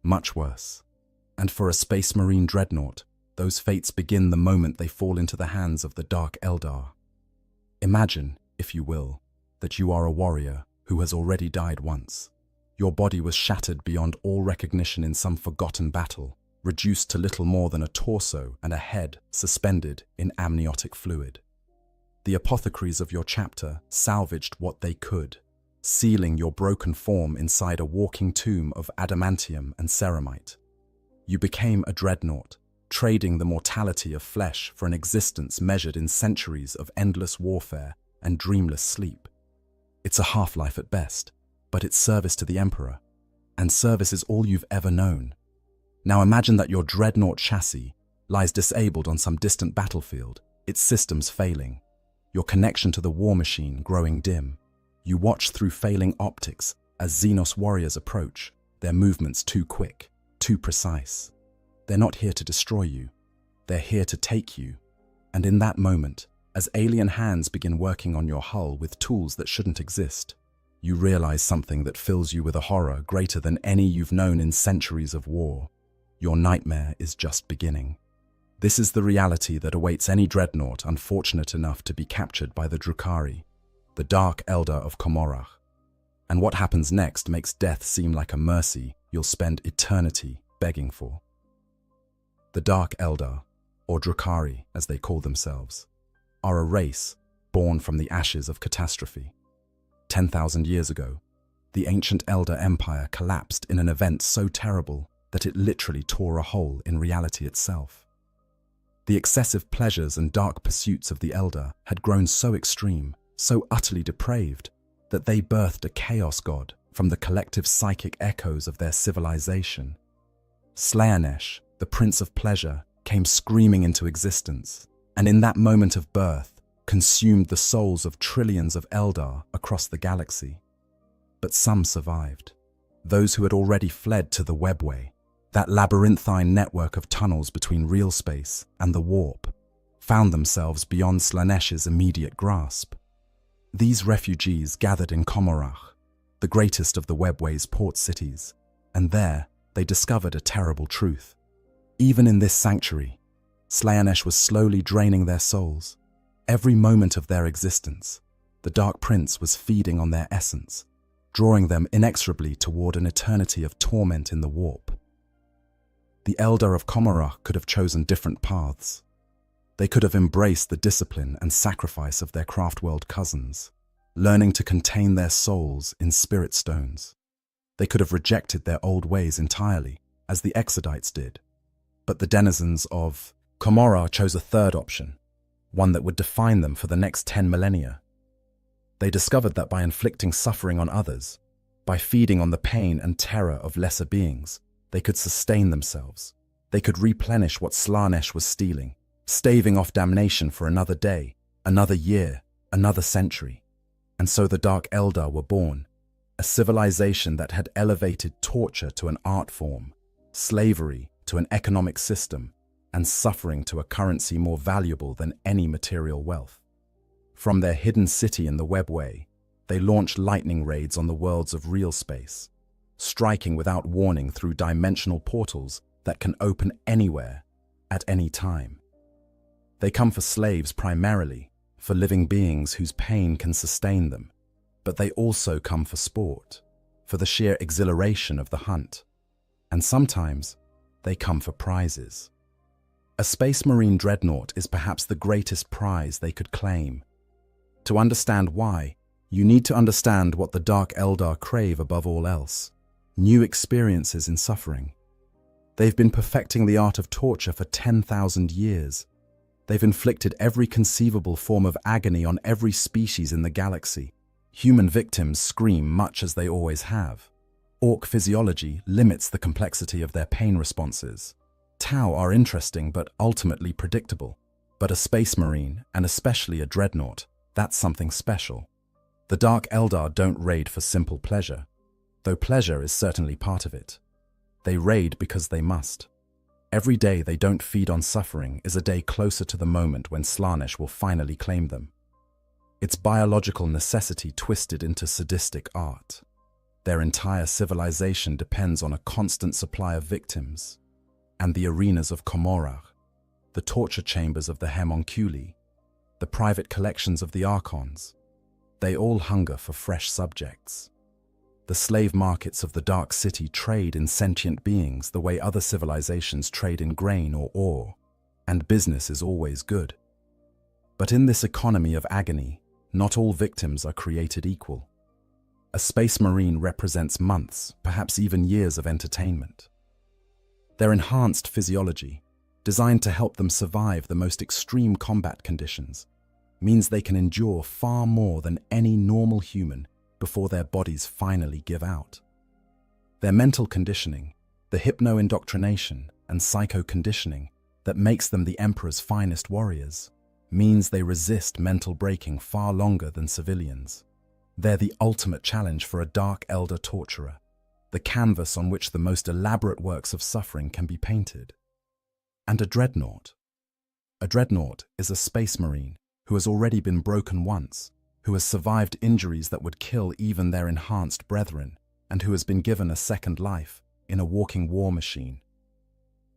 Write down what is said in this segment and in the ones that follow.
much worse. And for a Space Marine dreadnought, those fates begin the moment they fall into the hands of the Dark Eldar. Imagine, if you will, that you are a warrior who has already died once. Your body was shattered beyond all recognition in some forgotten battle, reduced to little more than a torso and a head suspended in amniotic fluid. The apothecaries of your chapter salvaged what they could, sealing your broken form inside a walking tomb of adamantium and ceramite. You became a dreadnought, trading the mortality of flesh for an existence measured in centuries of endless warfare and dreamless sleep. It's a half-life at best, but it's service to the Emperor, and service is all you've ever known. Now imagine that your dreadnought chassis lies disabled on some distant battlefield, its systems failing, your connection to the war machine growing dim. You watch through failing optics as Xenos warriors approach, their movements too quick, too precise. They're not here to destroy you, they're here to take you. And in that moment, as alien hands begin working on your hull with tools that shouldn't exist, you realize something that fills you with a horror greater than any you've known in centuries of war. Your nightmare is just beginning. This is the reality that awaits any dreadnought unfortunate enough to be captured by the Drukhari, the Dark Eldar of Komorrach. And what happens next makes death seem like a mercy you'll spend eternity begging for. The Dark Eldar, or Drukhari as they call themselves, are a race born from the ashes of catastrophe. 10,000 years ago, the ancient Eldar Empire collapsed in an event so terrible that it literally tore a hole in reality itself. The excessive pleasures and dark pursuits of the Eldar had grown so extreme, so utterly depraved, that they birthed a chaos god from the collective psychic echoes of their civilization. Slaanesh, the Prince of Pleasure, came screaming into existence, and in that moment of birth, consumed the souls of trillions of Eldar across the galaxy. But some survived. Those who had already fled to the webway, that labyrinthine network of tunnels between real space and the warp, found themselves beyond Slaanesh's immediate grasp. These refugees gathered in Komorrach, the greatest of the webway's port cities, and there they discovered a terrible truth. Even in this sanctuary, Slaanesh was slowly draining their souls. Every moment of their existence, the Dark Prince was feeding on their essence, drawing them inexorably toward an eternity of torment in the warp. The Eldar of Komorrach could have chosen different paths. They could have embraced the discipline and sacrifice of their Craftworld cousins, learning to contain their souls in spirit stones. They could have rejected their old ways entirely, as the Exodites did. But the denizens of Komorrach chose a third option, one that would define them for the next 10 millennia. They discovered that by inflicting suffering on others, by feeding on the pain and terror of lesser beings, they could sustain themselves. They could replenish what Slaanesh was stealing, staving off damnation for another day, another year, another century. And so the Dark Eldar were born, a civilization that had elevated torture to an art form, slavery to an economic system, and suffering to a currency more valuable than any material wealth. From their hidden city in the webway, they launched lightning raids on the worlds of real space, striking without warning through dimensional portals that can open anywhere, at any time. They come for slaves primarily, for living beings whose pain can sustain them, but they also come for sport, for the sheer exhilaration of the hunt. And sometimes, they come for prizes. A Space Marine dreadnought is perhaps the greatest prize they could claim. To understand why, you need to understand what the Dark Eldar crave above all else: new experiences in suffering. They've been perfecting the art of torture for 10,000 years. They've inflicted every conceivable form of agony on every species in the galaxy. Human victims scream much as they always have. Orc physiology limits the complexity of their pain responses. Tau are interesting but ultimately predictable. But a Space Marine, and especially a dreadnought, that's something special. The Dark Eldar don't raid for simple pleasure, though pleasure is certainly part of it. They raid because they must. Every day they don't feed on suffering is a day closer to the moment when Slaanesh will finally claim them. It's biological necessity twisted into sadistic art. Their entire civilization depends on a constant supply of victims. And the arenas of Komorragh, the torture chambers of the Homunculi, the private collections of the Archons, they all hunger for fresh subjects. The slave markets of the Dark City trade in sentient beings the way other civilizations trade in grain or ore, and business is always good. But in this economy of agony, not all victims are created equal. A space marine represents months, perhaps even years of entertainment. Their enhanced physiology, designed to help them survive the most extreme combat conditions, means they can endure far more than any normal human before their bodies finally give out. Their mental conditioning, the hypno-indoctrination and psycho-conditioning that makes them the Emperor's finest warriors, means they resist mental breaking far longer than civilians. They're the ultimate challenge for a Dark Elder torturer, the canvas on which the most elaborate works of suffering can be painted. And a dreadnought. A dreadnought is a space marine who has already been broken once, who has survived injuries that would kill even their enhanced brethren, and who has been given a second life in a walking war machine.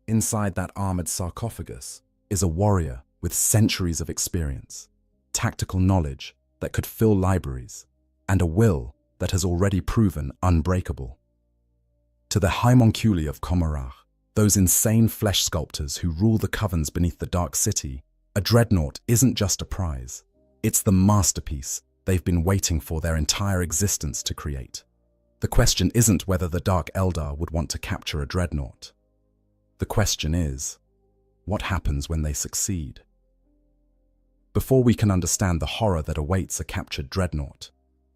Inside that armored sarcophagus is a warrior with centuries of experience, tactical knowledge that could fill libraries, and a will that has already proven unbreakable. To the Homunculi of Komorragh, those insane flesh sculptors who rule the covens beneath the Dark City, a dreadnought isn't just a prize. It's the masterpiece they've been waiting for their entire existence to create. The question isn't whether the Dark Eldar would want to capture a dreadnought. The question is, what happens when they succeed? Before we can understand the horror that awaits a captured dreadnought,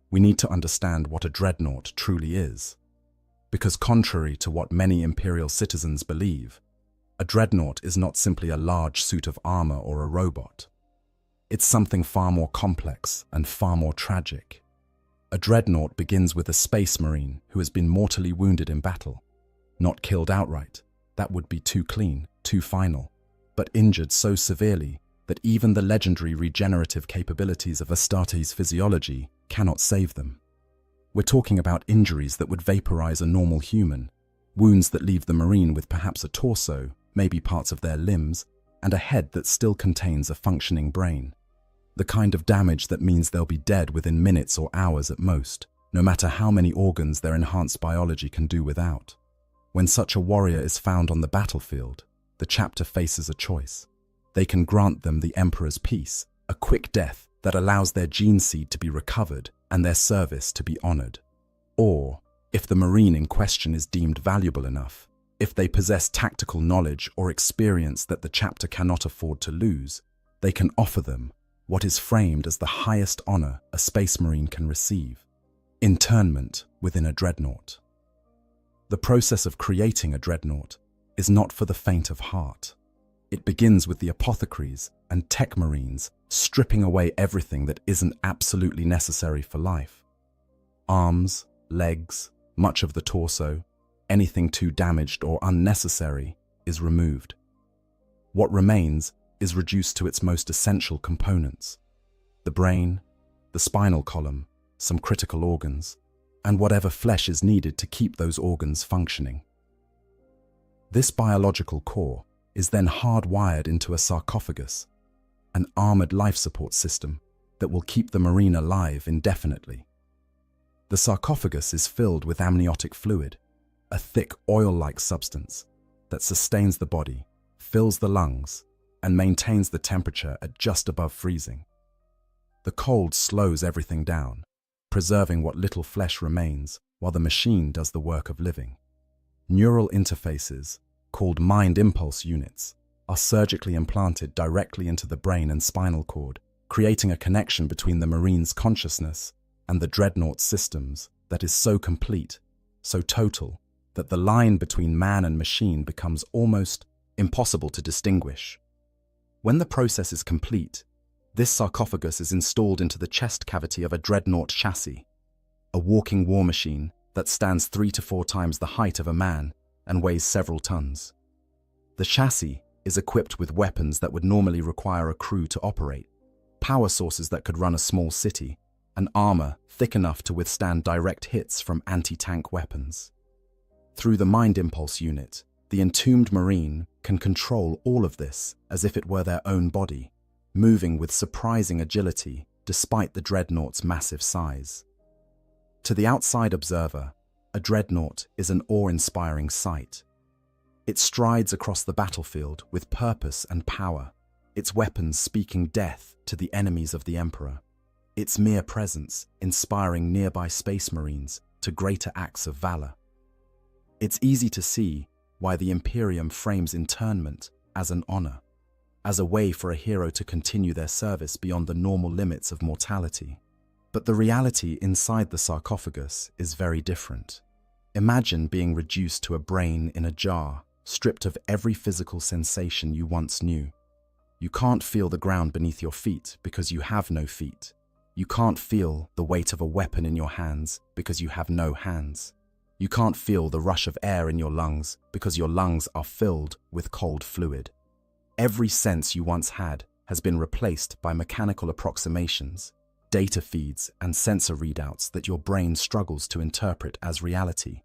we need to understand what a dreadnought truly is. Because contrary to what many Imperial citizens believe, a dreadnought is not simply a large suit of armor or a robot. It's something far more complex and far more tragic. A dreadnought begins with a space marine who has been mortally wounded in battle. Not killed outright, that would be too clean, too final, but injured so severely that even the legendary regenerative capabilities of Astartes' physiology cannot save them. We're talking about injuries that would vaporize a normal human, wounds that leave the marine with perhaps a torso, maybe parts of their limbs, and a head that still contains a functioning brain. The kind of damage that means they'll be dead within minutes or hours at most, no matter how many organs their enhanced biology can do without. When such a warrior is found on the battlefield, the chapter faces a choice. They can grant them the Emperor's peace, a quick death that allows their gene seed to be recovered and their service to be honored. Or, if the marine in question is deemed valuable enough, if they possess tactical knowledge or experience that the chapter cannot afford to lose, they can offer them what is framed as the highest honor a space marine can receive: internment within a dreadnought. The process of creating a dreadnought is not for the faint of heart. It begins with the apothecaries and tech marines stripping away everything that isn't absolutely necessary for life. Arms, legs, much of the torso, anything too damaged or unnecessary is removed. What remains is reduced to its most essential components: the brain, the spinal column, some critical organs, and whatever flesh is needed to keep those organs functioning. This biological core is then hardwired into a sarcophagus, an armored life support system that will keep the marine alive indefinitely. The sarcophagus is filled with amniotic fluid, a thick oil-like substance that sustains the body, fills the lungs, and maintains the temperature at just above freezing. The cold slows everything down, preserving what little flesh remains while the machine does the work of living. Neural interfaces, called mind impulse units, are surgically implanted directly into the brain and spinal cord, creating a connection between the marine's consciousness and the dreadnought's systems that is so complete, so total, that the line between man and machine becomes almost impossible to distinguish. When the process is complete, this sarcophagus is installed into the chest cavity of a dreadnought chassis, a walking war machine that stands 3 to 4 times the height of a man and weighs several tons. The chassis is equipped with weapons that would normally require a crew to operate, power sources that could run a small city, an armor thick enough to withstand direct hits from anti-tank weapons. Through the Mind Impulse unit, the entombed Marine can control all of this as if it were their own body, moving with surprising agility despite the dreadnought's massive size. To the outside observer, a dreadnought is an awe-inspiring sight. It strides across the battlefield with purpose and power, its weapons speaking death to the enemies of the Emperor, its mere presence inspiring nearby Space Marines to greater acts of valor. It's easy to see why the Imperium frames internment as an honor, as a way for a hero to continue their service beyond the normal limits of mortality. But the reality inside the sarcophagus is very different. Imagine being reduced to a brain in a jar, stripped of every physical sensation you once knew. You can't feel the ground beneath your feet because you have no feet. You can't feel the weight of a weapon in your hands because you have no hands. You can't feel the rush of air in your lungs because your lungs are filled with cold fluid. Every sense you once had has been replaced by mechanical approximations, data feeds, and sensor readouts that your brain struggles to interpret as reality.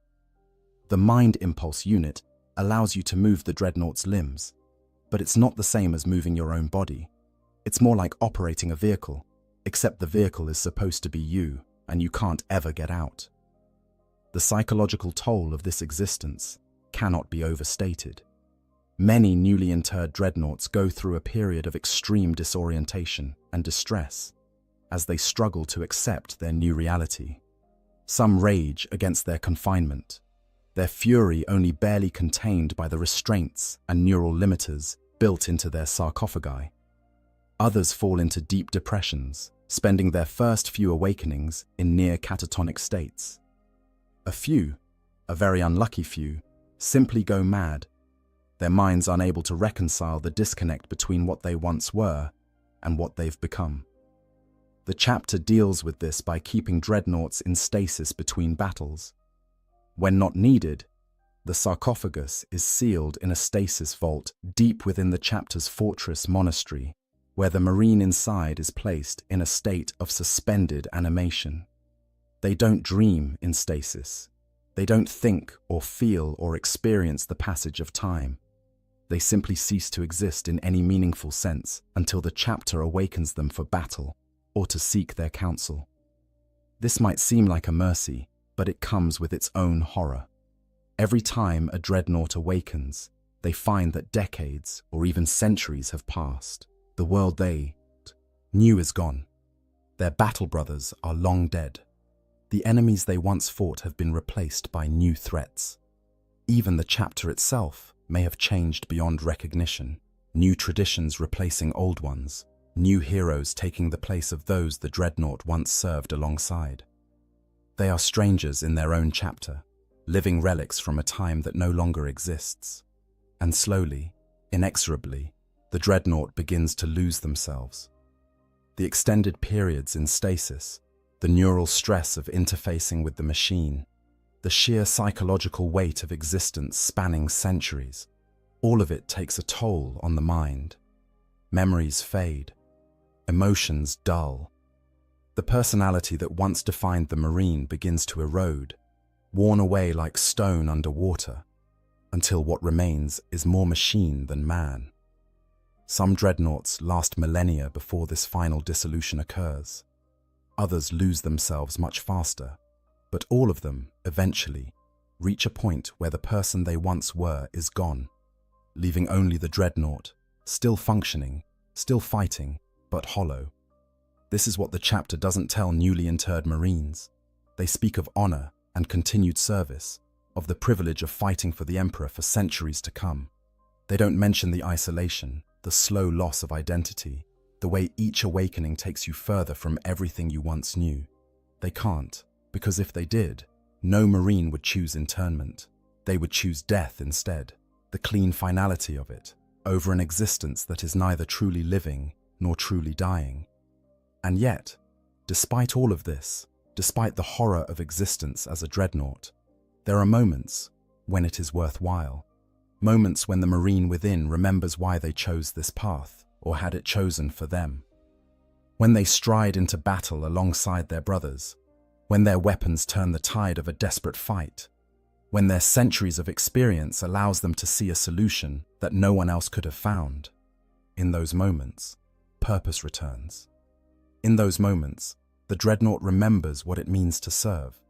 The Mind Impulse unit allows you to move the dreadnought's limbs, but it's not the same as moving your own body. It's more like operating a vehicle, except the vehicle is supposed to be you, and you can't ever get out. The psychological toll of this existence cannot be overstated. Many newly interred dreadnoughts go through a period of extreme disorientation and distress as they struggle to accept their new reality. Some rage against their confinement, their fury only barely contained by the restraints and neural limiters built into their sarcophagi. Others fall into deep depressions, spending their first few awakenings in near catatonic states. A few, a very unlucky few, simply go mad, their minds unable to reconcile the disconnect between what they once were and what they've become. The chapter deals with this by keeping dreadnoughts in stasis between battles. When not needed, the sarcophagus is sealed in a stasis vault deep within the chapter's fortress monastery, where the Marine inside is placed in a state of suspended animation. They don't dream in stasis. They don't think or feel or experience the passage of time. They simply cease to exist in any meaningful sense until the chapter awakens them for battle or to seek their counsel. This might seem like a mercy, but it comes with its own horror. Every time a dreadnought awakens, they find that decades or even centuries have passed. The world they knew is gone. Their battle brothers are long dead. The enemies they once fought have been replaced by new threats. Even the chapter itself may have changed beyond recognition, new traditions replacing old ones, new heroes taking the place of those the dreadnought once served alongside. They are strangers in their own chapter, living relics from a time that no longer exists. And slowly, inexorably, the dreadnought begins to lose themselves. The extended periods in stasis, the neural stress of interfacing with the machine, the sheer psychological weight of existence spanning centuries, all of it takes a toll on the mind. Memories fade, emotions dull. The personality that once defined the Marine begins to erode, worn away like stone underwater, until what remains is more machine than man. Some dreadnoughts last millennia before this final dissolution occurs. Others lose themselves much faster, but all of them, eventually, reach a point where the person they once were is gone, leaving only the dreadnought, still functioning, still fighting, but hollow. This is what the chapter doesn't tell newly interred Marines. They speak of honor and continued service, of the privilege of fighting for the Emperor for centuries to come. They don't mention the isolation, the slow loss of identity, the way each awakening takes you further from everything you once knew. They can't, because if they did, no Marine would choose internment. They would choose death instead, the clean finality of it, over an existence that is neither truly living nor truly dying. And yet, despite all of this, despite the horror of existence as a dreadnought, there are moments when it is worthwhile. Moments when the Marine within remembers why they chose this path, or had it chosen for them. when they stride into battle alongside their brothers, when their weapons turn the tide of a desperate fight, when their centuries of experience allows them to see a solution that no one else could have found. In those moments, purpose returns. In those moments, the dreadnought remembers what it means to serve.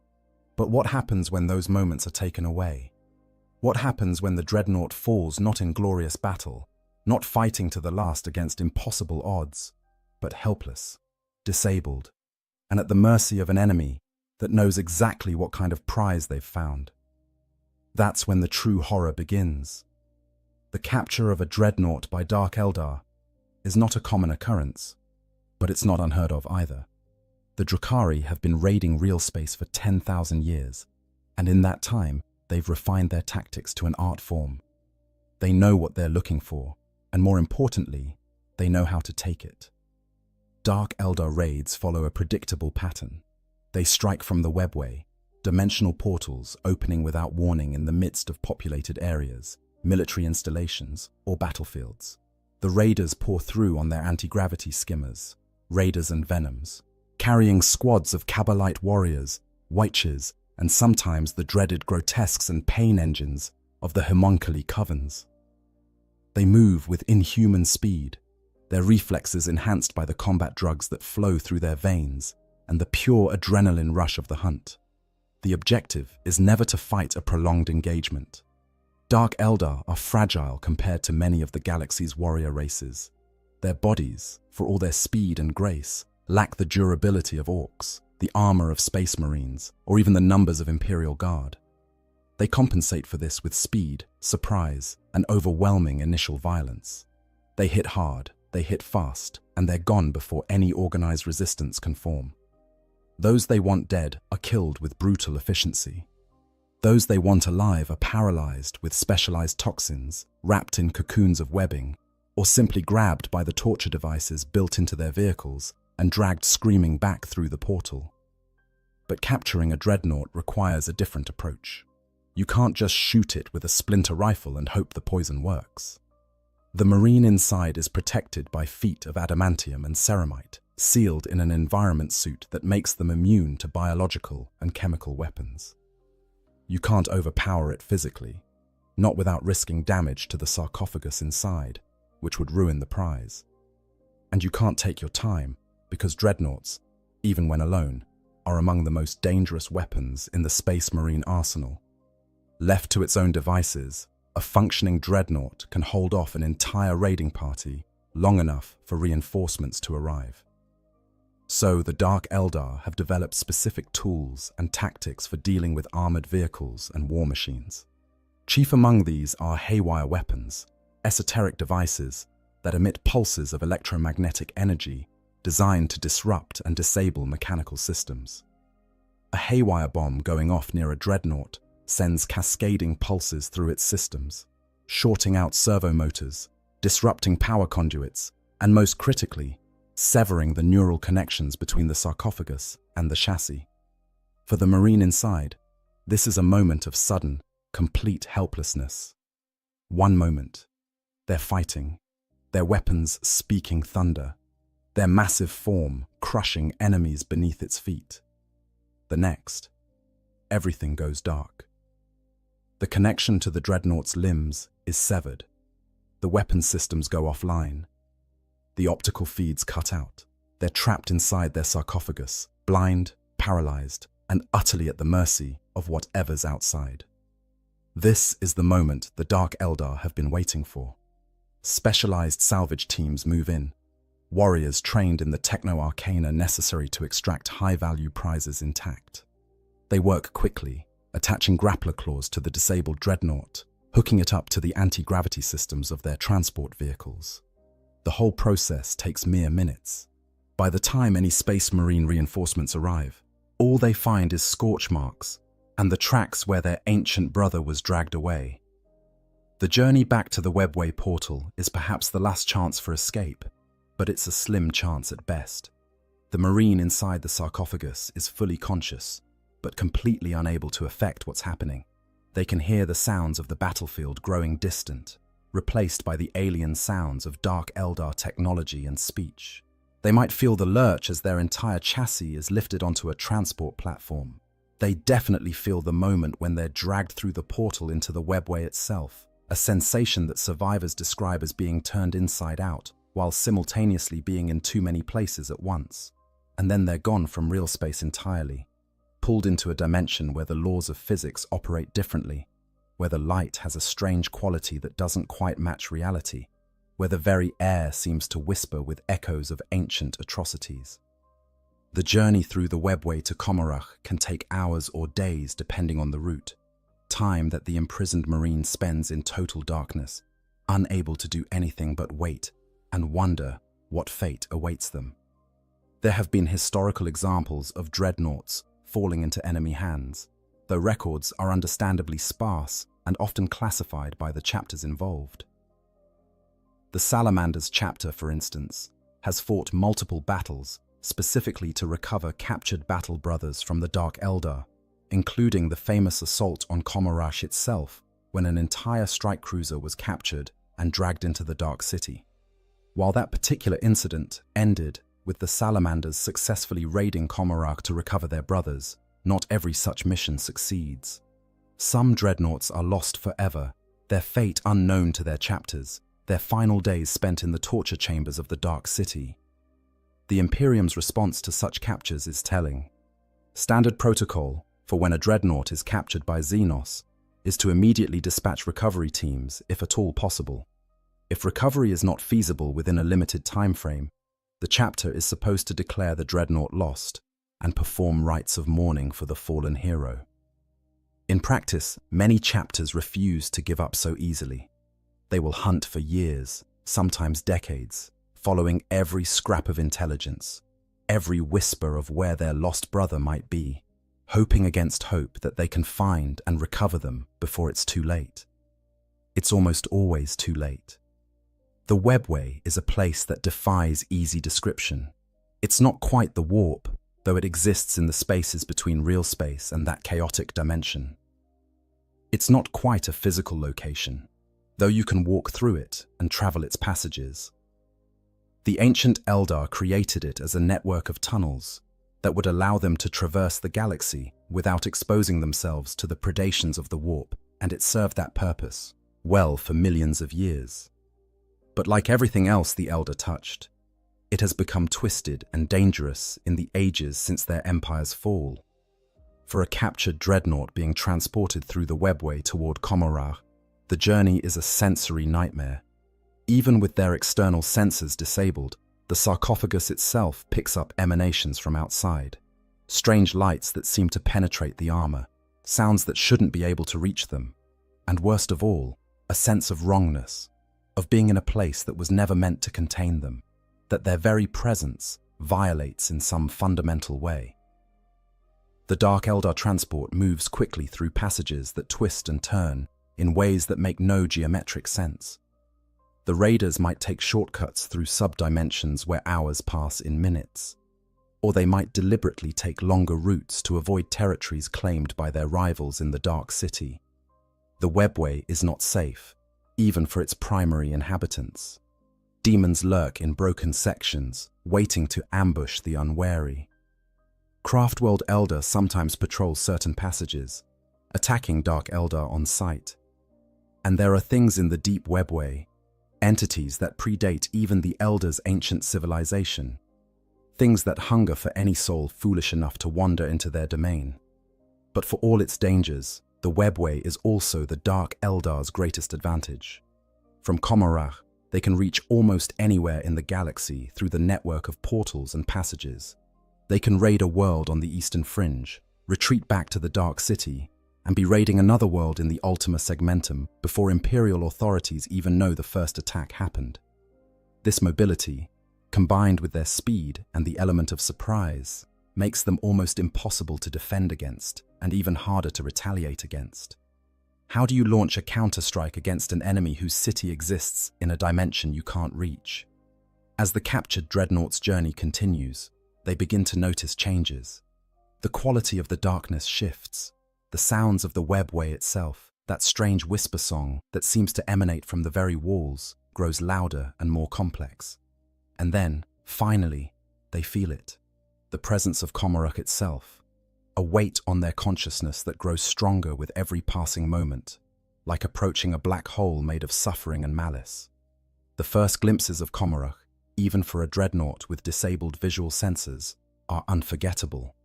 But what happens when those moments are taken away? What happens when the dreadnought falls not in glorious battle, not fighting to the last against impossible odds, but helpless, disabled, and at the mercy of an enemy that knows exactly what kind of prize they've found? That's when the true horror begins. The capture of a dreadnought by Dark Eldar is not a common occurrence, but it's not unheard of either. The Drukhari have been raiding real space for 10,000 years, and in that time, they've refined their tactics to an art form. They know what they're looking for, and more importantly, they know how to take it. Dark Eldar raids follow a predictable pattern. They strike from the webway, dimensional portals opening without warning in the midst of populated areas, military installations, or battlefields. The raiders pour through on their anti-gravity skimmers, raiders and venoms, carrying squads of Kabbalite warriors, Wyches, and sometimes the dreaded grotesques and pain engines of the homunculi covens. They move with inhuman speed, their reflexes enhanced by the combat drugs that flow through their veins and the pure adrenaline rush of the hunt. The objective is never to fight a prolonged engagement. Dark Eldar are fragile compared to many of the galaxy's warrior races. Their bodies, for all their speed and grace, lack the durability of orcs, the armor of space marines, or even the numbers of Imperial Guard. They compensate for this with speed, surprise, and overwhelming initial violence. They hit hard, they hit fast, and they're gone before any organized resistance can form. Those they want dead are killed with brutal efficiency. Those they want alive are paralyzed with specialized toxins, wrapped in cocoons of webbing, or simply grabbed by the torture devices built into their vehicles and dragged screaming back through the portal. But capturing a dreadnought requires a different approach. You can't just shoot it with a splinter rifle and hope the poison works. The marine inside is protected by feet of adamantium and ceramite, sealed in an environment suit that makes them immune to biological and chemical weapons. You can't overpower it physically, not without risking damage to the sarcophagus inside, which would ruin the prize. And you can't take your time, because dreadnoughts, even when alone, are among the most dangerous weapons in the Space Marine arsenal. Left to its own devices, a functioning dreadnought can hold off an entire raiding party long enough for reinforcements to arrive. So the Dark Eldar have developed specific tools and tactics for dealing with armored vehicles and war machines. Chief among these are haywire weapons, esoteric devices that emit pulses of electromagnetic energy designed to disrupt and disable mechanical systems. A haywire bomb going off near a dreadnought sends cascading pulses through its systems, shorting out servo motors, disrupting power conduits, and most critically, severing the neural connections between the sarcophagus and the chassis. For the Marine inside, this is a moment of sudden, complete helplessness. One moment, they're fighting, their weapons speaking thunder, their massive form crushing enemies beneath its feet. The next, everything goes dark. The connection to the dreadnought's limbs is severed. The weapon systems go offline. The optical feeds cut out. They're trapped inside their sarcophagus, blind, paralyzed, and utterly at the mercy of whatever's outside. This is the moment the Dark Eldar have been waiting for. Specialized salvage teams move in, warriors trained in the techno-arcana necessary to extract high-value prizes intact. They work quickly, attaching grappler claws to the disabled dreadnought, hooking it up to the anti-gravity systems of their transport vehicles. The whole process takes mere minutes. By the time any Space Marine reinforcements arrive, all they find is scorch marks and the tracks where their ancient brother was dragged away. The journey back to the webway portal is perhaps the last chance for escape, but it's a slim chance at best. The Marine inside the sarcophagus is fully conscious, but completely unable to affect what's happening. They can hear the sounds of the battlefield growing distant, replaced by the alien sounds of Dark Eldar technology and speech. They might feel the lurch as their entire chassis is lifted onto a transport platform. They definitely feel the moment when they're dragged through the portal into the webway itself, a sensation that survivors describe as being turned inside out, while simultaneously being in too many places at once. And then they're gone from real space entirely, pulled into a dimension where the laws of physics operate differently, where the light has a strange quality that doesn't quite match reality, where the very air seems to whisper with echoes of ancient atrocities. The journey through the webway to Komarach can take hours or days depending on the route, time that the imprisoned Marine spends in total darkness, unable to do anything but wait and wonder what fate awaits them. There have been historical examples of dreadnoughts falling into enemy hands, though records are understandably sparse and often classified by the chapters involved. The Salamanders chapter, for instance, has fought multiple battles specifically to recover captured battle brothers from the Dark Eldar, including the famous assault on Komarach itself when an entire strike cruiser was captured and dragged into the Dark City. While that particular incident ended with the Salamanders successfully raiding Komarach to recover their brothers, not every such mission succeeds. Some dreadnoughts are lost forever, their fate unknown to their chapters, their final days spent in the torture chambers of the Dark City. The Imperium's response to such captures is telling. Standard protocol for when a dreadnought is captured by Xenos is to immediately dispatch recovery teams if at all possible. If recovery is not feasible within a limited time frame, the chapter is supposed to declare the dreadnought lost and perform rites of mourning for the fallen hero. In practice, many chapters refuse to give up so easily. They will hunt for years, sometimes decades, following every scrap of intelligence, every whisper of where their lost brother might be, hoping against hope that they can find and recover them before it's too late. It's almost always too late. The webway is a place that defies easy description. It's not quite the warp, though it exists in the spaces between real space and that chaotic dimension. It's not quite a physical location, though you can walk through it and travel its passages. The ancient Eldar created it as a network of tunnels that would allow them to traverse the galaxy without exposing themselves to the predations of the warp, and it served that purpose well for millions of years. But like everything else the Eldar touched, it has become twisted and dangerous in the ages since their empire's fall. For a captured dreadnought being transported through the webway toward Komarach, the journey is a sensory nightmare. Even with their external sensors disabled, the sarcophagus itself picks up emanations from outside. Strange lights that seem to penetrate the armor, sounds that shouldn't be able to reach them, and worst of all, a sense of wrongness, of being in a place that was never meant to contain them, that their very presence violates in some fundamental way. The Dark Eldar transport moves quickly through passages that twist and turn in ways that make no geometric sense. The raiders might take shortcuts through sub-dimensions where hours pass in minutes, or they might deliberately take longer routes to avoid territories claimed by their rivals in the Dark City. The webway is not safe, even for its primary inhabitants. Demons lurk in broken sections, waiting to ambush the unwary. Craftworld Eldar sometimes patrol certain passages, attacking Dark Eldar on sight. And there are things in the deep webway, entities that predate even the Eldars' ancient civilization, things that hunger for any soul foolish enough to wander into their domain. But for all its dangers, the webway is also the Dark Eldar's greatest advantage. From Komarach, they can reach almost anywhere in the galaxy through the network of portals and passages. They can raid a world on the Eastern Fringe, retreat back to the Dark City, and be raiding another world in the Ultima Segmentum before Imperial authorities even know the first attack happened. This mobility, combined with their speed and the element of surprise, makes them almost impossible to defend against and even harder to retaliate against. How do you launch a counterstrike against an enemy whose city exists in a dimension you can't reach? As the captured dreadnought's journey continues, they begin to notice changes. The quality of the darkness shifts. The sounds of the webway itself, that strange whisper song that seems to emanate from the very walls, grows louder and more complex. And then, finally, They feel it, the presence of Komaruk itself, a weight on their consciousness that grows stronger with every passing moment, like approaching a black hole made of suffering and malice. The first glimpses of Komaruk, even for a dreadnought with disabled visual senses, are unforgettable.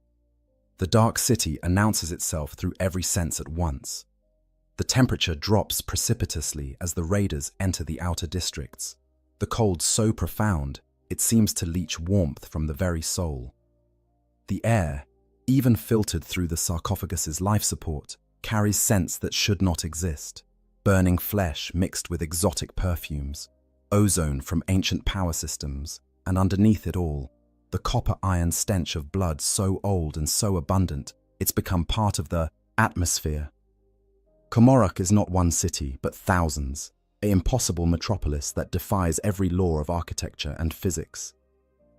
The Dark City announces itself through every sense at once. The temperature drops precipitously as the raiders enter the outer districts, the cold so profound it seems to leach warmth from the very soul. The air, even filtered through the sarcophagus's life support, carries scents that should not exist. Burning flesh mixed with exotic perfumes, ozone from ancient power systems, and underneath it all, the copper-iron stench of blood so old and so abundant, it's become part of the atmosphere. Komaruk is not one city, but thousands, an impossible metropolis that defies every law of architecture and physics.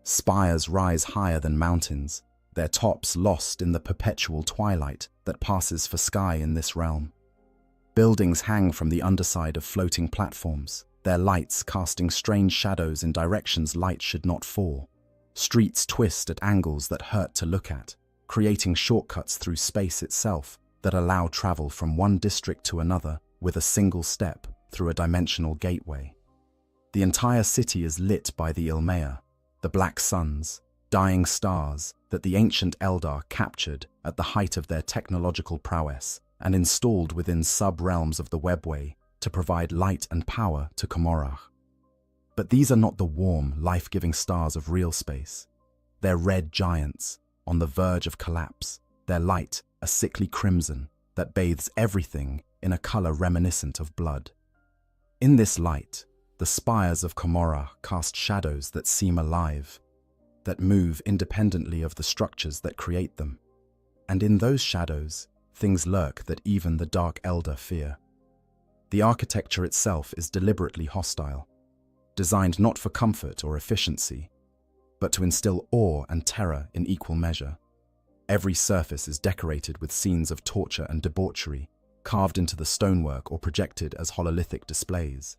Spires rise higher than mountains, their tops lost in the perpetual twilight that passes for sky in this realm. Buildings hang from the underside of floating platforms, their lights casting strange shadows in directions light should not fall. Streets twist at angles that hurt to look at, creating shortcuts through space itself that allow travel from one district to another with a single step through a dimensional gateway. The entire city is lit by the Ilmea, the black suns, dying stars that the ancient Eldar captured at the height of their technological prowess and installed within sub-realms of the webway to provide light and power to Komaruk. But these are not the warm, life-giving stars of real space. They're red giants, on the verge of collapse, their light a sickly crimson that bathes everything in a color reminiscent of blood. In this light, the spires of Komaruk cast shadows that seem alive, that move independently of the structures that create them. And in those shadows, things lurk that even the Dark Eldar fear. The architecture itself is deliberately hostile, designed not for comfort or efficiency, but to instill awe and terror in equal measure. Every surface is decorated with scenes of torture and debauchery, carved into the stonework or projected as hololithic displays.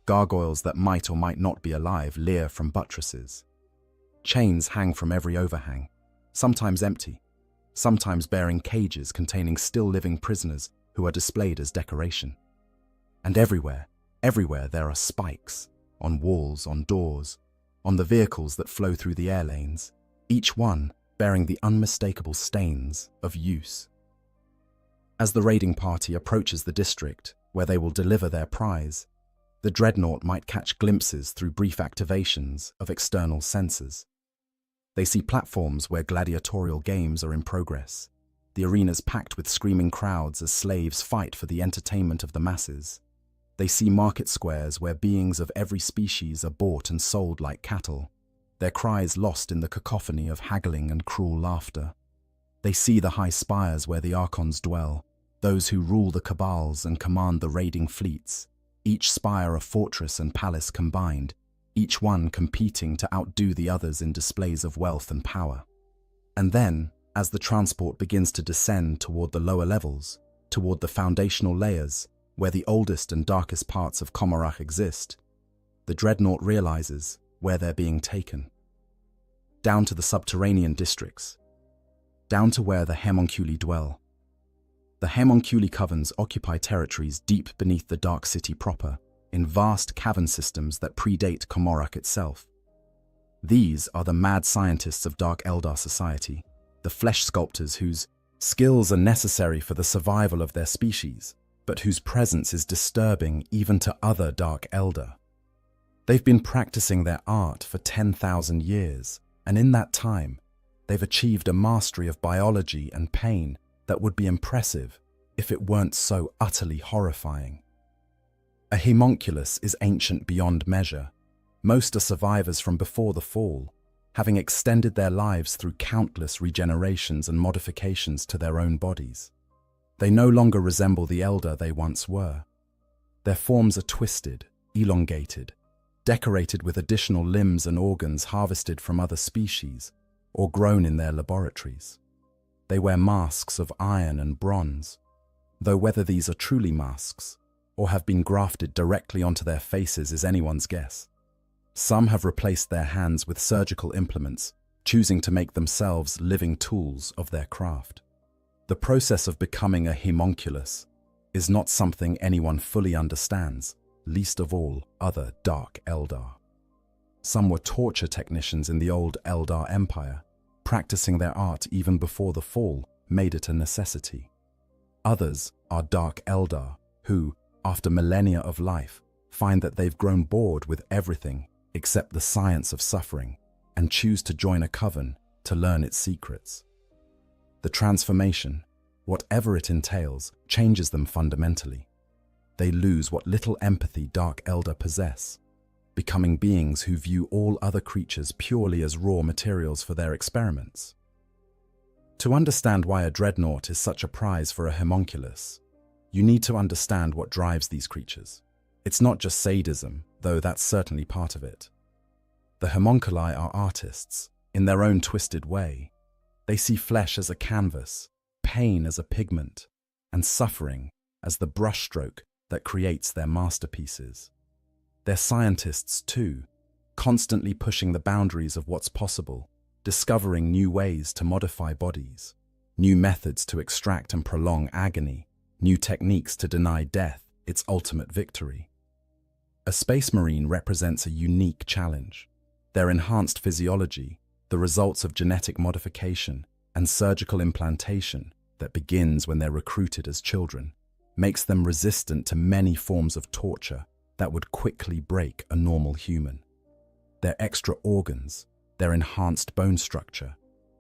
Gargoyles that might or might not be alive leer from buttresses. Chains hang from every overhang, sometimes empty, sometimes bearing cages containing still living prisoners who are displayed as decoration. And everywhere there are spikes, on walls, on doors, on the vehicles that flow through the air lanes, each one bearing the unmistakable stains of use. As the raiding party approaches the district where they will deliver their prize, the dreadnought might catch glimpses through brief activations of external sensors. They see platforms where gladiatorial games are in progress, the arenas packed with screaming crowds as slaves fight for the entertainment of the masses. They see market squares where beings of every species are bought and sold like cattle, their cries lost in the cacophony of haggling and cruel laughter. They see the high spires where the Archons dwell, those who rule the cabals and command the raiding fleets, each spire a fortress and palace combined, each one competing to outdo the others in displays of wealth and power. And then, as the transport begins to descend toward the lower levels, toward the foundational layers, where the oldest and darkest parts of Komaruk exist, the dreadnought realizes where they're being taken. Down to the subterranean districts, down to where the Homunculi dwell. The Homunculi covens occupy territories deep beneath the Dark City proper, in vast cavern systems that predate Komaruk itself. These are the mad scientists of Dark Eldar society, the flesh sculptors whose skills are necessary for the survival of their species, but whose presence is disturbing even to other Dark Eldar. They've been practicing their art for 10,000 years, and in that time, they've achieved a mastery of biology and pain that would be impressive if it weren't so utterly horrifying. A homunculus is ancient beyond measure. Most are survivors from before the fall, having extended their lives through countless regenerations and modifications to their own bodies. They no longer resemble the Eldar they once were. Their forms are twisted, elongated, decorated with additional limbs and organs harvested from other species or grown in their laboratories. They wear masks of iron and bronze, though whether these are truly masks or have been grafted directly onto their faces is anyone's guess. Some have replaced their hands with surgical implements, choosing to make themselves living tools of their craft. The process of becoming a homunculus is not something anyone fully understands, least of all other Dark Eldar. Some were torture technicians in the old Eldar Empire, practicing their art even before the fall made it a necessity. Others are Dark Eldar who, after millennia of life, find that they've grown bored with everything except the science of suffering and choose to join a coven to learn its secrets. The transformation, whatever it entails, changes them fundamentally. They lose what little empathy Dark Eldar possess, becoming beings who view all other creatures purely as raw materials for their experiments. To understand why a dreadnought is such a prize for a homunculus, you need to understand what drives these creatures. It's not just sadism, though that's certainly part of it. The homunculi are artists, in their own twisted way. They see flesh as a canvas, pain as a pigment, and suffering as the brushstroke that creates their masterpieces. They're scientists too, constantly pushing the boundaries of what's possible, discovering new ways to modify bodies, new methods to extract and prolong agony, new techniques to deny death its ultimate victory. A space marine represents a unique challenge. Their enhanced physiology, the results of genetic modification and surgical implantation that begins when they're recruited as children, makes them resistant to many forms of torture that would quickly break a normal human. Their extra organs, their enhanced bone structure,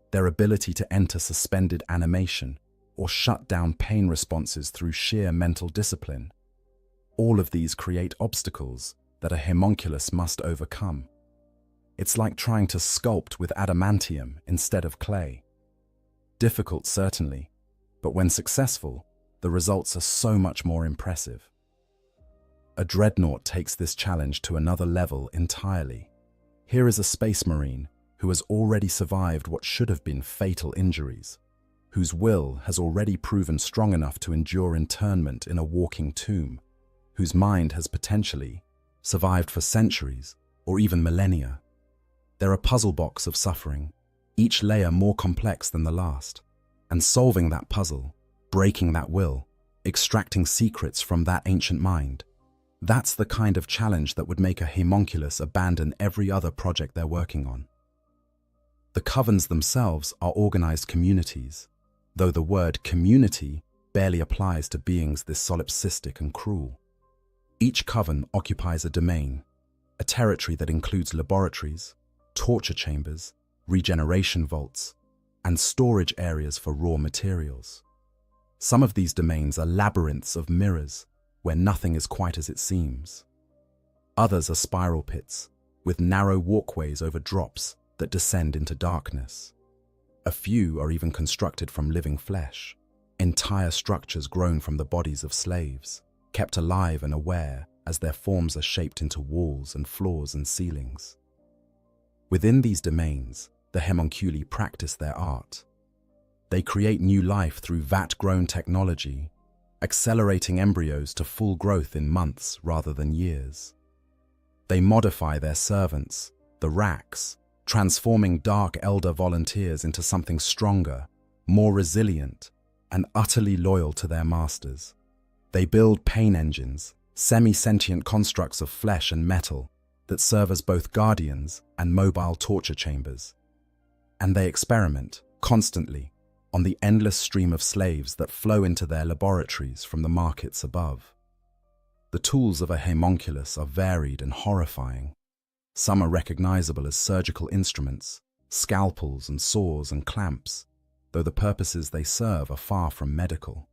their ability to enter suspended animation or shut down pain responses through sheer mental discipline, all of these create obstacles that a homunculus must overcome. It's like trying to sculpt with adamantium instead of clay. Difficult, certainly, but when successful, the results are so much more impressive. A dreadnought takes this challenge to another level entirely. Here is a space marine who has already survived what should have been fatal injuries, whose will has already proven strong enough to endure internment in a walking tomb, whose mind has potentially survived for centuries or even millennia. They're a puzzle box of suffering, each layer more complex than the last, and solving that puzzle, breaking that will, extracting secrets from that ancient mind. That's the kind of challenge that would make a homunculus abandon every other project they're working on. The covens themselves are organized communities, though the word community barely applies to beings this solipsistic and cruel. Each coven occupies a domain, a territory that includes laboratories, torture chambers, regeneration vaults, and storage areas for raw materials. Some of these domains are labyrinths of mirrors, where nothing is quite as it seems. Others are spiral pits, with narrow walkways over drops that descend into darkness. A few are even constructed from living flesh, entire structures grown from the bodies of slaves, kept alive and aware as their forms are shaped into walls and floors and ceilings. Within these domains, the homunculi practice their art. They create new life through vat-grown technology, accelerating embryos to full growth in months rather than years. They modify their servants, the racks, transforming Dark Eldar volunteers into something stronger, more resilient, and utterly loyal to their masters. They build pain engines, semi-sentient constructs of flesh and metal that serve as both guardians and mobile torture chambers. And they experiment, constantly, on the endless stream of slaves that flow into their laboratories from the markets above. The tools of a homunculus are varied and horrifying. Some are recognizable as surgical instruments, scalpels and saws and clamps, though the purposes they serve are far from medical.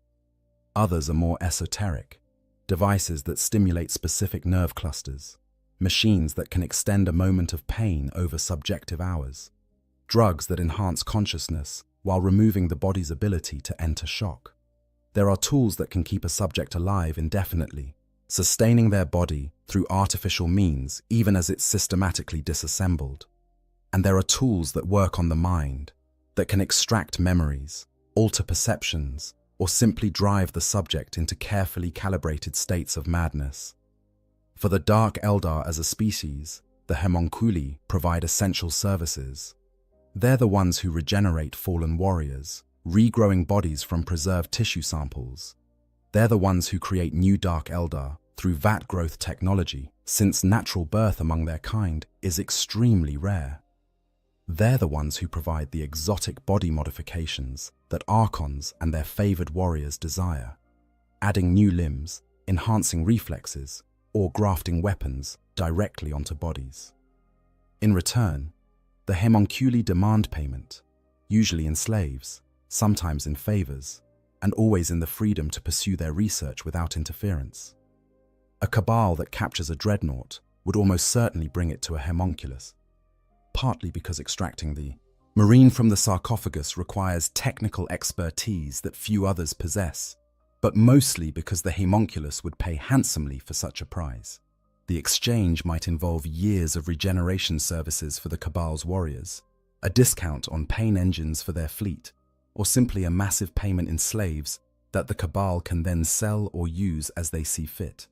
Others are more esoteric, devices that stimulate specific nerve clusters, machines that can extend a moment of pain over subjective hours, drugs that enhance consciousness while removing the body's ability to enter shock. There are tools that can keep a subject alive indefinitely, sustaining their body through artificial means even as it's systematically disassembled. And there are tools that work on the mind, that can extract memories, alter perceptions, or simply drive the subject into carefully calibrated states of madness. For the Dark Eldar as a species, the homunculi provide essential services. They're the ones who regenerate fallen warriors, regrowing bodies from preserved tissue samples. They're the ones who create new Dark Eldar through vat growth technology, since natural birth among their kind is extremely rare. They're the ones who provide the exotic body modifications that Archons and their favored warriors desire, adding new limbs, enhancing reflexes, or grafting weapons directly onto bodies. In return, the homunculi demand payment, usually in slaves, sometimes in favors, and always in the freedom to pursue their research without interference. A cabal that captures a dreadnought would almost certainly bring it to a homunculus, partly because extracting the marine from the sarcophagus requires technical expertise that few others possess, but mostly because the homunculus would pay handsomely for such a prize. The exchange might involve years of regeneration services for the cabal's warriors, a discount on pain engines for their fleet, or simply a massive payment in slaves that the cabal can then sell or use as they see fit.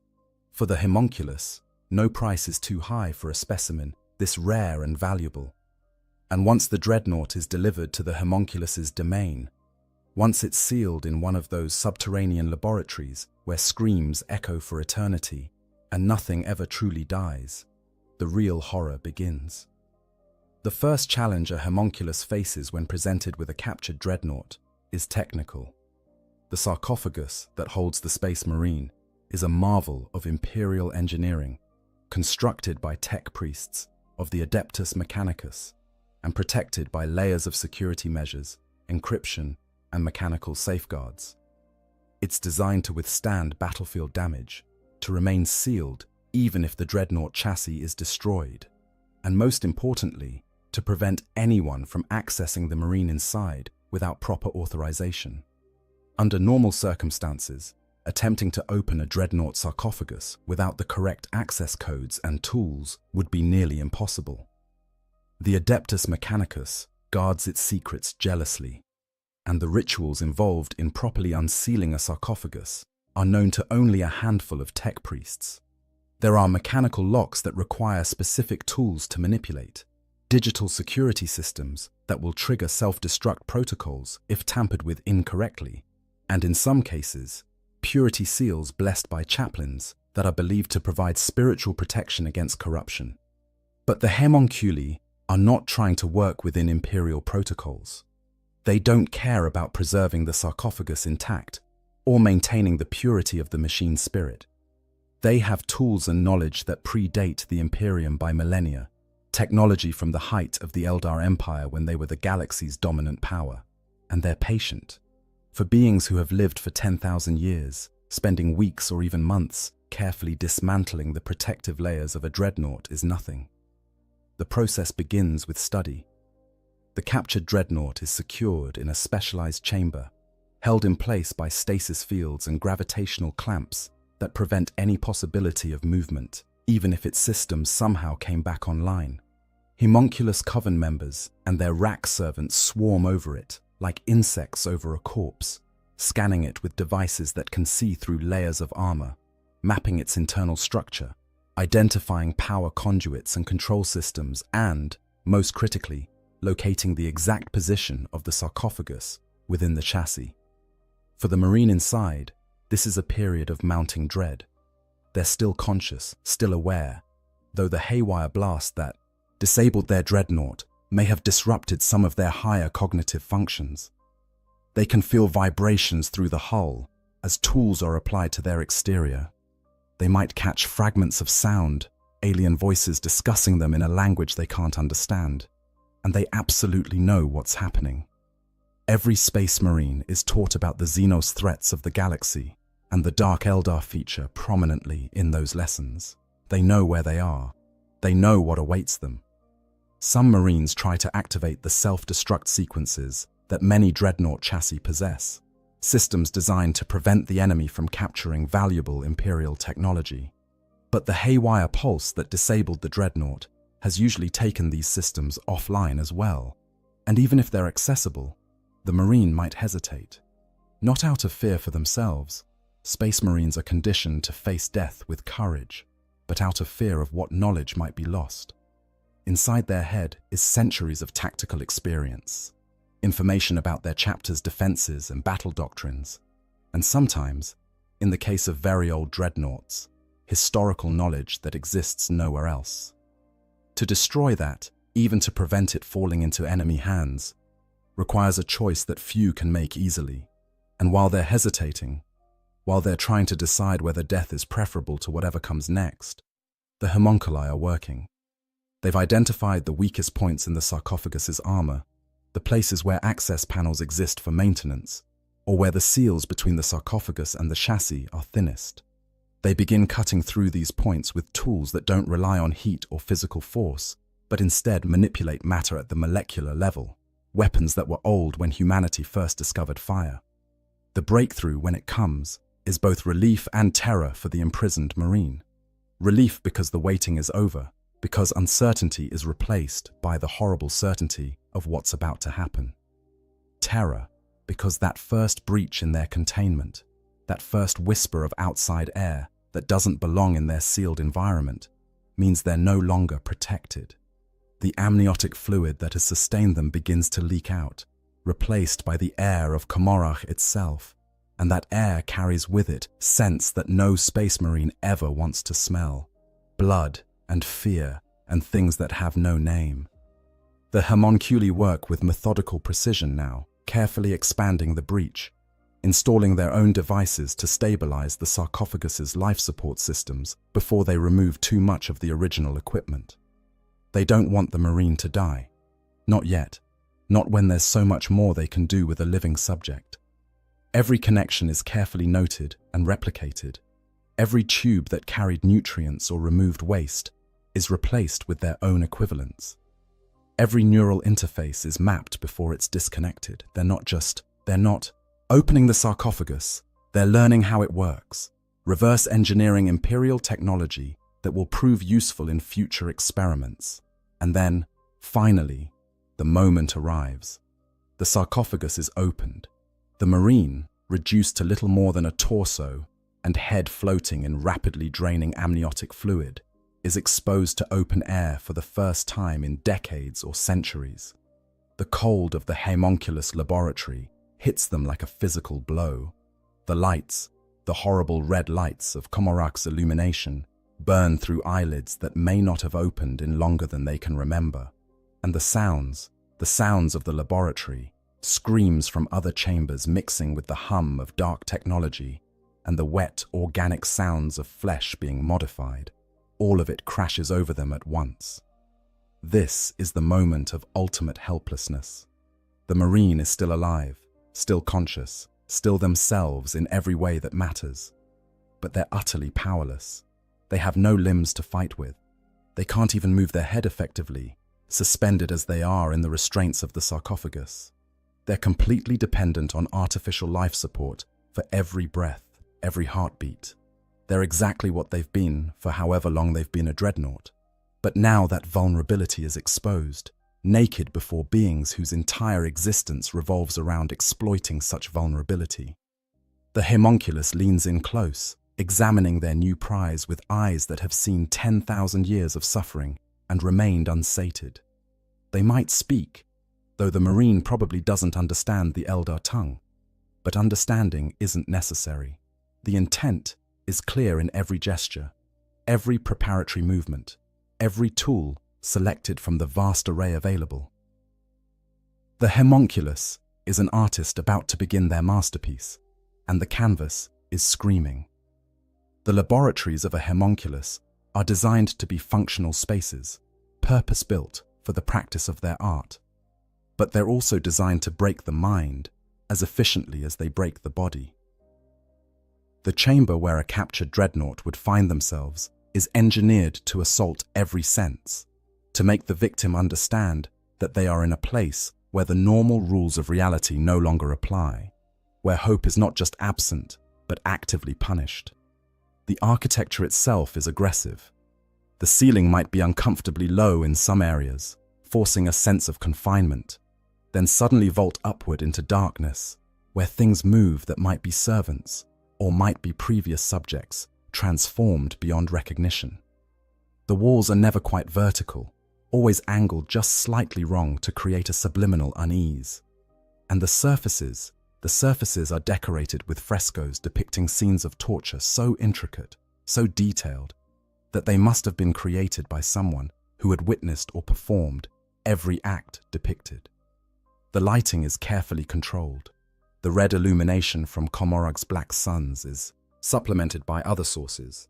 For the homunculus, no price is too high for a specimen this rare and valuable. And once the dreadnought is delivered to the homunculus's domain, once it's sealed in one of those subterranean laboratories where screams echo for eternity and nothing ever truly dies, the real horror begins. The first challenge a homunculus faces when presented with a captured dreadnought is technical. The sarcophagus that holds the Space Marine is a marvel of imperial engineering, constructed by tech priests of the Adeptus Mechanicus and protected by layers of security measures, encryption, and mechanical safeguards. It's designed to withstand battlefield damage, to remain sealed even if the dreadnought chassis is destroyed, and most importantly, to prevent anyone from accessing the Marine inside without proper authorization. Under normal circumstances, attempting to open a dreadnought sarcophagus without the correct access codes and tools would be nearly impossible. The Adeptus Mechanicus guards its secrets jealously, and the rituals involved in properly unsealing a sarcophagus are known to only a handful of tech priests. There are mechanical locks that require specific tools to manipulate, digital security systems that will trigger self-destruct protocols if tampered with incorrectly, and in some cases, purity seals blessed by chaplains that are believed to provide spiritual protection against corruption. But the homunculi are not trying to work within imperial protocols. They don't care about preserving the sarcophagus intact or maintaining the purity of the machine spirit. They have tools and knowledge that predate the Imperium by millennia, technology from the height of the Eldar Empire when they were the galaxy's dominant power, and they're patient. For beings who have lived for 10,000 years, spending weeks or even months carefully dismantling the protective layers of a dreadnought is nothing. The process begins with study. The captured dreadnought is secured in a specialized chamber, held in place by stasis fields and gravitational clamps that prevent any possibility of movement, even if its systems somehow came back online. Homunculus coven members and their rack servants swarm over it like insects over a corpse, scanning it with devices that can see through layers of armor, mapping its internal structure, identifying power conduits and control systems, and, most critically, locating the exact position of the sarcophagus within the chassis. For the Marine inside, this is a period of mounting dread. They're still conscious, still aware, though the haywire blast that disabled their dreadnought may have disrupted some of their higher cognitive functions. They can feel vibrations through the hull as tools are applied to their exterior. They might catch fragments of sound, alien voices discussing them in a language they can't understand, and they absolutely know what's happening. Every Space Marine is taught about the Xenos threats of the galaxy, and the Dark Eldar feature prominently in those lessons. They know where they are. They know what awaits them. Some Marines try to activate the self-destruct sequences that many dreadnought chassis possess, systems designed to prevent the enemy from capturing valuable Imperial technology. But the haywire pulse that disabled the dreadnought has usually taken these systems offline as well, and even if they're accessible, the Marine might hesitate. Not out of fear for themselves. Space Marines are conditioned to face death with courage, but out of fear of what knowledge might be lost. inside their head is centuries of tactical experience, information about their chapter's defenses and battle doctrines, and sometimes, in the case of very old dreadnoughts, historical knowledge that exists nowhere else. To destroy that, even to prevent it falling into enemy hands, requires a choice that few can make easily. And while they're hesitating, while they're trying to decide whether death is preferable to whatever comes next, the homunculi are working. They've identified the weakest points in the sarcophagus's armor, the places where access panels exist for maintenance, or where the seals between the sarcophagus and the chassis are thinnest. They begin cutting through these points with tools that don't rely on heat or physical force, but instead manipulate matter at the molecular level, weapons that were old when humanity first discovered fire. The breakthrough, when it comes, is both relief and terror for the imprisoned Marine. Relief because the waiting is over, because uncertainty is replaced by the horrible certainty of what's about to happen. Terror because that first breach in their containment, that first whisper of outside air that doesn't belong in their sealed environment, means they're no longer protected. The amniotic fluid that has sustained them begins to leak out, replaced by the air of Comorrach itself, and that air carries with it scents that no space marine ever wants to smell: blood and fear and things that have no name. The homunculi work with methodical precision now, carefully expanding the breach, installing their own devices to stabilize the sarcophagus's life support systems before they remove too much of the original equipment. They don't want the Marine to die. Not yet. Not when there's so much more they can do with a living subject. Every connection is carefully noted and replicated. Every tube that carried nutrients or removed waste is replaced with their own equivalents. Every neural interface is mapped before it's disconnected. They're not opening the sarcophagus. They're learning how it works, reverse engineering imperial technology that will prove useful in future experiments. And then, finally, the moment arrives. The sarcophagus is opened. The Marine, reduced to little more than a torso and head floating in rapidly draining amniotic fluid, is exposed to open air for the first time in decades or centuries. The cold of the homunculus laboratory hits them like a physical blow. The lights, the horrible red lights of Comorrach's illumination, burn through eyelids that may not have opened in longer than they can remember. And the sounds of the laboratory, screams from other chambers mixing with the hum of dark technology, and the wet, organic sounds of flesh being modified, all of it crashes over them at once. This is the moment of ultimate helplessness. The Marine is still alive, still conscious, still themselves in every way that matters. But they're utterly powerless. They have no limbs to fight with. They can't even move their head effectively, suspended as they are in the restraints of the sarcophagus. They're completely dependent on artificial life support for every breath, every heartbeat. They're exactly what they've been for however long they've been a dreadnought. But now that vulnerability is exposed, naked before beings whose entire existence revolves around exploiting such vulnerability. The homunculus leans in close, examining their new prize with eyes that have seen 10,000 years of suffering and remained unsated. They might speak, though the Marine probably doesn't understand the Eldar tongue. But understanding isn't necessary. The intent is clear in every gesture, every preparatory movement, every tool selected from the vast array available. The homunculus is an artist about to begin their masterpiece, and the canvas is screaming. The laboratories of a homunculus are designed to be functional spaces, purpose-built for the practice of their art. But they're also designed to break the mind as efficiently as they break the body. The chamber where a captured dreadnought would find themselves is engineered to assault every sense, to make the victim understand that they are in a place where the normal rules of reality no longer apply, where hope is not just absent, but actively punished. The architecture itself is aggressive. The ceiling might be uncomfortably low in some areas, forcing a sense of confinement, then suddenly vault upward into darkness, where things move that might be servants, or might be previous subjects, transformed beyond recognition. The walls are never quite vertical, always angled just slightly wrong to create a subliminal unease. And the surfaces are decorated with frescoes depicting scenes of torture so intricate, so detailed, that they must have been created by someone who had witnessed or performed every act depicted. The lighting is carefully controlled. The red illumination from Komorog's black suns is supplemented by other sources,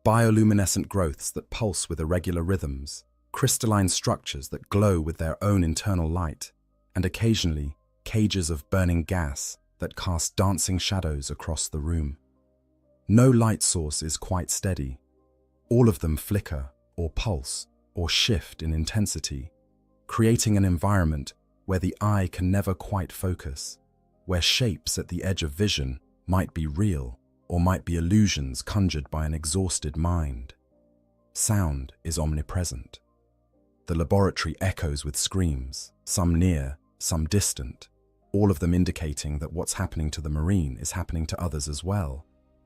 bioluminescent growths that pulse with irregular rhythms, crystalline structures that glow with their own internal light, and occasionally cages of burning gas that cast dancing shadows across the room. No light source is quite steady. All of them flicker or pulse or shift in intensity, creating an environment where the eye can never quite focus, where shapes at the edge of vision might be real or might be illusions conjured by an exhausted mind. Sound is omnipresent. The laboratory echoes with screams, some near, some distant, all of them indicating that what's happening to the Marine is happening to others as well,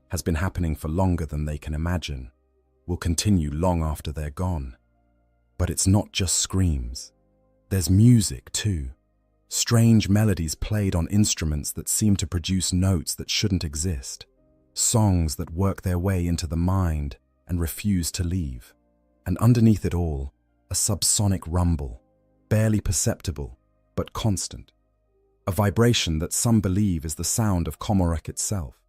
has been happening for longer than they can imagine, will continue long after they're gone. But it's not just screams. There's music too. Strange melodies played on instruments that seem to produce notes that shouldn't exist. Songs that work their way into the mind and refuse to leave. And underneath it all, a subsonic rumble, barely perceptible, but constant. A vibration that some believe is the sound of Komorok itself.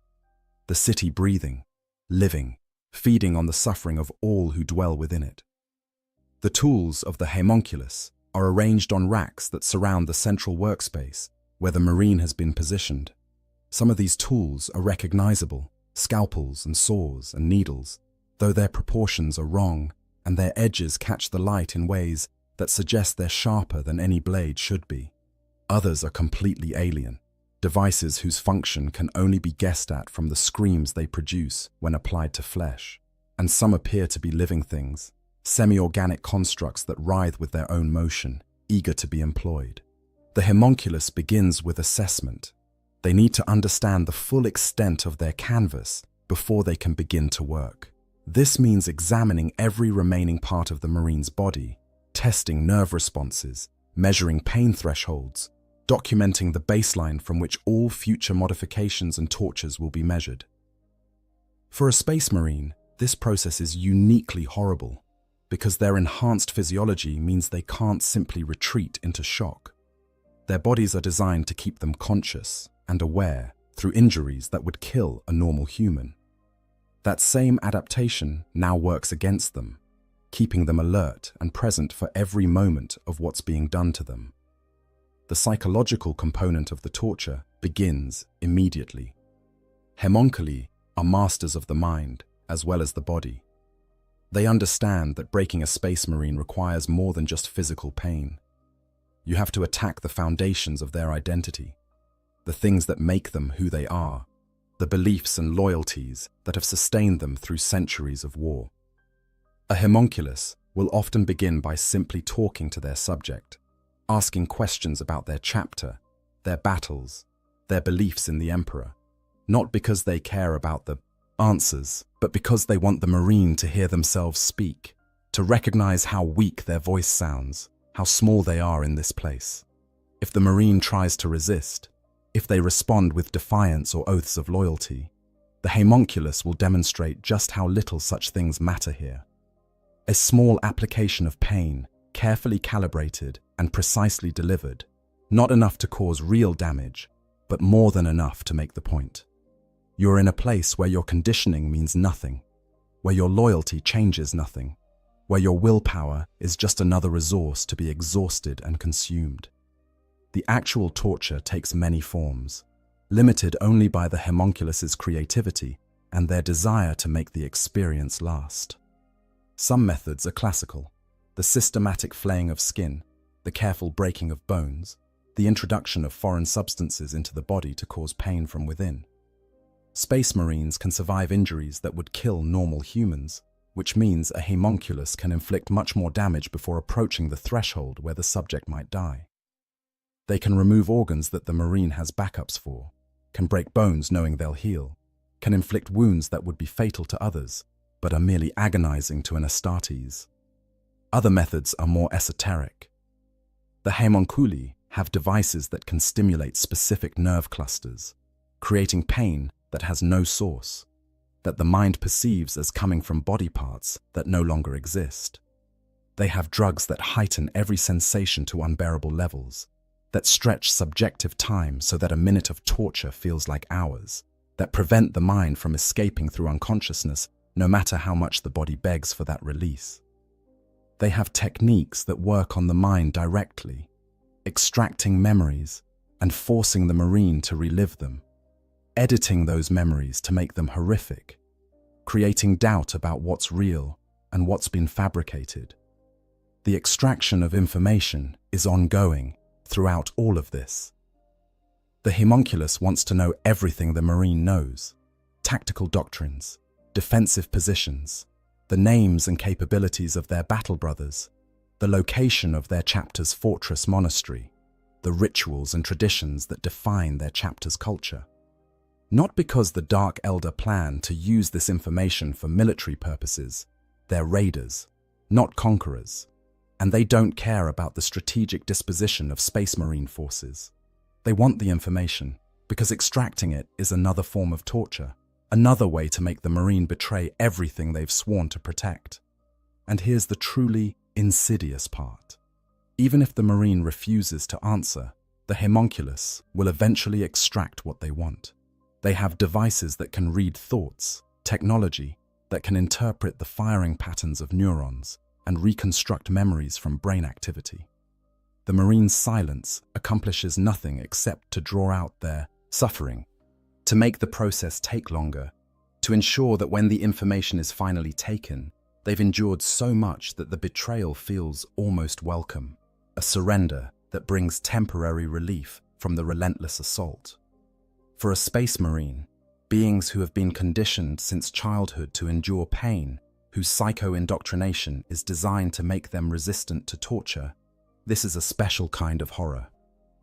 The city breathing, living, feeding on the suffering of all who dwell within it. The tools of the homunculus are arranged on racks that surround the central workspace where the Marine has been positioned. Some of these tools are recognizable, scalpels and saws and needles, though their proportions are wrong and their edges catch the light in ways that suggest they're sharper than any blade should be. Others are completely alien, devices whose function can only be guessed at from the screams they produce when applied to flesh. And some appear to be living things, semi-organic constructs that writhe with their own motion, eager to be employed. The homunculus begins with assessment. They need to understand the full extent of their canvas before they can begin to work. This means examining every remaining part of the Marine's body, testing nerve responses, measuring pain thresholds, documenting the baseline from which all future modifications and tortures will be measured. For a Space Marine, this process is uniquely horrible, because their enhanced physiology means they can't simply retreat into shock. Their bodies are designed to keep them conscious and aware through injuries that would kill a normal human. That same adaptation now works against them, keeping them alert and present for every moment of what's being done to them. The psychological component of the torture begins immediately. Homunculi are masters of the mind as well as the body. They understand that breaking a Space Marine requires more than just physical pain. You have to attack the foundations of their identity, the things that make them who they are, the beliefs and loyalties that have sustained them through centuries of war. A homunculus will often begin by simply talking to their subject, asking questions about their chapter, their battles, their beliefs in the Emperor, not because they care about the answers, but because they want the Marine to hear themselves speak, to recognize how weak their voice sounds, how small they are in this place. If the Marine tries to resist, if they respond with defiance or oaths of loyalty, the homunculus will demonstrate just how little such things matter here. A small application of pain, carefully calibrated and precisely delivered, not enough to cause real damage, but more than enough to make the point. You're in a place where your conditioning means nothing, where your loyalty changes nothing, where your willpower is just another resource to be exhausted and consumed. The actual torture takes many forms, limited only by the homunculus's creativity and their desire to make the experience last. Some methods are classical: the systematic flaying of skin, the careful breaking of bones, the introduction of foreign substances into the body to cause pain from within. Space Marines can survive injuries that would kill normal humans, which means a homunculus can inflict much more damage before approaching the threshold where the subject might die. They can remove organs that the Marine has backups for, can break bones knowing they'll heal, can inflict wounds that would be fatal to others, but are merely agonizing to an Astartes. Other methods are more esoteric. The homunculi have devices that can stimulate specific nerve clusters, creating pain that has no source, that the mind perceives as coming from body parts that no longer exist. They have drugs that heighten every sensation to unbearable levels, that stretch subjective time so that a minute of torture feels like hours, that prevent the mind from escaping through unconsciousness no matter how much the body begs for that release. They have techniques that work on the mind directly, extracting memories and forcing the Marine to relive them, editing those memories to make them horrific, creating doubt about what's real and what's been fabricated. The extraction of information is ongoing throughout all of this. The homunculus wants to know everything the Marine knows: tactical doctrines, defensive positions, the names and capabilities of their battle brothers, the location of their chapter's fortress monastery, the rituals and traditions that define their chapter's culture. Not because the Dark Elder plan to use this information for military purposes. They're raiders, not conquerors, and they don't care about the strategic disposition of Space Marine forces. They want the information because extracting it is another form of torture, another way to make the Marine betray everything they've sworn to protect. And here's the truly insidious part. Even if the Marine refuses to answer, the homunculus will eventually extract what they want. They have devices that can read thoughts, technology that can interpret the firing patterns of neurons and reconstruct memories from brain activity. The Marine's silence accomplishes nothing except to draw out their suffering, to make the process take longer, to ensure that when the information is finally taken, they've endured so much that the betrayal feels almost welcome, a surrender that brings temporary relief from the relentless assault. For a Space Marine, beings who have been conditioned since childhood to endure pain, whose psycho-indoctrination is designed to make them resistant to torture, this is a special kind of horror.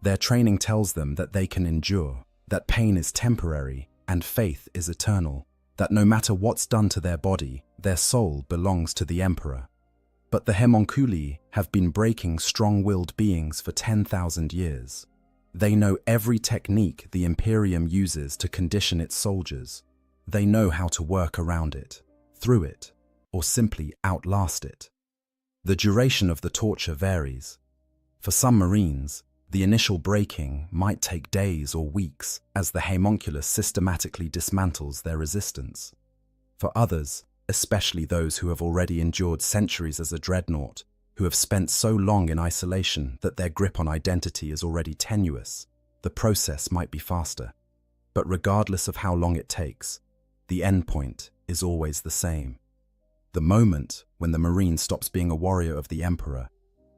Their training tells them that they can endure, that pain is temporary and faith is eternal, that no matter what's done to their body, their soul belongs to the Emperor. But the homunculi have been breaking strong-willed beings for 10,000 years. They know every technique the Imperium uses to condition its soldiers. They know how to work around it, through it, or simply outlast it. The duration of the torture varies. For some Marines, the initial breaking might take days or weeks as the homunculus systematically dismantles their resistance. For others, especially those who have already endured centuries as a dreadnought, who have spent so long in isolation that their grip on identity is already tenuous, the process might be faster. But regardless of how long it takes, the endpoint is always the same. The moment when the Marine stops being a warrior of the Emperor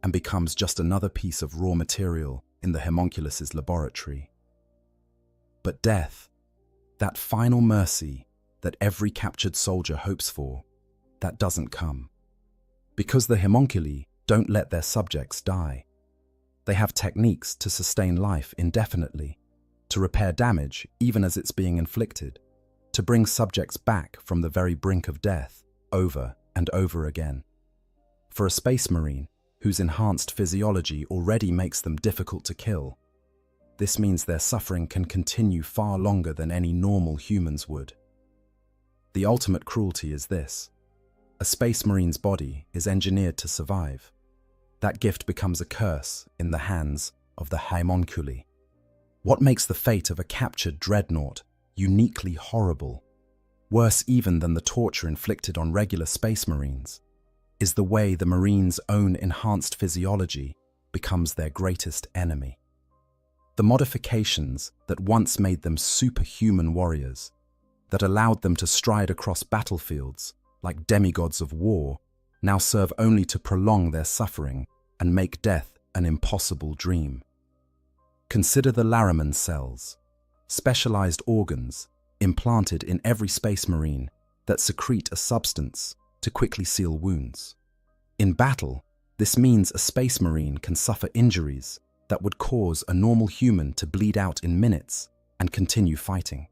and becomes just another piece of raw material in the homunculus's laboratory. But death, that final mercy that every captured soldier hopes for, that doesn't come. Because the homunculi don't let their subjects die. They have techniques to sustain life indefinitely, to repair damage even as it's being inflicted, to bring subjects back from the very brink of death over and over again. For a Space Marine, whose enhanced physiology already makes them difficult to kill, this means their suffering can continue far longer than any normal humans would. The ultimate cruelty is this: a Space Marine's body is engineered to survive. That gift becomes a curse in the hands of the homunculi. What makes the fate of a captured dreadnought uniquely horrible, worse even than the torture inflicted on regular Space Marines, is the way the Marines' own enhanced physiology becomes their greatest enemy. The modifications that once made them superhuman warriors, that allowed them to stride across battlefields like demigods of war, now serve only to prolong their suffering and make death an impossible dream. Consider the Laraman cells, specialized organs implanted in every Space Marine that secrete a substance to quickly seal wounds. In battle, this means a Space Marine can suffer injuries that would cause a normal human to bleed out in minutes and continue fighting.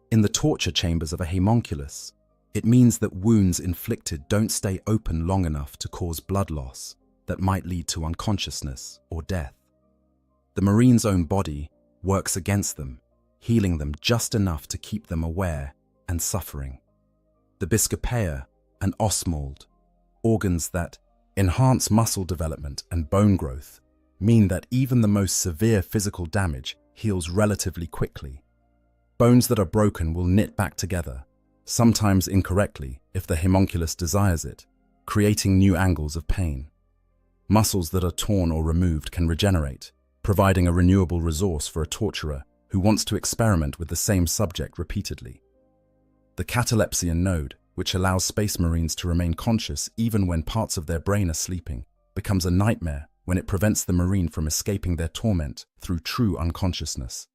In the torture chambers of a homunculus, It means that wounds inflicted don't stay open long enough to cause blood loss that might lead to unconsciousness or death. The Marine's own body works against them, healing them just enough to keep them aware and suffering. The Biscopea and osmold, organs that enhance muscle development and bone growth, mean that even the most severe physical damage heals relatively quickly. Bones that are broken will knit back together, sometimes incorrectly if the homunculus desires it, creating new angles of pain. Muscles that are torn or removed can regenerate, providing a renewable resource for a torturer who wants to experiment with the same subject repeatedly. The catalepsian node, which allows space marines to remain conscious even when parts of their brain are sleeping, becomes a nightmare when it prevents the marine from escaping their torment through true unconsciousness.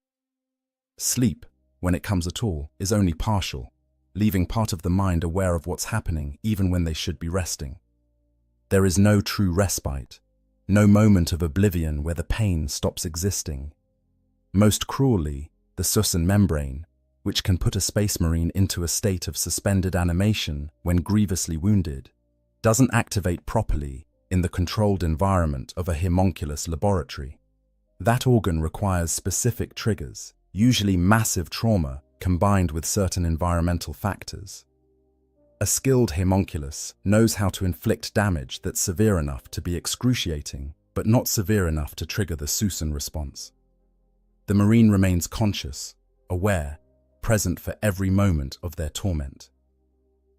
Sleep, when it comes at all, is only partial, leaving part of the mind aware of what's happening even when they should be resting. There is no true respite, no moment of oblivion where the pain stops existing. Most cruelly, the Susan membrane, which can put a space marine into a state of suspended animation when grievously wounded, doesn't activate properly in the controlled environment of a homunculus laboratory. That organ requires specific triggers, usually massive trauma combined with certain environmental factors. A skilled homunculus knows how to inflict damage that's severe enough to be excruciating, but not severe enough to trigger the Susan response. The marine remains conscious, aware, present for every moment of their torment.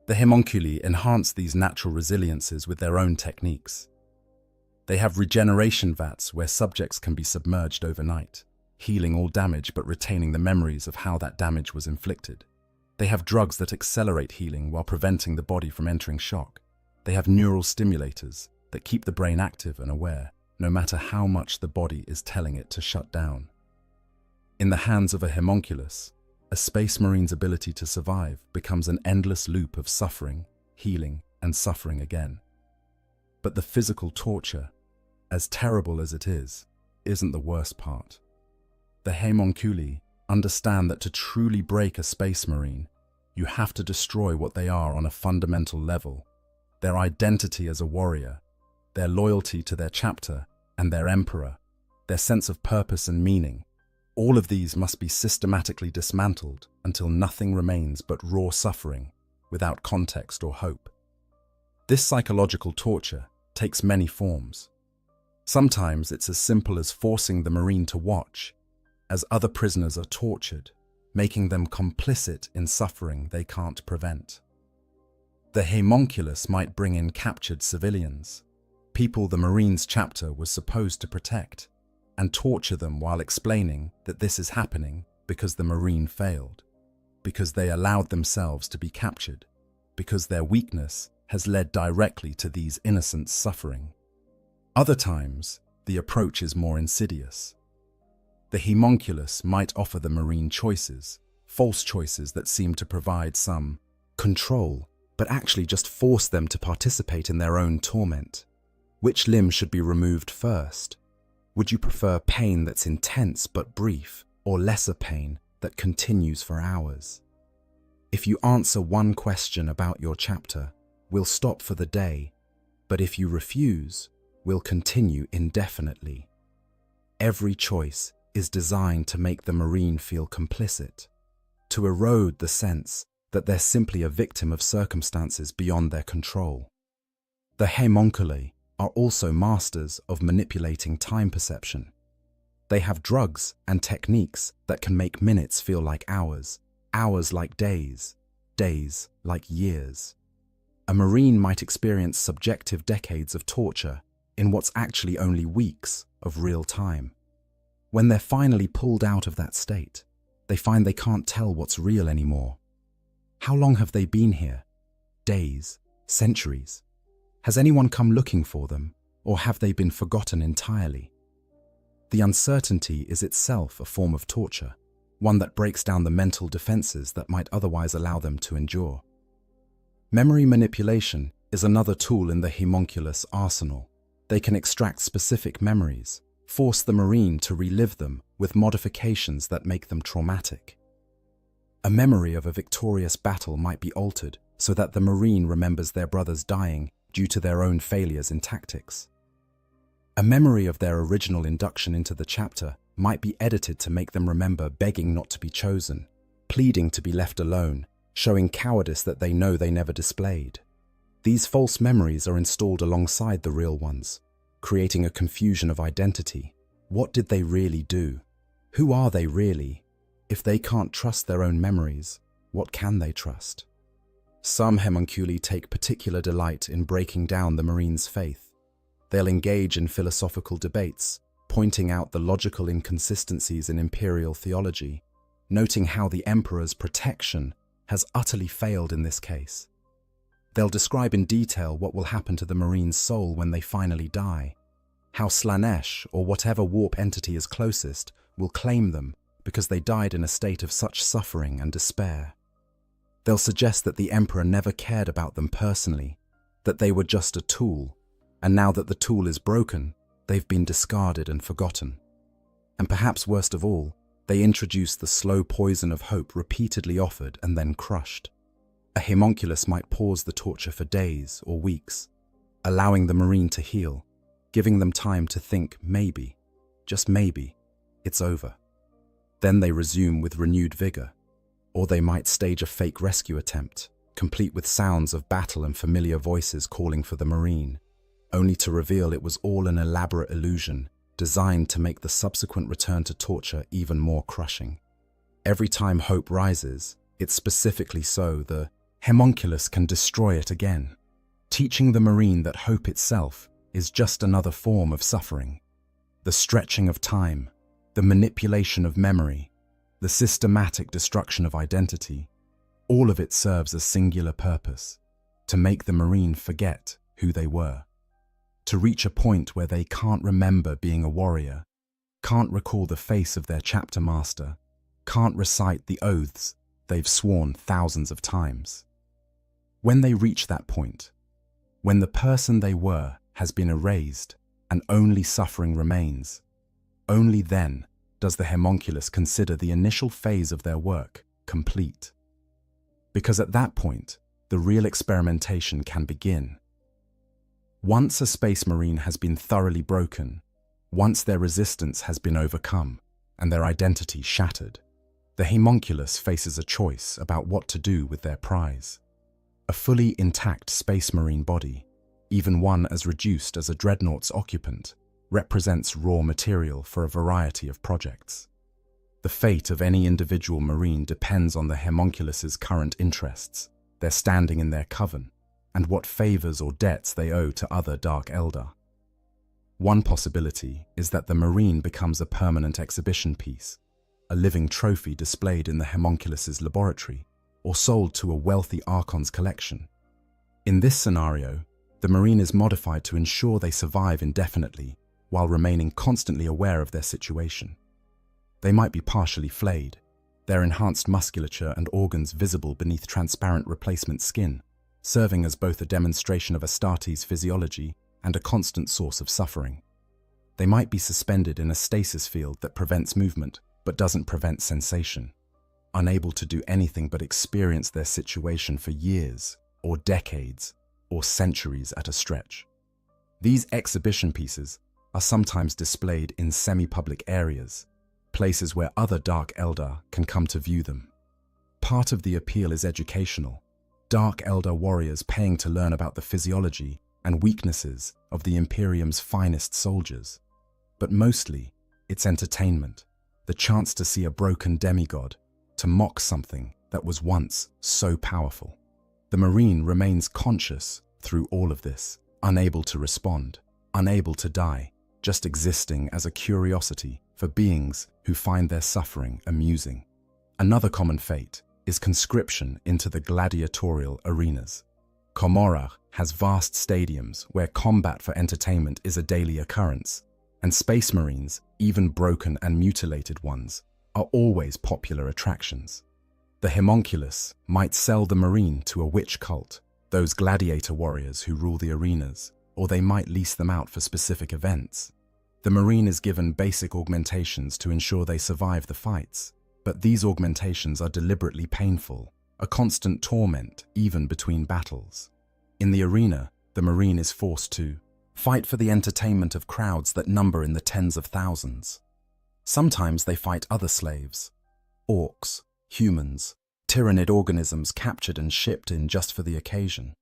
The homunculi enhance these natural resiliences with their own techniques. They have regeneration vats where subjects can be submerged overnight, healing all damage but retaining the memories of how that damage was inflicted. They have drugs that accelerate healing while preventing the body from entering shock. They have neural stimulators that keep the brain active and aware, no matter how much the body is telling it to shut down. In the hands of a homunculus, a space marine's ability to survive becomes an endless loop of suffering, healing, and suffering again. But the physical torture, as terrible as it is, isn't the worst part. The homunculi understand that to truly break a space marine, you have to destroy what they are on a fundamental level: their identity as a warrior, their loyalty to their chapter and their emperor, their sense of purpose and meaning. All of these must be systematically dismantled until nothing remains but raw suffering, without context or hope. This psychological torture takes many forms. Sometimes it's as simple as forcing the marine to watch as other prisoners are tortured, making them complicit in suffering they can't prevent. The homunculus might bring in captured civilians, people the Marines chapter was supposed to protect, and torture them while explaining that this is happening because the Marine failed, because they allowed themselves to be captured, because their weakness has led directly to these innocents suffering. Other times, the approach is more insidious. The homunculus might offer the Marine choices, false choices that seem to provide some control, but actually just force them to participate in their own torment. Which limb should be removed first? Would you prefer pain that's intense but brief, or lesser pain that continues for hours? If you answer one question about your chapter, we'll stop for the day, but if you refuse, we'll continue indefinitely. Every choice is designed to make the Marine feel complicit, to erode the sense that they're simply a victim of circumstances beyond their control. The homunculi are also masters of manipulating time perception. They have drugs and techniques that can make minutes feel like hours, hours like days, days like years. A Marine might experience subjective decades of torture in what's actually only weeks of real time. When they're finally pulled out of that state, they find they can't tell what's real anymore. How long have they been here? Days? Centuries? Has anyone come looking for them, or have they been forgotten entirely? The uncertainty is itself a form of torture, one that breaks down the mental defenses that might otherwise allow them to endure. Memory manipulation is another tool in the homunculus arsenal. They can extract specific memories, force the Marine to relive them with modifications that make them traumatic. A memory of a victorious battle might be altered so that the Marine remembers their brothers dying due to their own failures in tactics. A memory of their original induction into the chapter might be edited to make them remember begging not to be chosen, pleading to be left alone, showing cowardice that they know they never displayed. These false memories are installed alongside the real ones, creating a confusion of identity. What did they really do? Who are they really? If they can't trust their own memories, what can they trust? Some homunculi take particular delight in breaking down the Marine's faith. They'll engage in philosophical debates, pointing out the logical inconsistencies in imperial theology, noting how the emperor's protection has utterly failed in this case. They'll describe in detail what will happen to the Marine's soul when they finally die, how Slanesh, or whatever warp entity is closest, will claim them because they died in a state of such suffering and despair. They'll suggest that the emperor never cared about them personally, that they were just a tool, and now that the tool is broken, they've been discarded and forgotten. And perhaps worst of all, they introduce the slow poison of hope repeatedly offered and then crushed. A homunculus might pause the torture for days or weeks, allowing the Marine to heal, giving them time to think maybe, just maybe, it's over. Then they resume with renewed vigor, or they might stage a fake rescue attempt, complete with sounds of battle and familiar voices calling for the Marine, only to reveal it was all an elaborate illusion designed to make the subsequent return to torture even more crushing. Every time hope rises, it's specifically so the homunculus can destroy it again, teaching the Marine that hope itself is just another form of suffering. The stretching of time, the manipulation of memory, the systematic destruction of identity, all of it serves a singular purpose: to make the Marine forget who they were, to reach a point where they can't remember being a warrior, can't recall the face of their chapter master, can't recite the oaths they've sworn thousands of times. When they reach that point, when the person they were has been erased and only suffering remains, only then does the homunculus consider the initial phase of their work complete. Because at that point, the real experimentation can begin. Once a space marine has been thoroughly broken, once their resistance has been overcome and their identity shattered, the homunculus faces a choice about what to do with their prize. A fully intact space marine body, even one as reduced as a dreadnought's occupant, represents raw material for a variety of projects. The fate of any individual marine depends on the homunculus's current interests, their standing in their coven, and what favors or debts they owe to other Dark Eldar. One possibility is that the marine becomes a permanent exhibition piece, a living trophy displayed in the homunculus's laboratory, or sold to a wealthy Archon's collection. In this scenario, the marine is modified to ensure they survive indefinitely while remaining constantly aware of their situation. They might be partially flayed, their enhanced musculature and organs visible beneath transparent replacement skin, serving as both a demonstration of Astartes' physiology and a constant source of suffering. They might be suspended in a stasis field that prevents movement but doesn't prevent sensation, unable to do anything but experience their situation for years or decades or centuries at a stretch. These exhibition pieces are sometimes displayed in semi-public areas, places where other Dark Eldar can come to view them. Part of the appeal is educational, Dark Eldar warriors paying to learn about the physiology and weaknesses of the Imperium's finest soldiers. But mostly, it's entertainment, the chance to see a broken demigod, to mock something that was once so powerful. The Marine remains conscious through all of this, unable to respond, unable to die, just existing as a curiosity for beings who find their suffering amusing. Another common fate is conscription into the gladiatorial arenas. Komorragh has vast stadiums where combat for entertainment is a daily occurrence, and space marines, even broken and mutilated ones, are always popular attractions. The homunculus might sell the marine to a witch cult, those gladiator warriors who rule the arenas, or they might lease them out for specific events. The marine is given basic augmentations to ensure they survive the fights, but these augmentations are deliberately painful, a constant torment even between battles. In the arena, the Marine is forced to fight for the entertainment of crowds that number in the tens of thousands. Sometimes they fight other slaves, orcs, humans, tyrannid organisms captured and shipped in just for the occasion.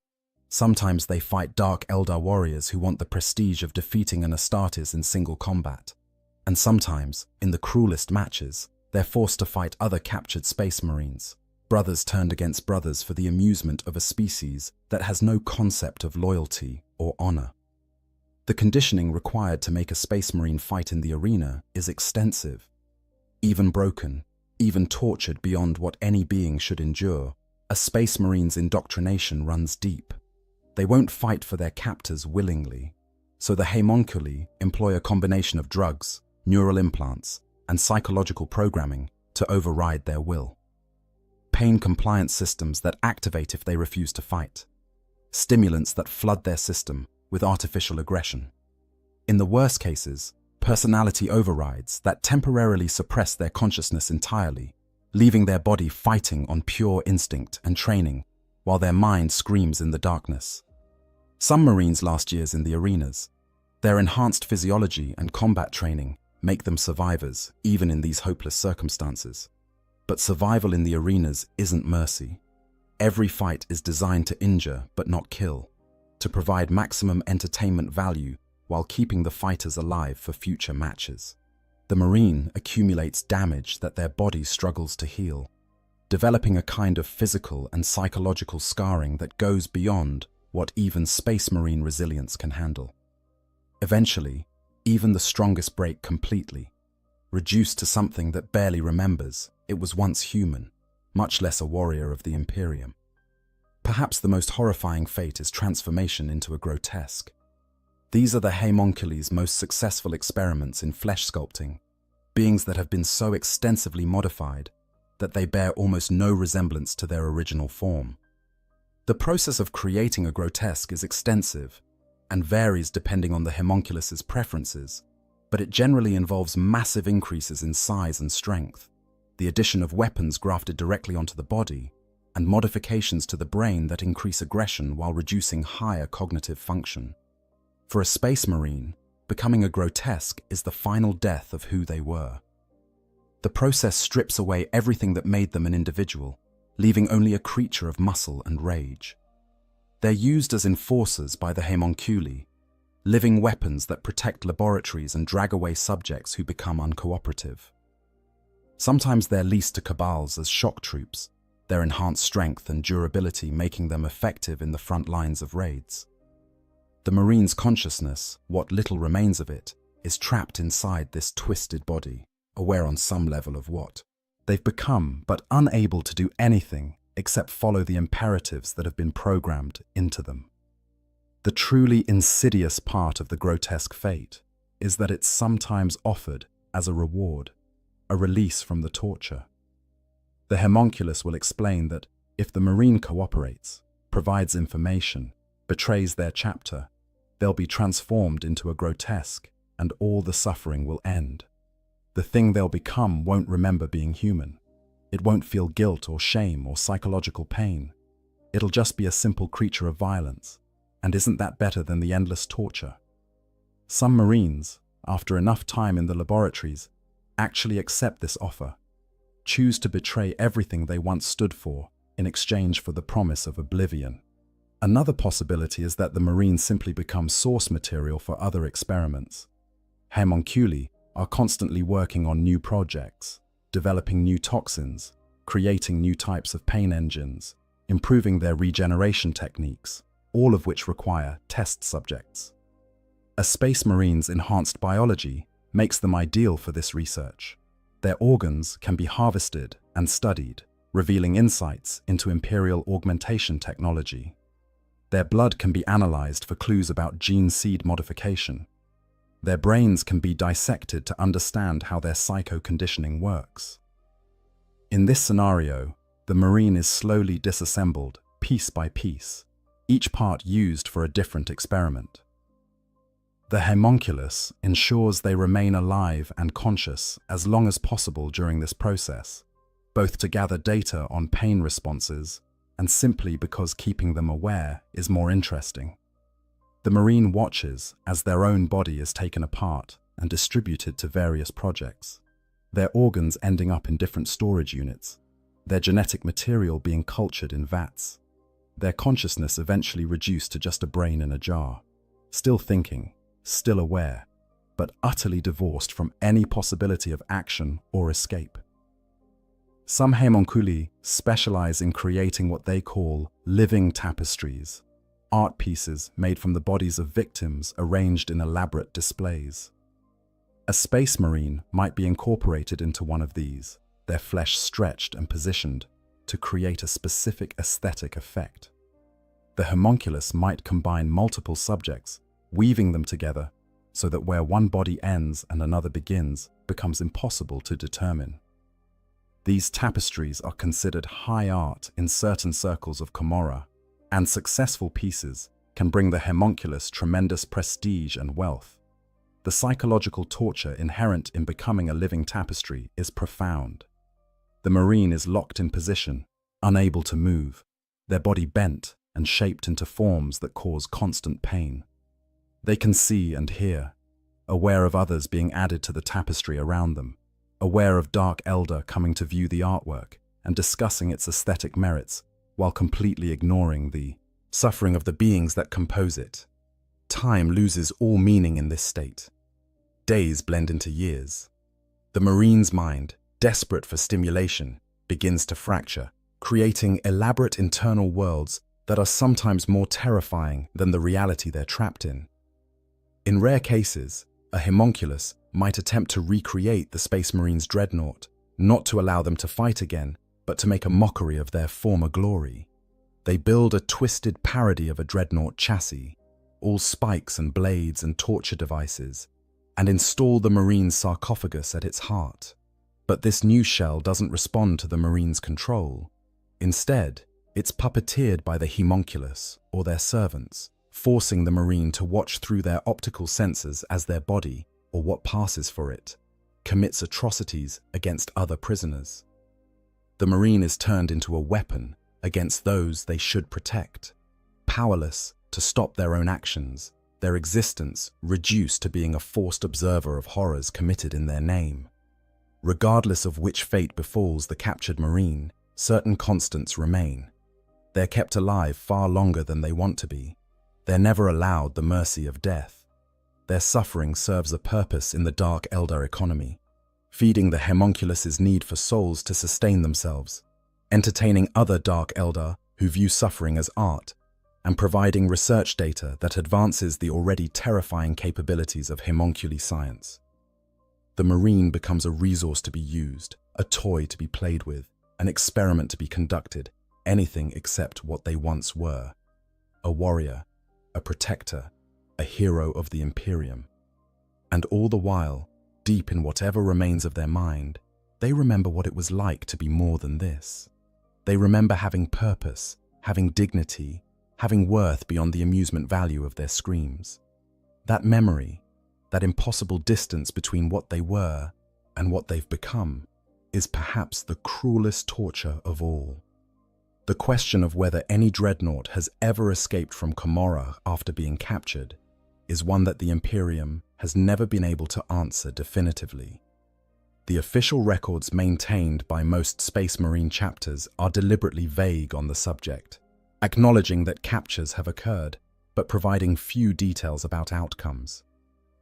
Sometimes they fight dark Eldar warriors who want the prestige of defeating an Astartes in single combat. And sometimes, in the cruelest matches, they're forced to fight other captured space marines, brothers turned against brothers for the amusement of a species that has no concept of loyalty or honor. The conditioning required to make a space marine fight in the arena is extensive. Even broken, even tortured beyond what any being should endure, a space marine's indoctrination runs deep. They won't fight for their captors willingly, so the homunculi employ a combination of drugs, neural implants, and psychological programming to override their will. Pain compliance systems that activate if they refuse to fight. Stimulants that flood their system with artificial aggression. In the worst cases, personality overrides that temporarily suppress their consciousness entirely, leaving their body fighting on pure instinct and training, while their mind screams in the darkness. Some Marines last years in the arenas. Their enhanced physiology and combat training make them survivors, even in these hopeless circumstances. But survival in the arenas isn't mercy. Every fight is designed to injure but not kill, to provide maximum entertainment value while keeping the fighters alive for future matches. The Marine accumulates damage that their body struggles to heal, developing a kind of physical and psychological scarring that goes beyond what even Space Marine resilience can handle. Eventually, even the strongest break completely, reduced to something that barely remembers it was once human, much less a warrior of the Imperium. Perhaps the most horrifying fate is transformation into a grotesque. These are the homunculi's most successful experiments in flesh sculpting, beings that have been so extensively modified that they bear almost no resemblance to their original form. The process of creating a grotesque is extensive and varies depending on the homunculus's preferences, but it generally involves massive increases in size and strength, the addition of weapons grafted directly onto the body, and modifications to the brain that increase aggression while reducing higher cognitive function. For a space marine, becoming a grotesque is the final death of who they were. The process strips away everything that made them an individual, leaving only a creature of muscle and rage. They're used as enforcers by the homunculi, living weapons that protect laboratories and drag away subjects who become uncooperative. Sometimes they're leased to cabals as shock troops, their enhanced strength and durability making them effective in the front lines of raids. The Marine's consciousness, what little remains of it, is trapped inside this twisted body, aware on some level of what they've become, but unable to do anything except follow the imperatives that have been programmed into them. The truly insidious part of the grotesque fate is that it's sometimes offered as a reward, a release from the torture. The homunculus will explain that if the Marine cooperates, provides information, betrays their chapter, they'll be transformed into a grotesque and all the suffering will end. The thing they'll become won't remember being human. It won't feel guilt or shame or psychological pain. It'll just be a simple creature of violence. And isn't that better than the endless torture? Some Marines, after enough time in the laboratories, actually accept this offer, choose to betray everything they once stood for in exchange for the promise of oblivion. Another possibility is that the Marines simply become source material for other experiments. Homunculi are constantly working on new projects, developing new toxins, creating new types of pain engines, improving their regeneration techniques, all of which require test subjects. A Space Marine's enhanced biology makes them ideal for this research. Their organs can be harvested and studied, revealing insights into Imperial augmentation technology. Their blood can be analyzed for clues about gene seed modification. Their brains can be dissected to understand how their psycho-conditioning works. In this scenario, the Marine is slowly disassembled, piece by piece, each part used for a different experiment. The homunculus ensures they remain alive and conscious as long as possible during this process, both to gather data on pain responses and simply because keeping them aware is more interesting. The Marine watches as their own body is taken apart and distributed to various projects, their organs ending up in different storage units, their genetic material being cultured in vats, their consciousness eventually reduced to just a brain in a jar, still thinking, still aware, but utterly divorced from any possibility of action or escape. Some homunculi specialize in creating what they call living tapestries, art pieces made from the bodies of victims arranged in elaborate displays. A space marine might be incorporated into one of these, their flesh stretched and positioned to create a specific aesthetic effect. The homunculus might combine multiple subjects, weaving them together so that where one body ends and another begins becomes impossible to determine. These tapestries are considered high art in certain circles of Cumorah, and successful pieces can bring the homunculus tremendous prestige and wealth. The psychological torture inherent in becoming a living tapestry is profound. The Marine is locked in position, unable to move, their body bent and shaped into forms that cause constant pain. They can see and hear, aware of others being added to the tapestry around them, aware of Dark Elder coming to view the artwork and discussing its aesthetic merits while completely ignoring the suffering of the beings that compose it. Time loses all meaning in this state. Days blend into years. The Marine's mind, desperate for stimulation, begins to fracture, creating elaborate internal worlds that are sometimes more terrifying than the reality they're trapped in. In rare cases, a homunculus might attempt to recreate the Space Marine's dreadnought, not to allow them to fight again, but to make a mockery of their former glory. They build a twisted parody of a dreadnought chassis, all spikes and blades and torture devices, and install the Marine's sarcophagus at its heart. But this new shell doesn't respond to the Marine's control. Instead, it's puppeteered by the homunculus or their servants, forcing the Marine to watch through their optical sensors as their body, or what passes for it, commits atrocities against other prisoners. The Marine is turned into a weapon against those they should protect, powerless to stop their own actions, their existence reduced to being a forced observer of horrors committed in their name. Regardless of which fate befalls the captured Marine, certain constants remain. They're kept alive far longer than they want to be. They're never allowed the mercy of death. Their suffering serves a purpose in the Dark Elder economy, feeding the homunculus's need for souls to sustain themselves, entertaining other Dark Elder who view suffering as art, and providing research data that advances the already terrifying capabilities of homunculi science. The Marine becomes a resource to be used, a toy to be played with, an experiment to be conducted, anything except what they once were: a warrior, a protector, a hero of the Imperium. And all the while, deep in whatever remains of their mind, they remember what it was like to be more than this. They remember having purpose, having dignity, having worth beyond the amusement value of their screams. That memory, that impossible distance between what they were and what they've become, is perhaps the cruelest torture of all. The question of whether any dreadnought has ever escaped from Cumorah after being captured is one that the Imperium has never been able to answer definitively. The official records maintained by most Space Marine chapters are deliberately vague on the subject, acknowledging that captures have occurred, but providing few details about outcomes.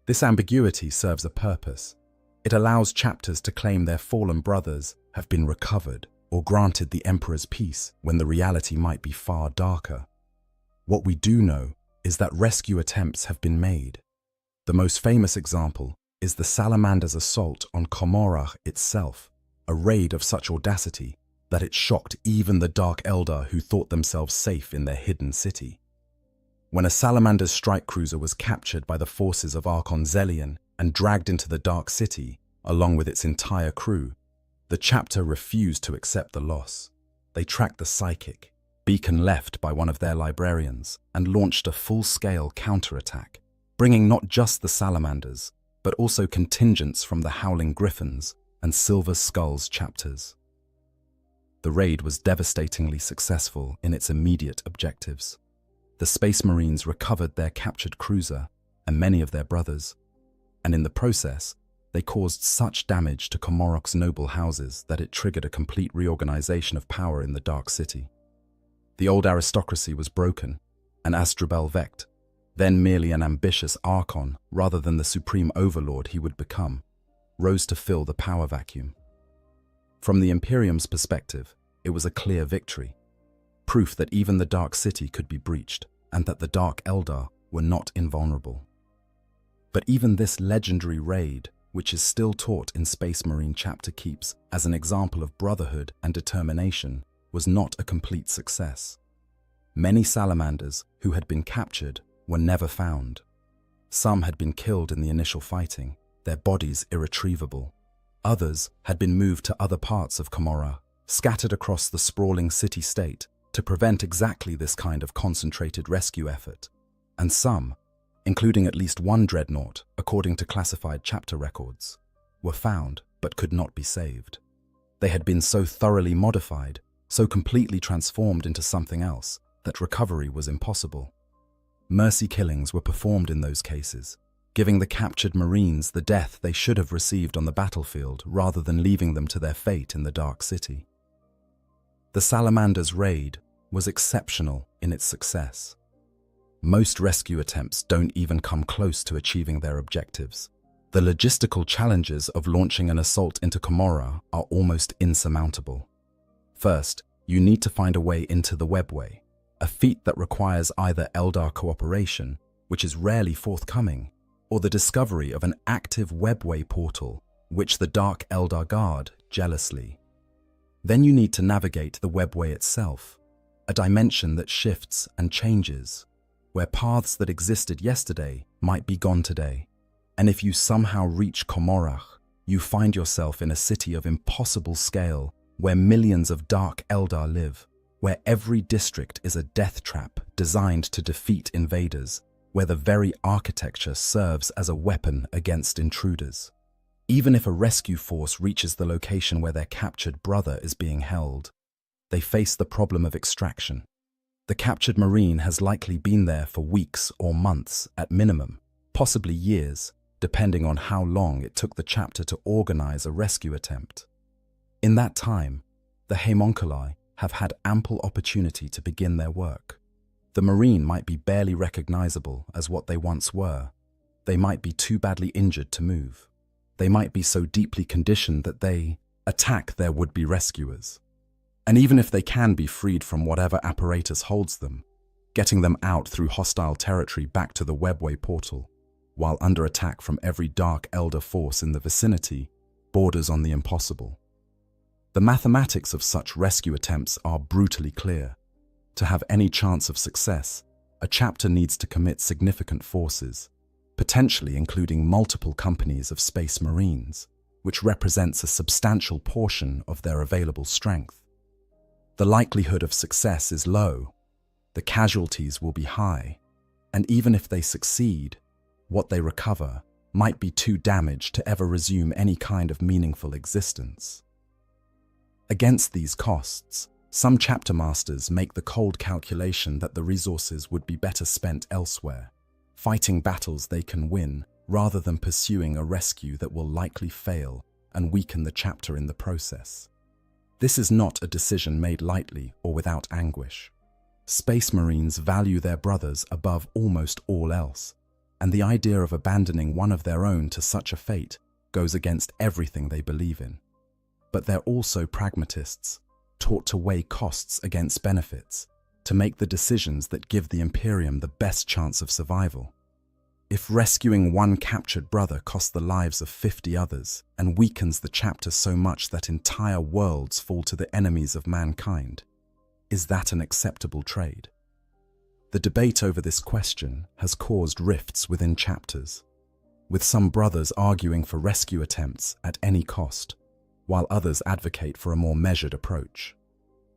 This ambiguity serves a purpose. It allows chapters to claim their fallen brothers have been recovered or granted the Emperor's peace when the reality might be far darker. What we do know is that rescue attempts have been made. The most famous example is the Salamander's assault on Cumorah itself, a raid of such audacity that it shocked even the Dark Elder who thought themselves safe in their hidden city. When a Salamander's strike cruiser was captured by the forces of Archon Zelian and dragged into the Dark City, along with its entire crew, the chapter refused to accept the loss. They tracked the psychic, beacon left by one of their librarians, and launched a full-scale counterattack, bringing not just the Salamanders, but also contingents from the Howling Griffins and Silver Skulls chapters. The raid was devastatingly successful in its immediate objectives. The Space Marines recovered their captured cruiser and many of their brothers, and in the process, they caused such damage to Komorok's noble houses that it triggered a complete reorganization of power in the Dark City. The old aristocracy was broken, and Asdrubal Vecht, then merely an ambitious Archon rather than the supreme overlord he would become, rose to fill the power vacuum. From the Imperium's perspective, it was a clear victory, proof that even the Dark City could be breached and that the Dark Eldar were not invulnerable. But even this legendary raid, which is still taught in Space Marine chapter keeps as an example of brotherhood and determination, was not a complete success. Many salamanders who had been captured were never found. Some had been killed in the initial fighting, their bodies irretrievable. Others had been moved to other parts of Komorra, scattered across the sprawling city-state to prevent exactly this kind of concentrated rescue effort. And some, including at least one dreadnought, according to classified chapter records, were found but could not be saved. They had been so thoroughly modified, so completely transformed into something else, that recovery was impossible. Mercy killings were performed in those cases, giving the captured Marines the death they should have received on the battlefield rather than leaving them to their fate in the Dark City. The Salamander's raid was exceptional in its success. Most rescue attempts don't even come close to achieving their objectives. The logistical challenges of launching an assault into Komorra are almost insurmountable. First, you need to find a way into the webway, a feat that requires either Eldar cooperation, which is rarely forthcoming, or the discovery of an active webway portal, which the Dark Eldar guard jealously. Then you need to navigate the webway itself, a dimension that shifts and changes, where paths that existed yesterday might be gone today. And if you somehow reach Komorra, you find yourself in a city of impossible scale, where millions of Dark Eldar live, where every district is a death trap designed to defeat invaders, where the very architecture serves as a weapon against intruders. Even if a rescue force reaches the location where their captured brother is being held, they face the problem of extraction. The captured Marine has likely been there for weeks or months at minimum, possibly years, depending on how long it took the chapter to organize a rescue attempt. In that time, the homunculi have had ample opportunity to begin their work. The Marine might be barely recognizable as what they once were. They might be too badly injured to move. They might be so deeply conditioned that they attack their would-be rescuers. And even if they can be freed from whatever apparatus holds them, getting them out through hostile territory back to the webway portal, while under attack from every Dark Elder force in the vicinity, borders on the impossible. The mathematics of such rescue attempts are brutally clear. To have any chance of success, a chapter needs to commit significant forces, potentially including multiple companies of Space Marines, which represents a substantial portion of their available strength. The likelihood of success is low, the casualties will be high, and even if they succeed, what they recover might be too damaged to ever resume any kind of meaningful existence. Against these costs, some chapter masters make the cold calculation that the resources would be better spent elsewhere, fighting battles they can win rather than pursuing a rescue that will likely fail and weaken the chapter in the process. This is not a decision made lightly or without anguish. Space Marines value their brothers above almost all else, and the idea of abandoning one of their own to such a fate goes against everything they believe in. But they're also pragmatists, taught to weigh costs against benefits, to make the decisions that give the Imperium the best chance of survival. If rescuing one captured brother costs the lives of 50 others and weakens the chapter so much that entire worlds fall to the enemies of mankind, is that an acceptable trade? The debate over this question has caused rifts within chapters, with some brothers arguing for rescue attempts at any cost, while others advocate for a more measured approach.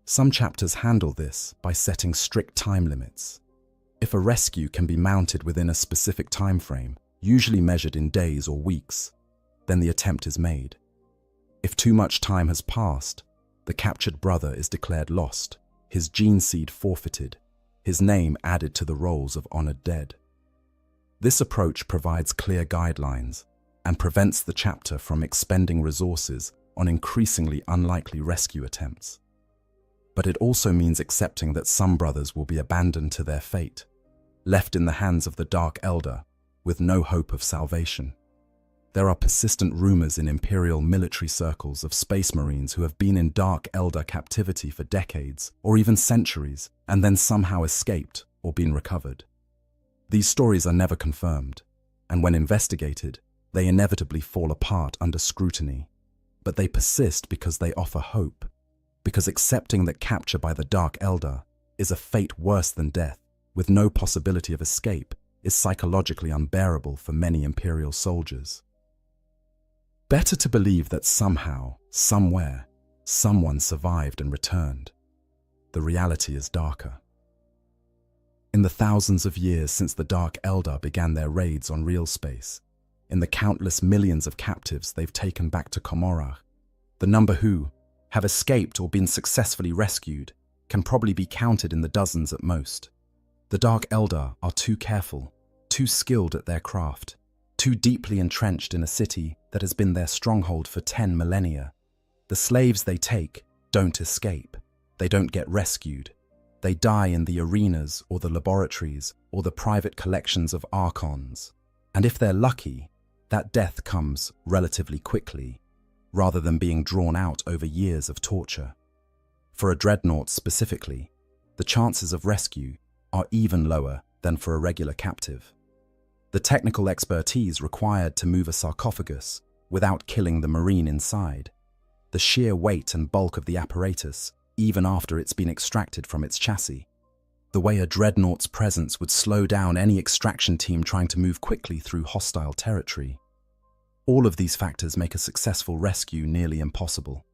Some chapters handle this by setting strict time limits. If a rescue can be mounted within a specific time frame, usually measured in days or weeks, then the attempt is made. If too much time has passed, The captured brother is declared lost, his gene seed forfeited, his name added to the rolls of honored dead. This approach provides clear guidelines and prevents the chapter from expending resources on increasingly unlikely rescue attempts. But it also means accepting that some brothers will be abandoned to their fate, left in the hands of the Dark Elder, with no hope of salvation. There are persistent rumors in Imperial military circles of Space Marines who have been in Dark Elder captivity for decades or even centuries and then somehow escaped or been recovered. These stories are never confirmed, and when investigated, they inevitably fall apart under scrutiny. But they persist because they offer hope, because accepting that capture by the Dark Elder is a fate worse than death, with no possibility of escape, is psychologically unbearable for many Imperial soldiers. Better to believe that somehow, somewhere, someone survived and returned. The reality is darker. In the thousands of years since the Dark Eldar began their raids on real space, in the countless millions of captives they've taken back to Komorrach, the number who have escaped or been successfully rescued can probably be counted in the dozens at most. The Dark Eldar are too careful, too skilled at their craft, too deeply entrenched in a city that has been their stronghold for 10 millennia. The slaves they take don't escape. They don't get rescued. They die in the arenas or the laboratories or the private collections of archons. And if they're lucky, that death comes relatively quickly, rather than being drawn out over years of torture. For a dreadnought specifically, the chances of rescue are even lower than for a regular captive. The technical expertise required to move a sarcophagus without killing the Marine inside, the sheer weight and bulk of the apparatus, even after it's been extracted from its chassis, the way a dreadnought's presence would slow down any extraction team trying to move quickly through hostile territory. All of these factors make a successful rescue nearly impossible.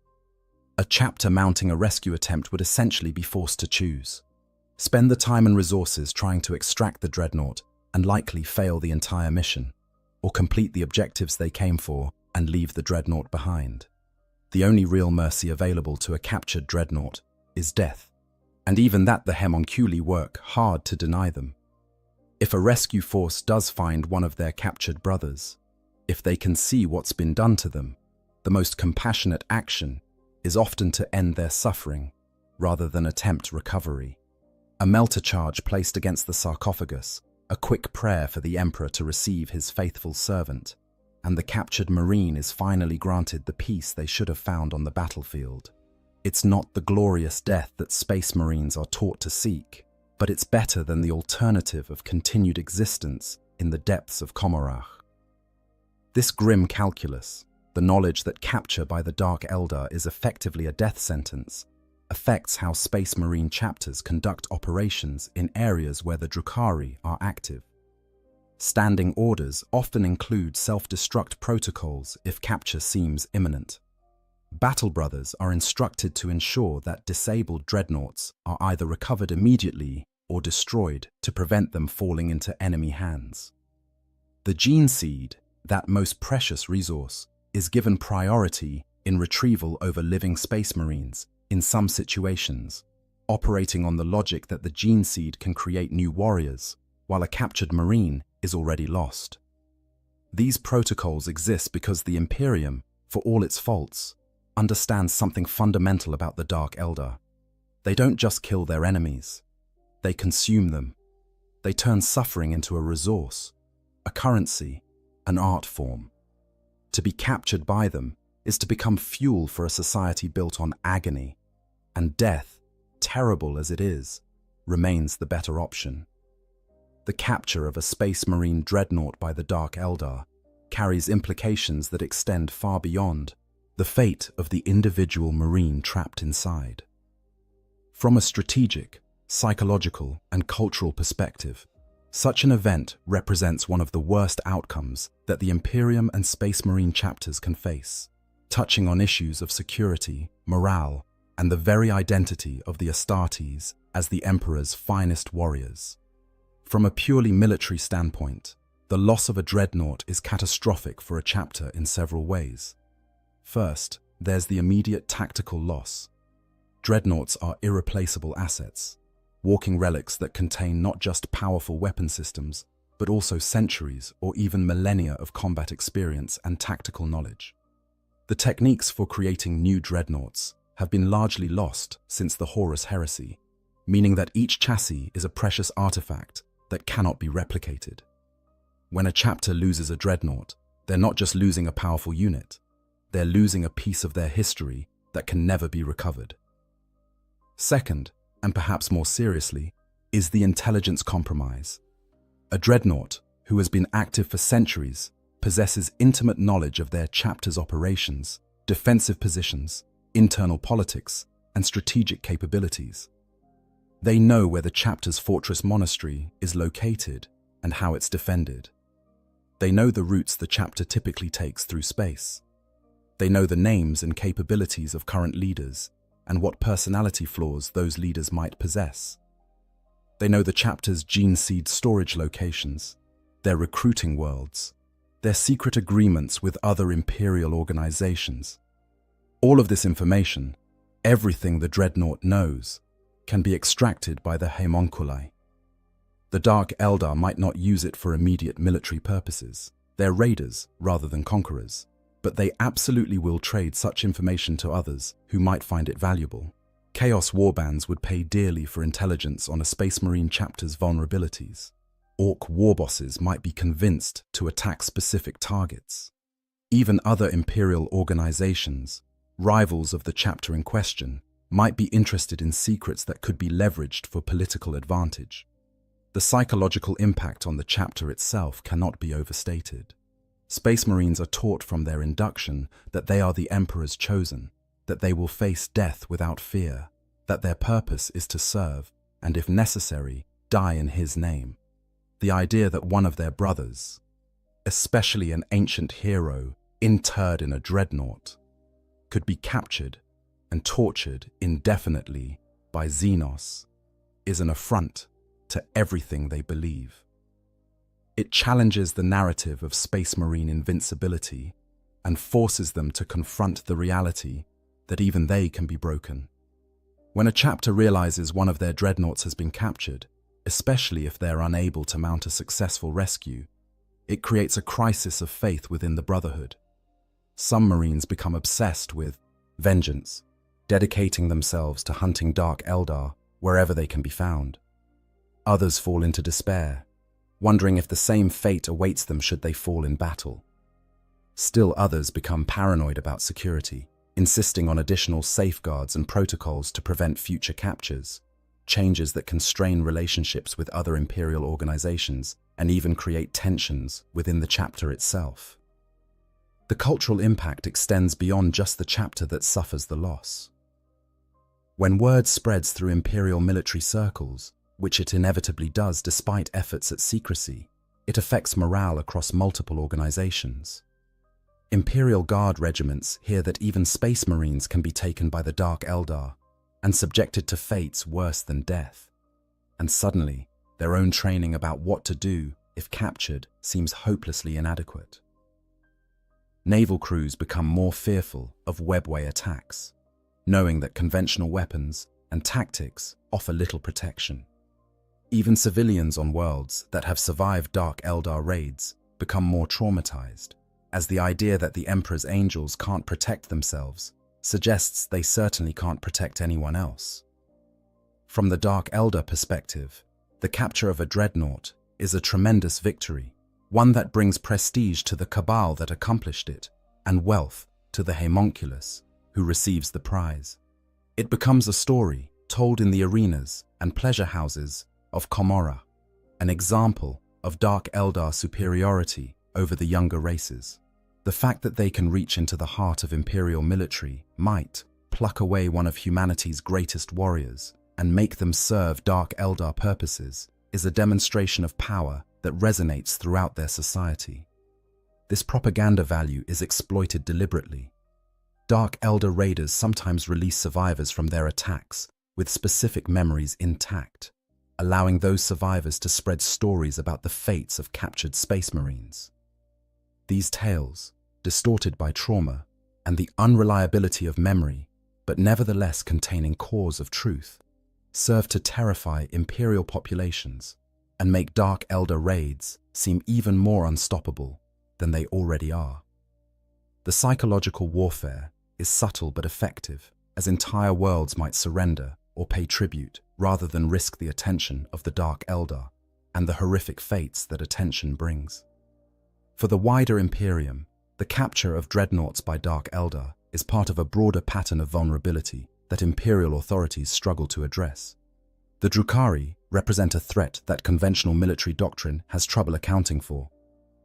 A chapter mounting a rescue attempt would essentially be forced to choose: spend the time and resources trying to extract the dreadnought and likely fail the entire mission, or complete the objectives they came for and leave the dreadnought behind. The only real mercy available to a captured dreadnought is death, and even that the homunculi work hard to deny them. If a rescue force does find one of their captured brothers, if they can see what's been done to them, the most compassionate action is often to end their suffering rather than attempt recovery. A melter charge placed against the sarcophagus, a quick prayer for the Emperor to receive his faithful servant, and the captured Marine is finally granted the peace they should have found on the battlefield. It's not the glorious death that Space Marines are taught to seek, but it's better than the alternative of continued existence in the depths of Komorrach. This grim calculus, the knowledge that capture by the Dark Eldar is effectively a death sentence, affects how Space Marine chapters conduct operations in areas where the Drukhari are active. Standing orders often include self-destruct protocols if capture seems imminent. Battle Brothers are instructed to ensure that disabled dreadnoughts are either recovered immediately or destroyed to prevent them falling into enemy hands. The gene seed, that most precious resource, is given priority in retrieval over living Space Marines in some situations, operating on the logic that the gene seed can create new warriors, while a captured Marine is already lost. These protocols exist because the Imperium, for all its faults, understands something fundamental about the Dark Eldar. They don't just kill their enemies, they consume them. They turn suffering into a resource, a currency, an art form. To be captured by them is to become fuel for a society built on agony, and death, terrible as it is, remains the better option. The capture of a Space Marine dreadnought by the Dark Eldar carries implications that extend far beyond the fate of the individual Marine trapped inside. From a strategic, psychological, and cultural perspective, such an event represents one of the worst outcomes that the Imperium and Space Marine chapters can face, touching on issues of security, morale, and the very identity of the Astartes as the Emperor's finest warriors. From a purely military standpoint, the loss of a dreadnought is catastrophic for a chapter in several ways. First, there's the immediate tactical loss. Dreadnoughts are irreplaceable assets, walking relics that contain not just powerful weapon systems, but also centuries or even millennia of combat experience and tactical knowledge. The techniques for creating new dreadnoughts have been largely lost since the Horus Heresy, meaning that each chassis is a precious artifact that cannot be replicated. When a chapter loses a dreadnought, they're not just losing a powerful unit, they're losing a piece of their history that can never be recovered. Second, and perhaps more seriously, is the intelligence compromise. A dreadnought, who has been active for centuries, possesses intimate knowledge of their chapter's operations, defensive positions, internal politics, and strategic capabilities. They know where the chapter's fortress monastery is located and how it's defended. They know the routes the chapter typically takes through space. They know the names and capabilities of current leaders and what personality flaws those leaders might possess. They know the chapter's gene seed storage locations, their recruiting worlds, their secret agreements with other imperial organizations. All of this information, everything the dreadnought knows, can be extracted by the homunculi. The Dark Eldar might not use it for immediate military purposes. They're raiders rather than conquerors, but they absolutely will trade such information to others who might find it valuable. Chaos warbands would pay dearly for intelligence on a Space Marine chapter's vulnerabilities. Orc warbosses might be convinced to attack specific targets. Even other Imperial organizations, rivals of the chapter in question, might be interested in secrets that could be leveraged for political advantage. The psychological impact on the chapter itself cannot be overstated. Space Marines are taught from their induction that they are the Emperor's chosen, that they will face death without fear, that their purpose is to serve, and if necessary, die in his name. The idea that one of their brothers, especially an ancient hero interred in a dreadnought, could be captured and tortured indefinitely by Xenos is an affront to everything they believe. It challenges the narrative of Space Marine invincibility and forces them to confront the reality that even they can be broken. When a chapter realizes one of their dreadnoughts has been captured, especially if they're unable to mount a successful rescue, it creates a crisis of faith within the Brotherhood. Some Marines become obsessed with vengeance, dedicating themselves to hunting Dark Eldar wherever they can be found. Others fall into despair, wondering if the same fate awaits them should they fall in battle. Still others become paranoid about security, insisting on additional safeguards and protocols to prevent future captures, changes that can strain relationships with other Imperial organizations and even create tensions within the chapter itself. The cultural impact extends beyond just the chapter that suffers the loss. When word spreads through Imperial military circles, which it inevitably does despite efforts at secrecy, it affects morale across multiple organizations. Imperial Guard regiments hear that even Space Marines can be taken by the Dark Eldar and subjected to fates worse than death. And suddenly, their own training about what to do if captured seems hopelessly inadequate. Naval crews become more fearful of webway attacks, knowing that conventional weapons and tactics offer little protection. Even civilians on worlds that have survived Dark Eldar raids become more traumatized, as the idea that the Emperor's angels can't protect themselves suggests they certainly can't protect anyone else. From the Dark Eldar perspective, the capture of a dreadnought is a tremendous victory, one that brings prestige to the cabal that accomplished it, and wealth to the homunculus who receives the prize. It becomes a story told in the arenas and pleasure houses of Comorra, an example of Dark Eldar superiority over the younger races. The fact that they can reach into the heart of Imperial military might pluck away one of humanity's greatest warriors and make them serve Dark Eldar purposes is a demonstration of power that resonates throughout their society. This propaganda value is exploited deliberately. Dark Eldar raiders sometimes release survivors from their attacks with specific memories intact, allowing those survivors to spread stories about the fates of captured Space Marines. These tales, distorted by trauma and the unreliability of memory, but nevertheless containing cores of truth, serve to terrify Imperial populations and make Dark Elder raids seem even more unstoppable than they already are. The psychological warfare is subtle but effective, as entire worlds might surrender or pay tribute rather than risk the attention of the Dark Elder and the horrific fates that attention brings. For the wider Imperium, the capture of dreadnoughts by Dark Elder is part of a broader pattern of vulnerability that Imperial authorities struggle to address. The Drukhari represent a threat that conventional military doctrine has trouble accounting for.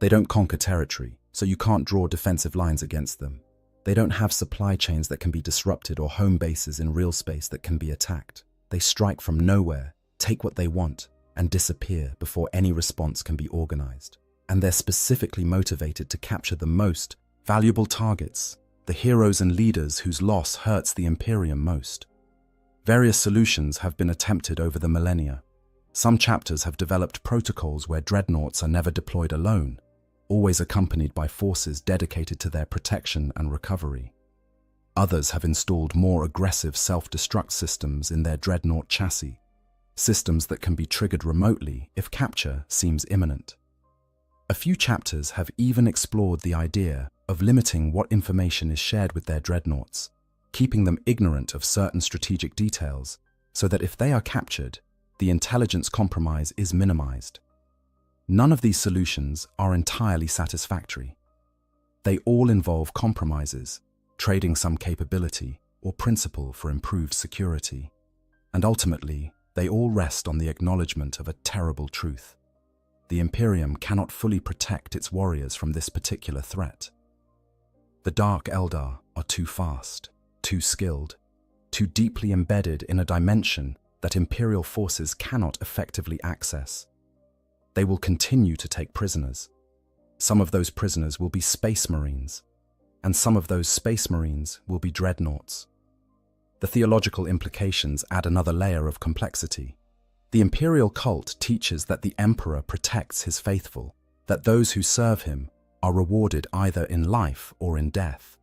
They don't conquer territory, so you can't draw defensive lines against them. They don't have supply chains that can be disrupted or home bases in real space that can be attacked. They strike from nowhere, take what they want, and disappear before any response can be organized. And they're specifically motivated to capture the most valuable targets, the heroes and leaders whose loss hurts the Imperium most. Various solutions have been attempted over the millennia. Some chapters have developed protocols where dreadnoughts are never deployed alone, always accompanied by forces dedicated to their protection and recovery. Others have installed more aggressive self-destruct systems in their dreadnought chassis, systems that can be triggered remotely if capture seems imminent. A few chapters have even explored the idea of limiting what information is shared with their dreadnoughts, keeping them ignorant of certain strategic details so that if they are captured, the intelligence compromise is minimized. None of these solutions are entirely satisfactory. They all involve compromises, trading some capability or principle for improved security. And ultimately, they all rest on the acknowledgement of a terrible truth. The Imperium cannot fully protect its warriors from this particular threat. The Dark Eldar are too fast, too skilled, too deeply embedded in a dimension that Imperial forces cannot effectively access. They will continue to take prisoners. Some of those prisoners will be Space Marines, and some of those Space Marines will be dreadnoughts. The theological implications add another layer of complexity. The Imperial cult teaches that the Emperor protects his faithful, that those who serve him are rewarded either in life or in death.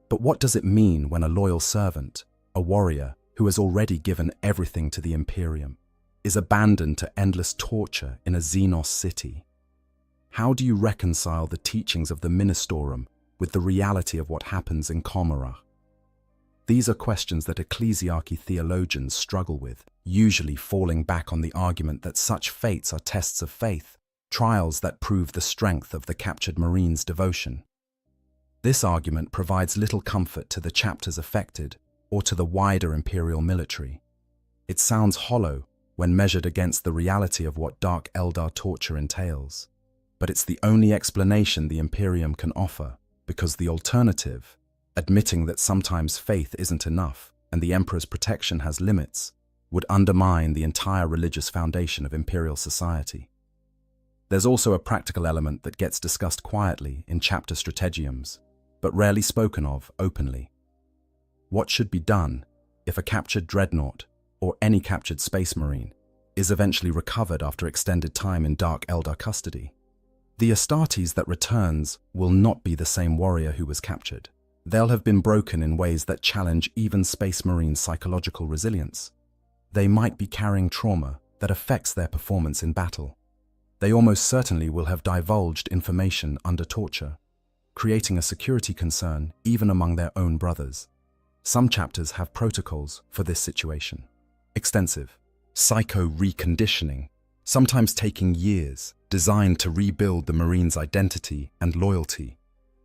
But what does it mean when a loyal servant, a warrior who has already given everything to the Imperium, is abandoned to endless torture in a Xenos city? How do you reconcile the teachings of the Ministorum with the reality of what happens in Comorragh? These are questions that ecclesiarchy theologians struggle with, usually falling back on the argument that such fates are tests of faith, trials that prove the strength of the captured Marine's devotion. This argument provides little comfort to the chapters affected or to the wider Imperial military. It sounds hollow when measured against the reality of what Dark Eldar torture entails. But it's the only explanation the Imperium can offer, because the alternative, admitting that sometimes faith isn't enough and the Emperor's protection has limits, would undermine the entire religious foundation of Imperial society. There's also a practical element that gets discussed quietly in chapter strategiums, but rarely spoken of openly. What should be done if a captured dreadnought, or any captured Space Marine, is eventually recovered after extended time in Dark Eldar custody? The Astartes that returns will not be the same warrior who was captured. They'll have been broken in ways that challenge even Space Marines' psychological resilience. They might be carrying trauma that affects their performance in battle. They almost certainly will have divulged information under torture, creating a security concern even among their own brothers. Some chapters have protocols for this situation. Extensive psycho-reconditioning, sometimes taking years, designed to rebuild the Marine's identity and loyalty.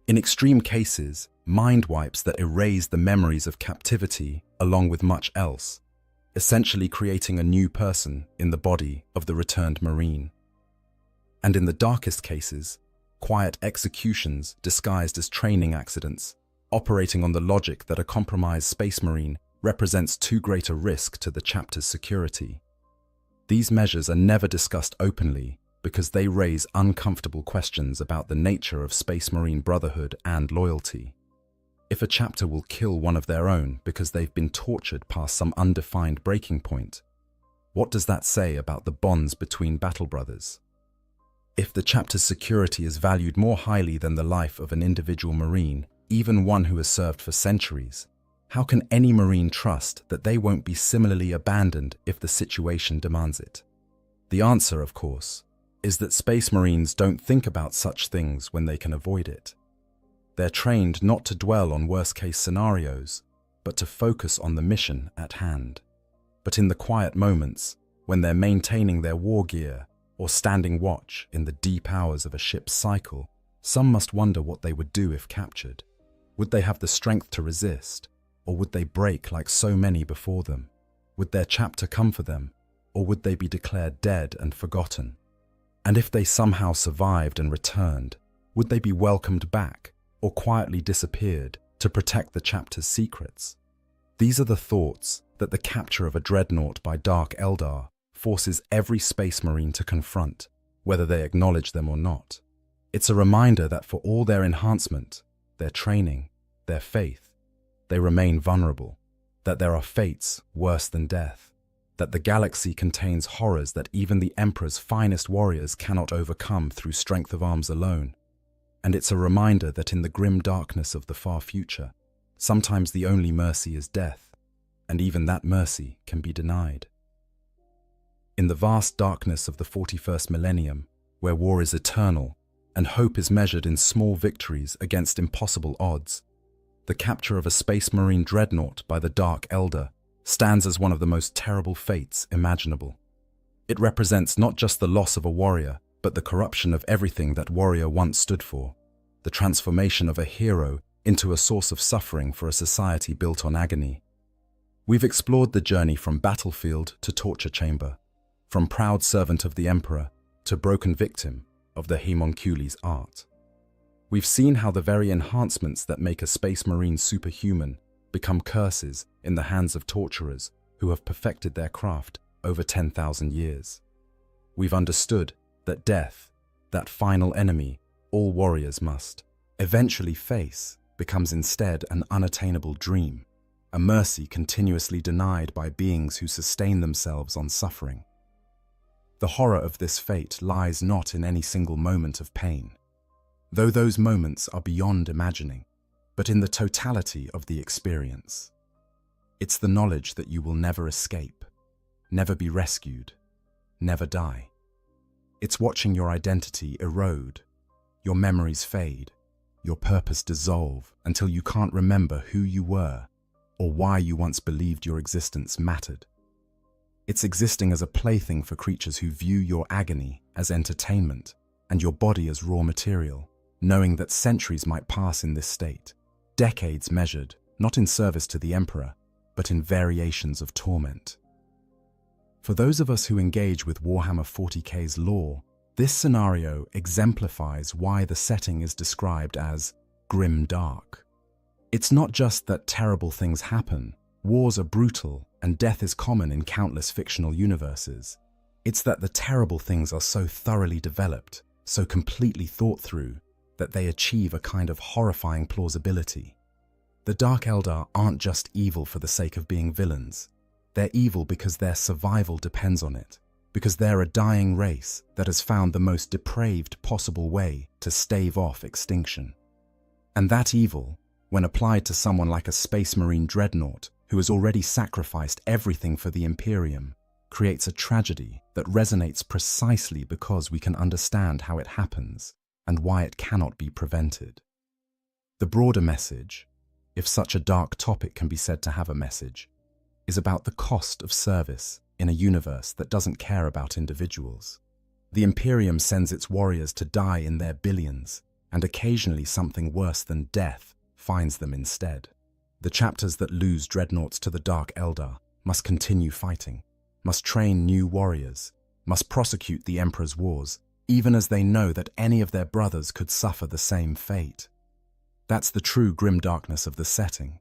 In extreme cases, mind wipes that erase the memories of captivity along with much else, essentially creating a new person in the body of the returned Marine. And in the darkest cases, quiet executions disguised as training accidents, operating on the logic that a compromised Space Marine represents too great a risk to the chapter's security. These measures are never discussed openly because they raise uncomfortable questions about the nature of Space Marine brotherhood and loyalty. If a chapter will kill one of their own because they've been tortured past some undefined breaking point, what does that say about the bonds between battle brothers? If the chapter's security is valued more highly than the life of an individual Marine, even one who has served for centuries, How can any Marine trust that they won't be similarly abandoned if the situation demands it? The answer, of course, is that Space Marines don't think about such things when they can avoid it. They're trained not to dwell on worst-case scenarios, but to focus on the mission at hand. But in the quiet moments, when they're maintaining their war gear or standing watch in the deep hours of a ship's cycle, some must wonder what they would do if captured. Would they have the strength to resist, or would they break like so many before them? Would their chapter come for them, or would they be declared dead and forgotten? And if they somehow survived and returned, would they be welcomed back or quietly disappeared to protect the chapter's secrets? These are the thoughts that the capture of a dreadnought by Dark Eldar forces every Space Marine to confront, whether they acknowledge them or not. It's a reminder that for all their enhancement, their training, their faith, they remain vulnerable, that there are fates worse than death, that the galaxy contains horrors that even the Emperor's finest warriors cannot overcome through strength of arms alone. And it's a reminder that in the grim darkness of the far future, sometimes the only mercy is death, and even that mercy can be denied. In the vast darkness of the 41st millennium, where war is eternal and hope is measured in small victories against impossible odds, the capture of a Space Marine dreadnought by the Dark Eldar stands as one of the most terrible fates imaginable. It represents not just the loss of a warrior, but the corruption of everything that warrior once stood for, the transformation of a hero into a source of suffering for a society built on agony. We've explored the journey from battlefield to torture chamber, from proud servant of the Emperor to broken victim of the homunculi's art. We've seen how the very enhancements that make a Space Marine superhuman become curses in the hands of torturers who have perfected their craft over 10,000 years. We've understood that death, that final enemy all warriors must eventually face, becomes instead an unattainable dream, a mercy continuously denied by beings who sustain themselves on suffering. The horror of this fate lies not in any single moment of pain, though those moments are beyond imagining, but in the totality of the experience. It's the knowledge that you will never escape, never be rescued, never die. It's watching your identity erode, your memories fade, your purpose dissolve until you can't remember who you were or why you once believed your existence mattered. It's existing as a plaything for creatures who view your agony as entertainment and your body as raw material, knowing that centuries might pass in this state, decades measured not in service to the Emperor, but in variations of torment. For those of us who engage with Warhammer 40k's lore, this scenario exemplifies why the setting is described as grim dark. It's not just that terrible things happen, wars are brutal, and death is common in countless fictional universes. It's that the terrible things are so thoroughly developed, so completely thought through, that they achieve a kind of horrifying plausibility. The Dark Eldar aren't just evil for the sake of being villains. They're evil because their survival depends on it, because they're a dying race that has found the most depraved possible way to stave off extinction. And that evil, when applied to someone like a Space Marine dreadnought who has already sacrificed everything for the Imperium, creates a tragedy that resonates precisely because we can understand how it happens and why it cannot be prevented. The broader message, if such a dark topic can be said to have a message, is about the cost of service in a universe that doesn't care about individuals. The Imperium sends its warriors to die in their billions, and occasionally something worse than death finds them instead. The chapters that lose dreadnoughts to the Dark Eldar must continue fighting, must train new warriors, must prosecute the Emperor's wars, even as they know that any of their brothers could suffer the same fate. That's the true grim darkness of the setting.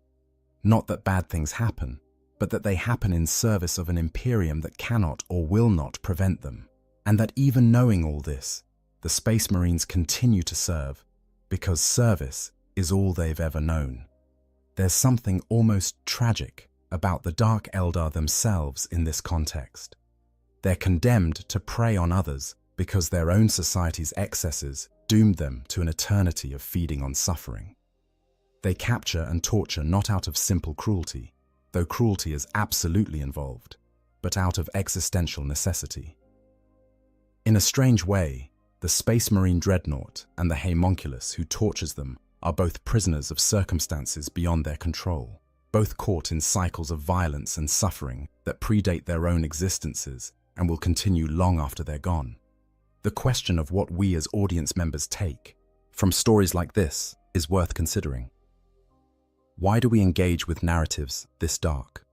Not that bad things happen, but that they happen in service of an Imperium that cannot or will not prevent them. And that even knowing all this, the Space Marines continue to serve, because service is all they've ever known. There's something almost tragic about the Dark Eldar themselves in this context. They're condemned to prey on others because their own society's excesses doomed them to an eternity of feeding on suffering. They capture and torture not out of simple cruelty, though cruelty is absolutely involved, but out of existential necessity. In a strange way, the Space Marine dreadnought and the homunculus who tortures them are both prisoners of circumstances beyond their control, both caught in cycles of violence and suffering that predate their own existences and will continue long after they're gone. The question of what we as audience members take from stories like this is worth considering. Why do we engage with narratives this dark?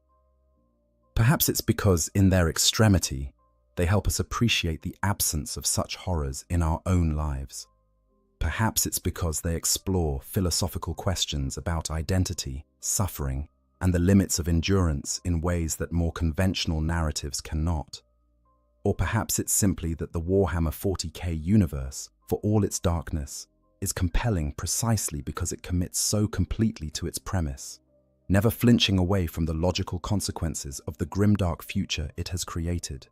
Perhaps it's because, in their extremity, they help us appreciate the absence of such horrors in our own lives. Perhaps it's because they explore philosophical questions about identity, suffering, and the limits of endurance in ways that more conventional narratives cannot. Or perhaps it's simply that the Warhammer 40k universe, for all its darkness, is compelling precisely because it commits so completely to its premise, never flinching away from the logical consequences of the grimdark future it has created.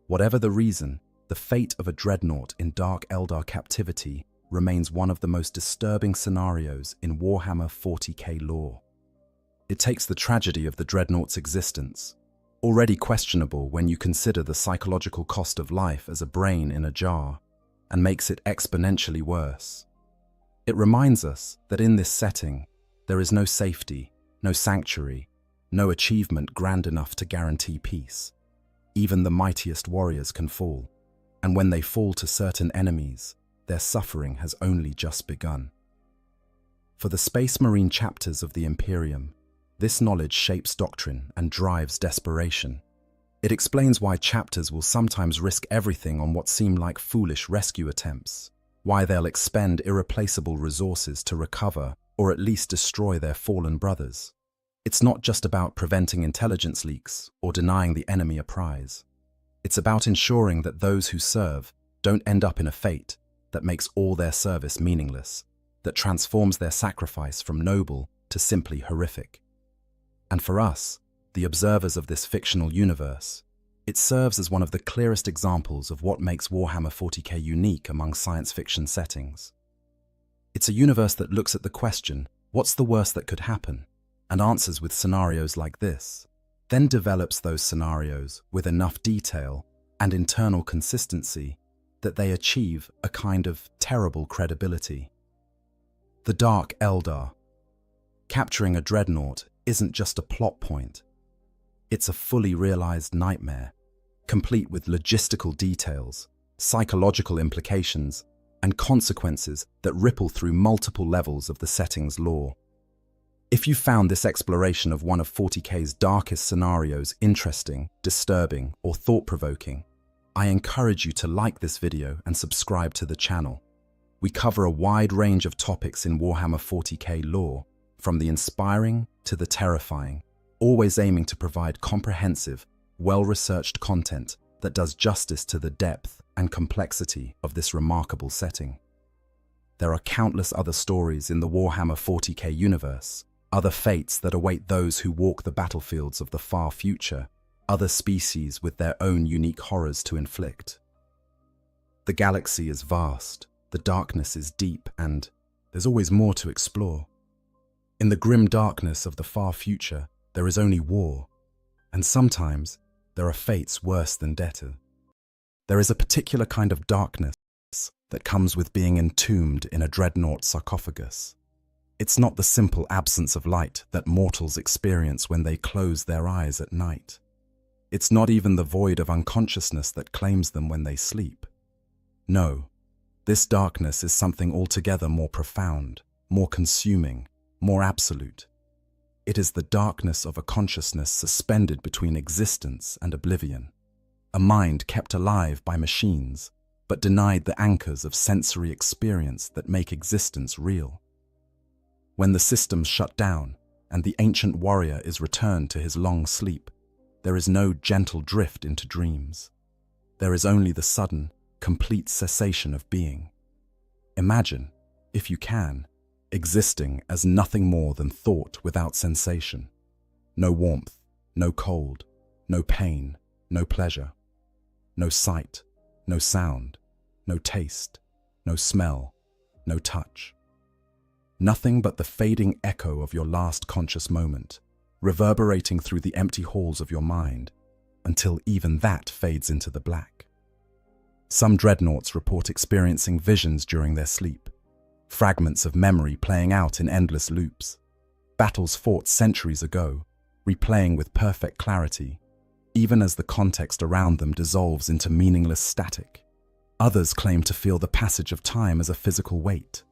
Whatever the reason, the fate of a dreadnought in Dark Eldar captivity remains one of the most disturbing scenarios in Warhammer 40k lore. It takes the tragedy of the dreadnought's existence, already questionable when you consider the psychological cost of life as a brain in a jar, and makes it exponentially worse. It reminds us that in this setting, there is no safety, no sanctuary, no achievement grand enough to guarantee peace. Even the mightiest warriors can fall, and when they fall to certain enemies, their suffering has only just begun. For the Space Marine chapters of the Imperium, this knowledge shapes doctrine and drives desperation. It explains why chapters will sometimes risk everything on what seem like foolish rescue attempts, why they'll expend irreplaceable resources to recover or at least destroy their fallen brothers. It's not just about preventing intelligence leaks or denying the enemy a prize. It's about ensuring that those who serve don't end up in a fate that makes all their service meaningless, that transforms their sacrifice from noble to simply horrific. And for us, the observers of this fictional universe, it serves as one of the clearest examples of what makes Warhammer 40k unique among science fiction settings. It's a universe that looks at the question, what's the worst that could happen, and answers with scenarios like this, then develops those scenarios with enough detail and internal consistency that they achieve a kind of terrible credibility. The Dark Eldar. Capturing a dreadnought isn't just a plot point. It's a fully realized nightmare, complete with logistical details, psychological implications, and consequences that ripple through multiple levels of the setting's lore. If you found this exploration of one of 40k's darkest scenarios interesting, disturbing, or thought-provoking, I encourage you to like this video and subscribe to the channel. We cover a wide range of topics in Warhammer 40k lore, from the inspiring to the terrifying, always aiming to provide comprehensive, well-researched content that does justice to the depth and complexity of this remarkable setting. There are countless other stories in the Warhammer 40k universe, other fates that await those who walk the battlefields of the far future, other species with their own unique horrors to inflict. The galaxy is vast, the darkness is deep, and there's always more to explore. In the grim darkness of the far future, there is only war, and sometimes there are fates worse than death. There is a particular kind of darkness that comes with being entombed in a dreadnought sarcophagus. It's not the simple absence of light that mortals experience when they close their eyes at night. It's not even the void of unconsciousness that claims them when they sleep. No, this darkness is something altogether more profound, more consuming, more absolute. It is the darkness of a consciousness suspended between existence and oblivion, a mind kept alive by machines, but denied the anchors of sensory experience that make existence real. When the systems shut down and the ancient warrior is returned to his long sleep, there is no gentle drift into dreams. There is only the sudden, complete cessation of being. Imagine, if you can, existing as nothing more than thought without sensation. No warmth, no cold, no pain, no pleasure, no sight, no sound, no taste, no smell, no touch. nothing but the fading echo of your last conscious moment, reverberating through the empty halls of your mind, until even that fades into the black. Some dreadnoughts report experiencing visions during their sleep, fragments of memory playing out in endless loops, battles fought centuries ago, replaying with perfect clarity, even as the context around them dissolves into meaningless static. Others claim to feel the passage of time as a physical weight,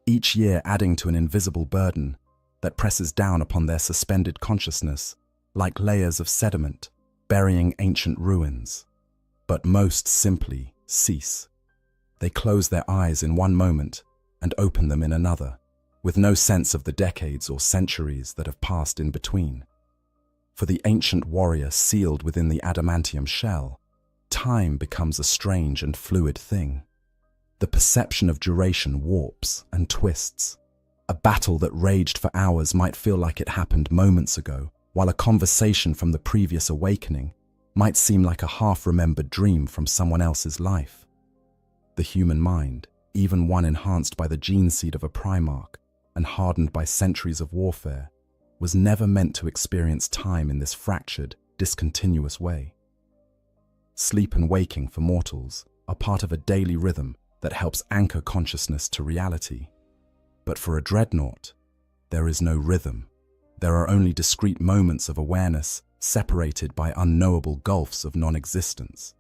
each year adding to an invisible burden that presses down upon their suspended consciousness like layers of sediment burying ancient ruins. But most simply cease. They close their eyes in one moment and open them in another, with no sense of the decades or centuries that have passed in between. For the ancient warrior sealed within the adamantium shell, time becomes a strange and fluid thing. The perception of duration warps and twists. A battle that raged for hours might feel like it happened moments ago, while a conversation from the previous awakening might seem like a half-remembered dream from someone else's life. The human mind, even one enhanced by the gene seed of a primarch and hardened by centuries of warfare, was never meant to experience time in this fractured, discontinuous way. Sleep and waking for mortals are part of a daily rhythm that helps anchor consciousness to reality. But for a dreadnought, there is no rhythm. There are only discrete moments of awareness separated by unknowable gulfs of non-existence.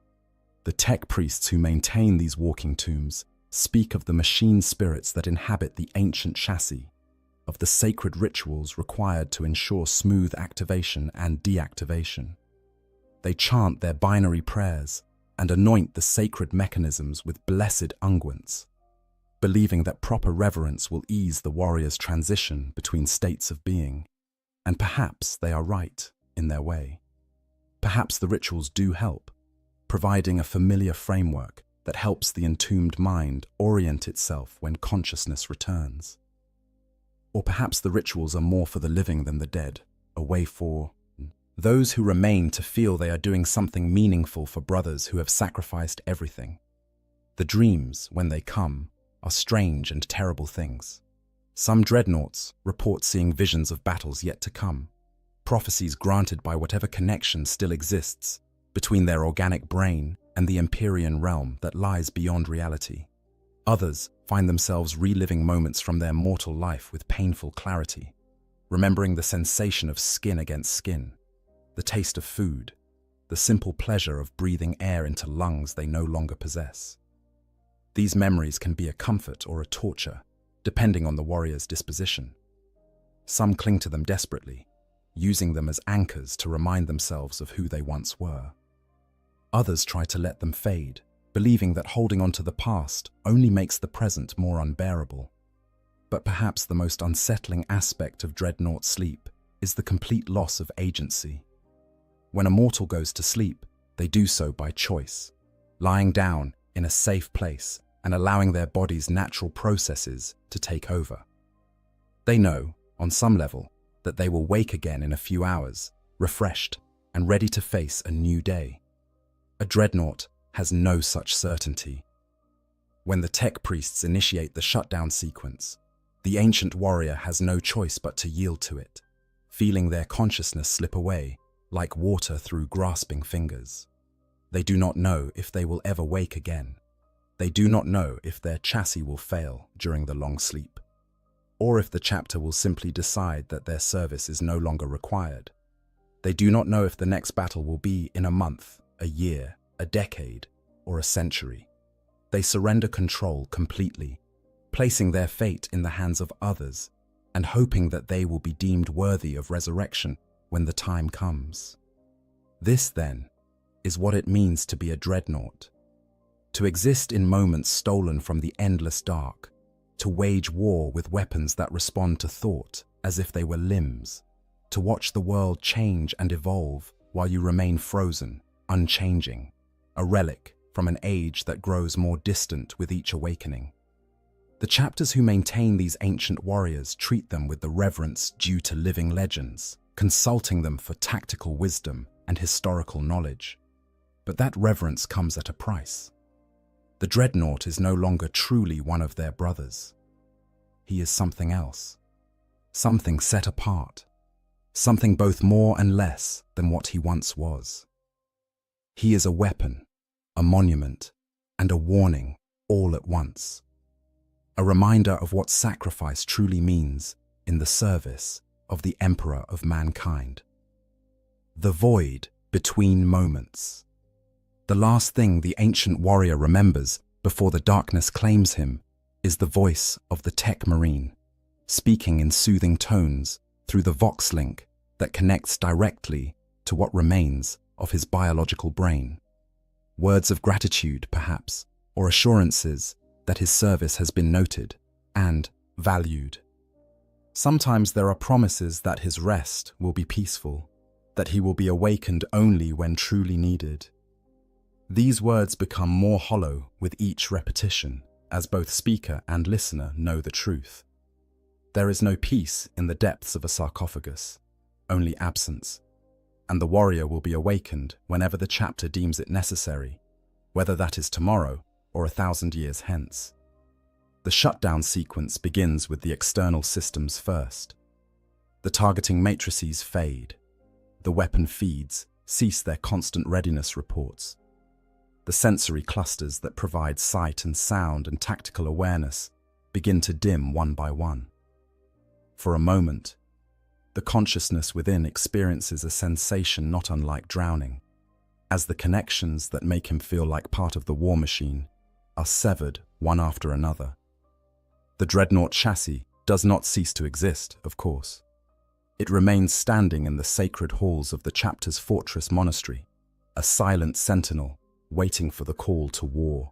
The tech priests who maintain these walking tombs speak of the machine spirits that inhabit the ancient chassis, of the sacred rituals required to ensure smooth activation and deactivation. They chant their binary prayers and anoint the sacred mechanisms with blessed unguents, believing that proper reverence will ease the warrior's transition between states of being. And perhaps they are right in their way. Perhaps the rituals do help, providing a familiar framework that helps the entombed mind orient itself when consciousness returns. Or perhaps the rituals are more for the living than the dead, a way for those who remain to feel they are doing something meaningful for brothers who have sacrificed everything. The dreams, when they come, are strange and terrible things. Some dreadnoughts report seeing visions of battles yet to come, prophecies granted by whatever connection still exists between their organic brain and the Empyrean realm that lies beyond reality. Others find themselves reliving moments from their mortal life with painful clarity, remembering the sensation of skin against skin, the taste of food, the simple pleasure of breathing air into lungs they no longer possess. These memories can be a comfort or a torture, depending on the warrior's disposition. Some cling to them desperately, using them as anchors to remind themselves of who they once were. Others try to let them fade, believing that holding on to the past only makes the present more unbearable. But perhaps the most unsettling aspect of dreadnought sleep is the complete loss of agency. When a mortal goes to sleep, they do so by choice, lying down in a safe place and allowing their body's natural processes to take over. They know, on some level, that they will wake again in a few hours, refreshed and ready to face a new day. A dreadnought has no such certainty. When the tech priests initiate the shutdown sequence, the ancient warrior has no choice but to yield to it, feeling their consciousness slip away like water through grasping fingers. They do not know if they will ever wake again. They do not know if their chassis will fail during the long sleep, or if the chapter will simply decide that their service is no longer required. They do not know if the next battle will be in a month, a year, a decade, or a century. They surrender control completely, placing their fate in the hands of others and hoping that they will be deemed worthy of resurrection when the time comes. This, then, is what it means to be a dreadnought. To exist in moments stolen from the endless dark, to wage war with weapons that respond to thought as if they were limbs, to watch the world change and evolve while you remain frozen, unchanging, a relic from an age that grows more distant with each awakening. The chapters who maintain these ancient warriors treat them with the reverence due to living legends, consulting them for tactical wisdom and historical knowledge. But that reverence comes at a price. The dreadnought is no longer truly one of their brothers. he is something else. Something set apart. Something both more and less than what he once was. He is a weapon, a monument, and a warning all at once. A reminder of what sacrifice truly means in the service of the Emperor of mankind. The void between moments. The last thing the ancient warrior remembers before the darkness claims him is the voice of the tech marine, speaking in soothing tones through the Vox link that connects directly to what remains of his biological brain. Words of gratitude, perhaps, or assurances that his service has been noted and valued. Sometimes there are promises that his rest will be peaceful, that he will be awakened only when truly needed. These words become more hollow with each repetition, as both speaker and listener know the truth. There is no peace in the depths of a sarcophagus, only absence, and the warrior will be awakened whenever the chapter deems it necessary, whether that is tomorrow or 1,000 years hence. The shutdown sequence begins with the external systems first. The targeting matrices fade. The weapon feeds cease their constant readiness reports. The sensory clusters that provide sight and sound and tactical awareness begin to dim one by one. For a moment, the consciousness within experiences a sensation not unlike drowning, as the connections that make him feel like part of the war machine are severed one after another. The dreadnought chassis does not cease to exist, of course. It remains standing in the sacred halls of the chapter's fortress monastery, a silent sentinel waiting for the call to war.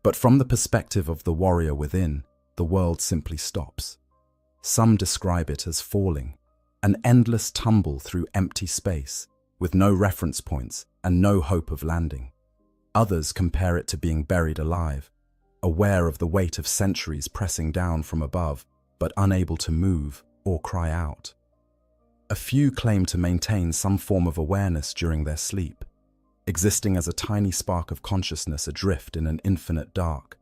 But from the perspective of the warrior within, the world simply stops. Some describe it as falling, an endless tumble through empty space, with no reference points and no hope of landing. Others compare it to being buried alive, aware of the weight of centuries pressing down from above, but unable to move or cry out. A few claim to maintain some form of awareness during their sleep, existing as a tiny spark of consciousness adrift in an infinite dark,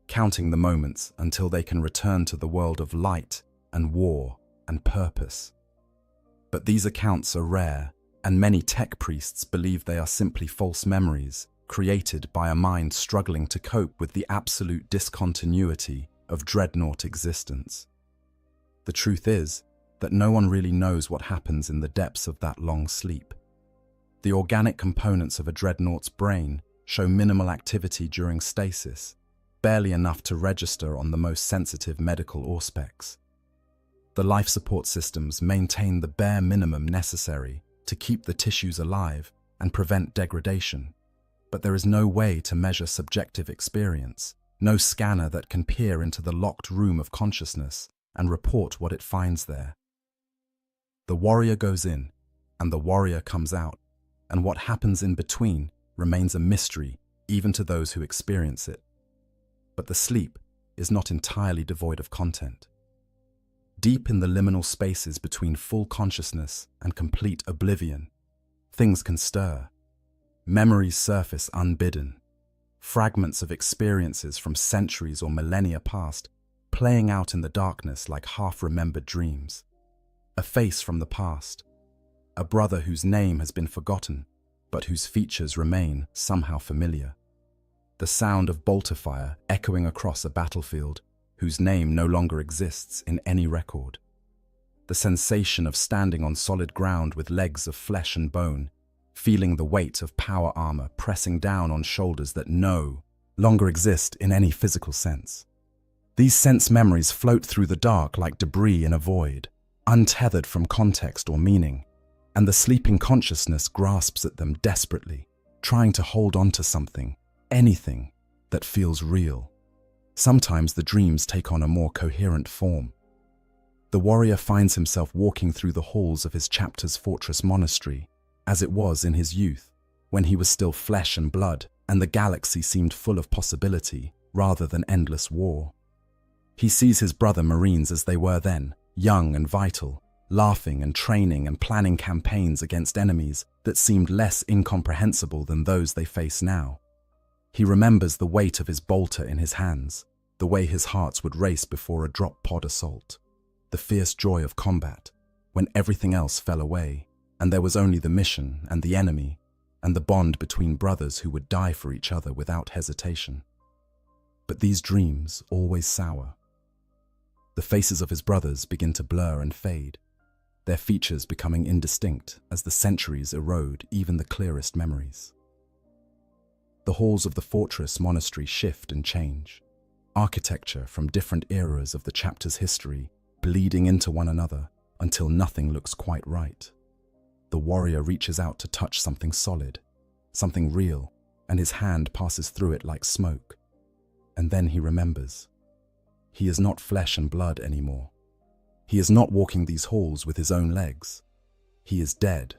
counting the moments until they can return to the world of light and war and purpose. But these accounts are rare, and many tech priests believe they are simply false memories created by a mind struggling to cope with the absolute discontinuity of dreadnought existence. The truth is that no one really knows what happens in the depths of that long sleep. The organic components of a dreadnought's brain show minimal activity during stasis, barely enough to register on the most sensitive medical auspex. The life support systems maintain the bare minimum necessary to keep the tissues alive and prevent degradation. But there is no way to measure subjective experience, no scanner that can peer into the locked room of consciousness and report what it finds there. The warrior goes in, and the warrior comes out, and what happens in between remains a mystery even to those who experience it. But the sleep is not entirely devoid of content. Deep in the liminal spaces between full consciousness and complete oblivion, things can stir. Memories surface unbidden, fragments of experiences from centuries or millennia past, playing out in the darkness like half-remembered dreams. A face from the past, a brother whose name has been forgotten, but whose features remain somehow familiar. The sound of bolter fire echoing across a battlefield whose name no longer exists in any record. The sensation of standing on solid ground with legs of flesh and bone, feeling the weight of power armor pressing down on shoulders that no longer exist in any physical sense. These sense memories float through the dark like debris in a void, untethered from context or meaning, and the sleeping consciousness grasps at them desperately, trying to hold on to something, anything, that feels real. Sometimes the dreams take on a more coherent form. The warrior finds himself walking through the halls of his chapter's fortress monastery, as it was in his youth, when he was still flesh and blood, and the galaxy seemed full of possibility rather than endless war. He sees his brother Marines as they were then, young and vital, laughing and training and planning campaigns against enemies that seemed less incomprehensible than those they face now. He remembers the weight of his bolter in his hands, the way his hearts would race before a drop pod assault, the fierce joy of combat, when everything else fell away, and there was only the mission and the enemy, and the bond between brothers who would die for each other without hesitation. But these dreams always sour. The faces of his brothers begin to blur and fade, their features becoming indistinct as the centuries erode even the clearest memories. The halls of the fortress monastery shift and change, architecture from different eras of the chapter's history bleeding into one another until nothing looks quite right. The warrior reaches out to touch something solid, something real, and his hand passes through it like smoke. And then he remembers. He is not flesh and blood anymore. He is not walking these halls with his own legs. He is dead,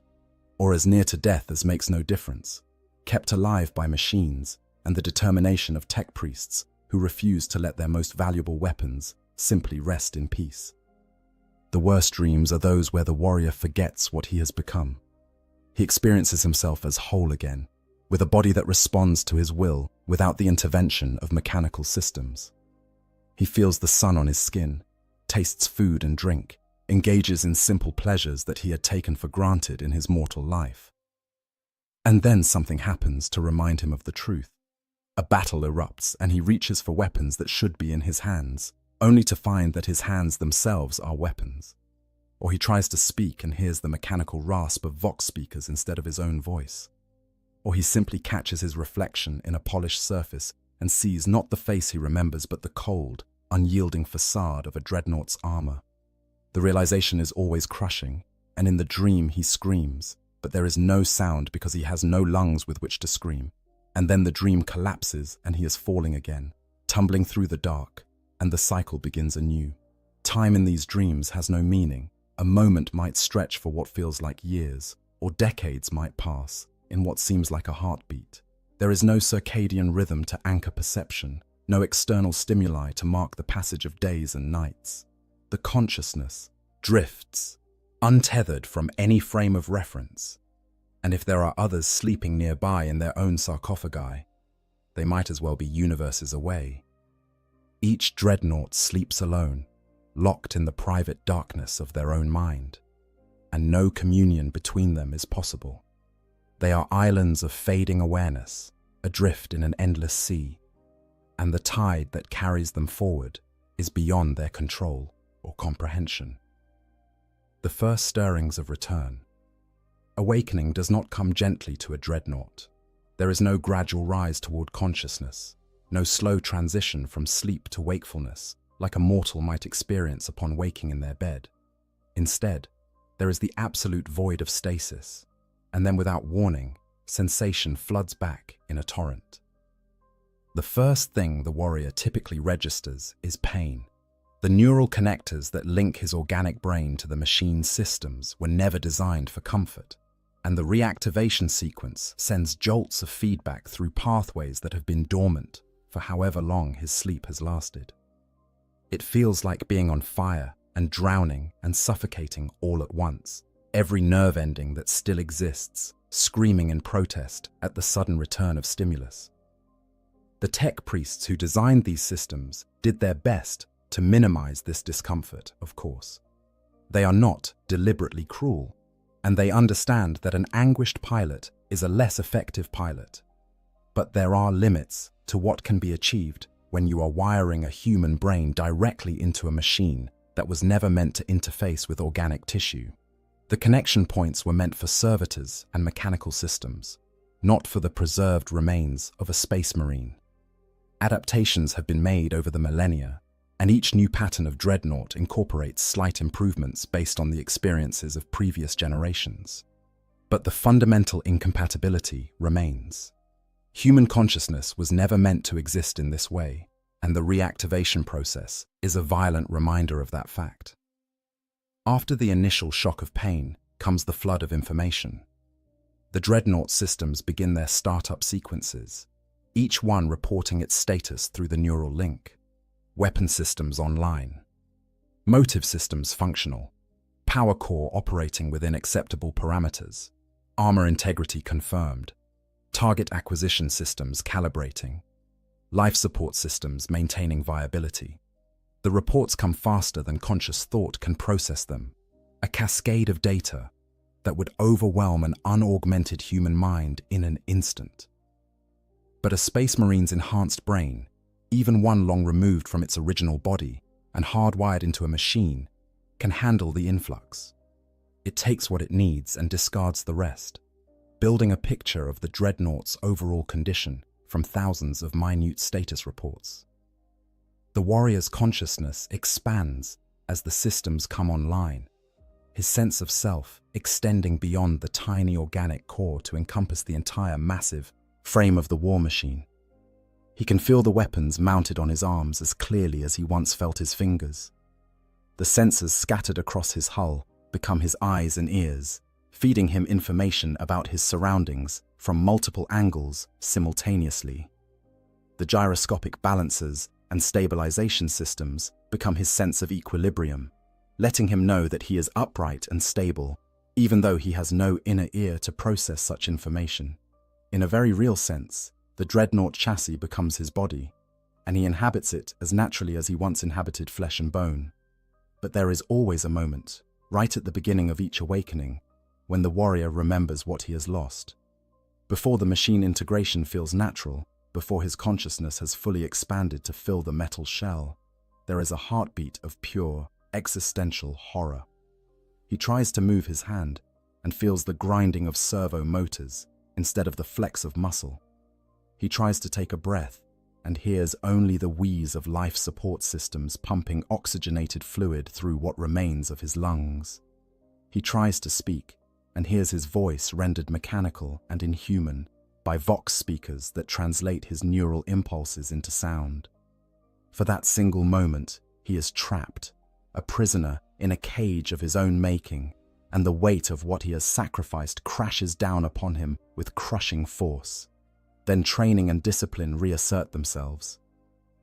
or as near to death as makes no difference, kept alive by machines and the determination of tech priests who refuse to let their most valuable weapons simply rest in peace. The worst dreams are those where the warrior forgets what he has become. He experiences himself as whole again, with a body that responds to his will without the intervention of mechanical systems. He feels the sun on his skin, tastes food and drink, engages in simple pleasures that he had taken for granted in his mortal life. And then something happens to remind him of the truth. A battle erupts and he reaches for weapons that should be in his hands, only to find that his hands themselves are weapons. Or he tries to speak and hears the mechanical rasp of vox speakers instead of his own voice. Or he simply catches his reflection in a polished surface and sees not the face he remembers but the cold, unyielding facade of a dreadnought's armor. The realization is always crushing, and in the dream he screams, but there is no sound because he has no lungs with which to scream. And then the dream collapses and he is falling again, tumbling through the dark, and the cycle begins anew. Time in these dreams has no meaning. A moment might stretch for what feels like years, or decades might pass in what seems like a heartbeat. There is no circadian rhythm to anchor perception, no external stimuli to mark the passage of days and nights. The consciousness drifts, untethered from any frame of reference. And if there are others sleeping nearby in their own sarcophagi, they might as well be universes away. Each dreadnought sleeps alone, locked in the private darkness of their own mind, and no communion between them is possible. They are islands of fading awareness, adrift in an endless sea, and the tide that carries them forward is beyond their control or comprehension. The first stirrings of return. Awakening does not come gently to a dreadnought. There is no gradual rise toward consciousness, no slow transition from sleep to wakefulness, like a mortal might experience upon waking in their bed. Instead, there is the absolute void of stasis, and then without warning, sensation floods back in a torrent. The first thing the warrior typically registers is pain. The neural connectors that link his organic brain to the machine's systems were never designed for comfort, and the reactivation sequence sends jolts of feedback through pathways that have been dormant for however long his sleep has lasted. It feels like being on fire and drowning and suffocating all at once, every nerve ending that still exists, screaming in protest at the sudden return of stimulus. The tech priests who designed these systems did their best to minimize this discomfort, of course. They are not deliberately cruel, and they understand that an anguished pilot is a less effective pilot. But there are limits to what can be achieved when you are wiring a human brain directly into a machine that was never meant to interface with organic tissue. The connection points were meant for servitors and mechanical systems, not for the preserved remains of a space marine. Adaptations have been made over the millennia, and each new pattern of dreadnought incorporates slight improvements based on the experiences of previous generations. But the fundamental incompatibility remains. Human consciousness was never meant to exist in this way, and the reactivation process is a violent reminder of that fact. After the initial shock of pain comes the flood of information. The dreadnought systems begin their startup sequences, each one reporting its status through the neural link. Weapon systems online, motive systems functional, power core operating within acceptable parameters, armor integrity confirmed, target acquisition systems calibrating. life support systems maintaining viability. The reports come faster than conscious thought can process them, a cascade of data that would overwhelm an unaugmented human mind in an instant. But a Space Marine's enhanced brain, even one long removed from its original body and hardwired into a machine, can handle the influx. It takes what it needs and discards the rest, building a picture of the dreadnought's overall condition from thousands of minute status reports. The warrior's consciousness expands as the systems come online, his sense of self extending beyond the tiny organic core to encompass the entire massive frame of the war machine. He can feel the weapons mounted on his arms as clearly as he once felt his fingers. The sensors scattered across his hull become his eyes and ears, feeding him information about his surroundings from multiple angles simultaneously. The gyroscopic balancers and stabilization systems become his sense of equilibrium, letting him know that he is upright and stable, even though he has no inner ear to process such information. In a very real sense, the dreadnought chassis becomes his body, and he inhabits it as naturally as he once inhabited flesh and bone. But there is always a moment, right at the beginning of each awakening, when the warrior remembers what he has lost. Before the machine integration feels natural, before his consciousness has fully expanded to fill the metal shell, there is a heartbeat of pure, existential horror. He tries to move his hand and feels the grinding of servo motors instead of the flex of muscle. He tries to take a breath and hears only the wheeze of life support systems pumping oxygenated fluid through what remains of his lungs. He tries to speak and hears his voice rendered mechanical and inhuman by vox speakers that translate his neural impulses into sound. For that single moment, he is trapped, a prisoner in a cage of his own making, and the weight of what he has sacrificed crashes down upon him with crushing force. Then training and discipline reassert themselves.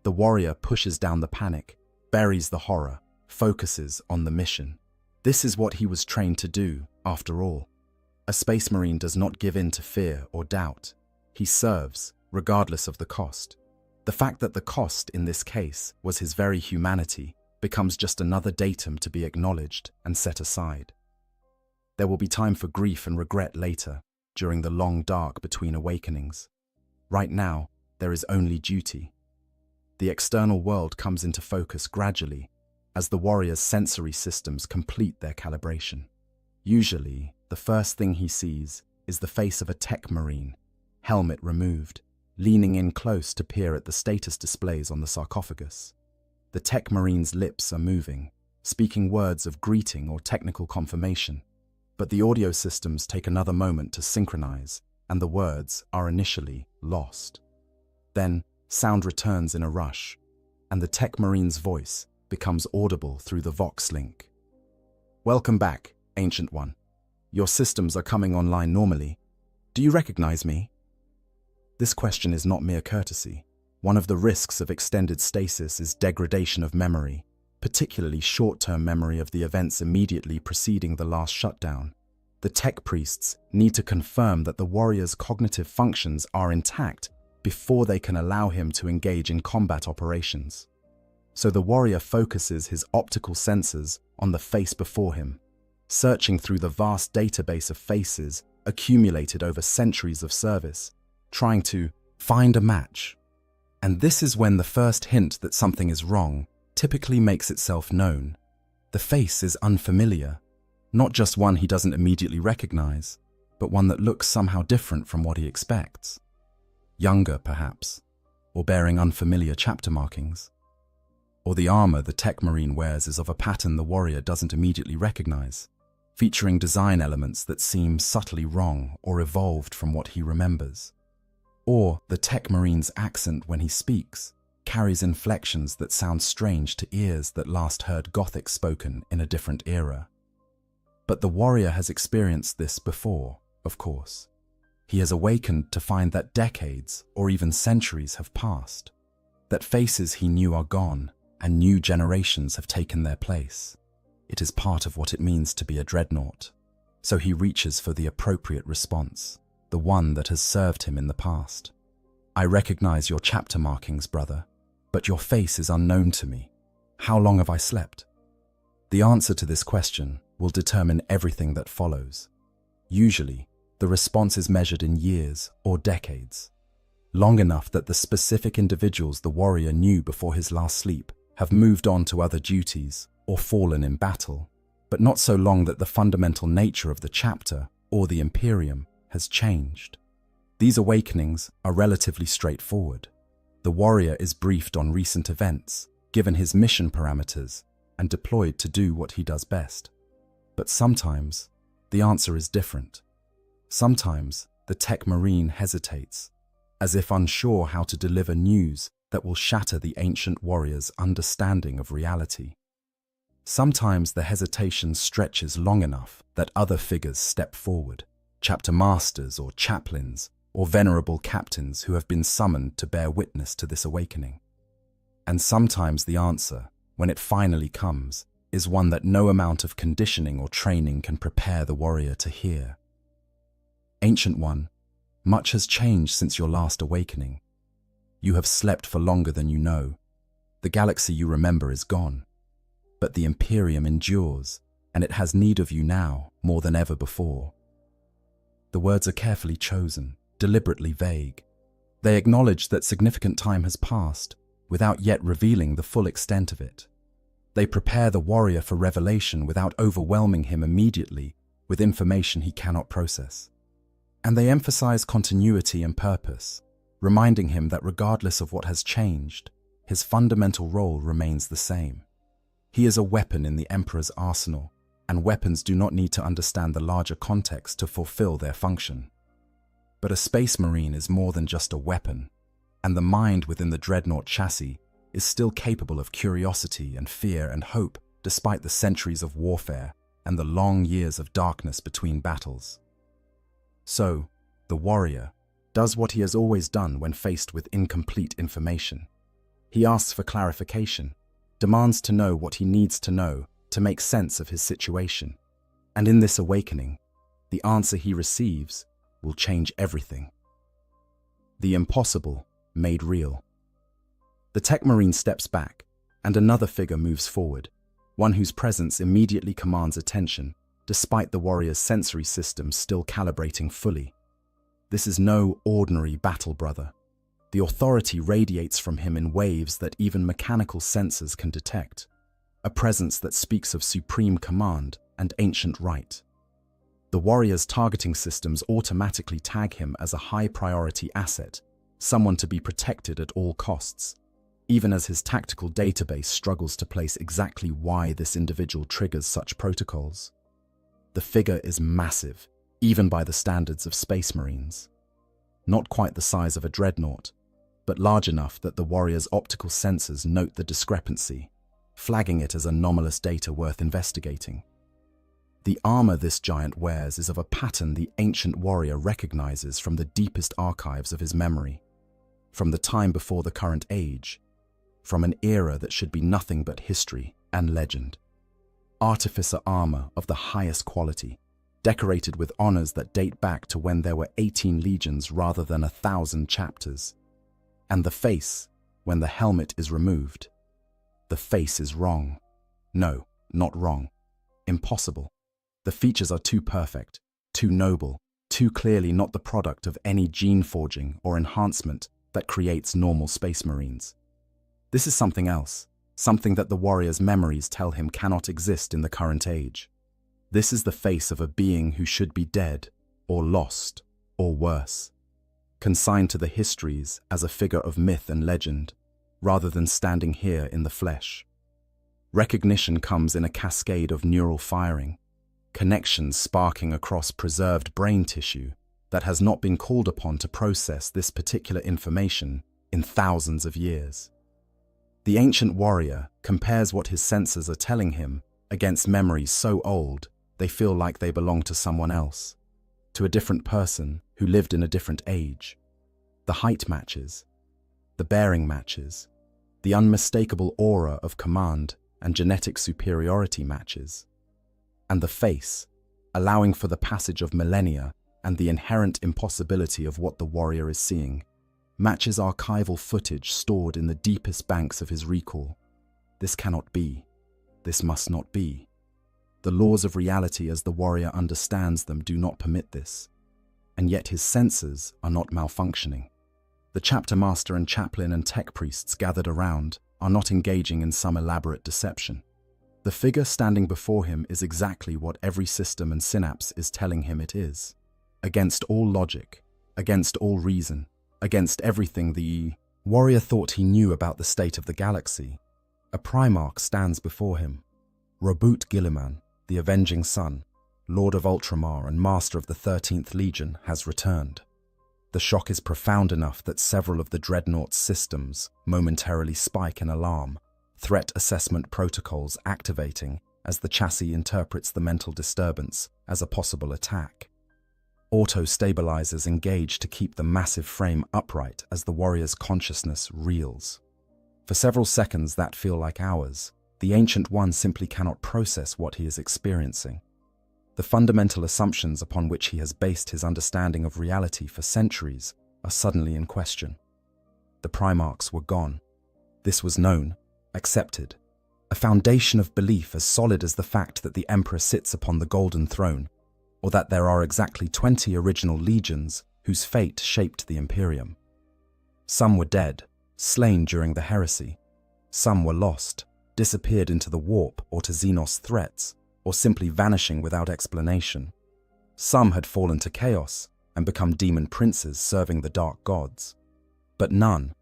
The warrior pushes down the panic, buries the horror, focuses on the mission. This is what he was trained to do, after all. A Space Marine does not give in to fear or doubt. He serves, regardless of the cost. The fact that the cost in this case was his very humanity becomes just another datum to be acknowledged and set aside. There will be time for grief and regret later, during the long dark between awakenings. Right now, there is only duty. The external world comes into focus gradually as the warrior's sensory systems complete their calibration. Usually, the first thing he sees is the face of a tech marine, helmet removed, leaning in close to peer at the status displays on the sarcophagus. The tech marine's lips are moving, speaking words of greeting or technical confirmation, but the audio systems take another moment to synchronize, and the words are initially lost. Then, sound returns in a rush, and the tech marine's voice becomes audible through the Vox link. "Welcome back, Ancient One. Your systems are coming online normally. Do you recognize me?" This question is not mere courtesy. One of the risks of extended stasis is degradation of memory, particularly short-term memory of the events immediately preceding the last shutdown. The tech priests need to confirm that the warrior's cognitive functions are intact before they can allow him to engage in combat operations. So the warrior focuses his optical sensors on the face before him, searching through the vast database of faces accumulated over centuries of service, trying to find a match. And this is when the first hint that something is wrong typically makes itself known. The face is unfamiliar, not just one he doesn't immediately recognize, but one that looks somehow different from what he expects. Younger, perhaps, or bearing unfamiliar chapter markings. Or the armor the tech marine wears is of a pattern the warrior doesn't immediately recognize, featuring design elements that seem subtly wrong or evolved from what he remembers. Or the tech marine's accent when he speaks carries inflections that sound strange to ears that last heard Gothic spoken in a different era. But the warrior has experienced this before, of course. He has awakened to find that decades or even centuries have passed, that faces he knew are gone and new generations have taken their place. It is part of what it means to be a dreadnought. So he reaches for the appropriate response, the one that has served him in the past. I recognize your chapter markings, brother, but your face is unknown to me. How long have I slept? The answer to this question will determine everything that follows. Usually, the response is measured in years or decades, long enough that the specific individuals the warrior knew before his last sleep have moved on to other duties or fallen in battle, but not so long that the fundamental nature of the chapter or the Imperium has changed. These awakenings are relatively straightforward. The warrior is briefed on recent events, given his mission parameters, and deployed to do what he does best. But sometimes, the answer is different. Sometimes, the Tech Marine hesitates, as if unsure how to deliver news that will shatter the ancient warrior's understanding of reality. Sometimes the hesitation stretches long enough that other figures step forward, chapter masters or chaplains, or venerable captains who have been summoned to bear witness to this awakening. And sometimes the answer, when it finally comes, is one that no amount of conditioning or training can prepare the warrior to hear. Ancient One, much has changed since your last awakening. You have slept for longer than you know. The galaxy you remember is gone. But the Imperium endures, and it has need of you now more than ever before. The words are carefully chosen, deliberately vague. They acknowledge that significant time has passed, without yet revealing the full extent of it. They prepare the warrior for revelation without overwhelming him immediately with information he cannot process. And they emphasize continuity and purpose, reminding him that regardless of what has changed, his fundamental role remains the same. He is a weapon in the Emperor's arsenal, and weapons do not need to understand the larger context to fulfill their function. But a Space Marine is more than just a weapon, and the mind within the Dreadnought chassis is still capable of curiosity and fear and hope despite the centuries of warfare and the long years of darkness between battles. So, the warrior does what he has always done when faced with incomplete information. He asks for clarification, demands to know what he needs to know to make sense of his situation. And in this awakening, the answer he receives will change everything. The impossible made real. The Tech Marine steps back, and another figure moves forward, one whose presence immediately commands attention, despite the warrior's sensory system still calibrating fully. This is no ordinary battle brother. The authority radiates from him in waves that even mechanical sensors can detect, a presence that speaks of supreme command and ancient right. The warrior's targeting systems automatically tag him as a high-priority asset, someone to be protected at all costs, even as his tactical database struggles to place exactly why this individual triggers such protocols. The figure is massive, even by the standards of Space Marines. Not quite the size of a dreadnought, but large enough that the warrior's optical sensors note the discrepancy, flagging it as anomalous data worth investigating. The armor this giant wears is of a pattern the ancient warrior recognizes from the deepest archives of his memory, from the time before the current age, from an era that should be nothing but history and legend. Artificer armor of the highest quality, decorated with honors that date back to when there were 18 legions rather than 1,000 chapters. And the face, when the helmet is removed. The face is wrong. No, not wrong. Impossible. The features are too perfect, too noble, too clearly not the product of any gene forging or enhancement that creates normal Space Marines. This is something else, something that the warrior's memories tell him cannot exist in the current age. This is the face of a being who should be dead, or lost, or worse, consigned to the histories as a figure of myth and legend, rather than standing here in the flesh. Recognition comes in a cascade of neural firing, connections sparking across preserved brain tissue that has not been called upon to process this particular information in thousands of years. The ancient warrior compares what his senses are telling him against memories so old they feel like they belong to someone else, to a different person who lived in a different age. The height matches, the bearing matches, the unmistakable aura of command and genetic superiority matches. And the face, allowing for the passage of millennia and the inherent impossibility of what the warrior is seeing, matches archival footage stored in the deepest banks of his recall. This cannot be. This must not be. The laws of reality as the warrior understands them do not permit this, and yet his senses are not malfunctioning. The chapter master and chaplain and tech priests gathered around are not engaging in some elaborate deception. The figure standing before him is exactly what every system and synapse is telling him it is. Against all logic, against all reason, against everything the warrior thought he knew about the state of the galaxy, a Primarch stands before him. Roboute Guilliman, the Avenging Sun, Lord of Ultramar and Master of the 13th Legion, has returned. The shock is profound enough that several of the Dreadnought's systems momentarily spike in alarm, threat assessment protocols activating as the chassis interprets the mental disturbance as a possible attack. Auto-stabilizers engage to keep the massive frame upright as the warrior's consciousness reels. For several seconds that feel like hours, the Ancient One simply cannot process what he is experiencing. The fundamental assumptions upon which he has based his understanding of reality for centuries are suddenly in question. The Primarchs were gone. This was known, accepted. A foundation of belief as solid as the fact that the Emperor sits upon the Golden Throne, or that there are exactly 20 original legions whose fate shaped the Imperium. Some were dead, slain during the heresy. Some were lost, disappeared into the warp or to Xenos threats, or simply vanishing without explanation. Some had fallen to chaos and become demon princes serving the dark gods. But none,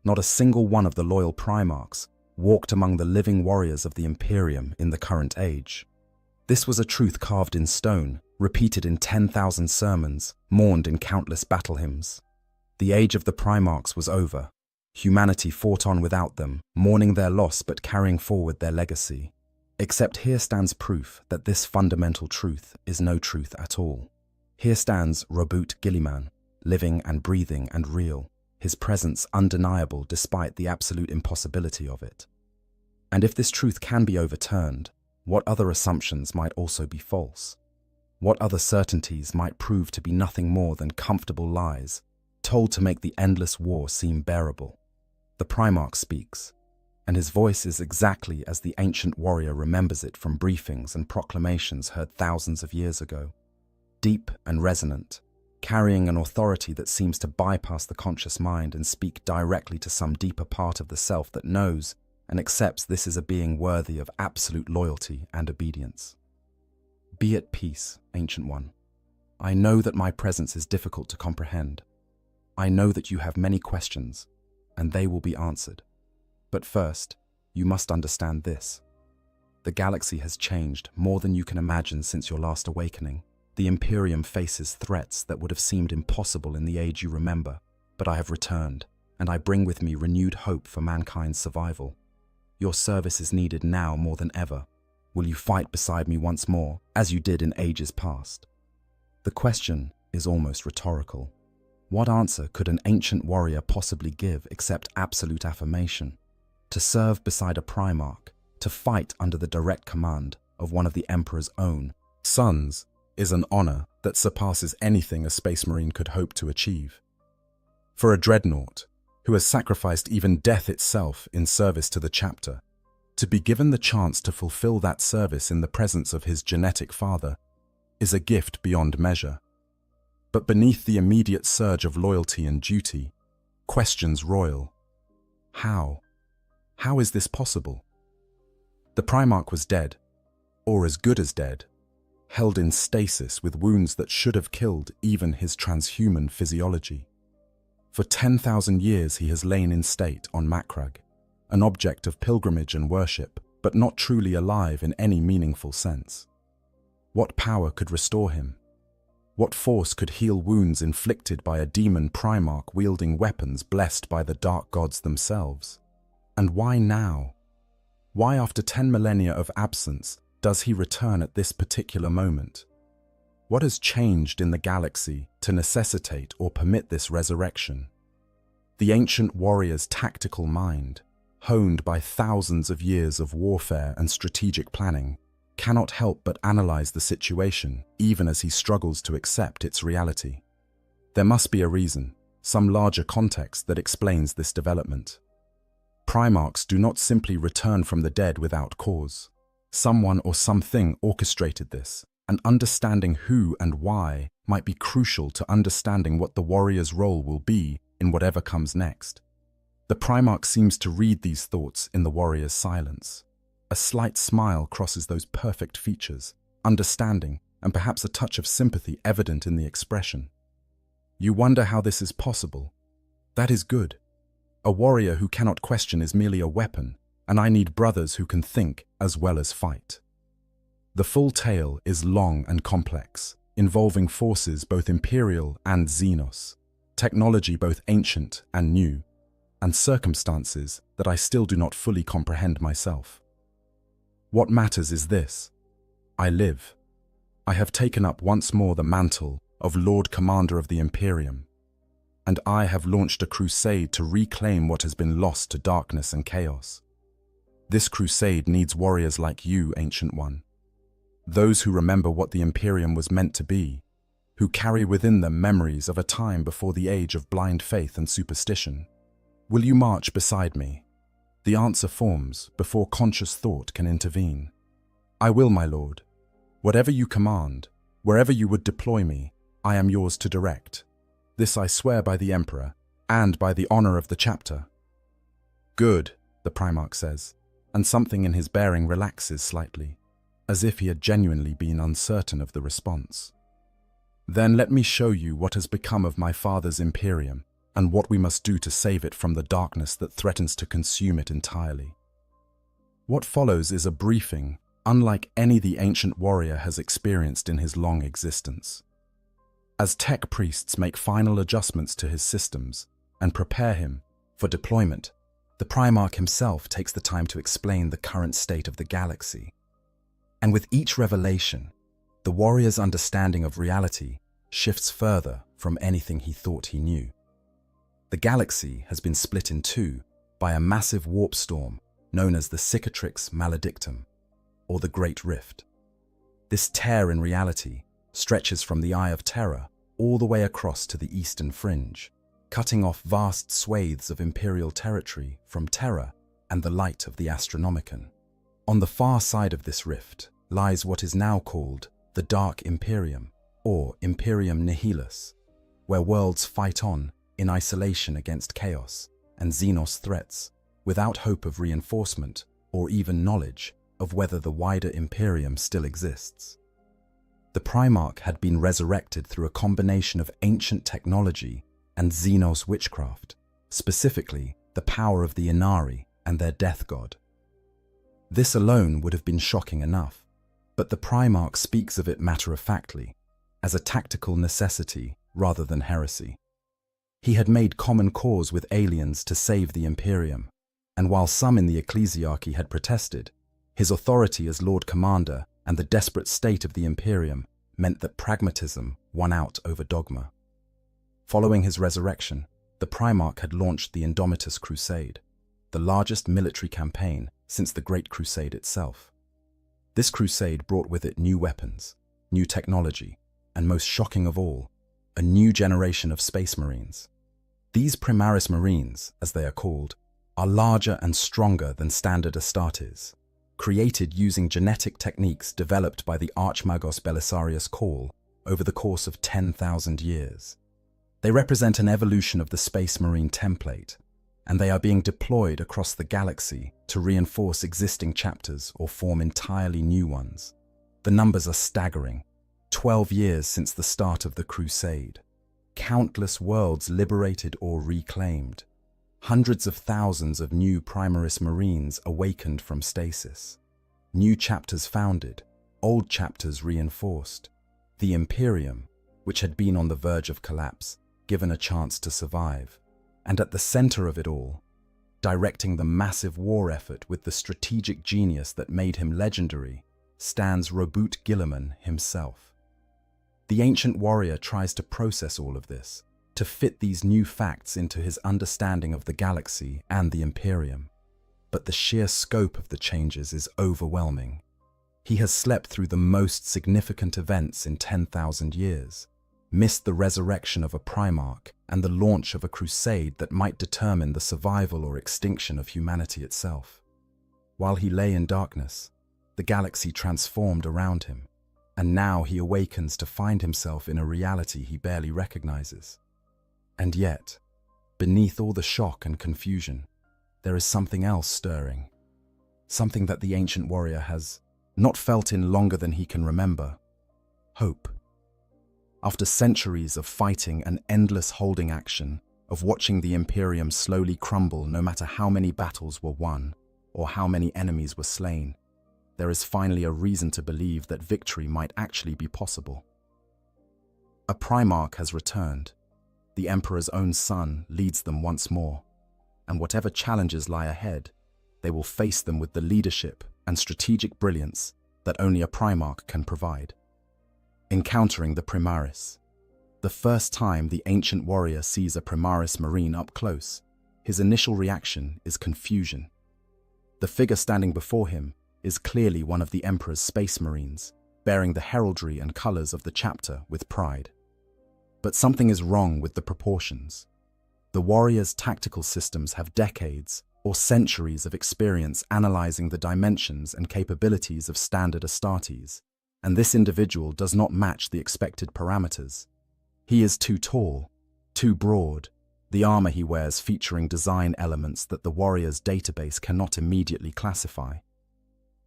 not a single one of the loyal Primarchs, walked among the living warriors of the Imperium in the current age. This was a truth carved in stone, repeated in 10,000 sermons, mourned in countless battle hymns. The age of the Primarchs was over. Humanity fought on without them, mourning their loss but carrying forward their legacy. Except here stands proof that this fundamental truth is no truth at all. Here stands Roboute Guilliman, living and breathing and real, his presence undeniable despite the absolute impossibility of it. And if this truth can be overturned, what other assumptions might also be false? What other certainties might prove to be nothing more than comfortable lies, told to make the endless war seem bearable? The Primarch speaks, and his voice is exactly as the ancient warrior remembers it from briefings and proclamations heard thousands of years ago. Deep and resonant, carrying an authority that seems to bypass the conscious mind and speak directly to some deeper part of the self that knows and accepts this is a being worthy of absolute loyalty and obedience. Be at peace, Ancient One. I know that my presence is difficult to comprehend. I know that you have many questions, and they will be answered. But first, you must understand this. The galaxy has changed more than you can imagine since your last awakening. The Imperium faces threats that would have seemed impossible in the age you remember, but I have returned, and I bring with me renewed hope for mankind's survival. Your service is needed now more than ever. Will you fight beside me once more, as you did in ages past? The question is almost rhetorical. What answer could an ancient warrior possibly give except absolute affirmation? To serve beside a Primarch, to fight under the direct command of one of the Emperor's own sons, is an honor that surpasses anything a Space Marine could hope to achieve. For a Dreadnought, who has sacrificed even death itself in service to the chapter, to be given the chance to fulfill that service in the presence of his genetic father is a gift beyond measure. But beneath the immediate surge of loyalty and duty, questions roil. How? How is this possible? The Primarch was dead, or as good as dead, held in stasis with wounds that should have killed even his transhuman physiology. For 10,000 years he has lain in state on Macragge, an object of pilgrimage and worship, but not truly alive in any meaningful sense. What power could restore him? What force could heal wounds inflicted by a demon Primarch wielding weapons blessed by the dark gods themselves? And why now? Why after 10 millennia of absence does he return at this particular moment? What has changed in the galaxy to necessitate or permit this resurrection? The ancient warrior's tactical mind, honed by thousands of years of warfare and strategic planning, cannot help but analyze the situation even as he struggles to accept its reality. There must be a reason, some larger context that explains this development. Primarchs do not simply return from the dead without cause. Someone or something orchestrated this, and understanding who and why might be crucial to understanding what the warrior's role will be in whatever comes next. The Primarch seems to read these thoughts in the warrior's silence. A slight smile crosses those perfect features, understanding and perhaps a touch of sympathy evident in the expression. You wonder how this is possible. That is good. A warrior who cannot question is merely a weapon, and I need brothers who can think as well as fight. The full tale is long and complex, involving forces both imperial and Xenos, technology both ancient and new, and circumstances that I still do not fully comprehend myself. What matters is this: I live. I have taken up once more the mantle of Lord Commander of the Imperium, and I have launched a crusade to reclaim what has been lost to darkness and chaos. This crusade needs warriors like you, Ancient One. Those who remember what the Imperium was meant to be, who carry within them memories of a time before the age of blind faith and superstition. Will you march beside me? The answer forms before conscious thought can intervene. I will, my lord. Whatever you command, wherever you would deploy me, I am yours to direct. This I swear by the Emperor, and by the honor of the chapter. Good, the Primarch says, and something in his bearing relaxes slightly, as if he had genuinely been uncertain of the response. Then let me show you what has become of my father's Imperium, and what we must do to save it from the darkness that threatens to consume it entirely. What follows is a briefing unlike any the ancient warrior has experienced in his long existence. As tech priests make final adjustments to his systems and prepare him for deployment, the Primarch himself takes the time to explain the current state of the galaxy. And with each revelation, the warrior's understanding of reality shifts further from anything he thought he knew. The galaxy has been split in two by a massive warp storm known as the Cicatrix Maledictum, or the Great Rift. This tear in reality stretches from the Eye of Terror all the way across to the eastern fringe, cutting off vast swathes of Imperial territory from Terra and the light of the Astronomicon. On the far side of this rift lies what is now called the Dark Imperium, or Imperium Nihilus, where worlds fight on in isolation against chaos and Xenos threats, without hope of reinforcement or even knowledge of whether the wider Imperium still exists. The Primarch had been resurrected through a combination of ancient technology and Xenos witchcraft, specifically the power of the Inari and their death god. This alone would have been shocking enough, but the Primarch speaks of it matter-of-factly, as a tactical necessity rather than heresy. He had made common cause with aliens to save the Imperium, and while some in the ecclesiarchy had protested, his authority as Lord Commander and the desperate state of the Imperium meant that pragmatism won out over dogma. Following his resurrection, the Primarch had launched the Indomitus Crusade, the largest military campaign since the Great Crusade itself. This crusade brought with it new weapons, new technology, and most shocking of all, a new generation of Space Marines. These Primaris Marines, as they are called, are larger and stronger than standard Astartes, created using genetic techniques developed by the Archmagos Belisarius Cawl over the course of 10,000 years. They represent an evolution of the Space Marine template, and they are being deployed across the galaxy to reinforce existing chapters or form entirely new ones. The numbers are staggering. 12 years since the start of the Crusade. Countless worlds liberated or reclaimed. Hundreds of thousands of new Primaris Marines awakened from stasis. New chapters founded, old chapters reinforced. The Imperium, which had been on the verge of collapse, given a chance to survive. And at the center of it all, directing the massive war effort with the strategic genius that made him legendary, stands Robut Guilliman himself. The ancient warrior tries to process all of this, to fit these new facts into his understanding of the galaxy and the Imperium. But the sheer scope of the changes is overwhelming. He has slept through the most significant events in 10,000 years. missed the resurrection of a Primarch and the launch of a crusade that might determine the survival or extinction of humanity itself. While he lay in darkness, the galaxy transformed around him, and now he awakens to find himself in a reality he barely recognizes. And yet, beneath all the shock and confusion, there is something else stirring. Something that the ancient warrior has not felt in longer than he can remember. Hope. After centuries of fighting and endless holding action, of watching the Imperium slowly crumble no matter how many battles were won or how many enemies were slain, there is finally a reason to believe that victory might actually be possible. A Primarch has returned. The Emperor's own son leads them once more, and whatever challenges lie ahead, they will face them with the leadership and strategic brilliance that only a Primarch can provide. Encountering the Primaris. The first time the ancient warrior sees a Primaris Marine up close, his initial reaction is confusion. The figure standing before him is clearly one of the Emperor's Space Marines, bearing the heraldry and colors of the chapter with pride. But something is wrong with the proportions. The warrior's tactical systems have decades or centuries of experience analyzing the dimensions and capabilities of standard Astartes, and this individual does not match the expected parameters. He is too tall, too broad, the armor he wears featuring design elements that the warrior's database cannot immediately classify.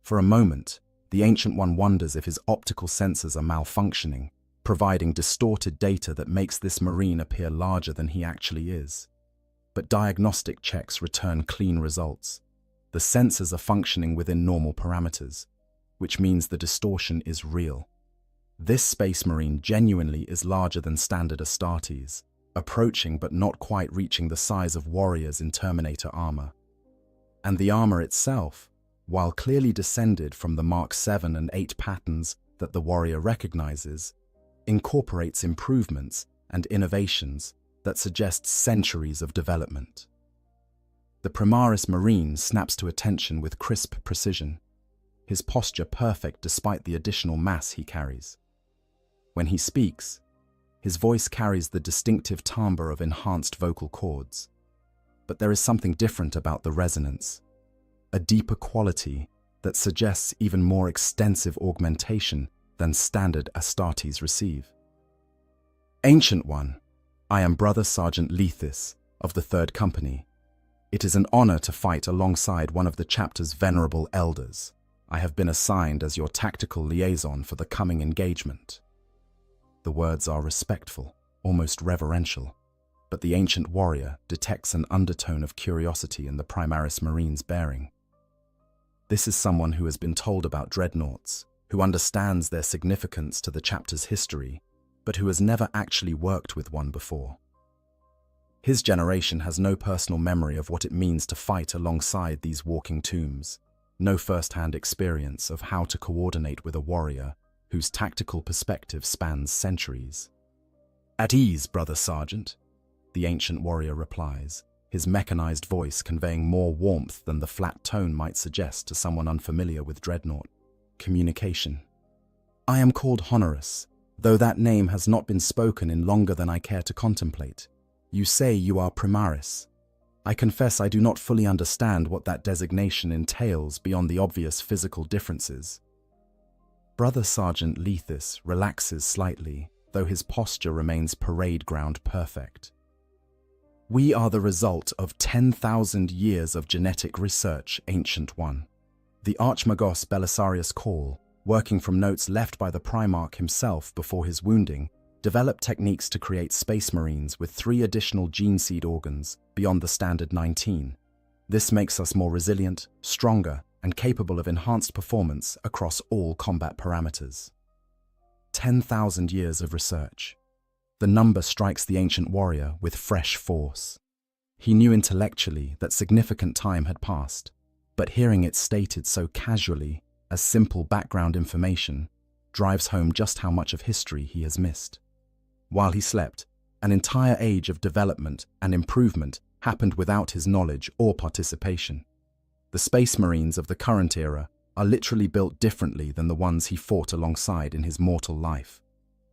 For a moment, the Ancient One wonders if his optical sensors are malfunctioning, providing distorted data that makes this Marine appear larger than he actually is. But diagnostic checks return clean results. The sensors are functioning within normal parameters, which means the distortion is real. This Space Marine genuinely is larger than standard Astartes, approaching but not quite reaching the size of warriors in Terminator armor. And the armor itself, while clearly descended from the Mark 7 and 8 patterns that the warrior recognizes, incorporates improvements and innovations that suggest centuries of development. The Primaris Marine snaps to attention with crisp precision, his posture perfect despite the additional mass he carries. When he speaks, his voice carries the distinctive timbre of enhanced vocal cords. But there is something different about the resonance, a deeper quality that suggests even more extensive augmentation than standard Astartes receive. Ancient One, I am Brother Sergeant Lethis of the 3rd Company. It is an honor to fight alongside one of the chapter's venerable elders. I have been assigned as your tactical liaison for the coming engagement. The words are respectful, almost reverential, but the ancient warrior detects an undertone of curiosity in the Primaris Marine's bearing. This is someone who has been told about dreadnoughts, who understands their significance to the chapter's history, but who has never actually worked with one before. His generation has no personal memory of what it means to fight alongside these walking tombs, no first-hand experience of how to coordinate with a warrior whose tactical perspective spans centuries. At ease, Brother Sergeant, the ancient warrior replies, his mechanized voice conveying more warmth than the flat tone might suggest to someone unfamiliar with dreadnought communication. I am called Honorus, though that name has not been spoken in longer than I care to contemplate. You say you are Primaris. I confess I do not fully understand what that designation entails beyond the obvious physical differences. Brother Sergeant Lethis relaxes slightly, though his posture remains parade ground perfect. We are the result of 10,000 years of genetic research, Ancient One. The Archmagos Belisarius Call, working from notes left by the Primarch himself before his wounding, developed techniques to create Space Marines with 3 additional gene seed organs beyond the standard 19. This makes us more resilient, stronger, and capable of enhanced performance across all combat parameters. 10,000 years of research. The number strikes the ancient warrior with fresh force. He knew intellectually that significant time had passed, but hearing it stated so casually as simple background information drives home just how much of history he has missed. While he slept, an entire age of development and improvement happened without his knowledge or participation. The Space Marines of the current era are literally built differently than the ones he fought alongside in his mortal life.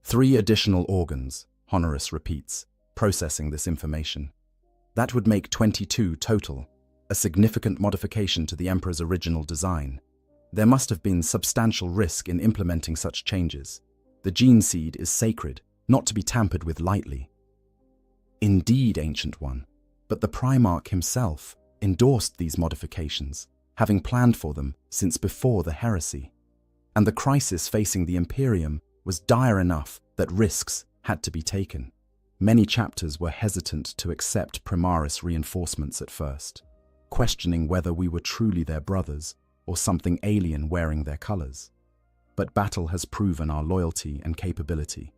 3 additional organs, Honoris repeats, processing this information. That would make 22 total, a significant modification to the Emperor's original design. There must have been substantial risk in implementing such changes. The gene seed is sacred, not to be tampered with lightly. Indeed, Ancient One, but the Primarch himself endorsed these modifications, having planned for them since before the heresy. And the crisis facing the Imperium was dire enough that risks had to be taken. Many chapters were hesitant to accept Primaris reinforcements at first, questioning whether we were truly their brothers or something alien wearing their colors. But battle has proven our loyalty and capability.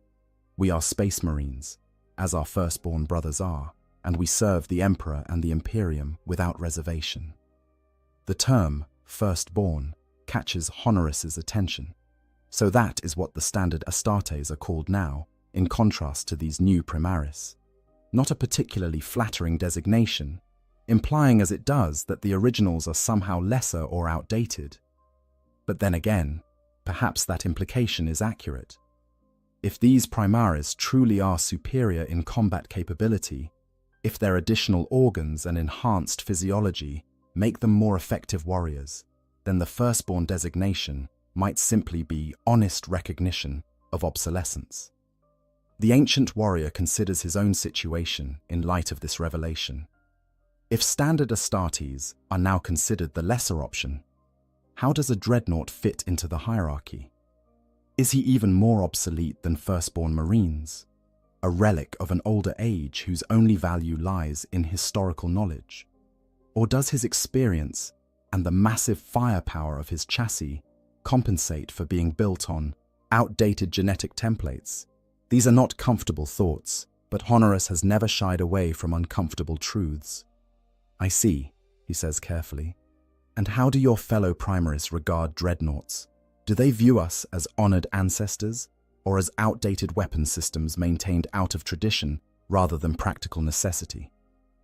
We are Space Marines, as our firstborn brothers are, and we serve the Emperor and the Imperium without reservation. The term firstborn catches Honoris's attention, so that is what the standard Astartes are called now, in contrast to these new Primaris. Not a particularly flattering designation, implying as it does that the originals are somehow lesser or outdated. But then again, perhaps that implication is accurate. If these Primaris truly are superior in combat capability, if their additional organs and enhanced physiology make them more effective warriors, then the firstborn designation might simply be honest recognition of obsolescence. The ancient warrior considers his own situation in light of this revelation. If standard Astartes are now considered the lesser option, how does a dreadnought fit into the hierarchy? Is he even more obsolete than firstborn Marines, a relic of an older age whose only value lies in historical knowledge? Or does his experience and the massive firepower of his chassis compensate for being built on outdated genetic templates? These are not comfortable thoughts, but Honoris has never shied away from uncomfortable truths. I see, he says carefully. And how do your fellow Primaris regard dreadnoughts? Do they view us as honored ancestors, or as outdated weapon systems maintained out of tradition rather than practical necessity?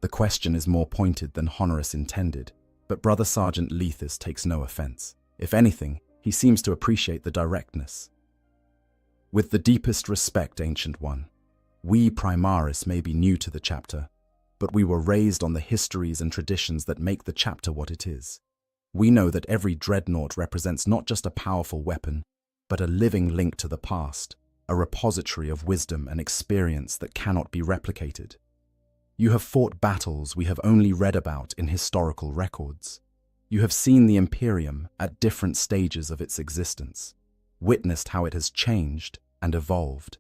The question is more pointed than Honoris intended, but Brother Sergeant Lethis takes no offense. If anything, he seems to appreciate the directness. With the deepest respect, Ancient One, we Primaris may be new to the chapter, but we were raised on the histories and traditions that make the chapter what it is. We know that every dreadnought represents not just a powerful weapon, but a living link to the past, a repository of wisdom and experience that cannot be replicated. You have fought battles we have only read about in historical records. You have seen the Imperium at different stages of its existence, witnessed how it has changed and evolved.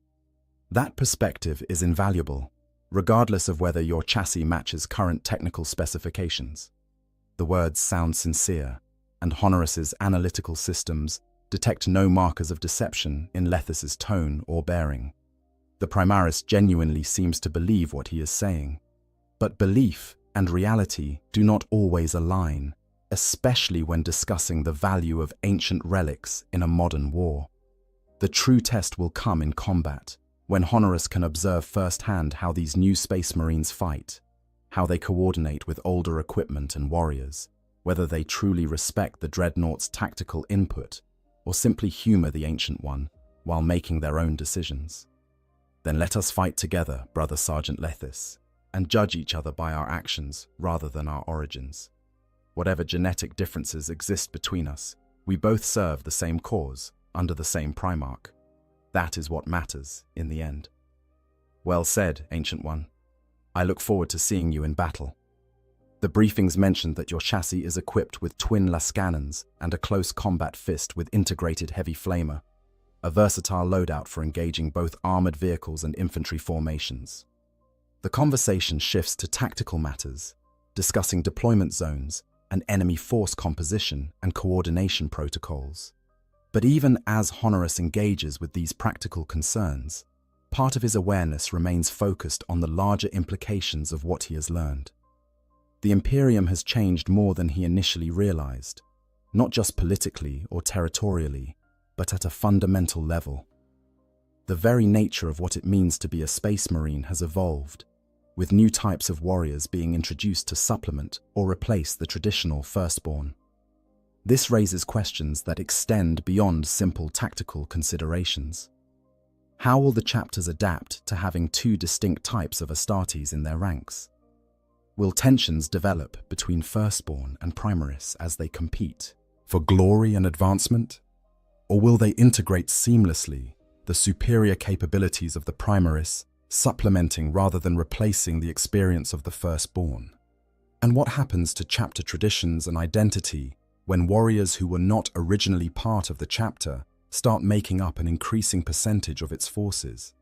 That perspective is invaluable, regardless of whether your chassis matches current technical specifications. The words sound sincere, and Honoris's analytical systems detect no markers of deception in Lethis's tone or bearing. The Primaris genuinely seems to believe what he is saying. But belief and reality do not always align, especially when discussing the value of ancient relics in a modern war. The true test will come in combat, when Honoris can observe firsthand how these new Space Marines fight, how they coordinate with older equipment and warriors, whether they truly respect the dreadnought's tactical input or simply humor the Ancient One while making their own decisions. Then let us fight together, Brother Sergeant Lethis, and judge each other by our actions rather than our origins. Whatever genetic differences exist between us, we both serve the same cause under the same Primarch. That is what matters in the end. Well said, Ancient One. I look forward to seeing you in battle. The briefings mentioned that your chassis is equipped with twin las cannons and a close combat fist with integrated heavy flamer, a versatile loadout for engaging both armored vehicles and infantry formations. The conversation shifts to tactical matters, discussing deployment zones and enemy force composition and coordination protocols. But even as Honoris engages with these practical concerns, part of his awareness remains focused on the larger implications of what he has learned. The Imperium has changed more than he initially realized, not just politically or territorially, but at a fundamental level. The very nature of what it means to be a Space Marine has evolved, with new types of warriors being introduced to supplement or replace the traditional firstborn. This raises questions that extend beyond simple tactical considerations. How will the chapters adapt to having two distinct types of Astartes in their ranks? Will tensions develop between Firstborn and Primaris as they compete for glory and advancement? Or will they integrate seamlessly the superior capabilities of the Primaris, supplementing rather than replacing the experience of the Firstborn? And what happens to chapter traditions and identity when warriors who were not originally part of the chapter start making up an increasing percentage of its forces?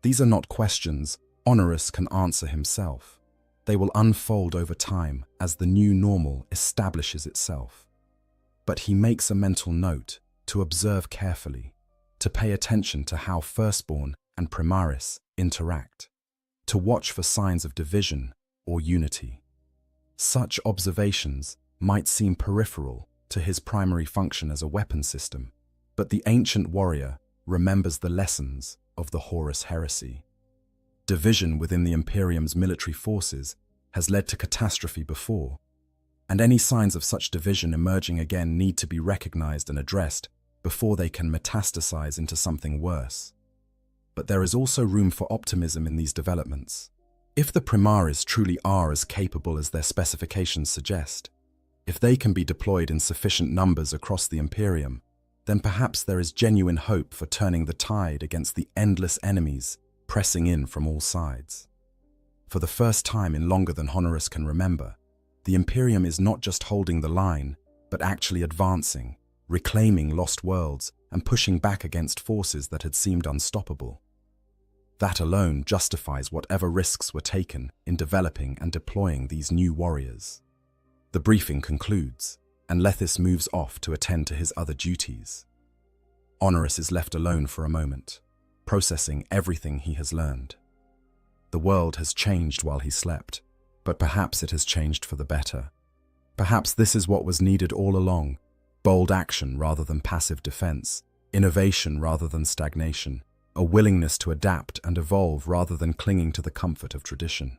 These are not questions Honorus can answer himself. They will unfold over time as the new normal establishes itself. But he makes a mental note to observe carefully, to pay attention to how Firstborn and Primaris interact, to watch for signs of division or unity. Such observations might seem peripheral to his primary function as a weapon system, but the ancient warrior remembers the lessons of the Horus heresy. Division within the Imperium's military forces has led to catastrophe before, and any signs of such division emerging again need to be recognized and addressed before they can metastasize into something worse. But there is also room for optimism in these developments. If the Primaris truly are as capable as their specifications suggest, if they can be deployed in sufficient numbers across the Imperium, then perhaps there is genuine hope for turning the tide against the endless enemies pressing in from all sides. For the first time in longer than Honorus can remember, the Imperium is not just holding the line, but actually advancing, reclaiming lost worlds and pushing back against forces that had seemed unstoppable. That alone justifies whatever risks were taken in developing and deploying these new warriors. The briefing concludes, and Lethis moves off to attend to his other duties. Honorus is left alone for a moment, processing everything he has learned. The world has changed while he slept, but perhaps it has changed for the better. Perhaps this is what was needed all along: bold action rather than passive defense, innovation rather than stagnation, a willingness to adapt and evolve rather than clinging to the comfort of tradition.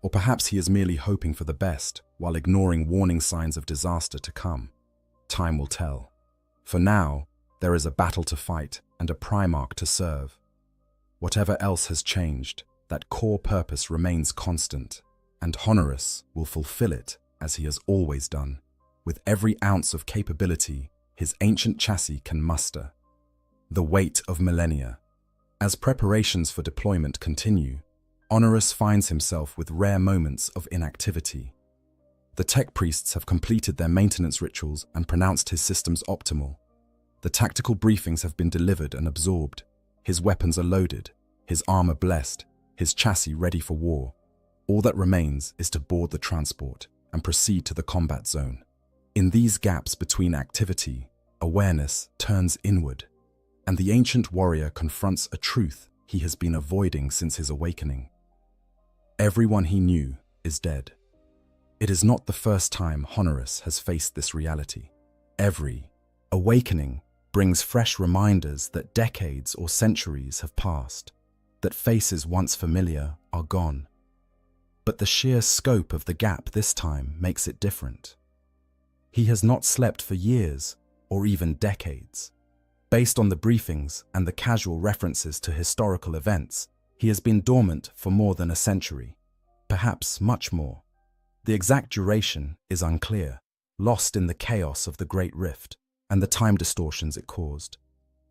Or perhaps he is merely hoping for the best while ignoring warning signs of disaster to come. Time will tell. For now, there is a battle to fight and a Primarch to serve. Whatever else has changed, that core purpose remains constant, and Honorus will fulfill it as he has always done, with every ounce of capability his ancient chassis can muster. The weight of millennia. As preparations for deployment continue, Honorus finds himself with rare moments of inactivity. The tech priests have completed their maintenance rituals and pronounced his systems optimal. The tactical briefings have been delivered and absorbed. His weapons are loaded, his armor blessed, his chassis ready for war. All that remains is to board the transport and proceed to the combat zone. In these gaps between activity, awareness turns inward, and the ancient warrior confronts a truth he has been avoiding since his awakening. Everyone he knew is dead. It is not the first time Honorus has faced this reality. Every awakening brings fresh reminders that decades or centuries have passed, that faces once familiar are gone. But the sheer scope of the gap this time makes it different. He has not slept for years or even decades. Based on the briefings and the casual references to historical events, he has been dormant for more than a century, perhaps much more. The exact duration is unclear, lost in the chaos of the Great Rift and the time distortions it caused.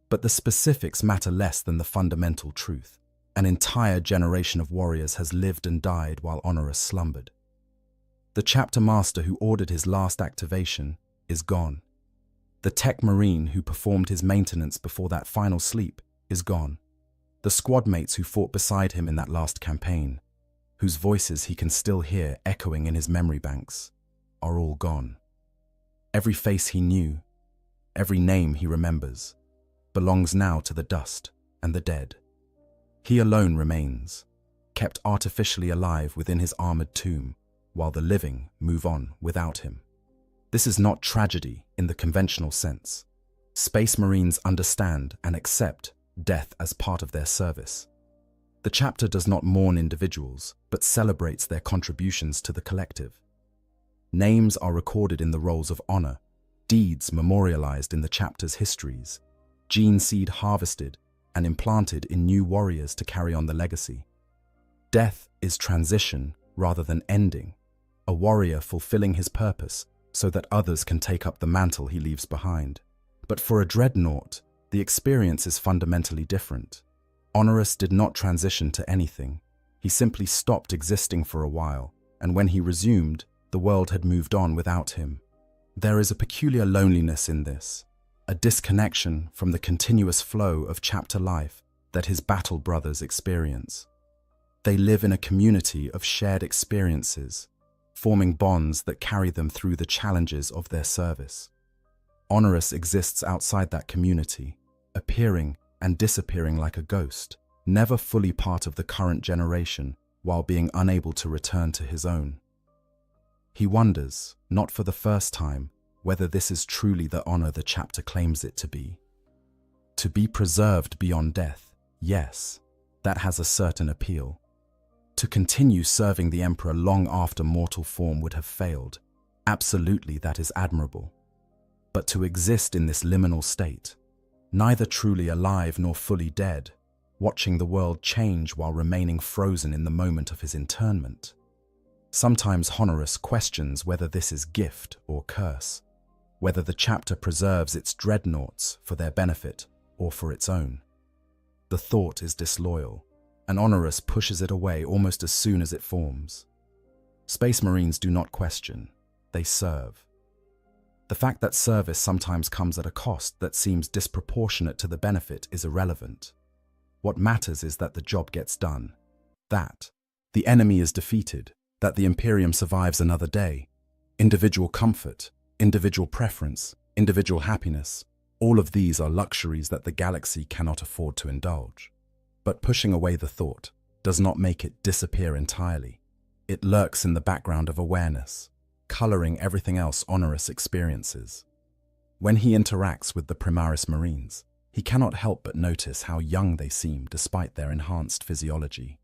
But the specifics matter less than the fundamental truth. An entire generation of warriors has lived and died while Honorus slumbered. The chapter master who ordered his last activation is gone. The tech marine who performed his maintenance before that final sleep is gone. The squad mates who fought beside him in that last campaign, whose voices he can still hear echoing in his memory banks, are all gone. Every face he knew, every name he remembers, belongs now to the dust and the dead. He alone remains, kept artificially alive within his armored tomb, while the living move on without him. This is not tragedy in the conventional sense. Space Marines understand and accept death as part of their service. The chapter does not mourn individuals, but celebrates their contributions to the collective. Names are recorded in the rolls of honor, deeds memorialized in the chapter's histories, gene seed harvested, and implanted in new warriors to carry on the legacy. Death is transition rather than ending, a warrior fulfilling his purpose so that others can take up the mantle he leaves behind. But for a dreadnought, the experience is fundamentally different. Honorus did not transition to anything. He simply stopped existing for a while, and when he resumed, the world had moved on without him. There is a peculiar loneliness in this, a disconnection from the continuous flow of chapter life that his battle brothers experience. They live in a community of shared experiences, forming bonds that carry them through the challenges of their service. Honorus exists outside that community, appearing and disappearing like a ghost, never fully part of the current generation while being unable to return to his own. He wonders, not for the first time, whether this is truly the honor the chapter claims it to be. To be preserved beyond death, yes, that has a certain appeal. To continue serving the Emperor long after mortal form would have failed, absolutely that is admirable. But to exist in this liminal state, neither truly alive nor fully dead, watching the world change while remaining frozen in the moment of his internment. Sometimes Honorus questions whether this is gift or curse, whether the chapter preserves its dreadnoughts for their benefit or for its own. The thought is disloyal, and Honorus pushes it away almost as soon as it forms. Space Marines do not question, they serve. The fact that service sometimes comes at a cost that seems disproportionate to the benefit is irrelevant. What matters is that the job gets done, that the enemy is defeated, that the Imperium survives another day. Individual comfort, individual preference, individual happiness, all of these are luxuries that the galaxy cannot afford to indulge. But pushing away the thought does not make it disappear entirely. It lurks in the background of awareness, coloring everything else Honorus experiences. When he interacts with the Primaris Marines, he cannot help but notice how young they seem despite their enhanced physiology.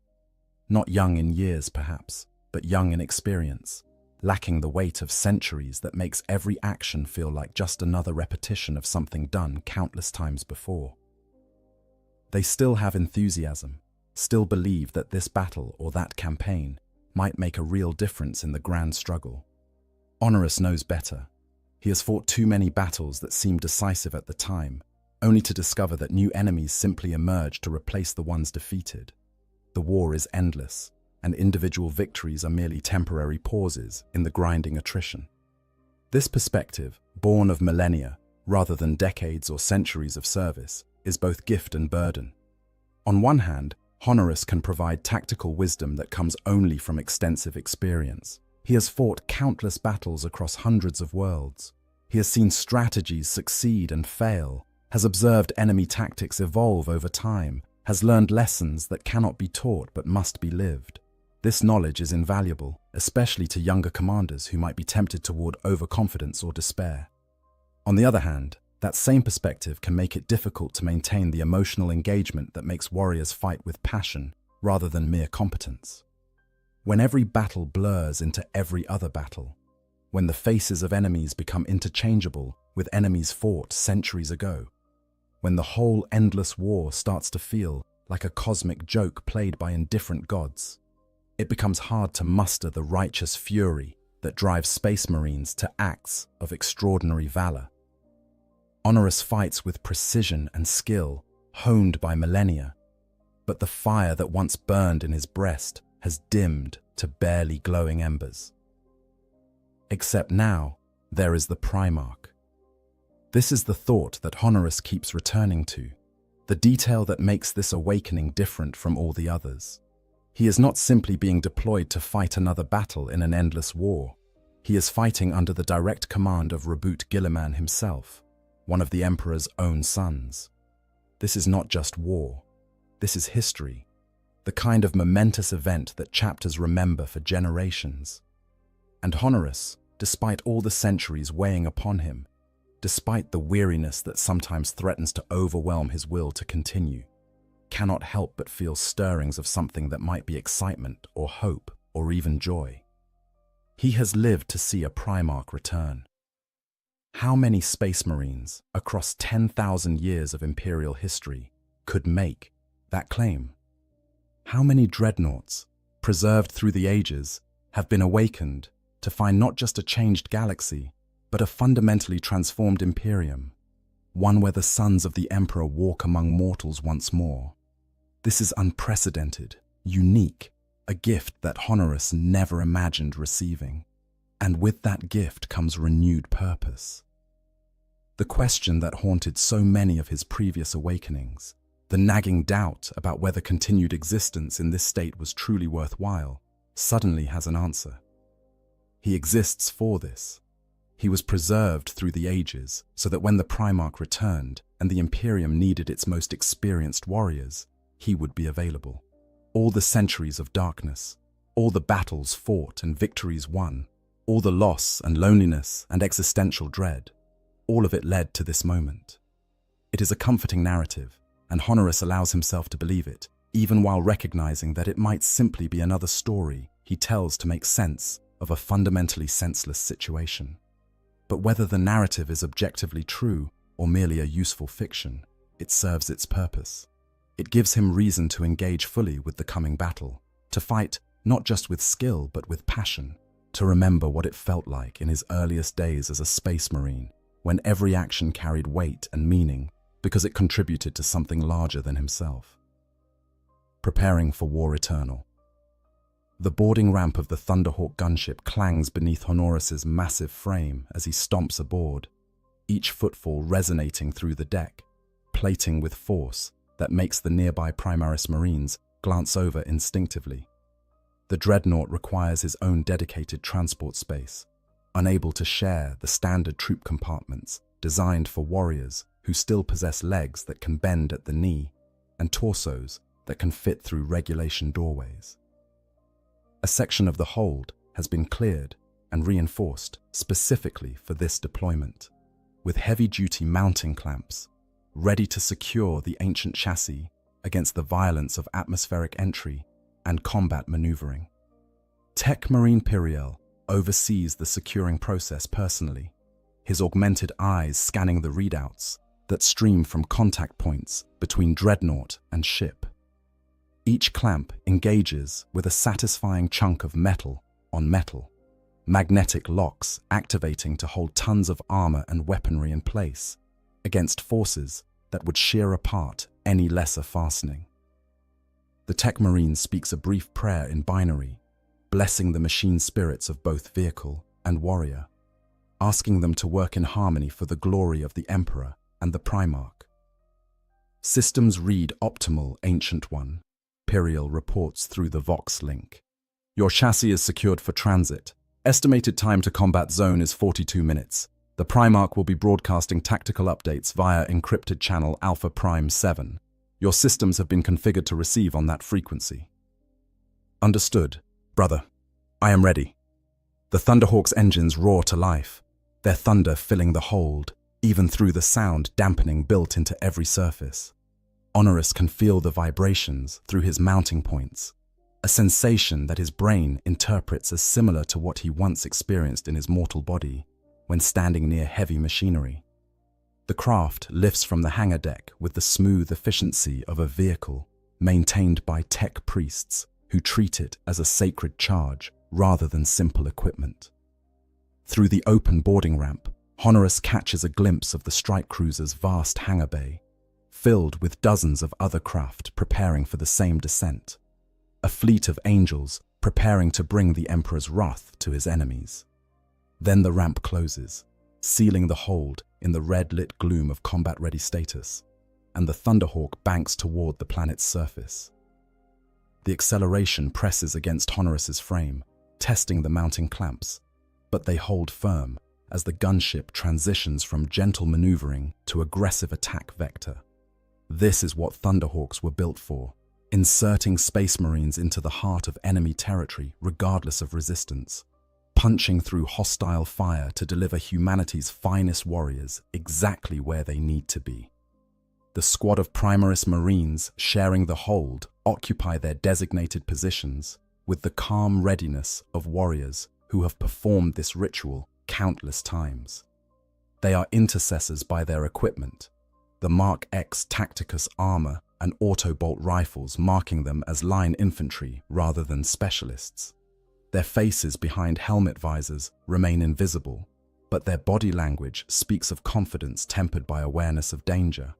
Not young in years, perhaps, but young in experience, lacking the weight of centuries that makes every action feel like just another repetition of something done countless times before. They still have enthusiasm, still believe that this battle or that campaign might make a real difference in the grand struggle. Honorus knows better. He has fought too many battles that seemed decisive at the time, only to discover that new enemies simply emerge to replace the ones defeated. The war is endless, and individual victories are merely temporary pauses in the grinding attrition. This perspective, born of millennia rather than decades or centuries of service, is both gift and burden. On one hand, Honorus can provide tactical wisdom that comes only from extensive experience. He has fought countless battles across hundreds of worlds. He has seen strategies succeed and fail, has observed enemy tactics evolve over time, has learned lessons that cannot be taught but must be lived. This knowledge is invaluable, especially to younger commanders who might be tempted toward overconfidence or despair. On the other hand, that same perspective can make it difficult to maintain the emotional engagement that makes warriors fight with passion rather than mere competence. When every battle blurs into every other battle, when the faces of enemies become interchangeable with enemies fought centuries ago, when the whole endless war starts to feel like a cosmic joke played by indifferent gods, it becomes hard to muster the righteous fury that drives Space Marines to acts of extraordinary valor. Honorus fights with precision and skill, honed by millennia, but the fire that once burned in his breast has dimmed to barely glowing embers. Except now, there is the Primarch. This is the thought that Honorus keeps returning to, the detail that makes this awakening different from all the others. He is not simply being deployed to fight another battle in an endless war. He is fighting under the direct command of Reboot Guilliman himself, one of the Emperor's own sons. This is not just war. This is history, the kind of momentous event that chapters remember for generations. And Honorus, despite all the centuries weighing upon him, despite the weariness that sometimes threatens to overwhelm his will to continue, cannot help but feel stirrings of something that might be excitement or hope or even joy. He has lived to see a Primarch return. How many Space Marines, across 10,000 years of Imperial history, could make that claim? How many dreadnoughts, preserved through the ages, have been awakened to find not just a changed galaxy, but a fundamentally transformed Imperium, one where the sons of the Emperor walk among mortals once more? This is unprecedented, unique, a gift that Honoris never imagined receiving. And with that gift comes renewed purpose. The question that haunted so many of his previous awakenings, the nagging doubt about whether continued existence in this state was truly worthwhile, suddenly has an answer. He exists for this. He was preserved through the ages so that when the Primarch returned and the Imperium needed its most experienced warriors, he would be available. All the centuries of darkness, all the battles fought and victories won, all the loss and loneliness and existential dread, all of it led to this moment. It is a comforting narrative, and Honoris allows himself to believe it, even while recognizing that it might simply be another story he tells to make sense of a fundamentally senseless situation. But whether the narrative is objectively true or merely a useful fiction, it serves its purpose. It gives him reason to engage fully with the coming battle, to fight not just with skill but with passion, to remember what it felt like in his earliest days as a space marine, when every action carried weight and meaning because it contributed to something larger than himself. Preparing for war eternal. The boarding ramp of the Thunderhawk gunship clangs beneath Honoris's massive frame as he stomps aboard, each footfall resonating through the deck, plating with force that makes the nearby Primaris Marines glance over instinctively. The dreadnought requires his own dedicated transport space, unable to share the standard troop compartments designed for warriors who still possess legs that can bend at the knee and torsos that can fit through regulation doorways. A section of the hold has been cleared and reinforced specifically for this deployment, with heavy-duty mounting clamps ready to secure the ancient chassis against the violence of atmospheric entry and combat maneuvering. Tech Marine Piriel oversees the securing process personally, his augmented eyes scanning the readouts that stream from contact points between dreadnought and ship. Each clamp engages with a satisfying chunk of metal on metal, magnetic locks activating to hold tons of armor and weaponry in place against forces that would shear apart any lesser fastening. The Tech Marine speaks a brief prayer in binary, blessing the machine spirits of both vehicle and warrior, asking them to work in harmony for the glory of the Emperor and the Primarch. Systems read optimal, Ancient One, Piriel reports through the Vox link. Your chassis is secured for transit. Estimated time to combat zone is 42 minutes. The Primarch will be broadcasting tactical updates via encrypted channel Alpha Prime 7. Your systems have been configured to receive on that frequency. Understood, brother. I am ready. The Thunderhawk's engines roar to life, their thunder filling the hold, even through the sound dampening built into every surface. Honoris can feel the vibrations through his mounting points, a sensation that his brain interprets as similar to what he once experienced in his mortal body when standing near heavy machinery. The craft lifts from the hangar deck with the smooth efficiency of a vehicle maintained by tech priests who treat it as a sacred charge rather than simple equipment. Through the open boarding ramp, Honoris catches a glimpse of the strike cruiser's vast hangar bay, filled with dozens of other craft preparing for the same descent, a fleet of angels preparing to bring the Emperor's wrath to his enemies. Then the ramp closes, sealing the hold in the red-lit gloom of combat-ready status, and the Thunderhawk banks toward the planet's surface. The acceleration presses against Honoris's frame, testing the mounting clamps, but they hold firm as the gunship transitions from gentle maneuvering to aggressive attack vector. This is what Thunderhawks were built for, inserting Space Marines into the heart of enemy territory regardless of resistance, punching through hostile fire to deliver humanity's finest warriors exactly where they need to be. The squad of Primaris Marines sharing the hold occupy their designated positions with the calm readiness of warriors who have performed this ritual countless times. They are intercessors by their equipment, the Mark X Tacticus armor and auto-bolt rifles, marking them as line infantry rather than specialists. Their faces behind helmet visors remain invisible, but their body language speaks of confidence tempered by awareness of danger.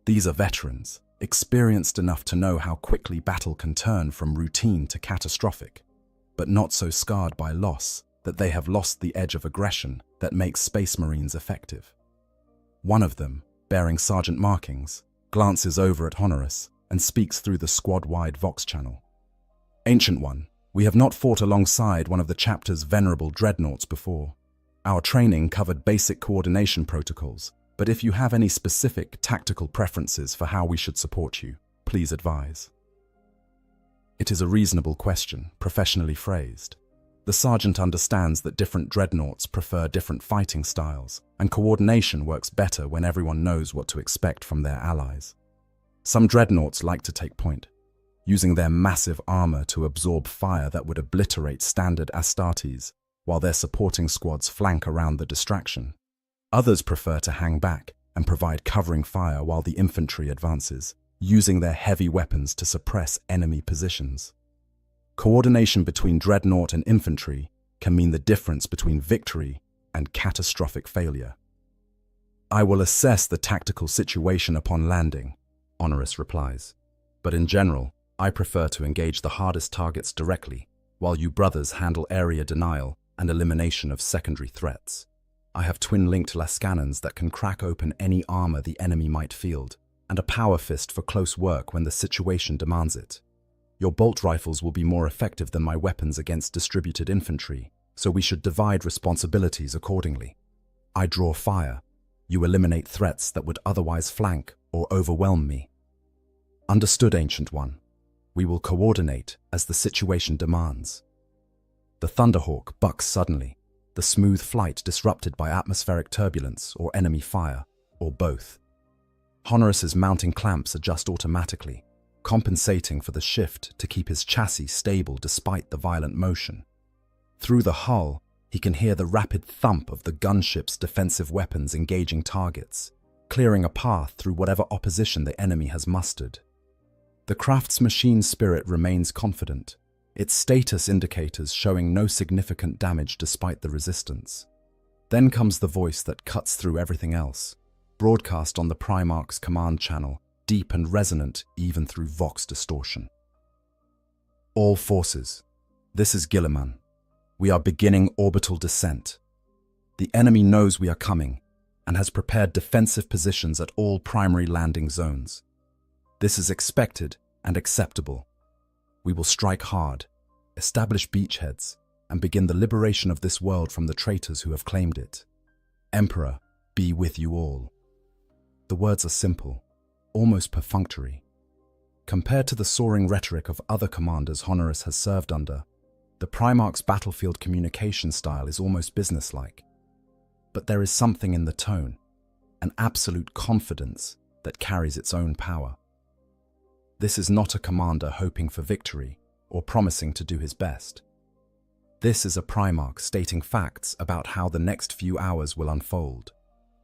These are veterans, experienced enough to know how quickly battle can turn from routine to catastrophic, but not so scarred by loss that they have lost the edge of aggression that makes Space Marines effective. One of them, bearing sergeant markings, glances over at Honoris and speaks through the squad-wide Vox channel. "Ancient One, we have not fought alongside one of the chapter's venerable dreadnoughts before. Our training covered basic coordination protocols, but if you have any specific tactical preferences for how we should support you, please advise." It is a reasonable question, professionally phrased. The sergeant understands that different dreadnoughts prefer different fighting styles, and coordination works better when everyone knows what to expect from their allies. Some dreadnoughts like to take point, using their massive armor to absorb fire that would obliterate standard Astartes, while their supporting squads flank around the distraction. Others prefer to hang back and provide covering fire while the infantry advances, using their heavy weapons to suppress enemy positions. Coordination between dreadnought and infantry can mean the difference between victory and catastrophic failure. "I will assess the tactical situation upon landing," Honoris replies. "But in general, I prefer to engage the hardest targets directly, while you brothers handle area denial and elimination of secondary threats. I have twin-linked lascannons that can crack open any armor the enemy might field, and a power fist for close work when the situation demands it. Your bolt rifles will be more effective than my weapons against distributed infantry, so we should divide responsibilities accordingly. I draw fire. You eliminate threats that would otherwise flank or overwhelm me." "Understood, Ancient One. We will coordinate as the situation demands." The Thunderhawk bucks suddenly, the smooth flight disrupted by atmospheric turbulence or enemy fire, or both. Honoris's mounting clamps adjust automatically, compensating for the shift to keep his chassis stable despite the violent motion. Through the hull, he can hear the rapid thump of the gunship's defensive weapons engaging targets, clearing a path through whatever opposition the enemy has mustered. The craft's machine spirit remains confident, its status indicators showing no significant damage despite the resistance. Then comes the voice that cuts through everything else, broadcast on the Primarch's command channel, deep and resonant even through Vox distortion. "All forces, this is Guilliman. We are beginning orbital descent. The enemy knows we are coming and has prepared defensive positions at all primary landing zones. This is expected and acceptable. We will strike hard, establish beachheads, and begin the liberation of this world from the traitors who have claimed it. Emperor, be with you all." The words are simple, almost perfunctory. Compared to the soaring rhetoric of other commanders Honoris has served under, the Primarch's battlefield communication style is almost businesslike. But there is something in the tone, an absolute confidence that carries its own power. This is not a commander hoping for victory or promising to do his best. This is a Primarch stating facts about how the next few hours will unfold,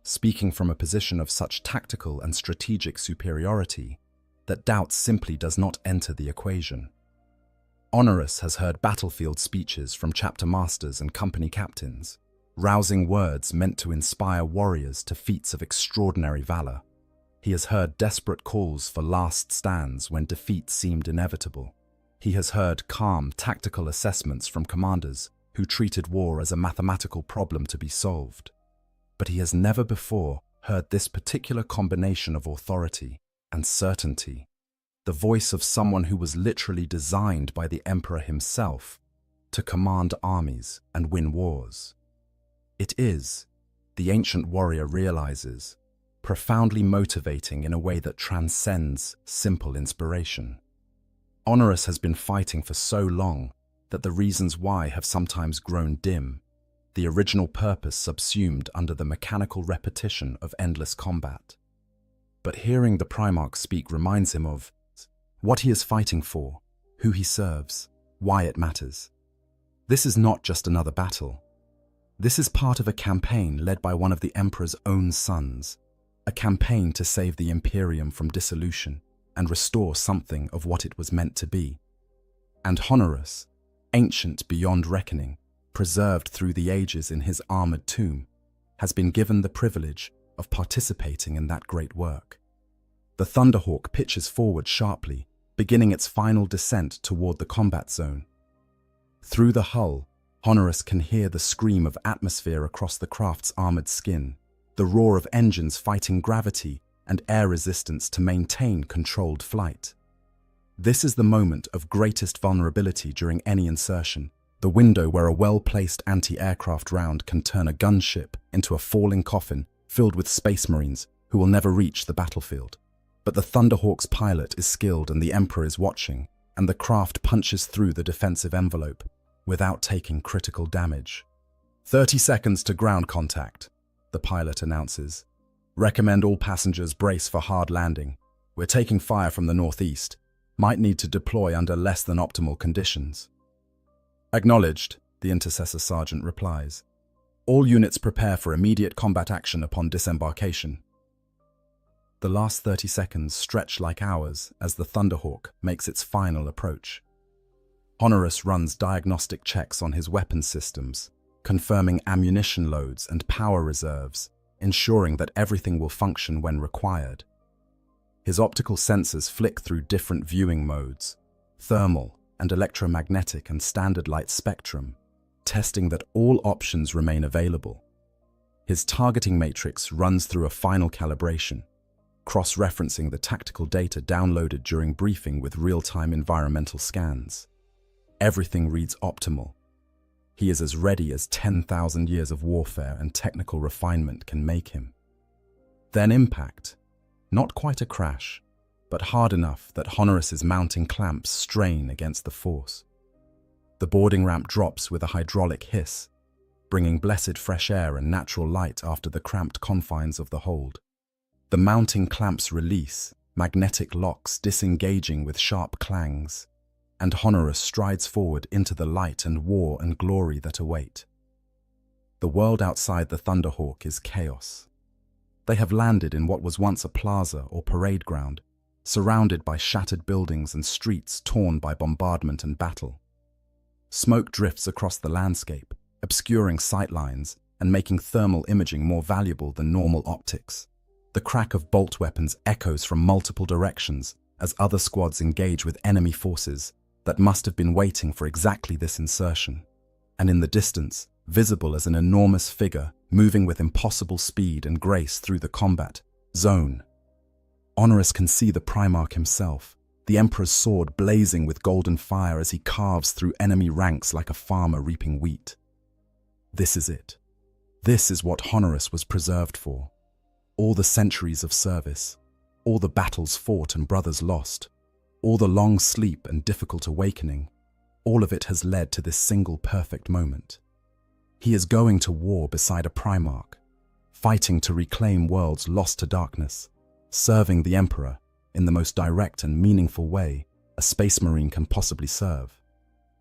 speaking from a position of such tactical and strategic superiority that doubt simply does not enter the equation. Honoris has heard battlefield speeches from chapter masters and company captains, rousing words meant to inspire warriors to feats of extraordinary valor. He has heard desperate calls for last stands when defeat seemed inevitable. He has heard calm, tactical assessments from commanders who treated war as a mathematical problem to be solved. But he has never before heard this particular combination of authority and certainty, the voice of someone who was literally designed by the Emperor himself to command armies and win wars. It is, the ancient warrior realizes, profoundly motivating in a way that transcends simple inspiration. Honoris has been fighting for so long that the reasons why have sometimes grown dim, the original purpose subsumed under the mechanical repetition of endless combat. But hearing the Primarch speak reminds him of what he is fighting for, who he serves, why it matters. This is not just another battle. This is part of a campaign led by one of the Emperor's own sons, a campaign to save the Imperium from dissolution, and restore something of what it was meant to be. And Honorus, ancient beyond reckoning, preserved through the ages in his armored tomb, has been given the privilege of participating in that great work. The Thunderhawk pitches forward sharply, beginning its final descent toward the combat zone. Through the hull, Honorus can hear the scream of atmosphere across the craft's armored skin, the roar of engines fighting gravity and air resistance to maintain controlled flight. This is the moment of greatest vulnerability during any insertion, the window where a well-placed anti-aircraft round can turn a gunship into a falling coffin filled with space marines who will never reach the battlefield. But the Thunderhawk's pilot is skilled and the Emperor is watching, and the craft punches through the defensive envelope without taking critical damage. 30 seconds to ground contact, the pilot announces. Recommend all passengers brace for hard landing. We're taking fire from the northeast. Might need to deploy under less than optimal conditions. Acknowledged, the Intercessor Sergeant replies. All units prepare for immediate combat action upon disembarkation. The last 30 seconds stretch like hours as the Thunderhawk makes its final approach. Honorus runs diagnostic checks on his weapon systems, confirming ammunition loads and power reserves, ensuring that everything will function when required. His optical sensors flick through different viewing modes, thermal and electromagnetic and standard light spectrum, testing that all options remain available. His targeting matrix runs through a final calibration, cross-referencing the tactical data downloaded during briefing with real-time environmental scans. Everything reads optimal. He is as ready as 10,000 years of warfare and technical refinement can make him. Then impact. Not quite a crash, but hard enough that Honorus's mounting clamps strain against the force. The boarding ramp drops with a hydraulic hiss, bringing blessed fresh air and natural light after the cramped confines of the hold. The mounting clamps release, magnetic locks disengaging with sharp clangs, and Honorus strides forward into the light and war and glory that await. The world outside the Thunderhawk is chaos. They have landed in what was once a plaza or parade ground, surrounded by shattered buildings and streets torn by bombardment and battle. Smoke drifts across the landscape, obscuring sightlines and making thermal imaging more valuable than normal optics. The crack of bolt weapons echoes from multiple directions as other squads engage with enemy forces that must have been waiting for exactly this insertion. And in the distance, visible as an enormous figure moving with impossible speed and grace through the combat zone. Honorus can see the Primarch himself, the Emperor's sword blazing with golden fire as he carves through enemy ranks like a farmer reaping wheat. This is it. This is what Honorus was preserved for. All the centuries of service, all the battles fought and brothers lost, all the long sleep and difficult awakening, all of it has led to this single perfect moment. He is going to war beside a Primarch, fighting to reclaim worlds lost to darkness, serving the Emperor in the most direct and meaningful way a Space Marine can possibly serve.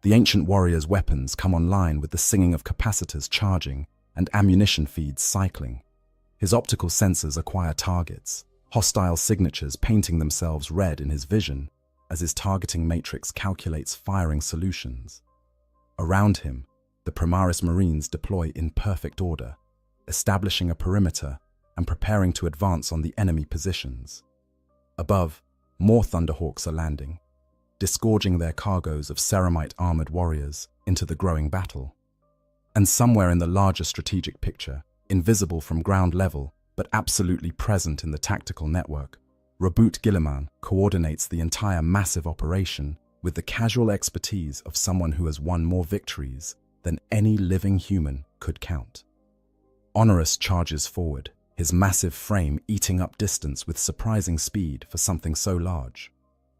The ancient warrior's weapons come online with the singing of capacitors charging and ammunition feeds cycling. His optical sensors acquire targets, hostile signatures painting themselves red in his vision as his targeting matrix calculates firing solutions. Around him, the Primaris Marines deploy in perfect order, establishing a perimeter and preparing to advance on the enemy positions. Above, more Thunderhawks are landing, disgorging their cargoes of ceramite armored warriors into the growing battle. And somewhere in the larger strategic picture, invisible from ground level, but absolutely present in the tactical network, Reboot Guilliman coordinates the entire massive operation with the casual expertise of someone who has won more victories than any living human could count. Honorus charges forward, his massive frame eating up distance with surprising speed for something so large.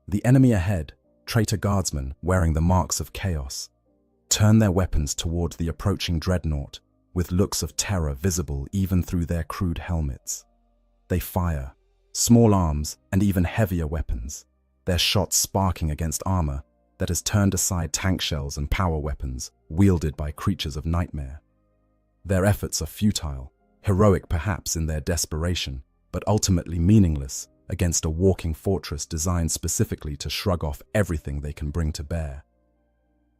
The enemy ahead, traitor guardsmen wearing the marks of chaos, turn their weapons toward the approaching dreadnought, with looks of terror visible even through their crude helmets. They fire, small arms and even heavier weapons, their shots sparking against armor that has turned aside tank shells and power weapons wielded by creatures of nightmare. Their efforts are futile, heroic perhaps in their desperation, but ultimately meaningless against a walking fortress designed specifically to shrug off everything they can bring to bear.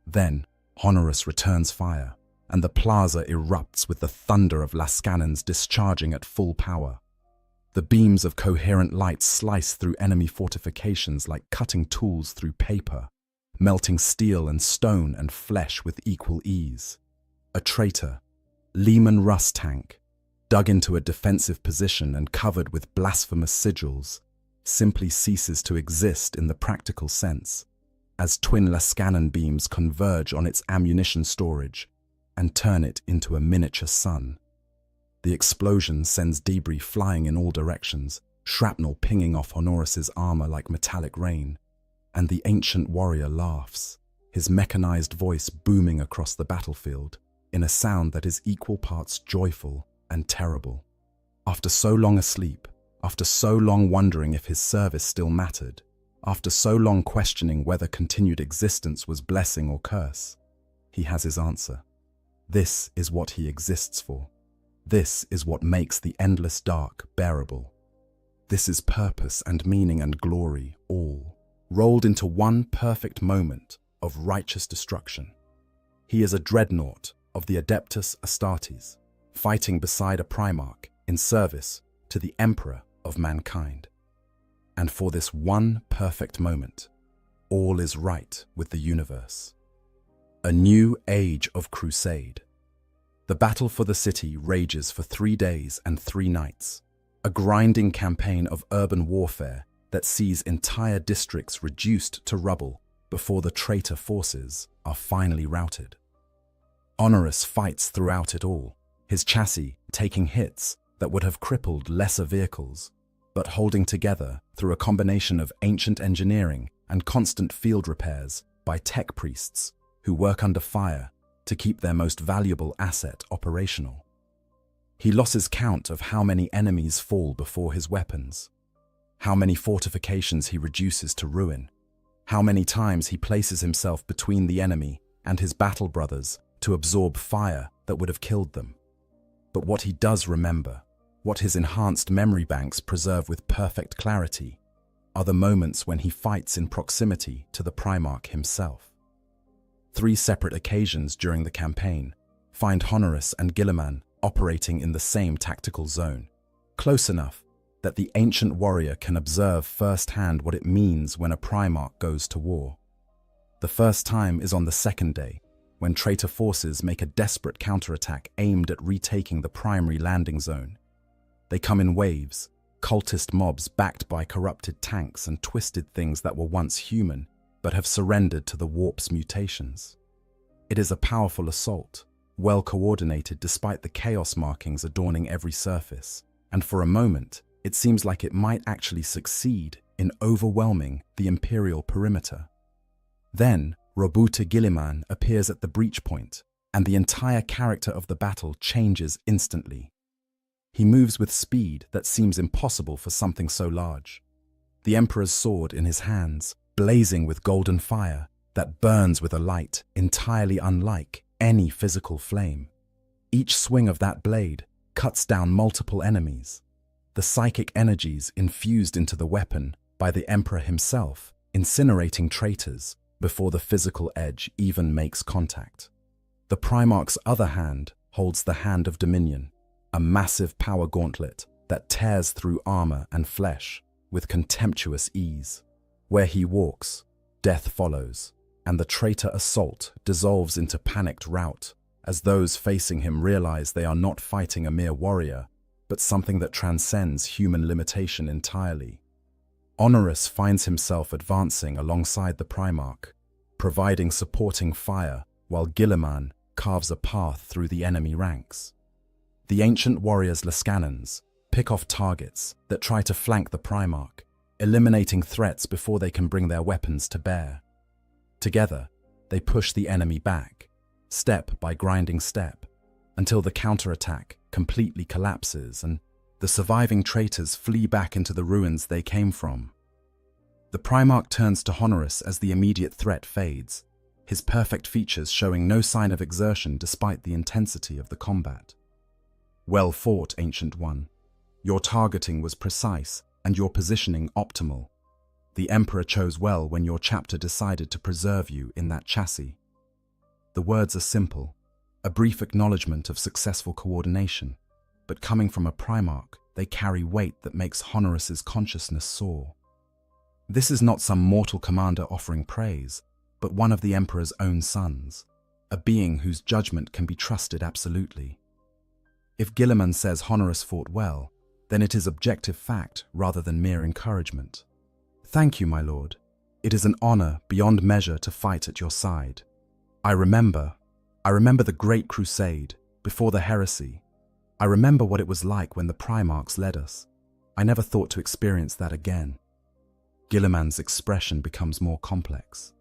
Then, Honorus returns fire, and the plaza erupts with the thunder of lascannons discharging at full power. The beams of coherent light slice through enemy fortifications like cutting tools through paper, melting steel and stone and flesh with equal ease. A traitor, Lehman Russ tank, dug into a defensive position and covered with blasphemous sigils, simply ceases to exist in the practical sense, as twin lascannon beams converge on its ammunition storage and turn it into a miniature sun. The explosion sends debris flying in all directions, shrapnel pinging off Honorus's armor like metallic rain, and the ancient warrior laughs, his mechanized voice booming across the battlefield in a sound that is equal parts joyful and terrible. After so long asleep, after so long wondering if his service still mattered, after so long questioning whether continued existence was blessing or curse, he has his answer. This is what he exists for. This is what makes the endless dark bearable. This is purpose and meaning and glory, all rolled into one perfect moment of righteous destruction. He is a dreadnought of the Adeptus Astartes, fighting beside a Primarch in service to the Emperor of mankind. And for this one perfect moment, all is right with the universe. A new age of crusade. The battle for the city rages for 3 days and 3 nights, a grinding campaign of urban warfare that sees entire districts reduced to rubble before the traitor forces are finally routed. Honorus fights throughout it all, his chassis taking hits that would have crippled lesser vehicles, but holding together through a combination of ancient engineering and constant field repairs by tech priests who work under fire to keep their most valuable asset operational. He loses count of how many enemies fall before his weapons, how many fortifications he reduces to ruin, how many times he places himself between the enemy and his battle brothers to absorb fire that would have killed them. But what he does remember, what his enhanced memory banks preserve with perfect clarity, are the moments when he fights in proximity to the Primarch himself. 3 separate occasions during the campaign find Honorus and Guilliman operating in the same tactical zone, close enough that the ancient warrior can observe firsthand what it means when a Primarch goes to war. The first time is on the 2nd day, when traitor forces make a desperate counterattack aimed at retaking the primary landing zone. They come in waves, cultist mobs backed by corrupted tanks and twisted things that were once human, but have surrendered to the warp's mutations. It is a powerful assault, well coordinated despite the chaos markings adorning every surface, and for a moment, it seems like it might actually succeed in overwhelming the Imperial perimeter. Then, Robuta Guilliman appears at the breach point, and the entire character of the battle changes instantly. He moves with speed that seems impossible for something so large. The Emperor's sword in his hands, blazing with golden fire that burns with a light entirely unlike any physical flame. Each swing of that blade cuts down multiple enemies. The psychic energies infused into the weapon by the Emperor himself, incinerating traitors before the physical edge even makes contact. The Primarch's other hand holds the Hand of Dominion, a massive power gauntlet that tears through armor and flesh with contemptuous ease. Where he walks, death follows, and the traitor assault dissolves into panicked rout as those facing him realize they are not fighting a mere warrior, but something that transcends human limitation entirely. Honorus finds himself advancing alongside the Primarch, providing supporting fire while Guilliman carves a path through the enemy ranks. The ancient warrior's lascannons pick off targets that try to flank the Primarch, eliminating threats before they can bring their weapons to bear. Together, they push the enemy back, step by grinding step, until the counterattack completely collapses and the surviving traitors flee back into the ruins they came from. The Primarch turns to Honorus as the immediate threat fades, his perfect features showing no sign of exertion despite the intensity of the combat. "Well fought, Ancient One. Your targeting was precise, and your positioning optimal. The Emperor chose well when your chapter decided to preserve you in that chassis. The words are simple, a brief acknowledgement of successful coordination, but coming from a Primarch, they carry weight that makes Honorus's consciousness soar. This is not some mortal commander offering praise, but one of the Emperor's own sons, a being whose judgment can be trusted absolutely. If Guilliman says Honorus fought well, then it is objective fact rather than mere encouragement. Thank you, my lord. It is an honor beyond measure to fight at your side. I remember the Great Crusade, before the heresy. I remember what it was like when the Primarchs led us. I never thought to experience that again. Guilliman's expression becomes more complex,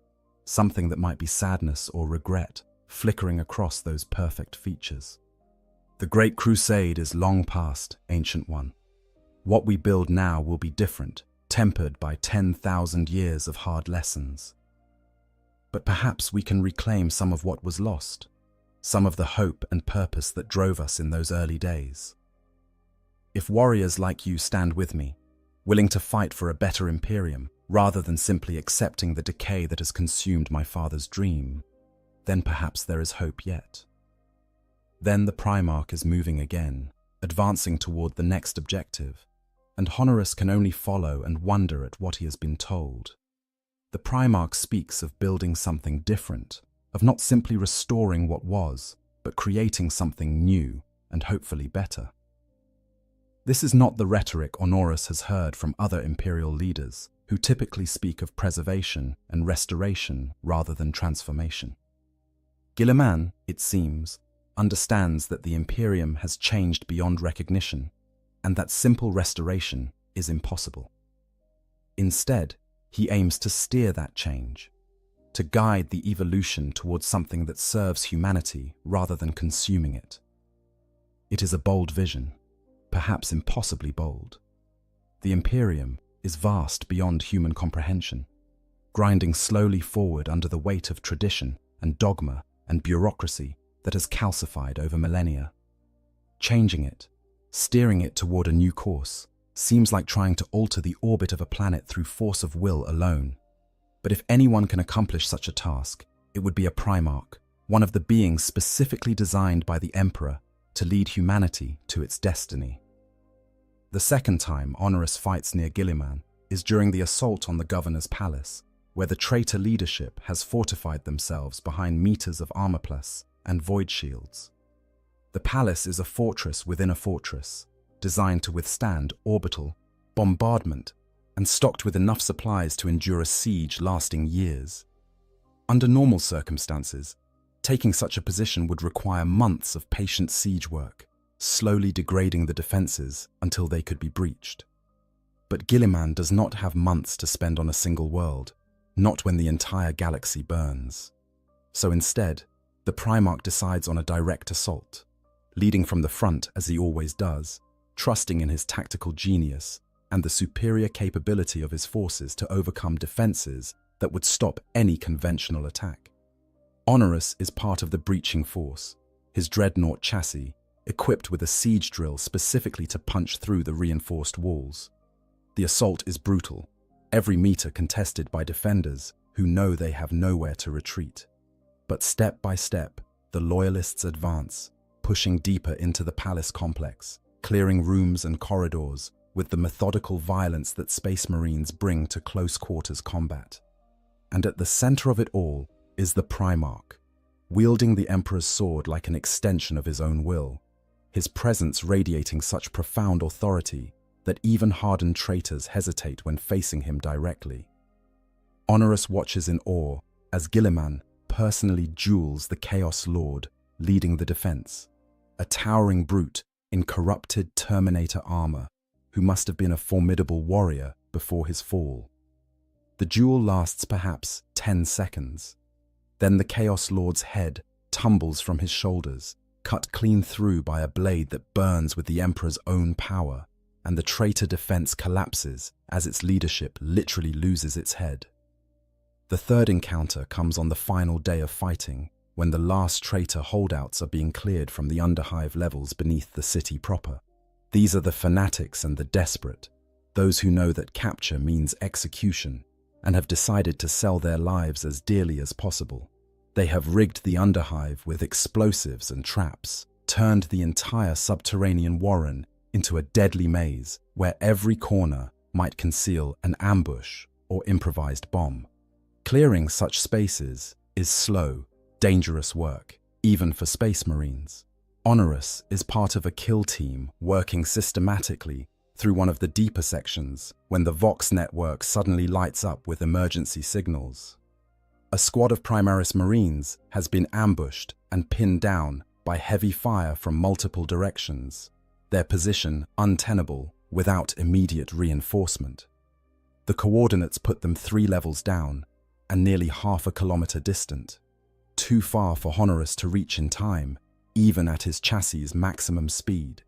something that might be sadness or regret flickering across those perfect features. The Great Crusade is long past, Ancient One. What we build now will be different, tempered by 10,000 years of hard lessons. But perhaps we can reclaim some of what was lost, some of the hope and purpose that drove us in those early days. If warriors like you stand with me, willing to fight for a better Imperium, rather than simply accepting the decay that has consumed my father's dream, then perhaps there is hope yet. Then the Primarch is moving again, advancing toward the next objective, and Honorus can only follow and wonder at what he has been told. The Primarch speaks of building something different, of not simply restoring what was, but creating something new and hopefully better. This is not the rhetoric Honorus has heard from other imperial leaders, who typically speak of preservation and restoration rather than transformation. Guilliman, it seems, understands that the Imperium has changed beyond recognition, and that simple restoration is impossible. Instead, he aims to steer that change, to guide the evolution towards something that serves humanity rather than consuming it. It is a bold vision, perhaps impossibly bold. The Imperium is vast beyond human comprehension, grinding slowly forward under the weight of tradition and dogma and bureaucracy that has calcified over millennia. Changing it, steering it toward a new course, seems like trying to alter the orbit of a planet through force of will alone. But if anyone can accomplish such a task, it would be a Primarch, one of the beings specifically designed by the Emperor to lead humanity to its destiny. The second time Honorus fights near Guilliman is during the assault on the governor's palace, where the traitor leadership has fortified themselves behind meters of armorplus and void shields. The palace is a fortress within a fortress, designed to withstand orbital bombardment and stocked with enough supplies to endure a siege lasting years. Under normal circumstances, taking such a position would require months of patient siege work, slowly degrading the defenses until they could be breached. But Guilliman does not have months to spend on a single world, not when the entire galaxy burns. So instead, the Primarch decides on a direct assault, leading from the front as he always does, trusting in his tactical genius and the superior capability of his forces to overcome defenses that would stop any conventional attack. Honorus is part of the breaching force, his dreadnought chassis, equipped with a siege drill specifically to punch through the reinforced walls. The assault is brutal, every meter contested by defenders who know they have nowhere to retreat. But step by step, the Loyalists advance, pushing deeper into the palace complex, clearing rooms and corridors with the methodical violence that Space Marines bring to close-quarters combat. And at the center of it all is the Primarch, wielding the Emperor's sword like an extension of his own will, his presence radiating such profound authority that even hardened traitors hesitate when facing him directly. Honorus watches in awe as Guilliman personally duels the Chaos Lord, leading the defense, a towering brute in corrupted Terminator armor, who must have been a formidable warrior before his fall. The duel lasts perhaps 10 seconds. Then the Chaos Lord's head tumbles from his shoulders, cut clean through by a blade that burns with the Emperor's own power, and the traitor defense collapses as its leadership literally loses its head. The third encounter comes on the final day of fighting, when the last traitor holdouts are being cleared from the underhive levels beneath the city proper. These are the fanatics and the desperate, those who know that capture means execution and have decided to sell their lives as dearly as possible. They have rigged the underhive with explosives and traps, turned the entire subterranean warren into a deadly maze where every corner might conceal an ambush or improvised bomb. Clearing such spaces is slow, dangerous work, even for Space Marines. Honorus is part of a kill team working systematically through one of the deeper sections when the Vox network suddenly lights up with emergency signals. A squad of Primaris Marines has been ambushed and pinned down by heavy fire from multiple directions, their position untenable without immediate reinforcement. The coordinates put them 3 levels down and nearly half a kilometer distant, too far for Honorus to reach in time, even at his chassis' maximum speed.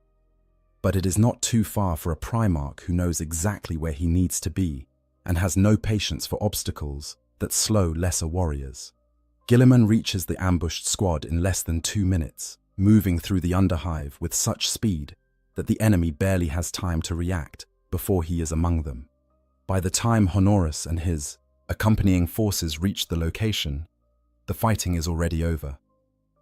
But it is not too far for a Primarch who knows exactly where he needs to be and has no patience for obstacles that slow lesser warriors. Guilliman reaches the ambushed squad in less than 2 minutes, moving through the underhive with such speed that the enemy barely has time to react before he is among them. By the time Honorus and his accompanying forces reach the location, the fighting is already over.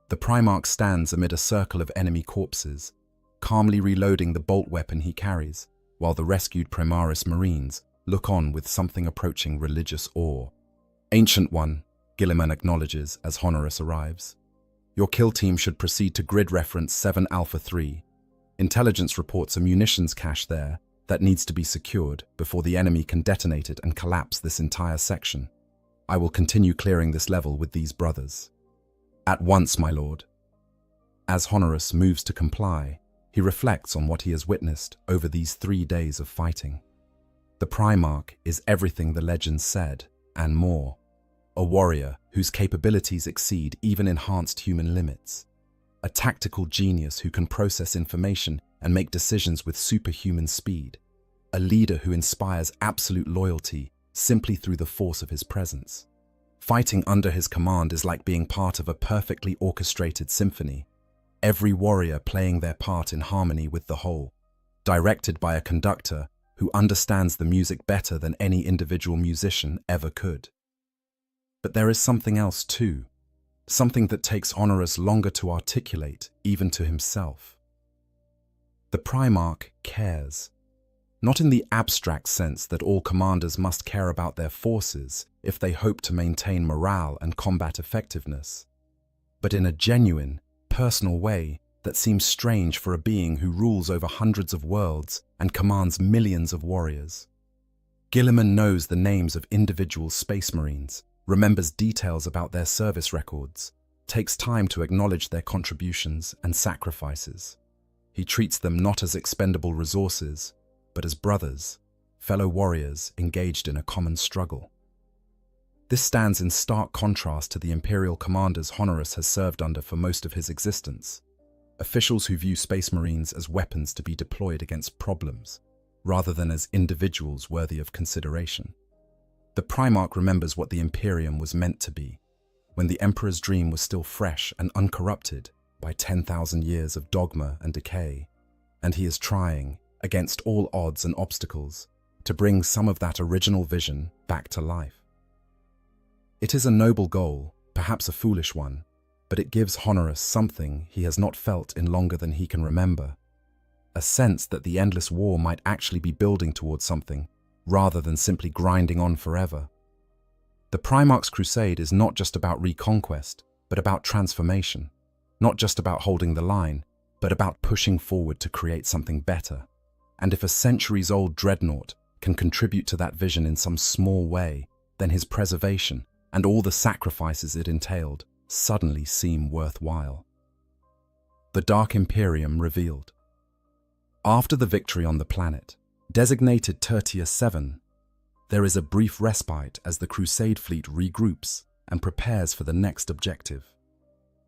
The Primarch stands amid a circle of enemy corpses, calmly reloading the bolt weapon he carries, while the rescued Primaris Marines look on with something approaching religious awe. "Ancient One," Guilliman acknowledges as Honorus arrives. "Your kill team should proceed to grid reference 7 Alpha 3. Intelligence reports a munitions cache there that needs to be secured before the enemy can detonate it and collapse this entire section. I will continue clearing this level with these brothers." "At once, my lord." As Honorus moves to comply, he reflects on what he has witnessed over these 3 days of fighting. The Primarch is everything the legends said, and more. A warrior whose capabilities exceed even enhanced human limits. A tactical genius who can process information and make decisions with superhuman speed. A leader who inspires absolute loyalty simply through the force of his presence. Fighting under his command is like being part of a perfectly orchestrated symphony, every warrior playing their part in harmony with the whole, directed by a conductor who understands the music better than any individual musician ever could. But there is something else too, something that takes Honorus longer to articulate even to himself. The Primarch cares, not in the abstract sense that all commanders must care about their forces if they hope to maintain morale and combat effectiveness, but in a genuine, personal way that seems strange for a being who rules over hundreds of worlds and commands millions of warriors. Guilliman knows the names of individual Space Marines, remembers details about their service records, takes time to acknowledge their contributions and sacrifices. He treats them not as expendable resources, but as brothers, fellow warriors engaged in a common struggle. This stands in stark contrast to the Imperial commanders Honorus has served under for most of his existence, officials who view Space Marines as weapons to be deployed against problems, rather than as individuals worthy of consideration. The Primarch remembers what the Imperium was meant to be, when the Emperor's dream was still fresh and uncorrupted by 10,000 years of dogma and decay, and he is trying, against all odds and obstacles, to bring some of that original vision back to life. It is a noble goal, perhaps a foolish one, but it gives Honorus something he has not felt in longer than he can remember, a sense that the endless war might actually be building towards something, rather than simply grinding on forever. The Primarch's crusade is not just about reconquest, but about transformation, not just about holding the line, but about pushing forward to create something better. And if a centuries-old dreadnought can contribute to that vision in some small way, then his preservation and all the sacrifices it entailed suddenly seem worthwhile. The Dark Imperium revealed. After the victory on the planet, designated Tertia 7, there is a brief respite as the Crusade fleet regroups and prepares for the next objective.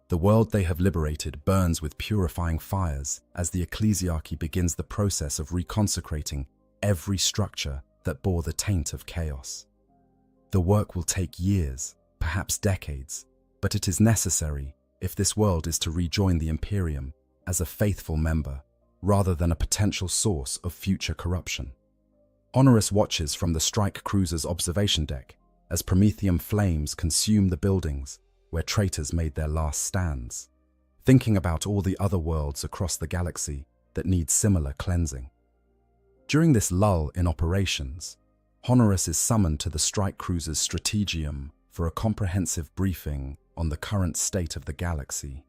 The world they have liberated burns with purifying fires as the ecclesiarchy begins the process of reconsecrating every structure that bore the taint of chaos. The work will take years, perhaps decades, but it is necessary if this world is to rejoin the Imperium as a faithful member, rather than a potential source of future corruption. Honorus watches from the strike cruiser's observation deck as Promethean flames consume the buildings where traitors made their last stands, thinking about all the other worlds across the galaxy that need similar cleansing. During this lull in operations, Honorus is summoned to the strike cruiser's strategium for a comprehensive briefing on the current state of the galaxy.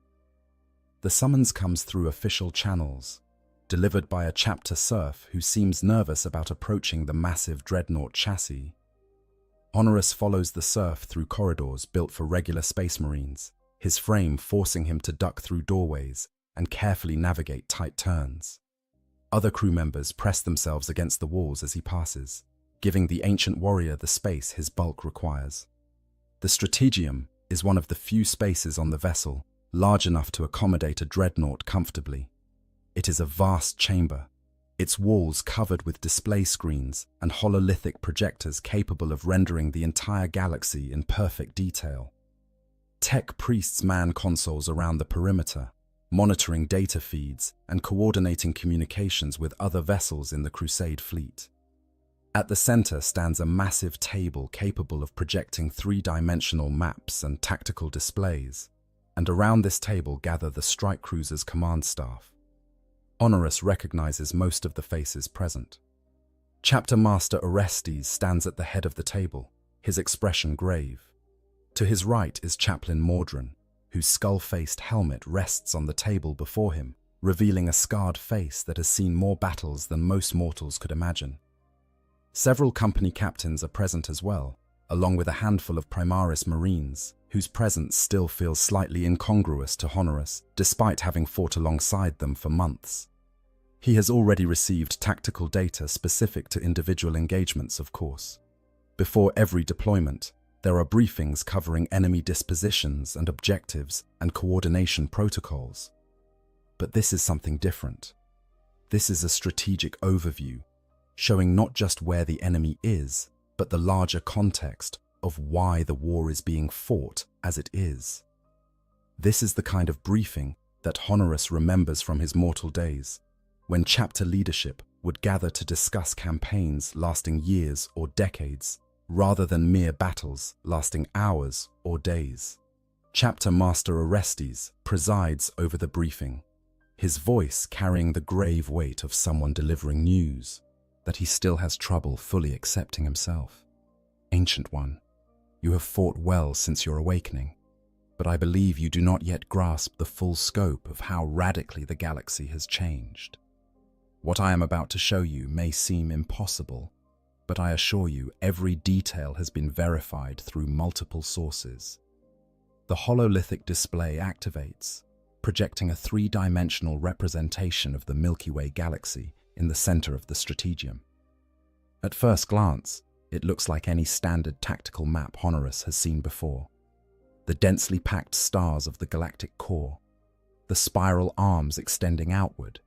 The summons comes through official channels, delivered by a chapter serf who seems nervous about approaching the massive dreadnought chassis. Honorus follows the serf through corridors built for regular space marines, his frame forcing him to duck through doorways and carefully navigate tight turns. Other crew members press themselves against the walls as he passes, giving the ancient warrior the space his bulk requires. The strategium is one of the few spaces on the vessel large enough to accommodate a dreadnought comfortably. It is a vast chamber, its walls covered with display screens and hololithic projectors capable of rendering the entire galaxy in perfect detail. Tech priests man consoles around the perimeter, monitoring data feeds and coordinating communications with other vessels in the Crusade fleet. At the center stands a massive table capable of projecting three-dimensional maps and tactical displays, and around this table gather the strike cruiser's command staff. Honorus recognizes most of the faces present. Chapter Master Orestes stands at the head of the table, his expression grave. To his right is Chaplain Mordrin, whose skull-faced helmet rests on the table before him, revealing a scarred face that has seen more battles than most mortals could imagine. Several company captains are present as well, along with a handful of Primaris Marines, whose presence still feels slightly incongruous to Honorus, despite having fought alongside them for months. He has already received tactical data specific to individual engagements, of course. Before every deployment, there are briefings covering enemy dispositions and objectives and coordination protocols. But this is something different. This is a strategic overview, showing not just where the enemy is, but the larger context of why the war is being fought as it is. This is the kind of briefing that Honorus remembers from his mortal days, when chapter leadership would gather to discuss campaigns lasting years or decades, rather than mere battles lasting hours or days. Chapter Master Orestes presides over the briefing, his voice carrying the grave weight of someone delivering news that he still has trouble fully accepting himself. Ancient One, you have fought well since your awakening, but I believe you do not yet grasp the full scope of how radically the galaxy has changed. What I am about to show you may seem impossible, but I assure you every detail has been verified through multiple sources. The hololithic display activates, projecting a three-dimensional representation of the Milky Way galaxy in the center of the strategium. At first glance, it looks like any standard tactical map Honorus has seen before. The densely packed stars of the galactic core, the spiral arms extending outward,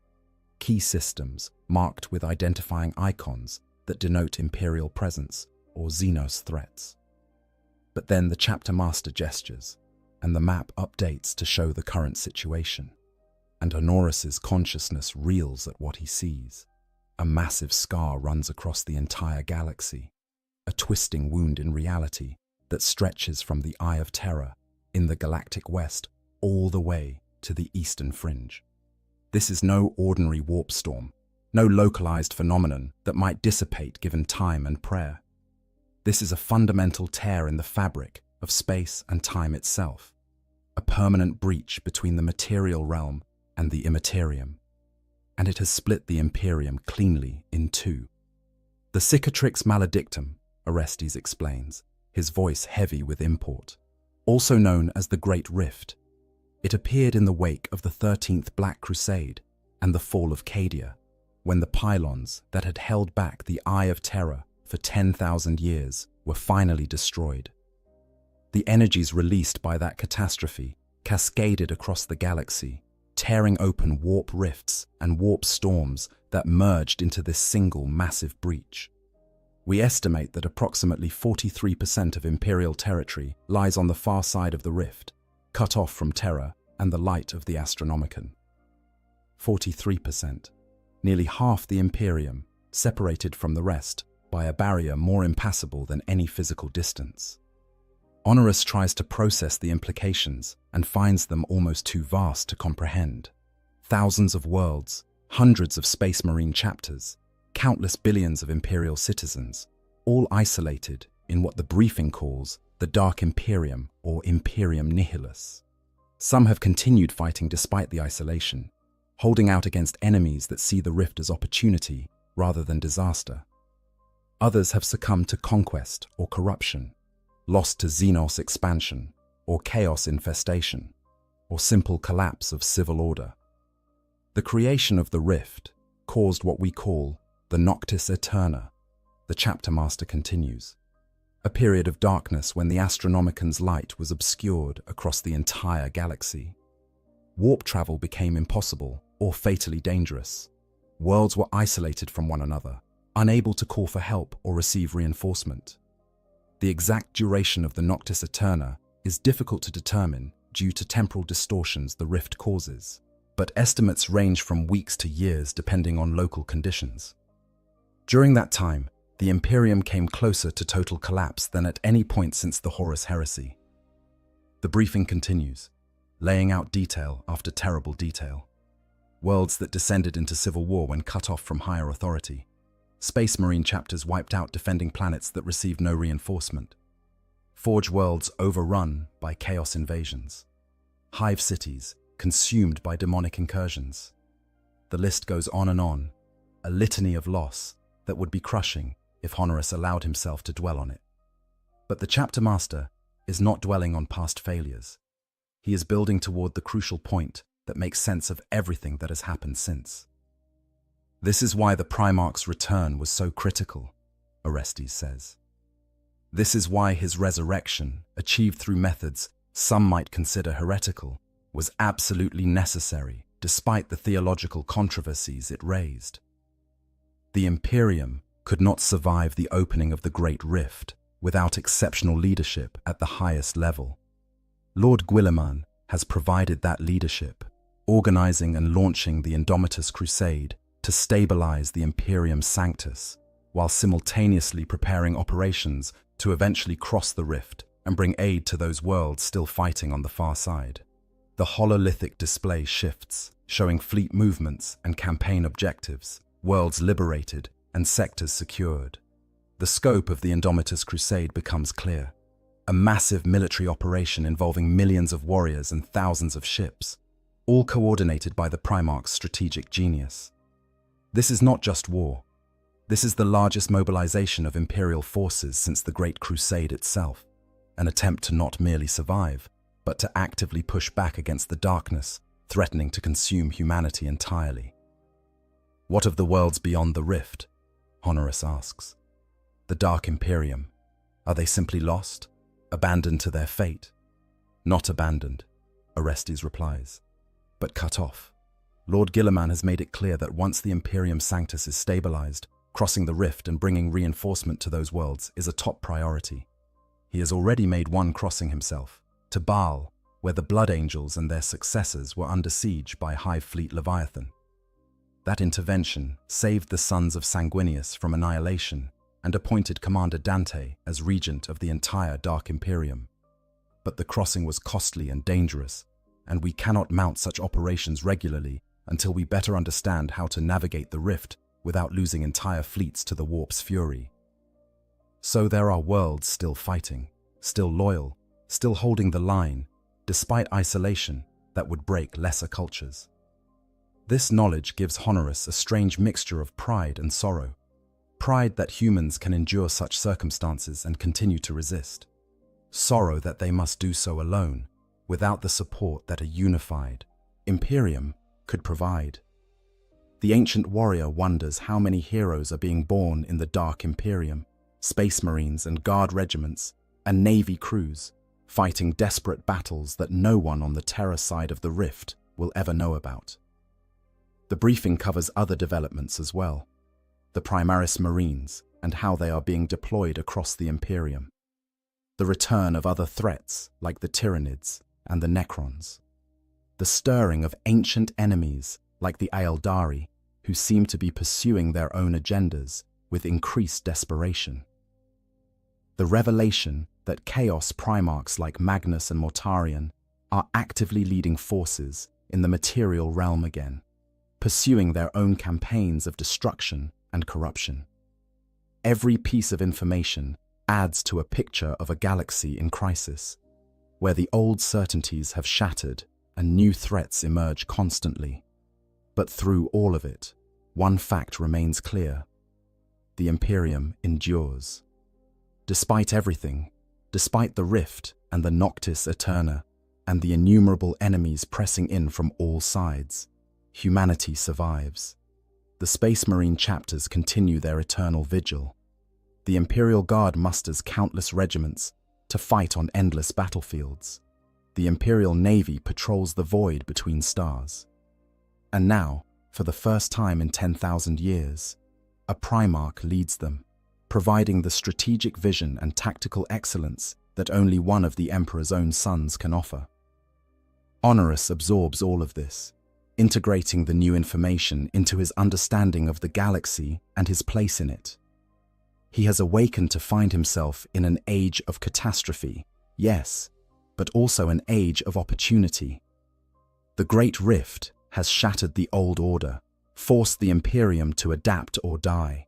key systems marked with identifying icons that denote Imperial presence or Xenos threats. But then the chapter master gestures, and the map updates to show the current situation. And Honorus's consciousness reels at what he sees. A massive scar runs across the entire galaxy, a twisting wound in reality that stretches from the Eye of Terror in the galactic west all the way to the eastern fringe. This is no ordinary warp storm, no localized phenomenon that might dissipate given time and prayer. This is a fundamental tear in the fabric of space and time itself, a permanent breach between the material realm and the immaterium, and it has split the Imperium cleanly in two. The Cicatrix Maledictum, Orestes explains, his voice heavy with import, also known as the Great Rift. It appeared in the wake of the 13th Black Crusade and the fall of Cadia, when the pylons that had held back the Eye of Terror for 10,000 years were finally destroyed. The energies released by that catastrophe cascaded across the galaxy, tearing open warp rifts and warp storms that merged into this single massive breach. We estimate that approximately 43% of Imperial territory lies on the far side of the rift, cut off from Terra and the light of the Astronomicon. 43%, nearly half the Imperium, separated from the rest by a barrier more impassable than any physical distance. Honoris tries to process the implications and finds them almost too vast to comprehend. Thousands of worlds, hundreds of Space Marine chapters, countless billions of Imperial citizens, all isolated in what the briefing calls the Dark Imperium or Imperium Nihilus. Some have continued fighting despite the isolation, holding out against enemies that see the rift as opportunity rather than disaster. Others have succumbed to conquest or corruption, lost to Xenos expansion or chaos infestation, or simple collapse of civil order. The creation of the rift caused what we call the Noctis Aeterna, the chapter master continues, a period of darkness when the Astronomican's light was obscured across the entire galaxy. Warp travel became impossible or fatally dangerous. Worlds were isolated from one another, unable to call for help or receive reinforcement. The exact duration of the Noctis Aeterna is difficult to determine due to temporal distortions the rift causes, but estimates range from weeks to years depending on local conditions. During that time, the Imperium came closer to total collapse than at any point since the Horus Heresy. The briefing continues, laying out detail after terrible detail. Worlds that descended into civil war when cut off from higher authority. Space Marine chapters wiped out defending planets that received no reinforcement. Forge worlds overrun by chaos invasions. Hive cities consumed by demonic incursions. The list goes on, a litany of loss that would be crushing if Honoris allowed himself to dwell on it. But the chapter master is not dwelling on past failures. He is building toward the crucial point that makes sense of everything that has happened since. This is why the Primarch's return was so critical, Orestes says. This is why his resurrection, achieved through methods some might consider heretical, was absolutely necessary despite the theological controversies it raised. The Imperium could not survive the opening of the Great Rift without exceptional leadership at the highest level. Lord Guilliman has provided that leadership, organizing and launching the Indomitus Crusade to stabilize the Imperium Sanctus, while simultaneously preparing operations to eventually cross the rift and bring aid to those worlds still fighting on the far side. The hololithic display shifts, showing fleet movements and campaign objectives, worlds liberated and sectors secured. The scope of the Indomitus Crusade becomes clear. A massive military operation involving millions of warriors and thousands of ships, all coordinated by the Primarch's strategic genius. This is not just war. This is the largest mobilization of Imperial forces since the Great Crusade itself, an attempt to not merely survive, but to actively push back against the darkness threatening to consume humanity entirely. What of the worlds beyond the rift? Honoris asks. The Dark Imperium, are they simply lost? Abandoned to their fate? Not abandoned, Orestes replies, but cut off. Lord Guilliman has made it clear that once the Imperium Sanctus is stabilized, crossing the rift and bringing reinforcement to those worlds is a top priority. He has already made one crossing himself, to Baal, where the Blood Angels and their successors were under siege by Hive Fleet Leviathan. That intervention saved the sons of Sanguinius from annihilation and appointed Commander Dante as regent of the entire Dark Imperium. But the crossing was costly and dangerous, and we cannot mount such operations regularly until we better understand how to navigate the rift without losing entire fleets to the warp's fury. So there are worlds still fighting, still loyal, still holding the line, despite isolation that would break lesser cultures. This knowledge gives Honoris a strange mixture of pride and sorrow. Pride that humans can endure such circumstances and continue to resist. Sorrow that they must do so alone, without the support that a unified Imperium could provide. The ancient warrior wonders how many heroes are being born in the Dark Imperium, Space Marines and Guard regiments, and Navy crews, fighting desperate battles that no one on the Terra side of the rift will ever know about. The briefing covers other developments as well, the Primaris Marines and how they are being deployed across the Imperium, the return of other threats like the Tyranids and the Necrons, the stirring of ancient enemies like the Aeldari, who seem to be pursuing their own agendas with increased desperation. The revelation that Chaos Primarchs like Magnus and Mortarion are actively leading forces in the material realm again, pursuing their own campaigns of destruction and corruption. Every piece of information adds to a picture of a galaxy in crisis, where the old certainties have shattered and new threats emerge constantly. But through all of it, one fact remains clear: the Imperium endures. Despite everything, despite the rift and the Noctis Eterna, and the innumerable enemies pressing in from all sides, humanity survives. The Space Marine chapters continue their eternal vigil. The Imperial Guard musters countless regiments to fight on endless battlefields. The Imperial Navy patrols the void between stars. And now, for the first time in 10,000 years, a Primarch leads them, providing the strategic vision and tactical excellence that only one of the Emperor's own sons can offer. Honorus absorbs all of this, integrating the new information into his understanding of the galaxy and his place in it. He has awakened to find himself in an age of catastrophe, yes, but also an age of opportunity. The Great Rift has shattered the old order, forced the Imperium to adapt or die.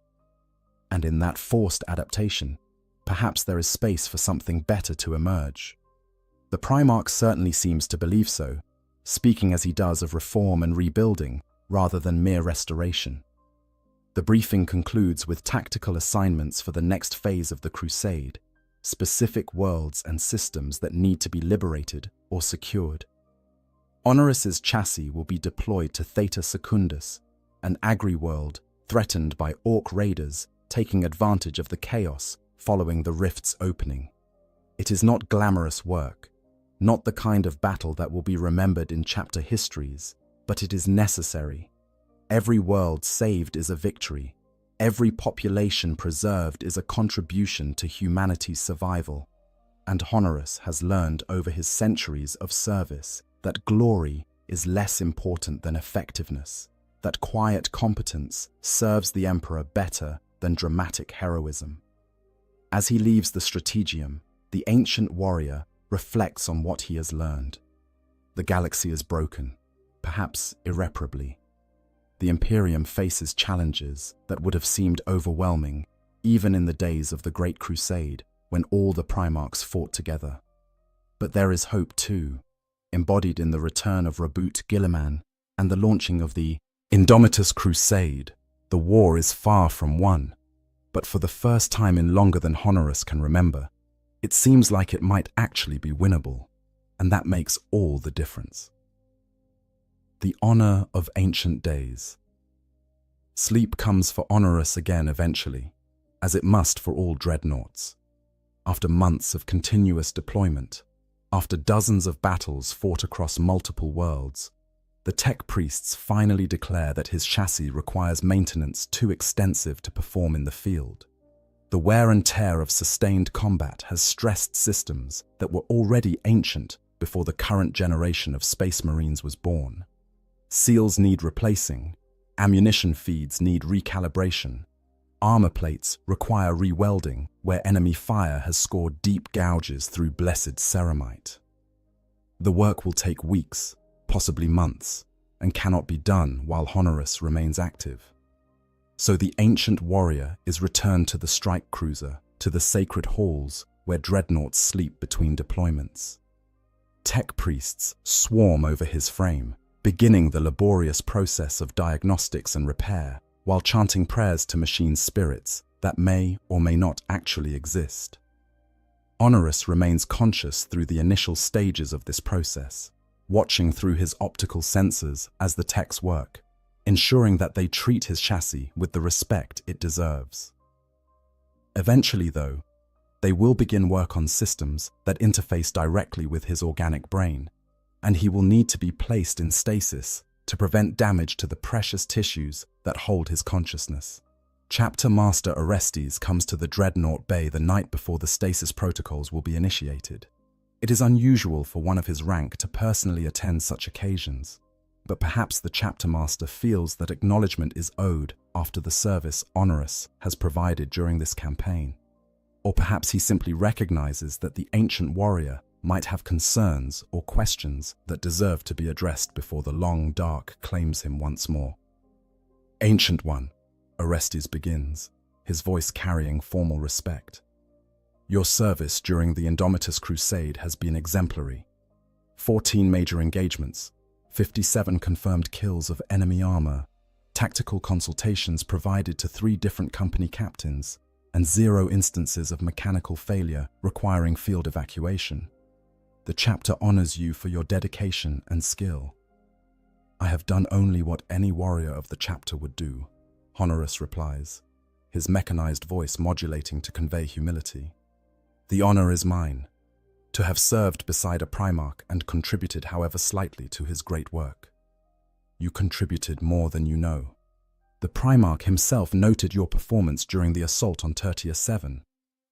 And in that forced adaptation, perhaps there is space for something better to emerge. The Primarch certainly seems to believe so, speaking as he does of reform and rebuilding rather than mere restoration. The briefing concludes with tactical assignments for the next phase of the crusade, specific worlds and systems that need to be liberated or secured. Honorus's chassis will be deployed to Theta Secundus, an agri-world threatened by Orc raiders taking advantage of the chaos following the rift's opening. It is not glamorous work, not the kind of battle that will be remembered in chapter histories, but it is necessary. Every world saved is a victory. Every population preserved is a contribution to humanity's survival. And Honorus has learned over his centuries of service that glory is less important than effectiveness, that quiet competence serves the Emperor better than dramatic heroism. As he leaves the Strategium, the ancient warrior reflects on what he has learned. The galaxy is broken, perhaps irreparably. The Imperium faces challenges that would have seemed overwhelming even in the days of the Great Crusade when all the Primarchs fought together. But there is hope too, embodied in the return of Raboot Guilliman and the launching of the Indomitus Crusade. The war is far from won, but for the first time in longer than Honorus can remember, it seems like it might actually be winnable, and that makes all the difference. The honor of ancient days. Sleep comes for Honorus again eventually, as it must for all dreadnoughts. After months of continuous deployment, after dozens of battles fought across multiple worlds, the tech priests finally declare that his chassis requires maintenance too extensive to perform in the field. The wear and tear of sustained combat has stressed systems that were already ancient before the current generation of Space Marines was born. Seals need replacing, ammunition feeds need recalibration, armor plates require rewelding where enemy fire has scored deep gouges through blessed ceramite. The work will take weeks, possibly months, and cannot be done while Honorus remains active. So the ancient warrior is returned to the strike cruiser, to the sacred halls where dreadnoughts sleep between deployments. Tech priests swarm over his frame, beginning the laborious process of diagnostics and repair, while chanting prayers to machine spirits that may or may not actually exist. Honorus remains conscious through the initial stages of this process, watching through his optical sensors as the techs work, ensuring that they treat his chassis with the respect it deserves. Eventually, though, they will begin work on systems that interface directly with his organic brain, and he will need to be placed in stasis to prevent damage to the precious tissues that hold his consciousness. Chapter Master Orestes comes to the Dreadnought Bay the night before the stasis protocols will be initiated. It is unusual for one of his rank to personally attend such occasions. but perhaps the chapter master feels that acknowledgement is owed after the service Honorus has provided during this campaign. Or perhaps he simply recognizes that the ancient warrior might have concerns or questions that deserve to be addressed before the long dark claims him once more. Ancient One, Orestes begins, his voice carrying formal respect. Your service during the Indomitus Crusade has been exemplary. 14 major engagements, 57 confirmed kills of enemy armor, tactical consultations provided to 3 different company captains, and 0 instances of mechanical failure requiring field evacuation. The chapter honors you for your dedication and skill. I have done only what any warrior of the chapter would do, Honorus replies, his mechanized voice modulating to convey humility. The honor is mine, to have served beside a Primarch and contributed however slightly to his great work. You contributed more than you know. The Primarch himself noted your performance during the assault on Tertia 7.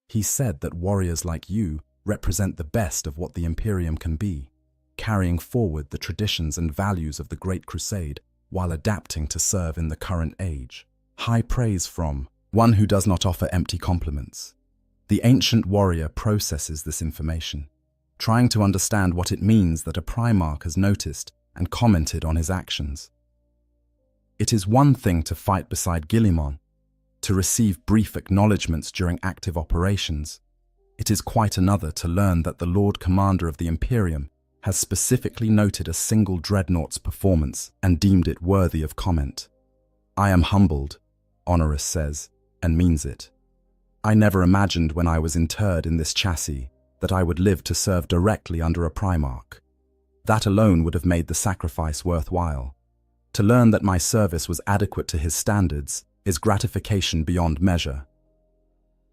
He said that warriors like you represent the best of what the Imperium can be, carrying forward the traditions and values of the Great Crusade while adapting to serve in the current age. High praise from one who does not offer empty compliments. The ancient warrior processes this information, trying to understand what it means that a Primarch has noticed and commented on his actions. It is one thing to fight beside Guilliman, to receive brief acknowledgements during active operations. It is quite another to learn that the Lord Commander of the Imperium has specifically noted a single dreadnought's performance and deemed it worthy of comment. I am humbled, Honorus says, and means it. I never imagined when I was interred in this chassis that I would live to serve directly under a Primarch. That alone would have made the sacrifice worthwhile. To learn that my service was adequate to his standards is gratification beyond measure.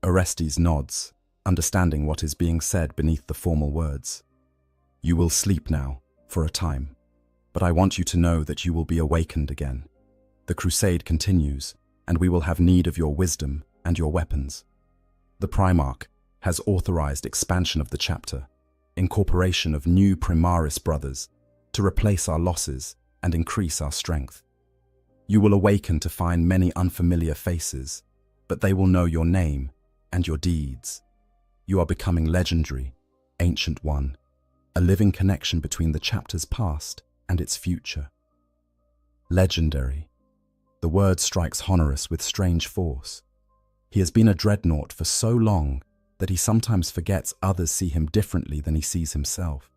Orestes nods, understanding what is being said beneath the formal words. You will sleep now, for a time, but I want you to know that you will be awakened again. The crusade continues, and we will have need of your wisdom and your weapons. The Primarch has authorized expansion of the chapter, incorporation of new Primaris brothers, to replace our losses and increase our strength. You will awaken to find many unfamiliar faces, but they will know your name and your deeds. You are becoming legendary, Ancient One, a living connection between the chapter's past and its future. Legendary. The word strikes Honorus with strange force. He has been a dreadnought for so long that he sometimes forgets others see him differently than he sees himself.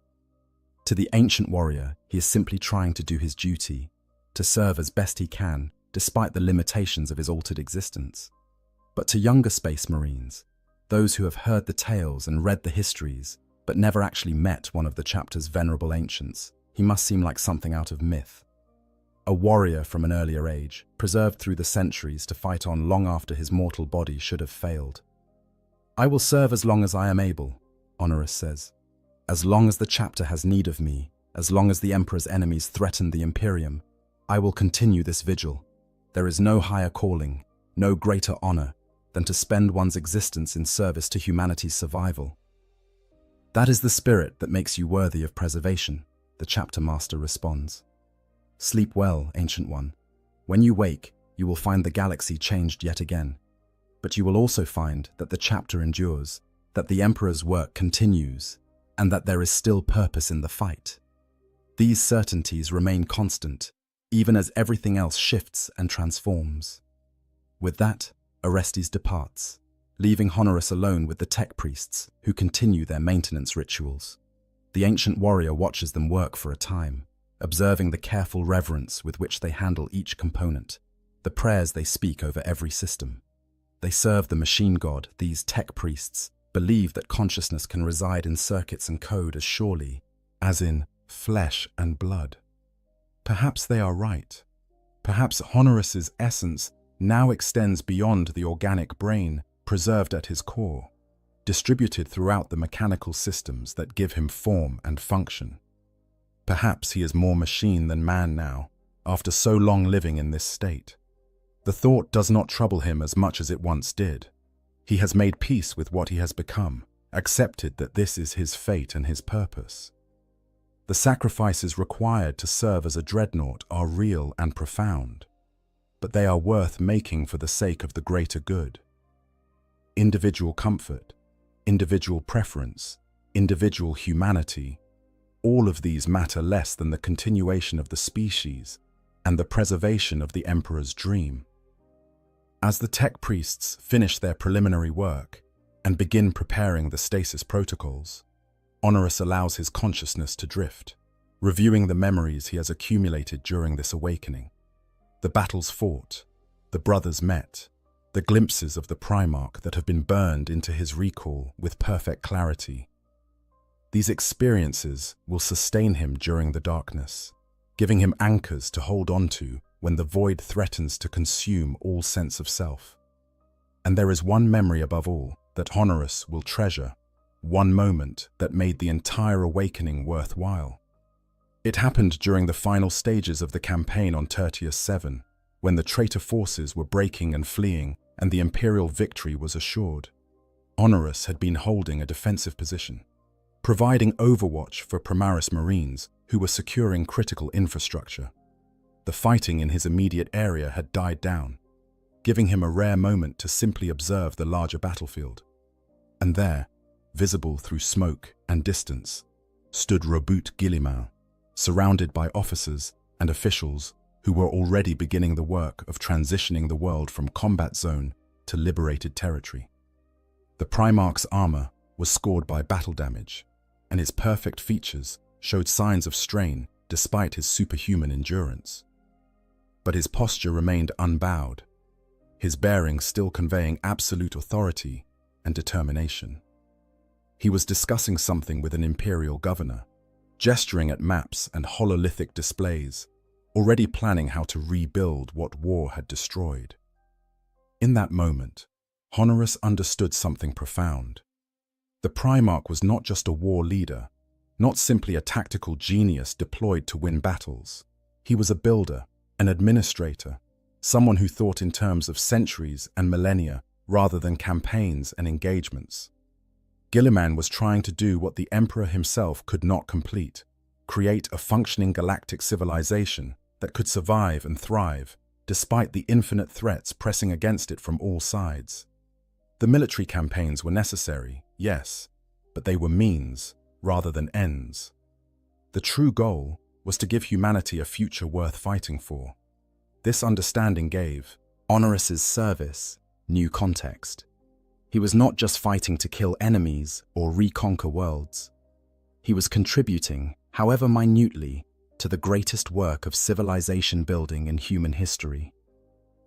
To the ancient warrior, he is simply trying to do his duty, to serve as best he can, despite the limitations of his altered existence. But to younger Space Marines, those who have heard the tales and read the histories, but never actually met one of the chapter's venerable ancients, he must seem like something out of myth. A warrior from an earlier age, preserved through the centuries to fight on long after his mortal body should have failed. I will serve as long as I am able, Honorus says. As long as the chapter has need of me, as long as the Emperor's enemies threaten the Imperium, I will continue this vigil. There is no higher calling, no greater honor, than to spend one's existence in service to humanity's survival. That is the spirit that makes you worthy of preservation, the chapter master responds. Sleep well, Ancient One. When you wake, you will find the galaxy changed yet again. But you will also find that the chapter endures, that the Emperor's work continues, and that there is still purpose in the fight. These certainties remain constant, even as everything else shifts and transforms. With that, Orestes departs, leaving Honorus alone with the tech priests who continue their maintenance rituals. The ancient warrior watches them work for a time, observing the careful reverence with which they handle each component, the prayers they speak over every system. They serve the machine god. These tech priests believe that consciousness can reside in circuits and code as surely as in flesh and blood. Perhaps they are right. Perhaps Honorus's essence now extends beyond the organic brain preserved at his core, distributed throughout the mechanical systems that give him form and function. Perhaps he is more machine than man now, after so long living in this state. The thought does not trouble him as much as it once did. He has made peace with what he has become, accepted that this is his fate and his purpose. The sacrifices required to serve as a dreadnought are real and profound, but they are worth making for the sake of the greater good. Individual comfort, individual preference, individual humanity, all of these matter less than the continuation of the species and the preservation of the Emperor's dream. As the tech priests finish their preliminary work and begin preparing the stasis protocols, Honoris allows his consciousness to drift, reviewing the memories he has accumulated during this awakening. The battles fought, the brothers met, the glimpses of the Primarch that have been burned into his recall with perfect clarity. These experiences will sustain him during the darkness, giving him anchors to hold on to when the void threatens to consume all sense of self. And there is one memory above all that Honoris will treasure, one moment that made the entire awakening worthwhile. It happened during the final stages of the campaign on Tertius 7, when the traitor forces were breaking and fleeing and the Imperial victory was assured. Honoris had been holding a defensive position, providing overwatch for Primaris Marines who were securing critical infrastructure. The fighting in his immediate area had died down, giving him a rare moment to simply observe the larger battlefield. And there, visible through smoke and distance, stood Roboute Guilliman, surrounded by officers and officials who were already beginning the work of transitioning the world from combat zone to liberated territory. The Primarch's armor was scored by battle damage, and his perfect features showed signs of strain despite his superhuman endurance. But his posture remained unbowed, his bearing still conveying absolute authority and determination. He was discussing something with an imperial governor, gesturing at maps and hololithic displays, already planning how to rebuild what war had destroyed. In that moment, Honoris understood something profound. The Primarch was not just a war leader, not simply a tactical genius deployed to win battles. He was a builder, an administrator, someone who thought in terms of centuries and millennia rather than campaigns and engagements. Guilliman was trying to do what the Emperor himself could not complete, create a functioning galactic civilization that could survive and thrive despite the infinite threats pressing against it from all sides. The military campaigns were necessary, yes, but they were means rather than ends. The true goal was to give humanity a future worth fighting for. This understanding gave Honoris's service new context. He was not just fighting to kill enemies or reconquer worlds. He was contributing, however minutely, to the greatest work of civilization building in human history.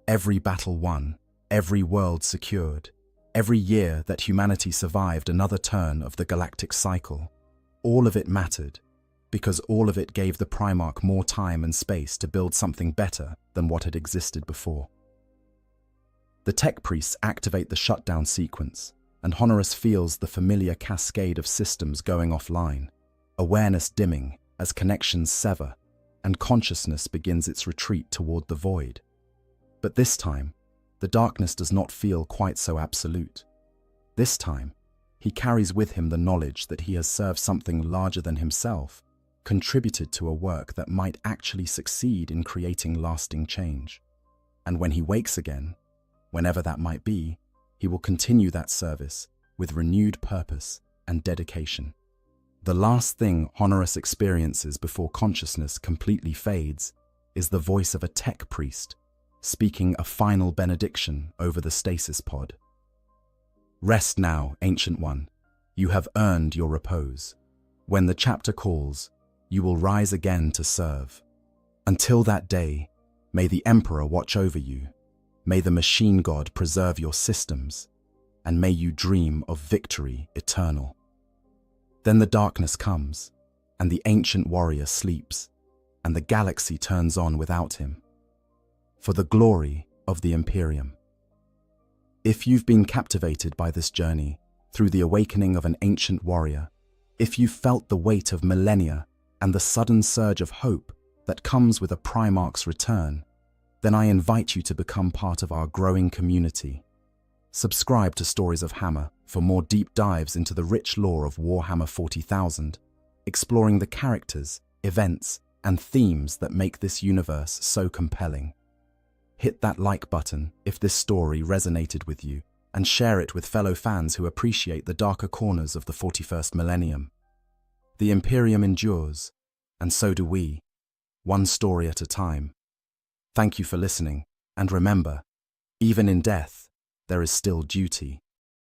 Every battle won, every world secured, every year that humanity survived another turn of the galactic cycle, all of it mattered, because all of it gave the Primarch more time and space to build something better than what had existed before. The tech priests activate the shutdown sequence, and Honoris feels the familiar cascade of systems going offline, awareness dimming as connections sever, and consciousness begins its retreat toward the void. But this time, the darkness does not feel quite so absolute. This time, he carries with him the knowledge that he has served something larger than himself, contributed to a work that might actually succeed in creating lasting change. And when he wakes again, whenever that might be, he will continue that service with renewed purpose and dedication. The last thing Honoris experiences before consciousness completely fades is the voice of a tech priest speaking a final benediction over the stasis pod. Rest now, Ancient One. You have earned your repose. When the chapter calls, you will rise again to serve. Until that day, may the Emperor watch over you. May the machine god preserve your systems, and may you dream of victory eternal. Then the darkness comes, and the ancient warrior sleeps, and the galaxy turns on without him, for the glory of the Imperium. If you've been captivated by this journey through the awakening of an ancient warrior, if you've felt the weight of millennia and the sudden surge of hope that comes with a Primarch's return, then I invite you to become part of our growing community. Subscribe to Stories of Hammer for more deep dives into the rich lore of Warhammer 40,000, exploring the characters, events, and themes that make this universe so compelling. Hit that like button if this story resonated with you, and share it with fellow fans who appreciate the darker corners of the 41st millennium. The Imperium endures, and so do we, one story at a time. Thank you for listening, and remember, even in death, there is still duty.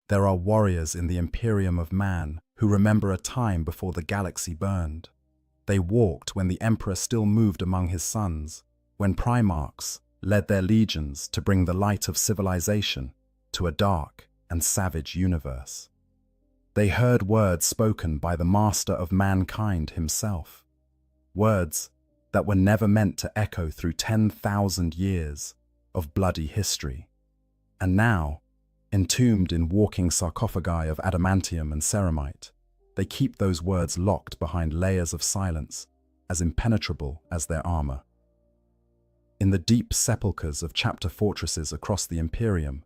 There are warriors in the Imperium of Man who remember a time before the galaxy burned. They walked when the Emperor still moved among his sons, when Primarchs led their legions to bring the light of civilization to a dark and savage universe. They heard words spoken by the Master of Mankind himself, words that were never meant to echo through 10,000 years of bloody history. And now, entombed in walking sarcophagi of adamantium and ceramite, they keep those words locked behind layers of silence as impenetrable as their armor. In the deep sepulchres of chapter fortresses across the Imperium,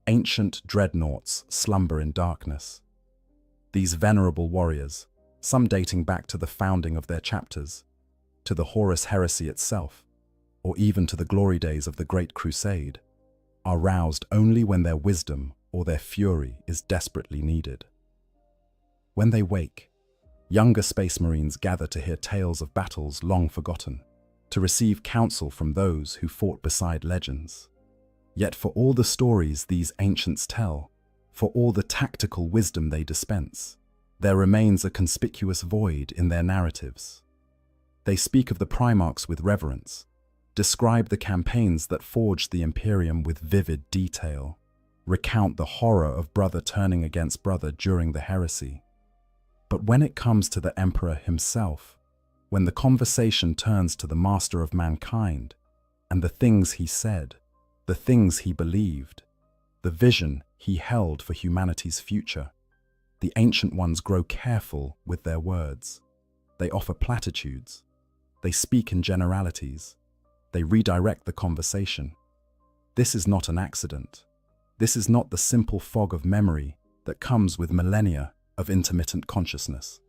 ancient dreadnoughts slumber in darkness. These venerable warriors, some dating back to the founding of their chapters, to the Horus heresy itself, or even to the glory days of the Great Crusade, are roused only when their wisdom or their fury is desperately needed. When they wake, younger Space Marines gather to hear tales of battles long forgotten, to receive counsel from those who fought beside legends. Yet for all the stories these ancients tell, for all the tactical wisdom they dispense, there remains a conspicuous void in their narratives. They speak of the Primarchs with reverence, describe the campaigns that forged the Imperium with vivid detail, recount the horror of brother turning against brother during the heresy. But when it comes to the Emperor himself, when the conversation turns to the Master of Mankind, and the things he said, the things he believed, the vision he held for humanity's future, the Ancient Ones grow careful with their words. They offer platitudes. They speak in generalities. They redirect the conversation. This is not an accident. This is not the simple fog of memory that comes with millennia of intermittent consciousness.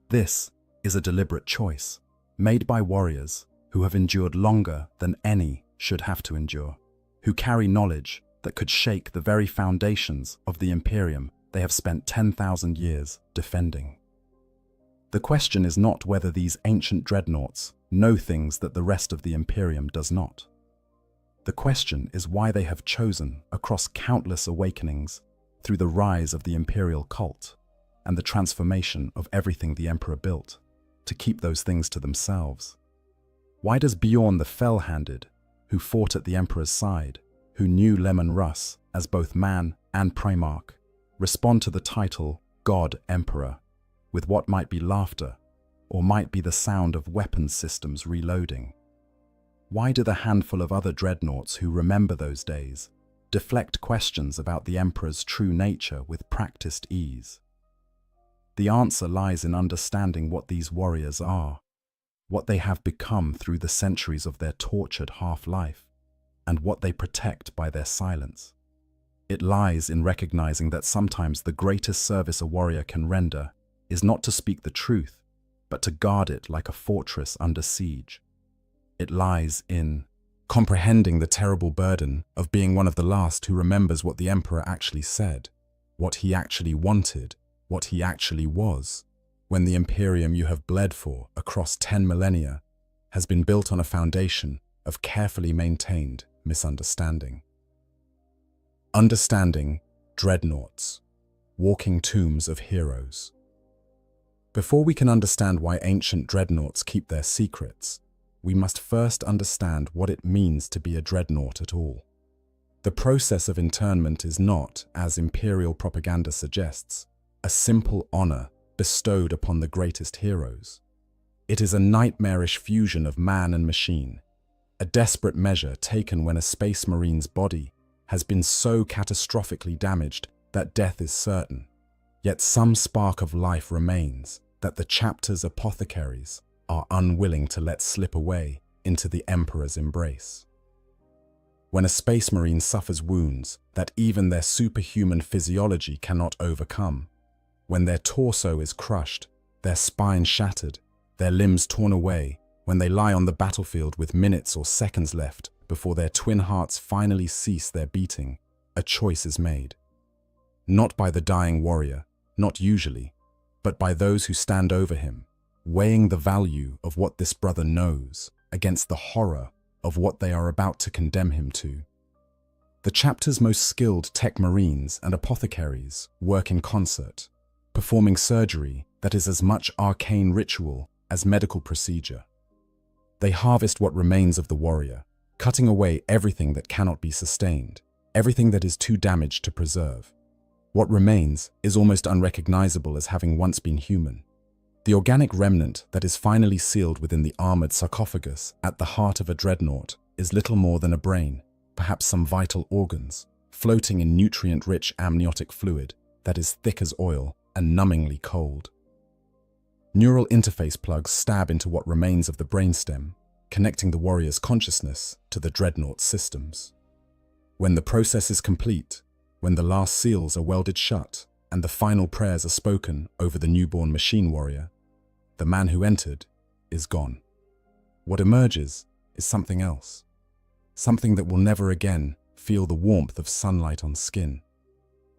This is a deliberate choice, made by warriors who have endured longer than any should have to endure, who carry knowledge that could shake the very foundations of the Imperium they have spent 10,000 years defending. The question is not whether these ancient dreadnoughts know things that the rest of the Imperium does not. The question is why they have chosen, across countless awakenings, through the rise of the imperial cult and the transformation of everything the Emperor built, to keep those things to themselves. Why does Bjorn the Fell-Handed, who fought at the Emperor's side, who knew Lemon Russ as both man and Primarch, respond to the title God Emperor with what might be laughter or might be the sound of weapons systems reloading? Why do the handful of other dreadnoughts who remember those days deflect questions about the Emperor's true nature with practiced ease? The answer lies in understanding what these warriors are, what they have become through the centuries of their tortured half-life, and what they protect by their silence. It lies in recognizing that sometimes the greatest service a warrior can render is not to speak the truth, but to guard it like a fortress under siege. It lies in comprehending the terrible burden of being one of the last who remembers what the Emperor actually said, what he actually wanted, what he actually was, when the Imperium you have bled for across 10 millennia has been built on a foundation of carefully maintained misunderstanding. Understanding dreadnoughts, walking tombs of heroes. Before we can understand why ancient dreadnoughts keep their secrets, we must first understand what it means to be a dreadnought at all. The process of internment is not, as imperial propaganda suggests, a simple honor bestowed upon the greatest heroes. It is a nightmarish fusion of man and machine, a desperate measure taken when a Space Marine's body has been so catastrophically damaged that death is certain. Yet some spark of life remains that the chapter's apothecaries are unwilling to let slip away into the Emperor's embrace. When a Space Marine suffers wounds that even their superhuman physiology cannot overcome, when their torso is crushed their spine shattered, their limbs torn away, when they lie on the battlefield with minutes or seconds left before their twin hearts finally cease their beating, a choice is made. Not by the dying warrior, not usually, but by those who stand over him, weighing the value of what this brother knows against the horror of what they are about to condemn him to. The chapter's most skilled tech marines and apothecaries work in concert, performing surgery that is as much arcane ritual as medical procedure. They harvest what remains of the warrior, cutting away everything that cannot be sustained, everything that is too damaged to preserve. What remains is almost unrecognizable as having once been human. The organic remnant that is finally sealed within the armored sarcophagus at the heart of a dreadnought is little more than a brain, perhaps some vital organs, floating in nutrient-rich amniotic fluid that is thick as oil and numbingly cold. Neural interface plugs stab into what remains of the brainstem, connecting the warrior's consciousness to the dreadnought's systems. When the process is complete, when the last seals are welded shut and the final prayers are spoken over the newborn machine warrior, the man who entered is gone. What emerges is something else, something that will never again feel the warmth of sunlight on skin,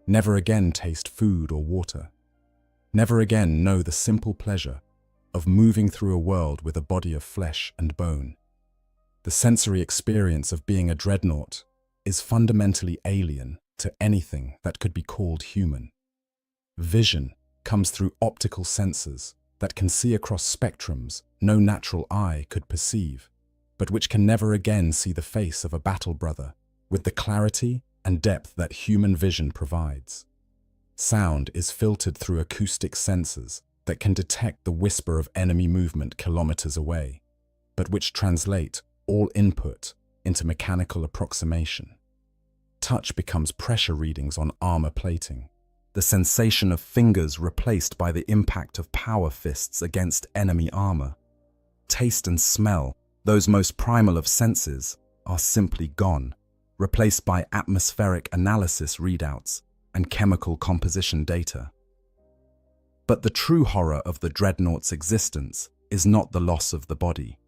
never again taste food or water, never again know the simple pleasure of moving through a world with a body of flesh and bone. The sensory experience of being a dreadnought is fundamentally alien to anything that could be called human. Vision comes through optical sensors that can see across spectrums no natural eye could perceive, but which can never again see the face of a battle brother with the clarity and depth that human vision provides. Sound is filtered through acoustic sensors that can detect the whisper of enemy movement kilometers away, but which translate all input into mechanical approximation. Touch becomes pressure readings on armor plating, the sensation of fingers replaced by the impact of power fists against enemy armor. Taste and smell, those most primal of senses, are simply gone, replaced by atmospheric analysis readouts and chemical composition data. But the true horror of the dreadnought's existence is not the loss of the body.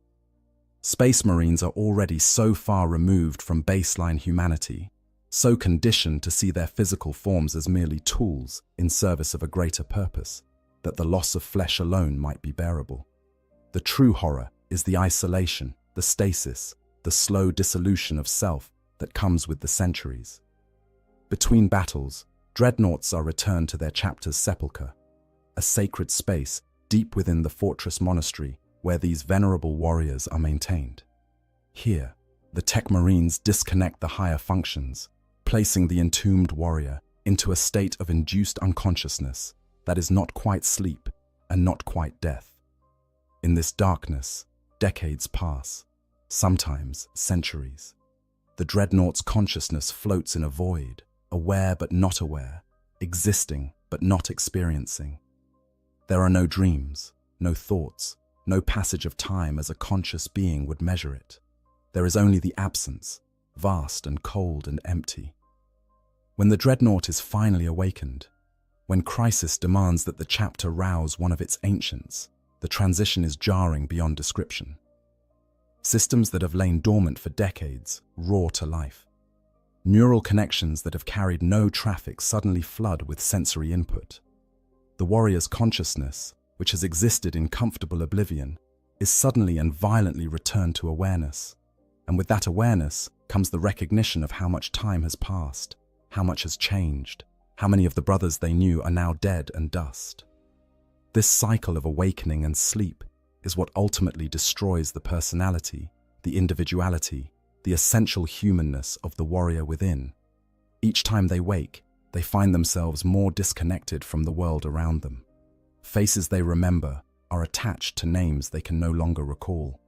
Space Marines are already so far removed from baseline humanity, so conditioned to see their physical forms as merely tools in service of a greater purpose, that the loss of flesh alone might be bearable. The true horror is the isolation, the stasis, the slow dissolution of self that comes with the centuries. Between battles, dreadnoughts are returned to their chapter's sepulchre, a sacred space deep within the fortress monastery where these venerable warriors are maintained. Here, the tech marines disconnect the higher functions, placing the entombed warrior into a state of induced unconsciousness that is not quite sleep and not quite death. In this darkness, decades pass, sometimes centuries. The dreadnought's consciousness floats in a void, aware but not aware, existing but not experiencing. There are no dreams, no thoughts, no passage of time as a conscious being would measure it. There is only the absence, vast and cold and empty. When the dreadnought is finally awakened, when crisis demands that the chapter rouse one of its ancients, the transition is jarring beyond description. Systems that have lain dormant for decades roar to life. Neural connections that have carried no traffic suddenly flood with sensory input. The warrior's consciousness, which has existed in comfortable oblivion, is suddenly and violently returned to awareness. And with that awareness comes the recognition of how much time has passed, how much has changed, how many of the brothers they knew are now dead and dust. This cycle of awakening and sleep is what ultimately destroys the personality, the individuality, the essential humanness of the warrior within. Each time they wake, they find themselves more disconnected from the world around them. Faces they remember are attached to names they can no longer recall.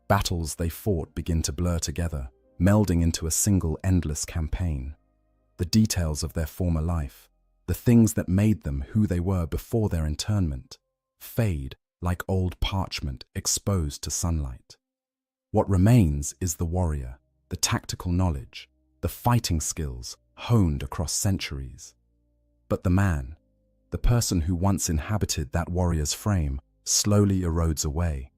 Battles they fought begin to blur together, melding into a single endless campaign. The details of their former life, the things that made them who they were before their internment, fade like old parchment exposed to sunlight. What remains is the warrior, the tactical knowledge, the fighting skills honed across centuries. But the man, the person who once inhabited that warrior's frame slowly erodes away.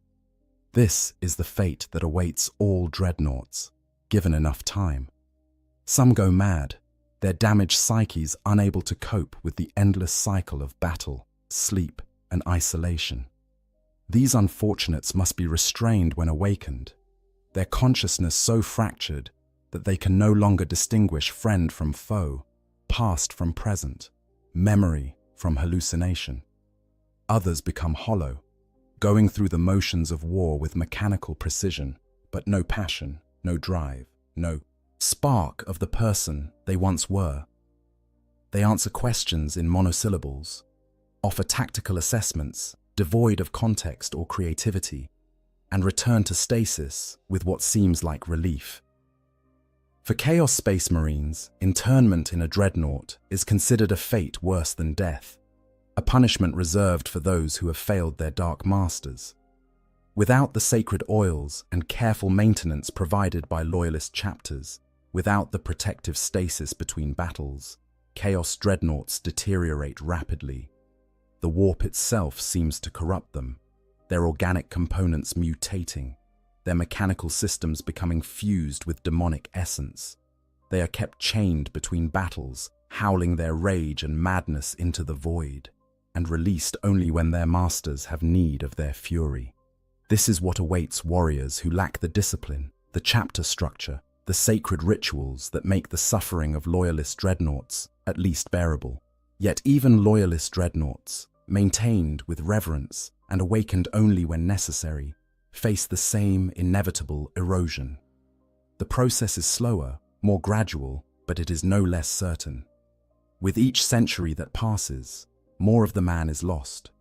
This is the fate that awaits all dreadnoughts, given enough time. Some go mad, their damaged psyches unable to cope with the endless cycle of battle, sleep, and isolation. These unfortunates must be restrained when awakened, their consciousness so fractured that they can no longer distinguish friend from foe, past from present, memory from hallucination. Others become hollow, going through the motions of war with mechanical precision, but no passion, no drive, no spark of the person they once were. They answer questions in monosyllables, offer tactical assessments devoid of context or creativity, and return to stasis with what seems like relief. For Chaos Space Marines, internment in a dreadnought is considered a fate worse than death, a punishment reserved for those who have failed their dark masters. Without the sacred oils and careful maintenance provided by loyalist chapters, without the protective stasis between battles, Chaos dreadnoughts deteriorate rapidly. The warp itself seems to corrupt them, their organic components mutating, their mechanical systems becoming fused with demonic essence. They are kept chained between battles, howling their rage and madness into the void, and released only when their masters have need of their fury. This is what awaits warriors who lack the discipline, the chapter structure, the sacred rituals that make the suffering of loyalist dreadnoughts at least bearable. Yet even loyalist dreadnoughts, maintained with reverence and awakened only when necessary, face the same inevitable erosion. The process is slower, more gradual, but it is no less certain. With each century that passes, more of the man is lost.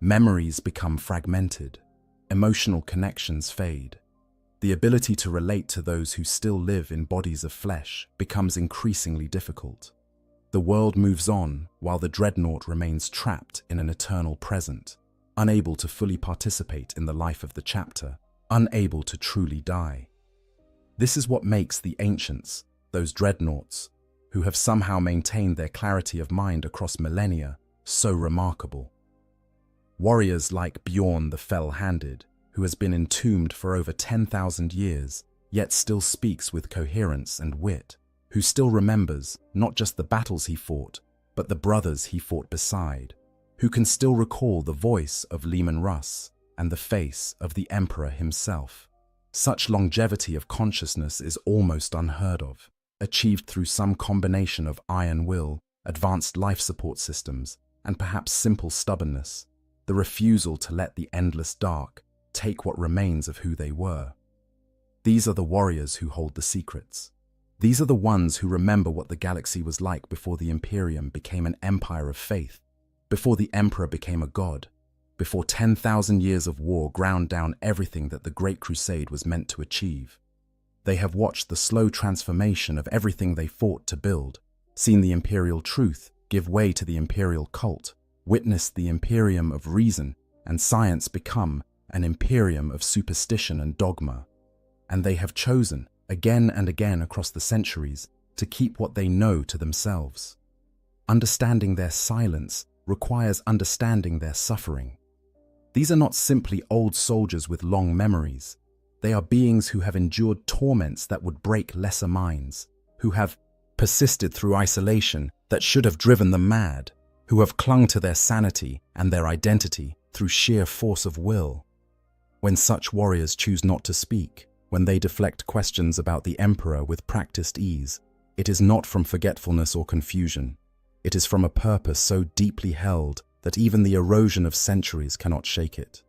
Memories become fragmented. Emotional connections fade. The ability to relate to those who still live in bodies of flesh becomes increasingly difficult. The world moves on while the dreadnought remains trapped in an eternal present, unable to fully participate in the life of the chapter, unable to truly die. This is what makes the ancients, those dreadnoughts, who have somehow maintained their clarity of mind across millennia, so remarkable. Warriors like Bjorn the Fell-Handed, who has been entombed for over 10,000 years, yet still speaks with coherence and wit, who still remembers not just the battles he fought, but the brothers he fought beside, who can still recall the voice of Leman Russ and the face of the Emperor himself. Such longevity of consciousness is almost unheard of, achieved through some combination of iron will, advanced life support systems, and perhaps simple stubbornness, the refusal to let the endless dark take what remains of who they were. These are the warriors who hold the secrets. These are the ones who remember what the galaxy was like before the Imperium became an empire of faith, before the Emperor became a god, before 10,000 years of war ground down everything that the Great Crusade was meant to achieve. They have watched the slow transformation of everything they fought to build, seen the imperial truth give way to the imperial cult, witnessed the Imperium of reason and science become an Imperium of superstition and dogma. And they have chosen, again and again across the centuries, to keep what they know to themselves. Understanding their silence requires understanding their suffering. These are not simply old soldiers with long memories. They are beings who have endured torments that would break lesser minds, who have persisted through isolation that should have driven them mad, who have clung to their sanity and their identity through sheer force of will. When such warriors choose not to speak, when they deflect questions about the Emperor with practiced ease, it is not from forgetfulness or confusion. It is from a purpose so deeply held that even the erosion of centuries cannot shake it.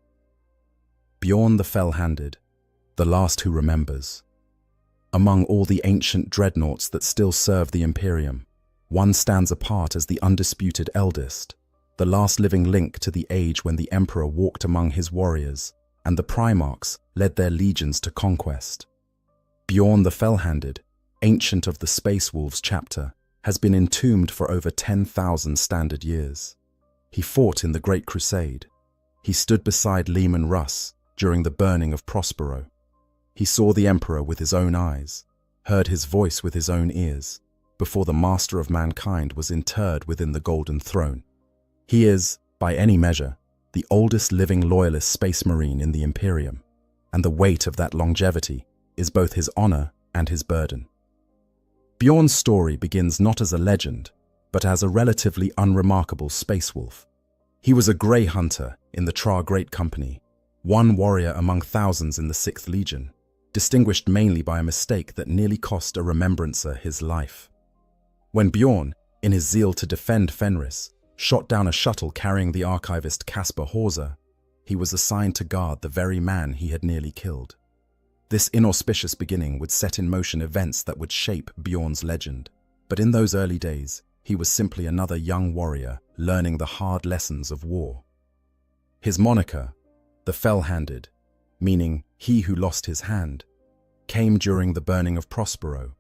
Bjorn the Fell-Handed, the last who remembers. Among all the ancient dreadnoughts that still serve the Imperium, one stands apart as the undisputed eldest, the last living link to the age when the Emperor walked among his warriors and the Primarchs led their legions to conquest. Bjorn the Fell-Handed, ancient of the Space Wolves chapter, has been entombed for over 10,000 standard years. He fought in the Great Crusade. He stood beside Leman Russ during the burning of Prospero. He saw the Emperor with his own eyes, heard his voice with his own ears, before the master of mankind was interred within the Golden Throne. He is, by any measure, the oldest living loyalist space marine in the Imperium, and the weight of that longevity is both his honor and his burden. Bjorn's story begins not as a legend, but as a relatively unremarkable space wolf. He was a grey hunter in the Tra Great Company, one warrior among thousands in the 6th Legion, distinguished mainly by a mistake that nearly cost a remembrancer his life. When Bjorn, in his zeal to defend Fenris, shot down a shuttle carrying the archivist Caspar Hauser, he was assigned to guard the very man he had nearly killed. This inauspicious beginning would set in motion events that would shape Bjorn's legend, but in those early days, he was simply another young warrior learning the hard lessons of war. His moniker, the Fell-Handed, meaning he who lost his hand, came during the burning of Prospero,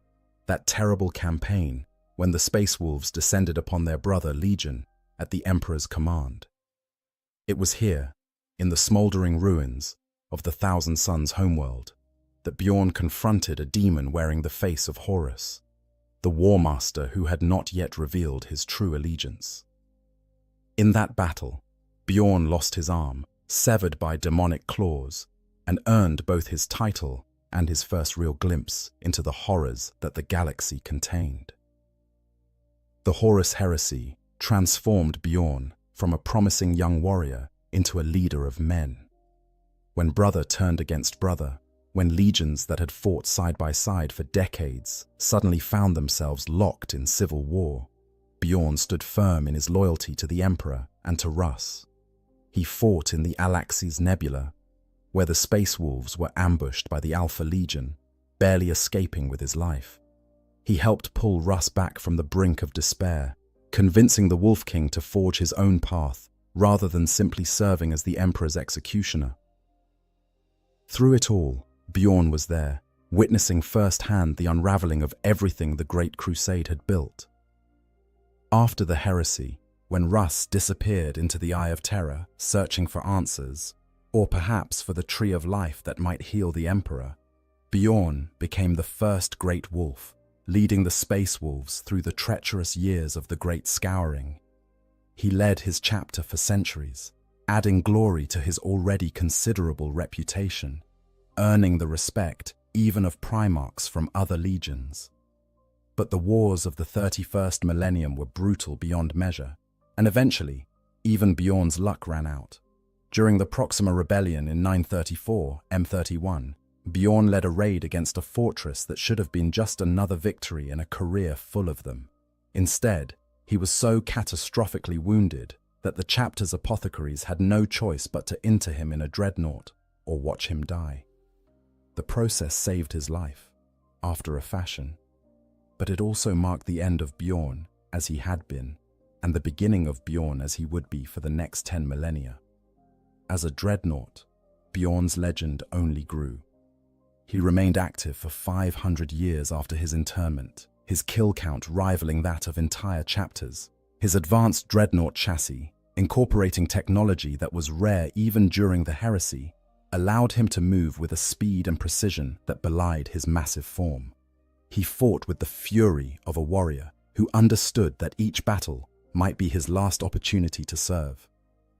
that terrible campaign when the Space Wolves descended upon their brother Legion at the Emperor's command. It was here, in the smouldering ruins of the Thousand Suns homeworld, that Bjorn confronted a demon wearing the face of Horus, the War Master who had not yet revealed his true allegiance. In that battle, Bjorn lost his arm, severed by demonic claws, and earned both his title and his first real glimpse into the horrors that the galaxy contained. The Horus heresy transformed Bjorn from a promising young warrior into a leader of men. When brother turned against brother, when legions that had fought side by side for decades suddenly found themselves locked in civil war, Bjorn stood firm in his loyalty to the Emperor and to Russ. He fought in the Alaxes Nebula, where the Space Wolves were ambushed by the Alpha Legion, barely escaping with his life. He helped pull Russ back from the brink of despair, convincing the Wolf King to forge his own path rather than simply serving as the Emperor's executioner. Through it all, Bjorn was there, witnessing firsthand the unraveling of everything the Great Crusade had built. After the heresy, when Russ disappeared into the Eye of Terror, searching for answers, or perhaps for the Tree of Life that might heal the Emperor, Bjorn became the first Great Wolf, leading the Space Wolves through the treacherous years of the Great Scouring. He led his chapter for centuries, adding glory to his already considerable reputation, earning the respect even of Primarchs from other legions. But the wars of the 31st millennium were brutal beyond measure, and eventually, even Bjorn's luck ran out. During the Proxima Rebellion in 934 M31, Bjorn led a raid against a fortress that should have been just another victory in a career full of them. Instead, he was so catastrophically wounded that the chapter's apothecaries had no choice but to inter him in a dreadnought or watch him die. The process saved his life, after a fashion, but it also marked the end of Bjorn as he had been, and the beginning of Bjorn as he would be for the next 10 millennia. As a dreadnought, Bjorn's legend only grew. He remained active for 500 years after his interment, his kill count rivaling that of entire chapters. His advanced dreadnought chassis, incorporating technology that was rare even during the heresy, allowed him to move with a speed and precision that belied his massive form. He fought with the fury of a warrior who understood that each battle might be his last opportunity to serve,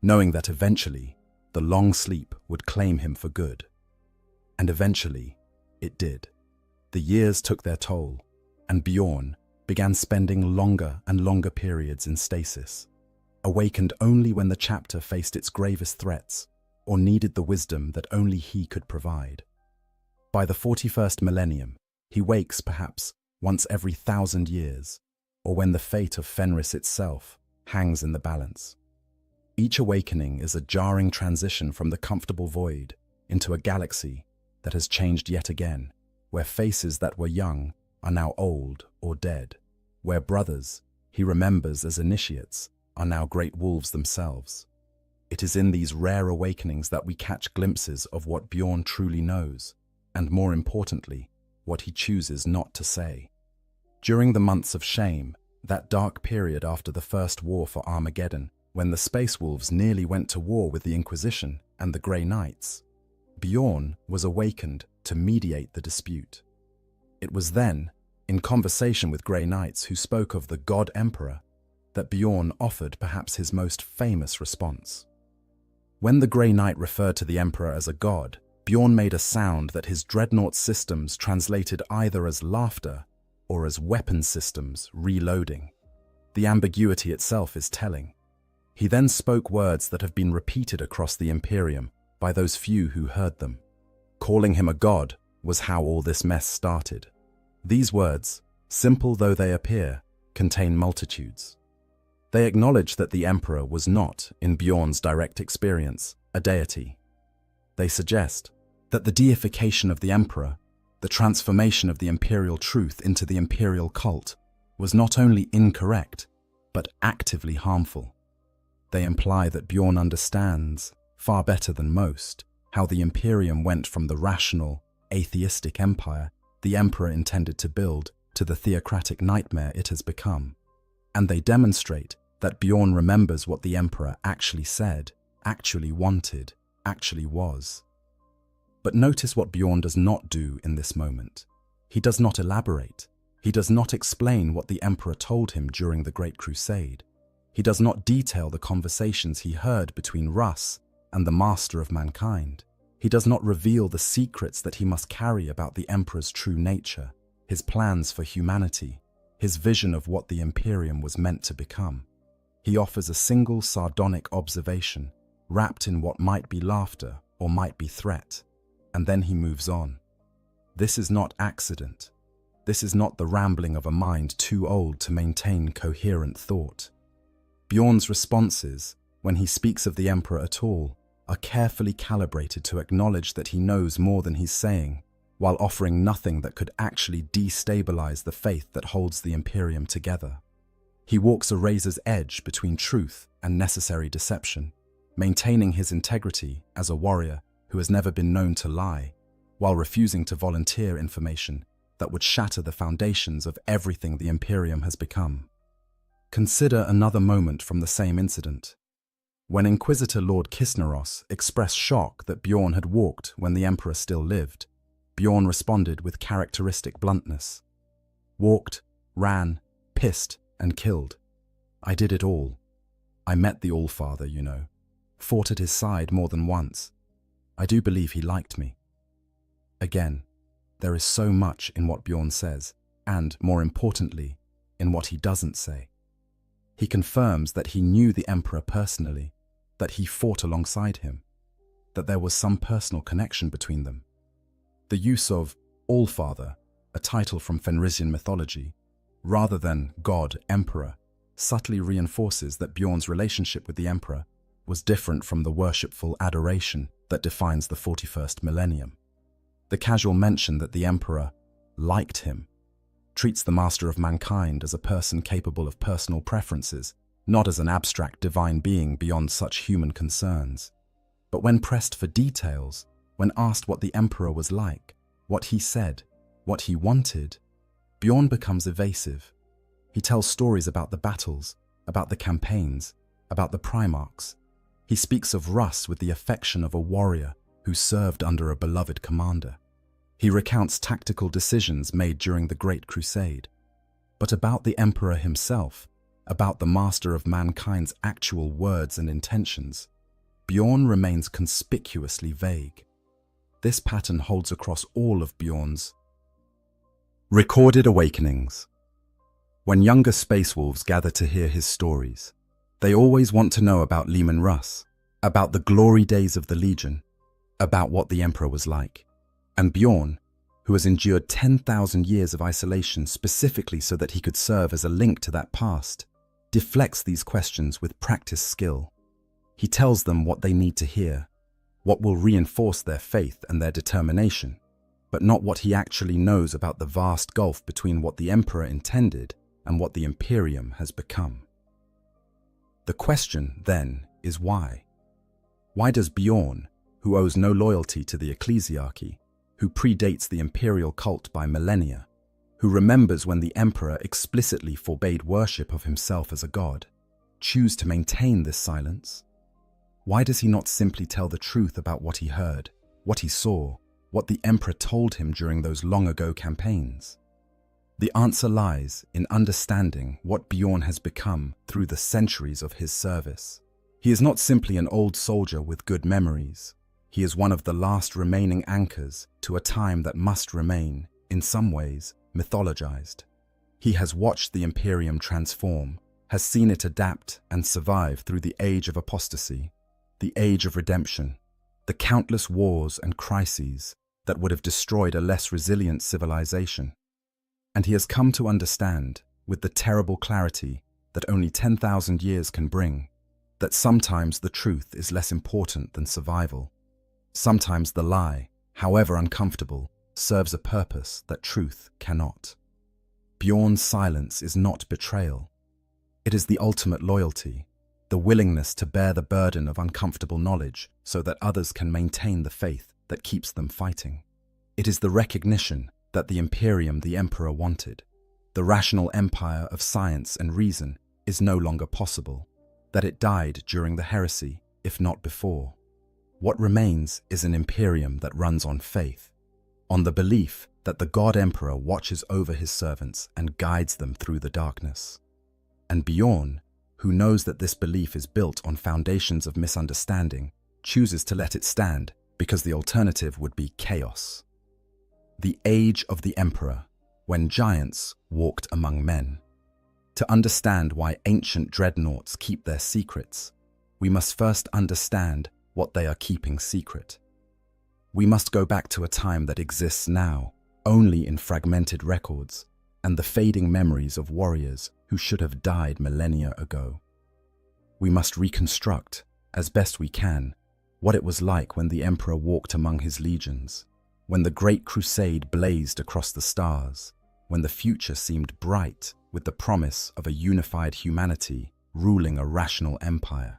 knowing that eventually the long sleep would claim him for good. And eventually, it did. The years took their toll, and Bjorn began spending longer and longer periods in stasis, awakened only when the chapter faced its gravest threats or needed the wisdom that only he could provide. By the 41st millennium, he wakes perhaps once every 1,000 years, or when the fate of Fenris itself hangs in the balance. Each awakening is a jarring transition from the comfortable void into a galaxy that has changed yet again, where faces that were young are now old or dead, where brothers he remembers as initiates are now great wolves themselves. It is in these rare awakenings that we catch glimpses of what Bjorn truly knows, and more importantly, what he chooses not to say. During the months of shame, that dark period after the First War for Armageddon, when the Space Wolves nearly went to war with the Inquisition and the Grey Knights, Bjorn was awakened to mediate the dispute. It was then, in conversation with Grey Knights who spoke of the God Emperor, that Bjorn offered perhaps his most famous response. When the Grey Knight referred to the Emperor as a god, Bjorn made a sound that his dreadnought systems translated either as laughter or as weapon systems reloading. The ambiguity itself is telling. He then spoke words that have been repeated across the Imperium by those few who heard them. Calling him a god was how all this mess started. These words, simple though they appear, contain multitudes. They acknowledge that the Emperor was not, in Bjorn's direct experience, a deity. They suggest that the deification of the Emperor, the transformation of the imperial truth into the imperial cult, was not only incorrect, but actively harmful. They imply that Bjorn understands, far better than most, how the Imperium went from the rational, atheistic empire the Emperor intended to build to the theocratic nightmare it has become. And they demonstrate that Bjorn remembers what the Emperor actually said, actually wanted, actually was. But notice what Bjorn does not do in this moment. He does not elaborate. He does not explain what the Emperor told him during the Great Crusade. He does not detail the conversations he heard between Russ and the Master of Mankind. He does not reveal the secrets that he must carry about the Emperor's true nature, his plans for humanity, his vision of what the Imperium was meant to become. He offers a single sardonic observation, wrapped in what might be laughter or might be threat, and then he moves on. This is not accident. This is not the rambling of a mind too old to maintain coherent thought. Bjorn's responses, when he speaks of the Emperor at all, are carefully calibrated to acknowledge that he knows more than he's saying, while offering nothing that could actually destabilize the faith that holds the Imperium together. He walks a razor's edge between truth and necessary deception, maintaining his integrity as a warrior who has never been known to lie, while refusing to volunteer information that would shatter the foundations of everything the Imperium has become. Consider another moment from the same incident. When Inquisitor Lord Kisneros expressed shock that Bjorn had walked when the Emperor still lived, Bjorn responded with characteristic bluntness. Walked, ran, pissed, and killed. I did it all. I met the Allfather, you know. Fought at his side more than once. I do believe he liked me. Again, there is so much in what Bjorn says, and, more importantly, in what he doesn't say. He confirms that he knew the Emperor personally, that he fought alongside him, that there was some personal connection between them. The use of Allfather, a title from Fenrisian mythology, rather than God Emperor, subtly reinforces that Bjorn's relationship with the Emperor was different from the worshipful adoration that defines the 41st millennium. The casual mention that the Emperor liked him treats the Master of Mankind as a person capable of personal preferences, not as an abstract divine being beyond such human concerns. But when pressed for details, when asked what the Emperor was like, what he said, what he wanted, Bjorn becomes evasive. He tells stories about the battles, about the campaigns, about the Primarchs. He speaks of Russ with the affection of a warrior who served under a beloved commander. He recounts tactical decisions made during the Great Crusade. But about the Emperor himself, about the Master of Mankind's actual words and intentions, Bjorn remains conspicuously vague. This pattern holds across all of Bjorn's recorded awakenings. When younger Space Wolves gather to hear his stories, they always want to know about Leman Russ, about the glory days of the Legion, about what the Emperor was like. And Bjorn, who has endured 10,000 years of isolation specifically so that he could serve as a link to that past, deflects these questions with practiced skill. He tells them what they need to hear, what will reinforce their faith and their determination, but not what he actually knows about the vast gulf between what the Emperor intended and what the Imperium has become. The question, then, is why? Why does Bjorn, who owes no loyalty to the ecclesiarchy, who predates the imperial cult by millennia, who remembers when the Emperor explicitly forbade worship of himself as a god, choose to maintain this silence? Why does he not simply tell the truth about what he heard, what he saw, what the Emperor told him during those long-ago campaigns? The answer lies in understanding what Bjorn has become through the centuries of his service. He is not simply an old soldier with good memories. He is one of the last remaining anchors to a time that must remain, in some ways, mythologized. He has watched the Imperium transform, has seen it adapt and survive through the age of apostasy, the age of redemption, the countless wars and crises that would have destroyed a less resilient civilization. And he has come to understand, with the terrible clarity that only 10,000 years can bring, that sometimes the truth is less important than survival. Sometimes the lie, however uncomfortable, serves a purpose that truth cannot. Bjorn's silence is not betrayal. It is the ultimate loyalty, the willingness to bear the burden of uncomfortable knowledge so that others can maintain the faith that keeps them fighting. It is the recognition that the Imperium the Emperor wanted, the rational empire of science and reason, is no longer possible, that it died during the heresy, if not before. What remains is an Imperium that runs on faith, on the belief that the God Emperor watches over his servants and guides them through the darkness. And Bjorn, who knows that this belief is built on foundations of misunderstanding, chooses to let it stand because the alternative would be chaos. The age of the Emperor, when giants walked among men. To understand why ancient dreadnoughts keep their secrets, we must first understand what they are keeping secret. We must go back to a time that exists now, only in fragmented records, and the fading memories of warriors who should have died millennia ago. We must reconstruct, as best we can, what it was like when the Emperor walked among his legions, when the Great Crusade blazed across the stars, when the future seemed bright with the promise of a unified humanity ruling a rational empire.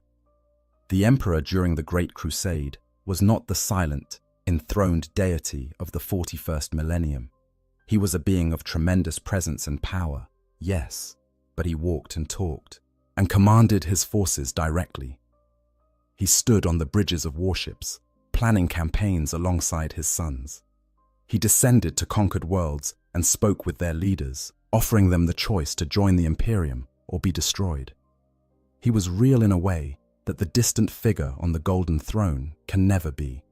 The Emperor during the Great Crusade was not the silent, enthroned deity of the 41st millennium. He was a being of tremendous presence and power, yes, but he walked and talked, and commanded his forces directly. He stood on the bridges of warships, planning campaigns alongside his sons. He descended to conquered worlds and spoke with their leaders, offering them the choice to join the Imperium or be destroyed. He was real in a way that the distant figure on the golden throne can never be,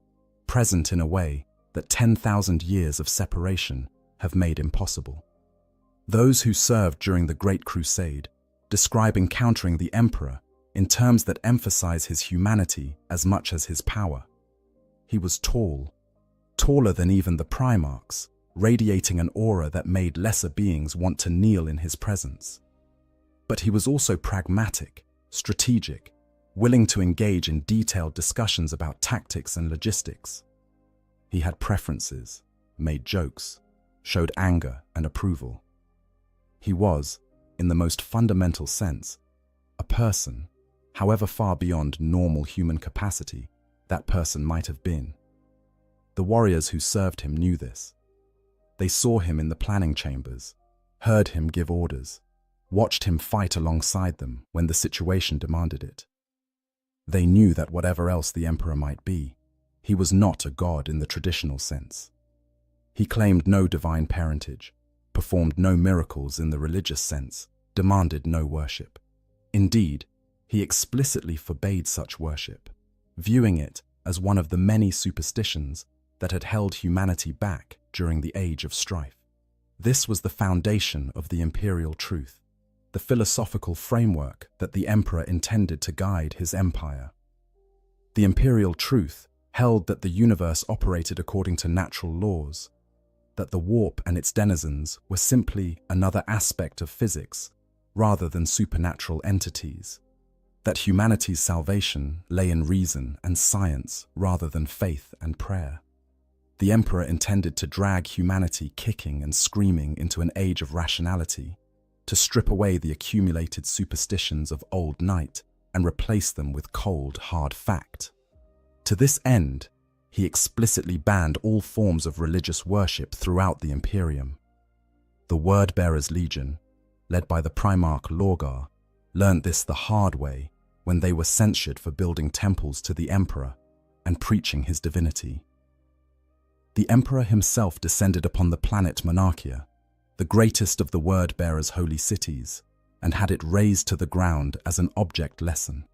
present in a way that 10,000 years of separation have made impossible. Those who served during the Great Crusade describe encountering the Emperor in terms that emphasize his humanity as much as his power. He was tall, taller than even the Primarchs, radiating an aura that made lesser beings want to kneel in his presence. But he was also pragmatic, strategic, willing to engage in detailed discussions about tactics and logistics. He had preferences, made jokes, showed anger and approval. He was, in the most fundamental sense, a person, however far beyond normal human capacity that person might have been. The warriors who served him knew this. They saw him in the planning chambers, heard him give orders, watched him fight alongside them when the situation demanded it. They knew that whatever else the Emperor might be, he was not a god in the traditional sense. He claimed no divine parentage, performed no miracles in the religious sense, demanded no worship. Indeed, he explicitly forbade such worship, viewing it as one of the many superstitions that had held humanity back during the age of strife. This was the foundation of the imperial truth, the philosophical framework that the Emperor intended to guide his empire. The imperial truth held that the universe operated according to natural laws, that the warp and its denizens were simply another aspect of physics rather than supernatural entities, that humanity's salvation lay in reason and science rather than faith and prayer. The Emperor intended to drag humanity kicking and screaming into an age of rationality, to strip away the accumulated superstitions of old night and replace them with cold, hard fact. To this end, he explicitly banned all forms of religious worship throughout the Imperium. The Word-Bearers Legion, led by the Primarch Lorgar, learned this the hard way when they were censured for building temples to the Emperor and preaching his divinity. The Emperor himself descended upon the planet Monarchia, the greatest of the word-bearer's holy cities, and had it razed to the ground as an object lesson.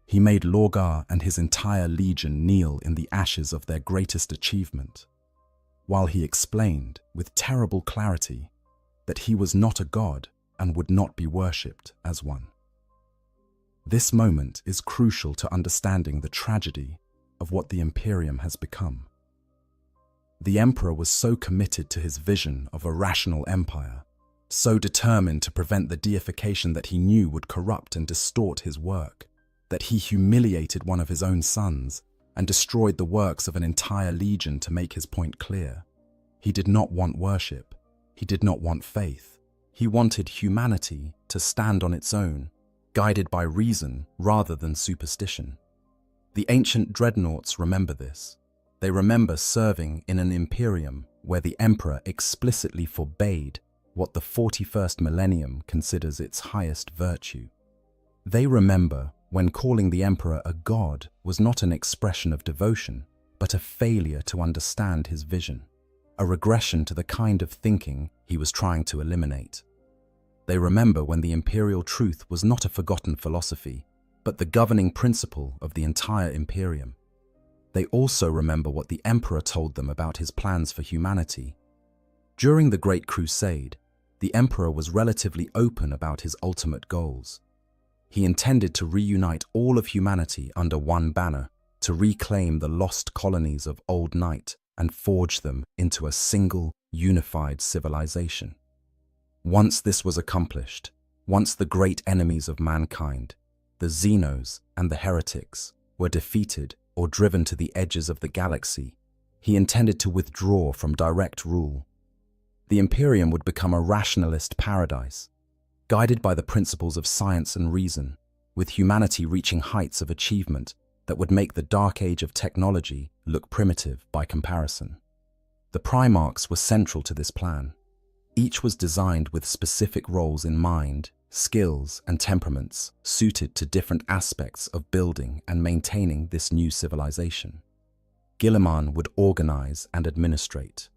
He made Lorgar and his entire legion kneel in the ashes of their greatest achievement, while he explained, with terrible clarity, that he was not a god and would not be worshipped as one. This moment is crucial to understanding the tragedy of what the Imperium has become. The Emperor was so committed to his vision of a rational empire, so determined to prevent the deification that he knew would corrupt and distort his work, that he humiliated one of his own sons and destroyed the works of an entire legion to make his point clear. He did not want worship. He did not want faith. He wanted humanity to stand on its own, guided by reason rather than superstition. The ancient dreadnoughts remember this. They remember serving in an imperium where the emperor explicitly forbade what the 41st millennium considers its highest virtue. They remember when calling the emperor a god was not an expression of devotion, but a failure to understand his vision, a regression to the kind of thinking he was trying to eliminate. They remember when the imperial truth was not a forgotten philosophy, but the governing principle of the entire imperium. They also remember what the emperor told them about his plans for humanity. During the Great Crusade, the emperor was relatively open about his ultimate goals. He intended to reunite all of humanity under one banner, to reclaim the lost colonies of Old Night and forge them into a single, unified civilization. Once this was accomplished, once the great enemies of mankind, the Xenos and the heretics, were defeated or driven to the edges of the galaxy, he intended to withdraw from direct rule. The Imperium would become a rationalist paradise, guided by the principles of science and reason, with humanity reaching heights of achievement that would make the dark age of technology look primitive by comparison. The Primarchs were central to this plan. Each was designed with specific roles in mind, skills, and temperaments suited to different aspects of building and maintaining this new civilization. Guilliman would organize and administrate.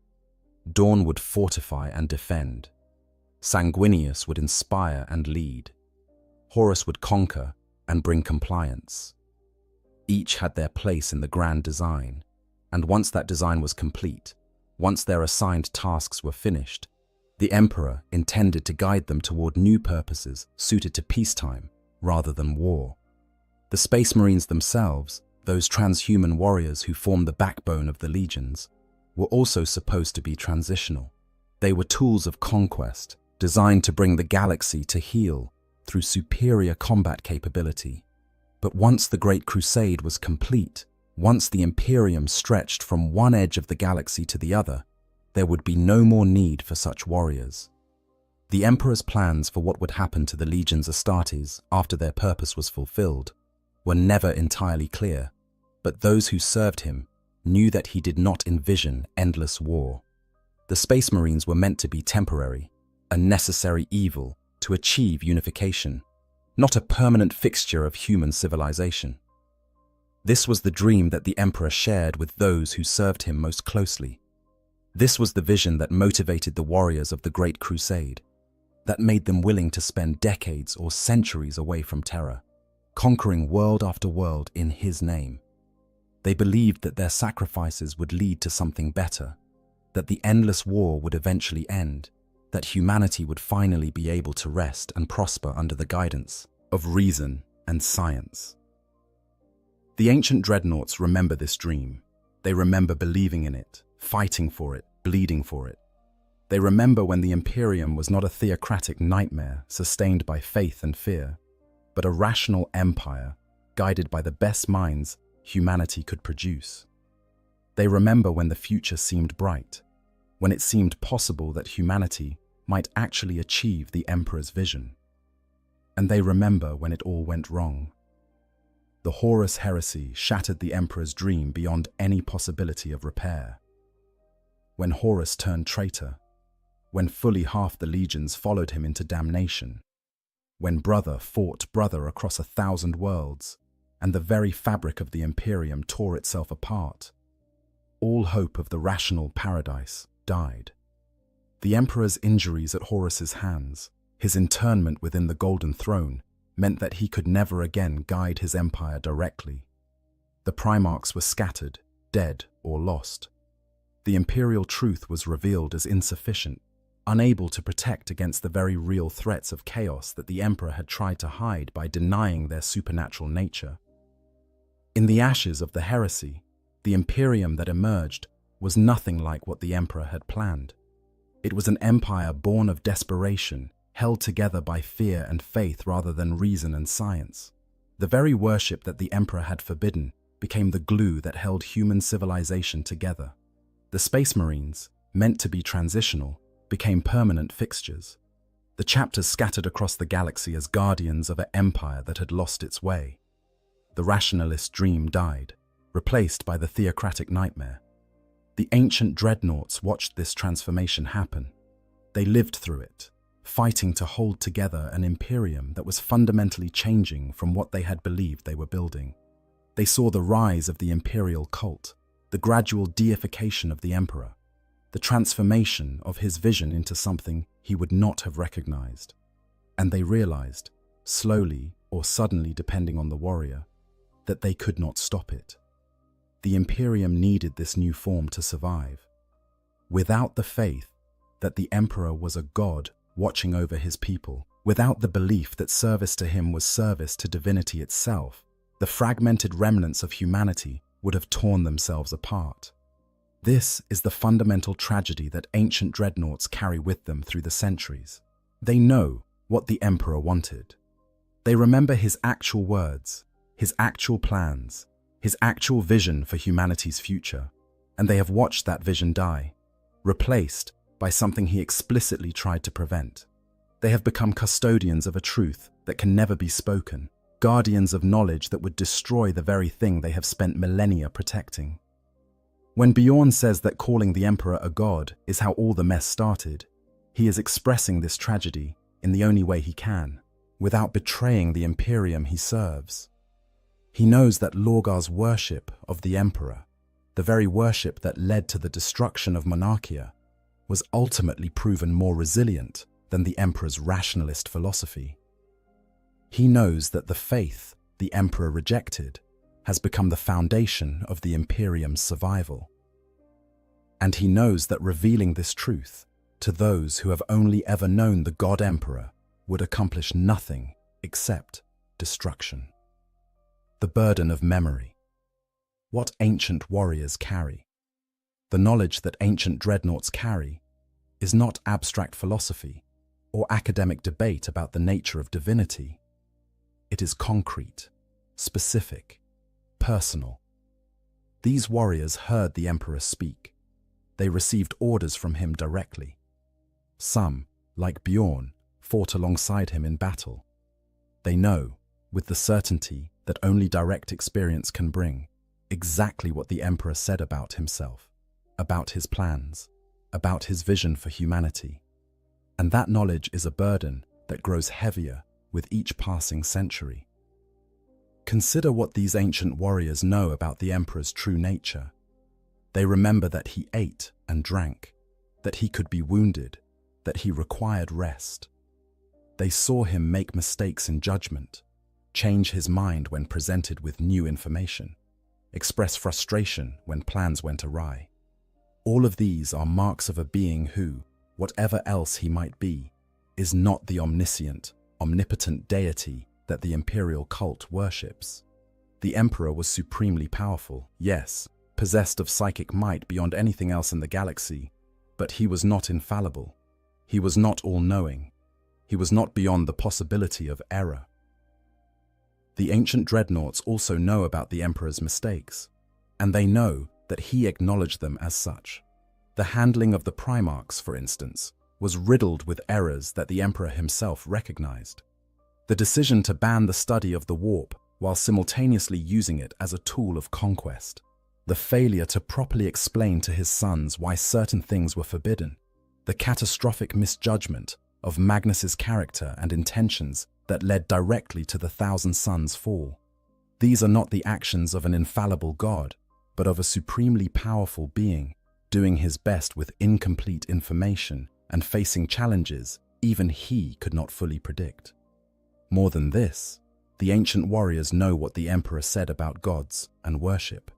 Dawn would fortify and defend. Sanguinius would inspire and lead. Horus would conquer and bring compliance. Each had their place in the grand design, and once that design was complete, once their assigned tasks were finished, the Emperor intended to guide them toward new purposes suited to peacetime rather than war. The Space Marines themselves, those transhuman warriors who formed the backbone of the legions, were also supposed to be transitional. They were tools of conquest, designed to bring the galaxy to heel through superior combat capability. But once the Great Crusade was complete, once the Imperium stretched from one edge of the galaxy to the other, there would be no more need for such warriors. The Emperor's plans for what would happen to the Legions Astartes after their purpose was fulfilled were never entirely clear, but those who served him knew that he did not envision endless war. The Space Marines were meant to be temporary, a necessary evil to achieve unification, not a permanent fixture of human civilization. This was the dream that the Emperor shared with those who served him most closely. This was the vision that motivated the warriors of the Great Crusade, that made them willing to spend decades or centuries away from terror, conquering world after world in his name. They believed that their sacrifices would lead to something better, that the endless war would eventually end, that humanity would finally be able to rest and prosper under the guidance of reason and science. The ancient dreadnoughts remember this dream. They remember believing in it, fighting for it, bleeding for it. They remember when the Imperium was not a theocratic nightmare sustained by faith and fear, but a rational empire guided by the best minds humanity could produce. They remember when the future seemed bright, when it seemed possible that humanity might actually achieve the Emperor's vision. And they remember when it all went wrong. The Horus heresy shattered the Emperor's dream beyond any possibility of repair. When Horus turned traitor, when fully half the legions followed him into damnation, when brother fought brother across 1,000 worlds, and the very fabric of the Imperium tore itself apart, all hope of the rational paradise died. The emperor's injuries at Horus's hands, his internment within the Golden Throne, meant that he could never again guide his empire directly. The Primarchs were scattered, dead, or lost. The imperial truth was revealed as insufficient, unable to protect against the very real threats of chaos that the emperor had tried to hide by denying their supernatural nature. In the ashes of the heresy, the imperium that emerged was nothing like what the emperor had planned. It was an empire born of desperation, held together by fear and faith rather than reason and science. The very worship that the emperor had forbidden became the glue that held human civilization together. The Space Marines, meant to be transitional, became permanent fixtures. The chapters scattered across the galaxy as guardians of an empire that had lost its way. The rationalist dream died, replaced by the theocratic nightmare. The ancient dreadnoughts watched this transformation happen. They lived through it, fighting to hold together an imperium that was fundamentally changing from what they had believed they were building. They saw the rise of the imperial cult, the gradual deification of the emperor, the transformation of his vision into something he would not have recognized. And they realized, slowly or suddenly depending on the warrior, that they could not stop it. The imperium needed this new form to survive. Without the faith that the emperor was a god watching over his people, without the belief that service to him was service to divinity itself, the fragmented remnants of humanity would have torn themselves apart. This is the fundamental tragedy that ancient dreadnoughts carry with them through the centuries. They know what the emperor wanted. They remember his actual words, his actual plans, his actual vision for humanity's future, and they have watched that vision die, replaced by something he explicitly tried to prevent. They have become custodians of a truth that can never be spoken, guardians of knowledge that would destroy the very thing they have spent millennia protecting. When Bjorn says that calling the emperor a god is how all the mess started, he is expressing this tragedy in the only way he can, without betraying the imperium he serves. He knows that Lorgar's worship of the emperor, the very worship that led to the destruction of Monarchia, was ultimately proven more resilient than the emperor's rationalist philosophy. He knows that the faith the emperor rejected has become the foundation of the imperium's survival. And he knows that revealing this truth to those who have only ever known the god emperor would accomplish nothing except destruction. The burden of memory. What ancient warriors carry. The knowledge that ancient dreadnoughts carry is not abstract philosophy or academic debate about the nature of divinity. It is concrete, specific, personal. These warriors heard the emperor speak. They received orders from him directly. Some, like Bjorn, fought alongside him in battle. They know, with the certainty that only direct experience can bring, exactly what the emperor said about himself, about his plans, about his vision for humanity. And that knowledge is a burden that grows heavier with each passing century. Consider what these ancient warriors know about the emperor's true nature. They remember that he ate and drank, that he could be wounded, that he required rest. They saw him make mistakes in judgment, change his mind when presented with new information, express frustration when plans went awry. All of these are marks of a being who, whatever else he might be, is not the omniscient, omnipotent deity that the imperial cult worships. The emperor was supremely powerful, yes, possessed of psychic might beyond anything else in the galaxy, but he was not infallible. He was not all-knowing. He was not beyond the possibility of error. The ancient dreadnoughts also know about the emperor's mistakes, and they know that he acknowledged them as such. The handling of the Primarchs, for instance, was riddled with errors that the emperor himself recognized. The decision to ban the study of the warp while simultaneously using it as a tool of conquest. The failure to properly explain to his sons why certain things were forbidden. The catastrophic misjudgment of Magnus's character and intentions that led directly to the Thousand Sons' fall. These are not the actions of an infallible god, but of a supremely powerful being, doing his best with incomplete information and facing challenges even he could not fully predict. More than this, the ancient warriors know what the emperor said about gods and worship.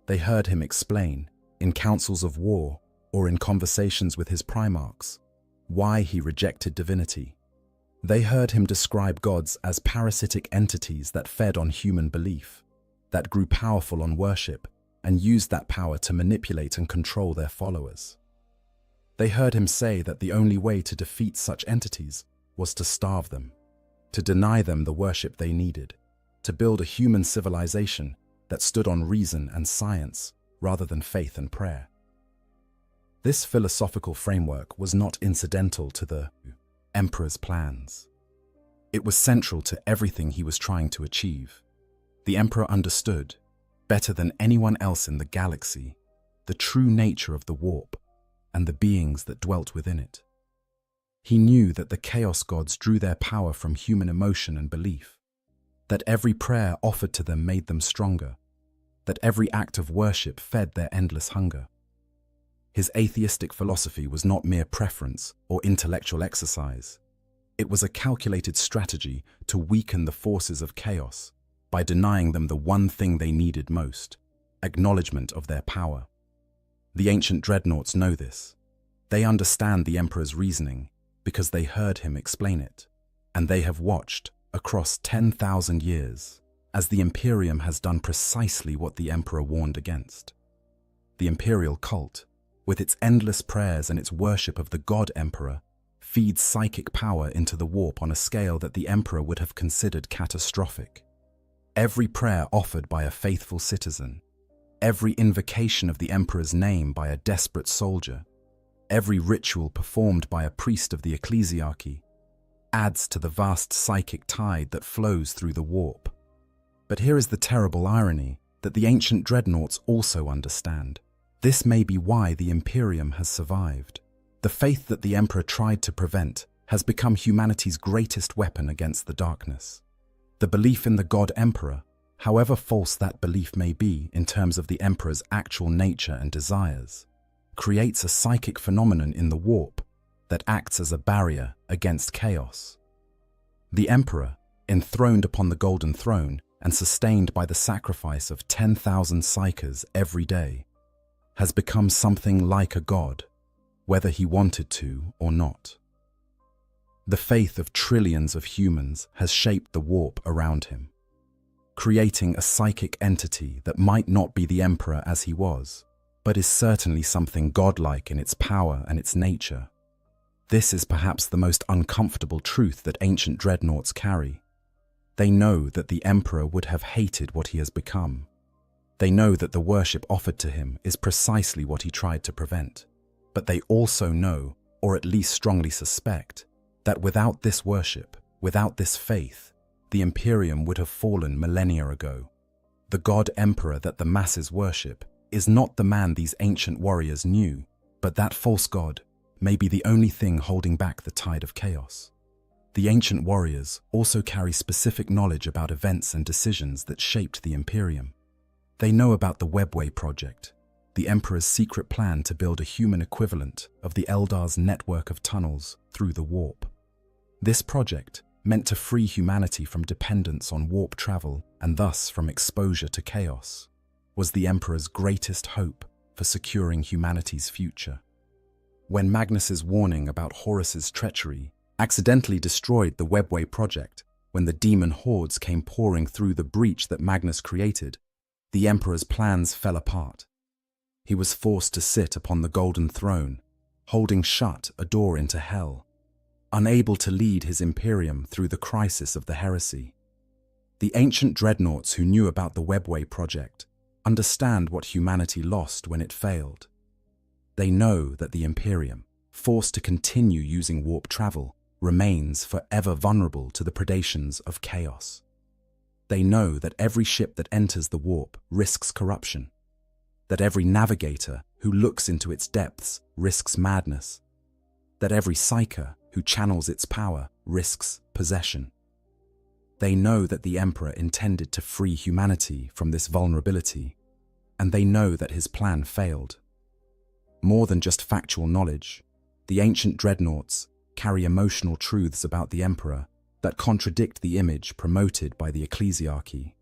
They heard him explain, in councils of war or in conversations with his primarchs, why he rejected divinity. They heard him describe gods as parasitic entities that fed on human belief, that grew powerful on worship, and used that power to manipulate and control their followers. They heard him say that the only way to defeat such entities was to starve them, to deny them the worship they needed, to build a human civilization that stood on reason and science rather than faith and prayer. This philosophical framework was not incidental to the emperor's plans. It was central to everything he was trying to achieve. The emperor understood, better than anyone else in the galaxy, the true nature of the warp and the beings that dwelt within it. He knew that the chaos gods drew their power from human emotion and belief, that every prayer offered to them made them stronger, that every act of worship fed their endless hunger. His atheistic philosophy was not mere preference or intellectual exercise. It was a calculated strategy to weaken the forces of chaos by denying them the one thing they needed most: acknowledgement of their power. The ancient dreadnoughts know this. They understand the emperor's reasoning because they heard him explain it, and they have watched, across 10,000 years, as the Imperium has done precisely what the emperor warned against. The imperial cult, with its endless prayers and its worship of the god emperor, feeds psychic power into the warp on a scale that the emperor would have considered catastrophic. Every prayer offered by a faithful citizen, every invocation of the emperor's name by a desperate soldier, every ritual performed by a priest of the ecclesiarchy, adds to the vast psychic tide that flows through the warp. But here is the terrible irony that the ancient dreadnoughts also understand. This may be why the Imperium has survived. The faith that the emperor tried to prevent has become humanity's greatest weapon against the darkness. The belief in the god emperor, however false that belief may be in terms of the emperor's actual nature and desires, creates a psychic phenomenon in the warp that acts as a barrier against chaos. The emperor, enthroned upon the golden throne and sustained by the sacrifice of 10,000 psykers every day, has become something like a god, whether he wanted to or not. The faith of trillions of humans has shaped the warp around him, creating a psychic entity that might not be the emperor as he was, but is certainly something godlike in its power and its nature. This is perhaps the most uncomfortable truth that ancient dreadnoughts carry. They know that the emperor would have hated what he has become. They know that the worship offered to him is precisely what he tried to prevent. But they also know, or at least strongly suspect, that without this worship, without this faith, the Imperium would have fallen millennia ago. The god emperor that the masses worship is not the man these ancient warriors knew, but that false god may be the only thing holding back the tide of chaos. The ancient warriors also carry specific knowledge about events and decisions that shaped the Imperium. They know about the Webway project, the Emperor's secret plan to build a human equivalent of the Eldar's network of tunnels through the warp. This project, meant to free humanity from dependence on warp travel and thus from exposure to chaos, was the Emperor's greatest hope for securing humanity's future. When Magnus's warning about Horus's treachery accidentally destroyed the Webway project, when the demon hordes came pouring through the breach that Magnus created, the Emperor's plans fell apart. He was forced to sit upon the golden throne, holding shut a door into hell, unable to lead his Imperium through the crisis of the heresy. The ancient dreadnoughts who knew about the Webway project understand what humanity lost when it failed. They know that the Imperium, forced to continue using warp travel, remains forever vulnerable to the predations of chaos. They know that every ship that enters the warp risks corruption, that every navigator who looks into its depths risks madness, that every psyker who channels its power risks possession. They know that the Emperor intended to free humanity from this vulnerability, and they know that his plan failed. More than just factual knowledge, The ancient dreadnoughts carry emotional truths about the emperor that contradict the image promoted by the ecclesiarchy.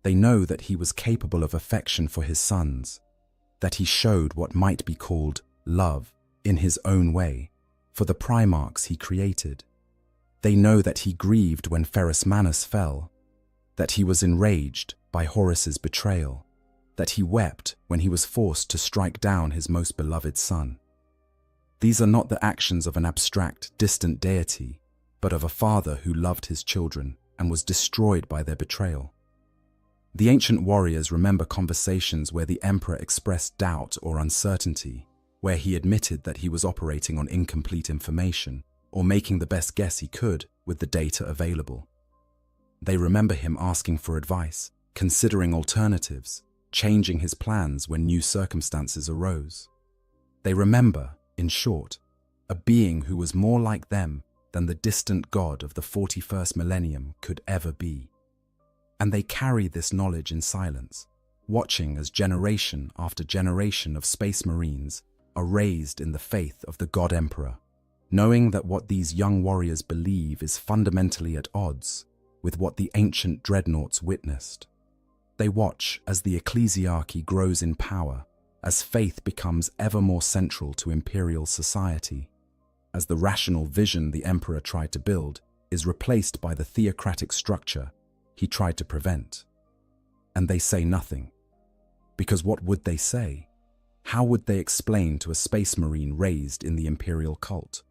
They know that he was capable of affection for his sons, that he showed what might be called love in his own way for the primarchs he created. They know that he grieved when Ferrus Manus fell, that he was enraged by Horus's betrayal, that he wept when he was forced to strike down his most beloved son. These are not the actions of an abstract, distant deity, but of a father who loved his children and was destroyed by their betrayal. The ancient warriors remember conversations where the emperor expressed doubt or uncertainty, where he admitted that he was operating on incomplete information or making the best guess he could with the data available. They remember him asking for advice, considering alternatives, changing his plans when new circumstances arose. They remember, in short, a being who was more like them than the distant god of the 41st millennium could ever be. And they carry this knowledge in silence, watching as generation after generation of space marines are raised in the faith of the God Emperor, knowing that what these young warriors believe is fundamentally at odds with what the ancient dreadnoughts witnessed. They watch as the ecclesiarchy grows in power, as faith becomes ever more central to imperial society, as the rational vision the emperor tried to build is replaced by the theocratic structure he tried to prevent. And they say nothing. Because what would they say? How would they explain to a space marine raised in the imperial cult,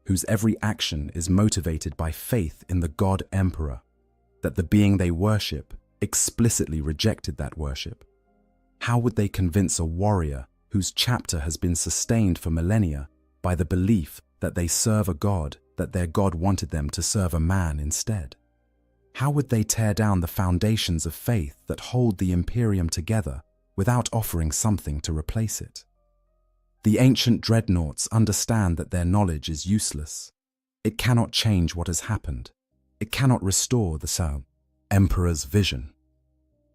whose every action is motivated by faith in the God Emperor, that the being they worship explicitly rejected that worship? How would they convince a warrior whose chapter has been sustained for millennia by the belief that they serve a god, that their god wanted them to serve a man instead? How would they tear down the foundations of faith that hold the Imperium together without offering something to replace it? The ancient dreadnoughts understand that their knowledge is useless. It cannot change what has happened. It cannot restore the Emperor's vision.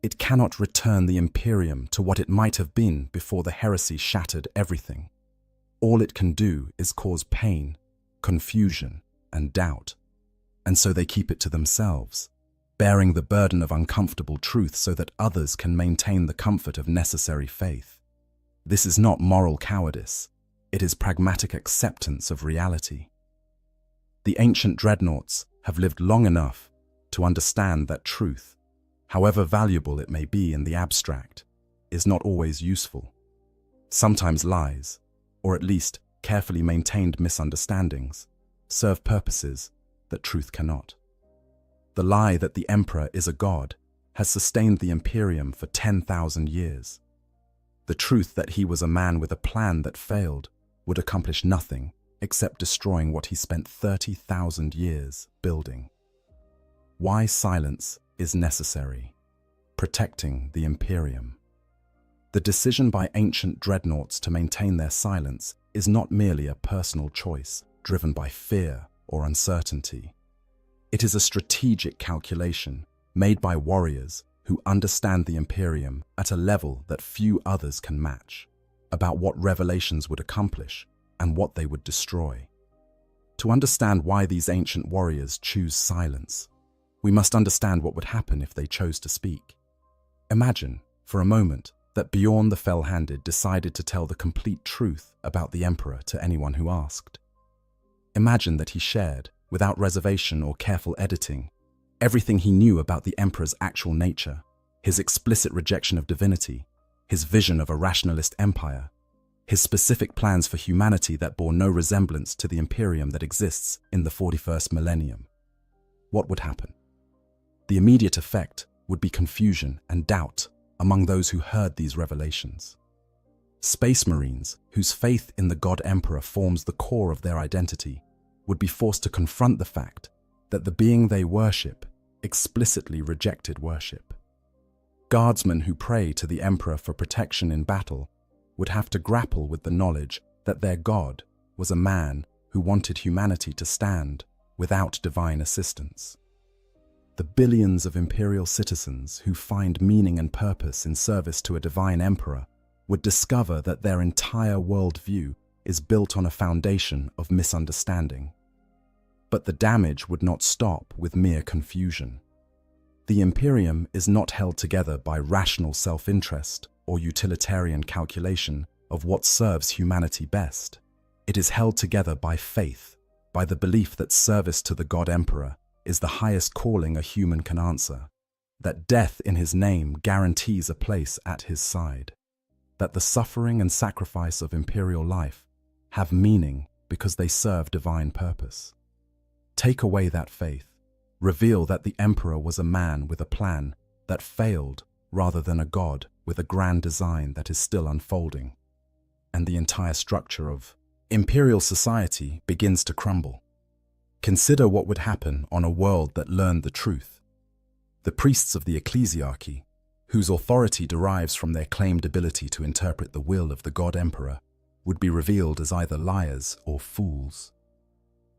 It cannot return the Imperium to what it might have been before the heresy shattered everything. All it can do is cause pain, confusion, and doubt. And so they keep it to themselves, bearing the burden of uncomfortable truth so that others can maintain the comfort of necessary faith. This is not moral cowardice. It is pragmatic acceptance of reality. The ancient dreadnoughts have lived long enough to understand that truth, however valuable it may be in the abstract, is not always useful. Sometimes lies, or at least carefully maintained misunderstandings, serve purposes that truth cannot. The lie that the emperor is a god has sustained the Imperium for 10,000 years. The truth that he was a man with a plan that failed would accomplish nothing except destroying what he spent 30,000 years building. Why silence is necessary? Protecting the Imperium. The decision by ancient dreadnoughts to maintain their silence is not merely a personal choice driven by fear or uncertainty. It is a strategic calculation made by warriors who understand the Imperium at a level that few others can match, about what revelations would accomplish and what they would destroy. To understand why these ancient warriors choose silence, we must understand what would happen if they chose to speak. Imagine, for a moment, that Bjorn the Fell-Handed decided to tell the complete truth about the Emperor to anyone who asked. Imagine that he shared, without reservation or careful editing, everything he knew about the Emperor's actual nature, his explicit rejection of divinity, his vision of a rationalist empire, his specific plans for humanity that bore no resemblance to the Imperium that exists in the 41st millennium. What would happen? The immediate effect would be confusion and doubt among those who heard these revelations. Space Marines, whose faith in the God Emperor forms the core of their identity, would be forced to confront the fact that the being they worship explicitly rejected worship. Guardsmen who pray to the Emperor for protection in battle would have to grapple with the knowledge that their God was a man who wanted humanity to stand without divine assistance. The billions of imperial citizens who find meaning and purpose in service to a divine emperor would discover that their entire worldview is built on a foundation of misunderstanding. But the damage would not stop with mere confusion. The Imperium is not held together by rational self-interest or utilitarian calculation of what serves humanity best. It is held together by faith, by the belief that service to the God Emperor is the highest calling a human can answer, that death in his name guarantees a place at his side, that the suffering and sacrifice of imperial life have meaning because they serve divine purpose. Take away that faith, reveal that the Emperor was a man with a plan that failed rather than a god with a grand design that is still unfolding, and the entire structure of imperial society begins to crumble. Consider what would happen on a world that learned the truth. The priests of the ecclesiarchy, whose authority derives from their claimed ability to interpret the will of the God Emperor, would be revealed as either liars or fools.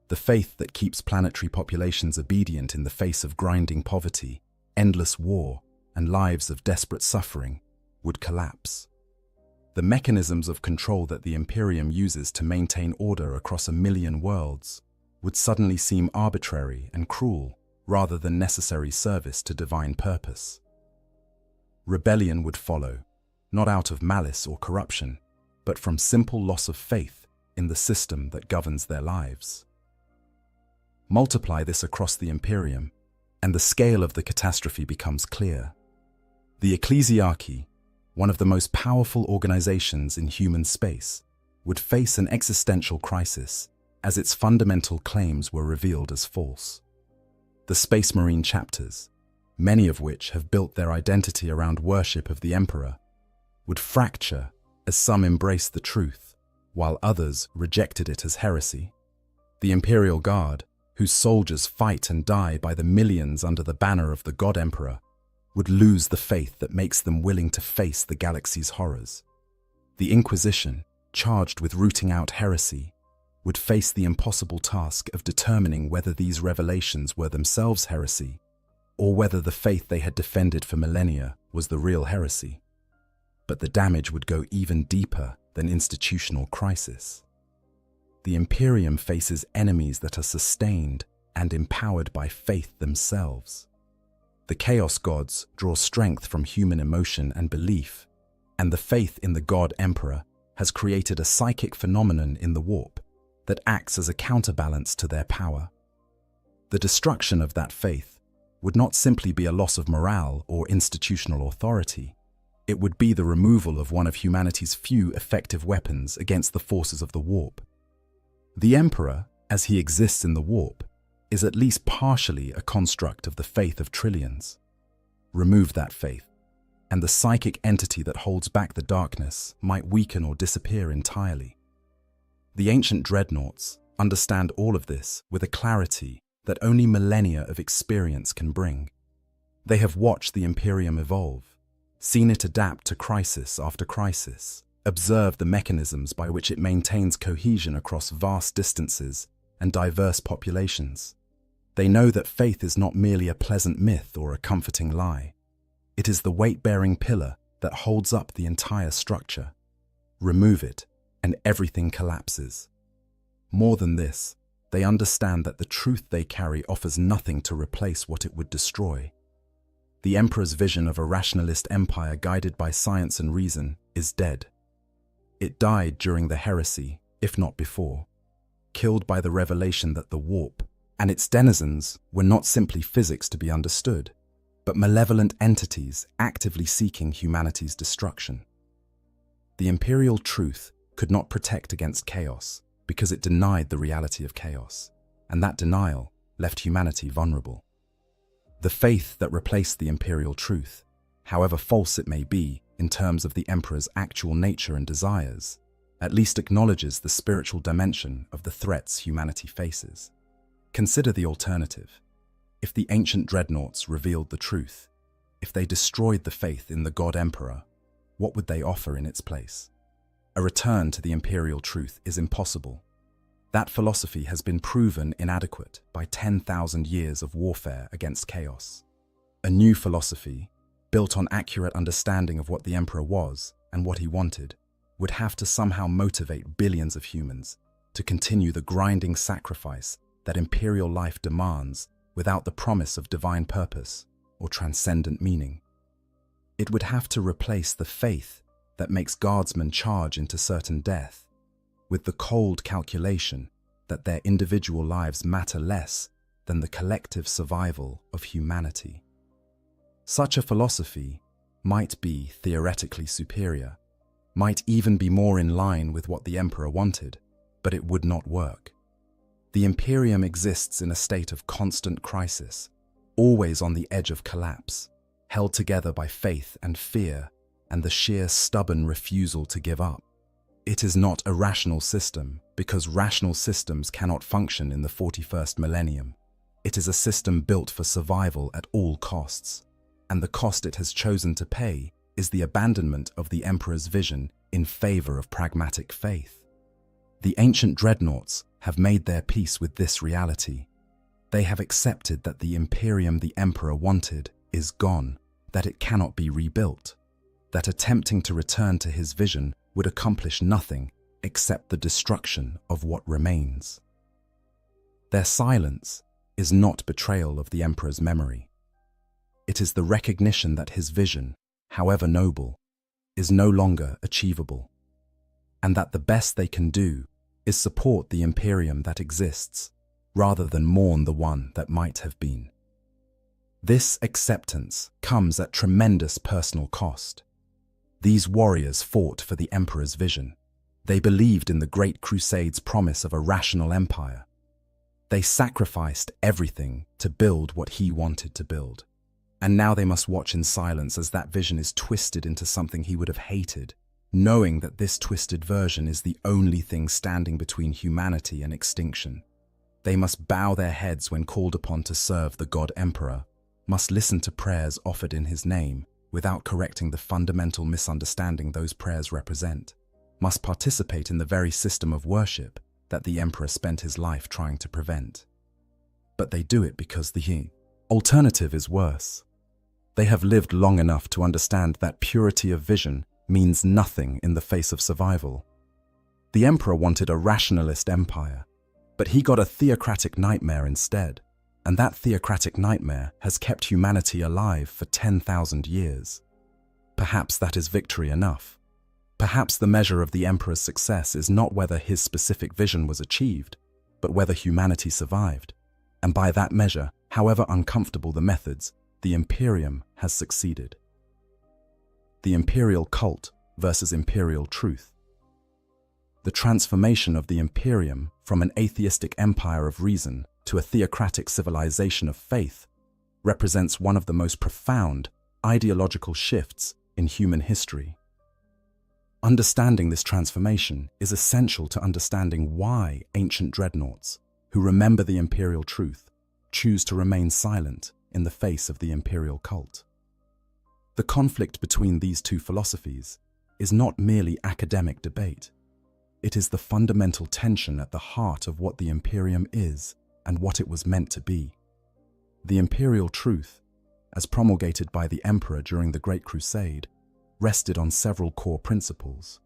The faith that keeps planetary populations obedient in the face of grinding poverty, endless war, and lives of desperate suffering would collapse. The mechanisms of control that the Imperium uses to maintain order across 1 million worlds would suddenly seem arbitrary and cruel rather than necessary service to divine purpose. Rebellion would follow, not out of malice or corruption, but from simple loss of faith in the system that governs their lives. Multiply this across the Imperium, and the scale of the catastrophe becomes clear. The ecclesiarchy, one of the most powerful organizations in human space, would face an existential crisis as its fundamental claims were revealed as false. The Space Marine chapters, many of which have built their identity around worship of the Emperor, would fracture as some embraced the truth, while others rejected it as heresy. The Imperial Guard, whose soldiers fight and die by the millions under the banner of the God Emperor, would lose the faith that makes them willing to face the galaxy's horrors. The Inquisition, charged with rooting out heresy, would face the impossible task of determining whether these revelations were themselves heresy, or whether the faith they had defended for millennia was the real heresy. But the damage would go even deeper than institutional crisis. The Imperium faces enemies that are sustained and empowered by faith themselves. The Chaos Gods draw strength from human emotion and belief, and the faith in the God Emperor has created a psychic phenomenon in the warp that acts as a counterbalance to their power. The destruction of that faith would not simply be a loss of morale or institutional authority. It would be the removal of one of humanity's few effective weapons against the forces of the warp. The Emperor, as he exists in the warp, is at least partially a construct of the faith of trillions. Remove that faith, and the psychic entity that holds back the darkness might weaken or disappear entirely. The ancient dreadnoughts understand all of this with a clarity that only millennia of experience can bring. They have watched the Imperium evolve, seen it adapt to crisis after crisis, observed the mechanisms by which it maintains cohesion across vast distances and diverse populations. They know that faith is not merely a pleasant myth or a comforting lie. It is the weight-bearing pillar that holds up the entire structure. Remove it, and everything collapses. More than this, they understand that the truth they carry offers nothing to replace what it would destroy. The Emperor's vision of a rationalist empire guided by science and reason is dead. It died during the heresy, if not before, killed by the revelation that the warp and its denizens were not simply physics to be understood, but malevolent entities actively seeking humanity's destruction. The imperial truth could not protect against chaos because it denied the reality of chaos, and that denial left humanity vulnerable. The faith that replaced the imperial truth, however false it may be in terms of the Emperor's actual nature and desires, at least acknowledges the spiritual dimension of the threats humanity faces. Consider the alternative. If the ancient dreadnoughts revealed the truth, if they destroyed the faith in the God Emperor, what would they offer in its place? A return to the imperial truth is impossible. That philosophy has been proven inadequate by 10,000 years of warfare against chaos. A new philosophy, built on accurate understanding of what the Emperor was and what he wanted, would have to somehow motivate billions of humans to continue the grinding sacrifice that imperial life demands without the promise of divine purpose or transcendent meaning. It would have to replace the faith that makes guardsmen charge into certain death with the cold calculation that their individual lives matter less than the collective survival of humanity. Such a philosophy might be theoretically superior, might even be more in line with what the emperor wanted, but it would not work. The Imperium exists in a state of constant crisis, always on the edge of collapse, held together by faith and fear and the sheer stubborn refusal to give up. It is not a rational system because rational systems cannot function in the 41st millennium. It is a system built for survival at all costs, and the cost it has chosen to pay is the abandonment of the Emperor's vision in favor of pragmatic faith. The ancient dreadnoughts have made their peace with this reality. They have accepted that the Imperium the Emperor wanted is gone, that it cannot be rebuilt, that attempting to return to his vision would accomplish nothing except the destruction of what remains. Their silence is not betrayal of the Emperor's memory. It is the recognition that his vision, however noble, is no longer achievable, and that the best they can do is support the Imperium that exists, rather than mourn the one that might have been. This acceptance comes at tremendous personal cost. These warriors fought for the Emperor's vision. They believed in the Great Crusade's promise of a rational empire. They sacrificed everything to build what he wanted to build. And now they must watch in silence as that vision is twisted into something he would have hated, knowing that this twisted version is the only thing standing between humanity and extinction. They must bow their heads when called upon to serve the God Emperor, must listen to prayers offered in his name without correcting the fundamental misunderstanding those prayers represent, must participate in the very system of worship that the Emperor spent his life trying to prevent. But they do it because the alternative is worse. They have lived long enough to understand that purity of vision means nothing in the face of survival. The Emperor wanted a rationalist empire, but he got a theocratic nightmare instead, and that theocratic nightmare has kept humanity alive for 10,000 years. Perhaps that is victory enough. Perhaps the measure of the Emperor's success is not whether his specific vision was achieved, but whether humanity survived. And by that measure, however uncomfortable the methods, the Imperium has succeeded. The imperial cult versus imperial truth. The transformation of the Imperium from an atheistic empire of reason to a theocratic civilization of faith represents one of the most profound ideological shifts in human history. Understanding this transformation is essential to understanding why ancient dreadnoughts, who remember the imperial truth, choose to remain silent in the face of the imperial cult. The conflict between these two philosophies is not merely academic debate. It is the fundamental tension at the heart of what the Imperium is and what it was meant to be. The imperial truth, as promulgated by the Emperor during the Great Crusade, rested on several core principles.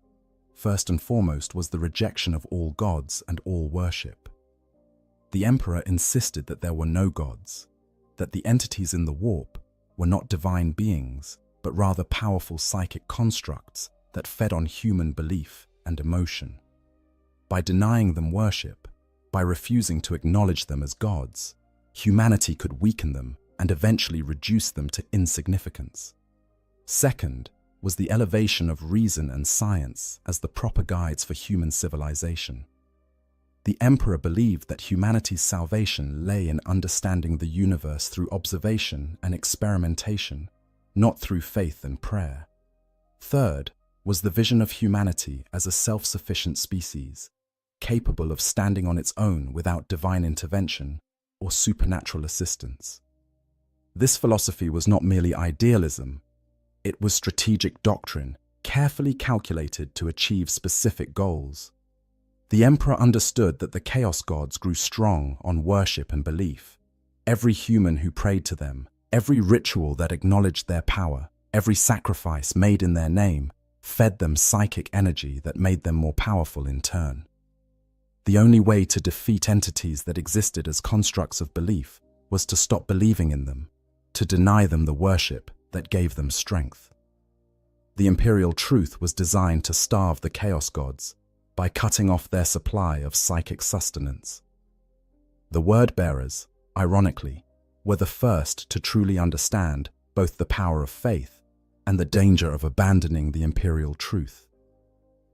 First and foremost was the rejection of all gods and all worship. The Emperor insisted that there were no gods, that the entities in the warp were not divine beings, but rather powerful psychic constructs that fed on human belief and emotion. By denying them worship, by refusing to acknowledge them as gods, humanity could weaken them and eventually reduce them to insignificance. Second was the elevation of reason and science as the proper guides for human civilization. The Emperor believed that humanity's salvation lay in understanding the universe through observation and experimentation, not through faith and prayer. Third was the vision of humanity as a self-sufficient species, capable of standing on its own without divine intervention or supernatural assistance. This philosophy was not merely idealism, it was strategic doctrine, carefully calculated to achieve specific goals. The Emperor understood that the Chaos Gods grew strong on worship and belief. Every human who prayed to them, every ritual that acknowledged their power, every sacrifice made in their name, fed them psychic energy that made them more powerful in turn. The only way to defeat entities that existed as constructs of belief was to stop believing in them, to deny them the worship that gave them strength. The imperial truth was designed to starve the chaos gods by cutting off their supply of psychic sustenance. The word-bearers, ironically, were the first to truly understand both the power of faith and the danger of abandoning the imperial truth.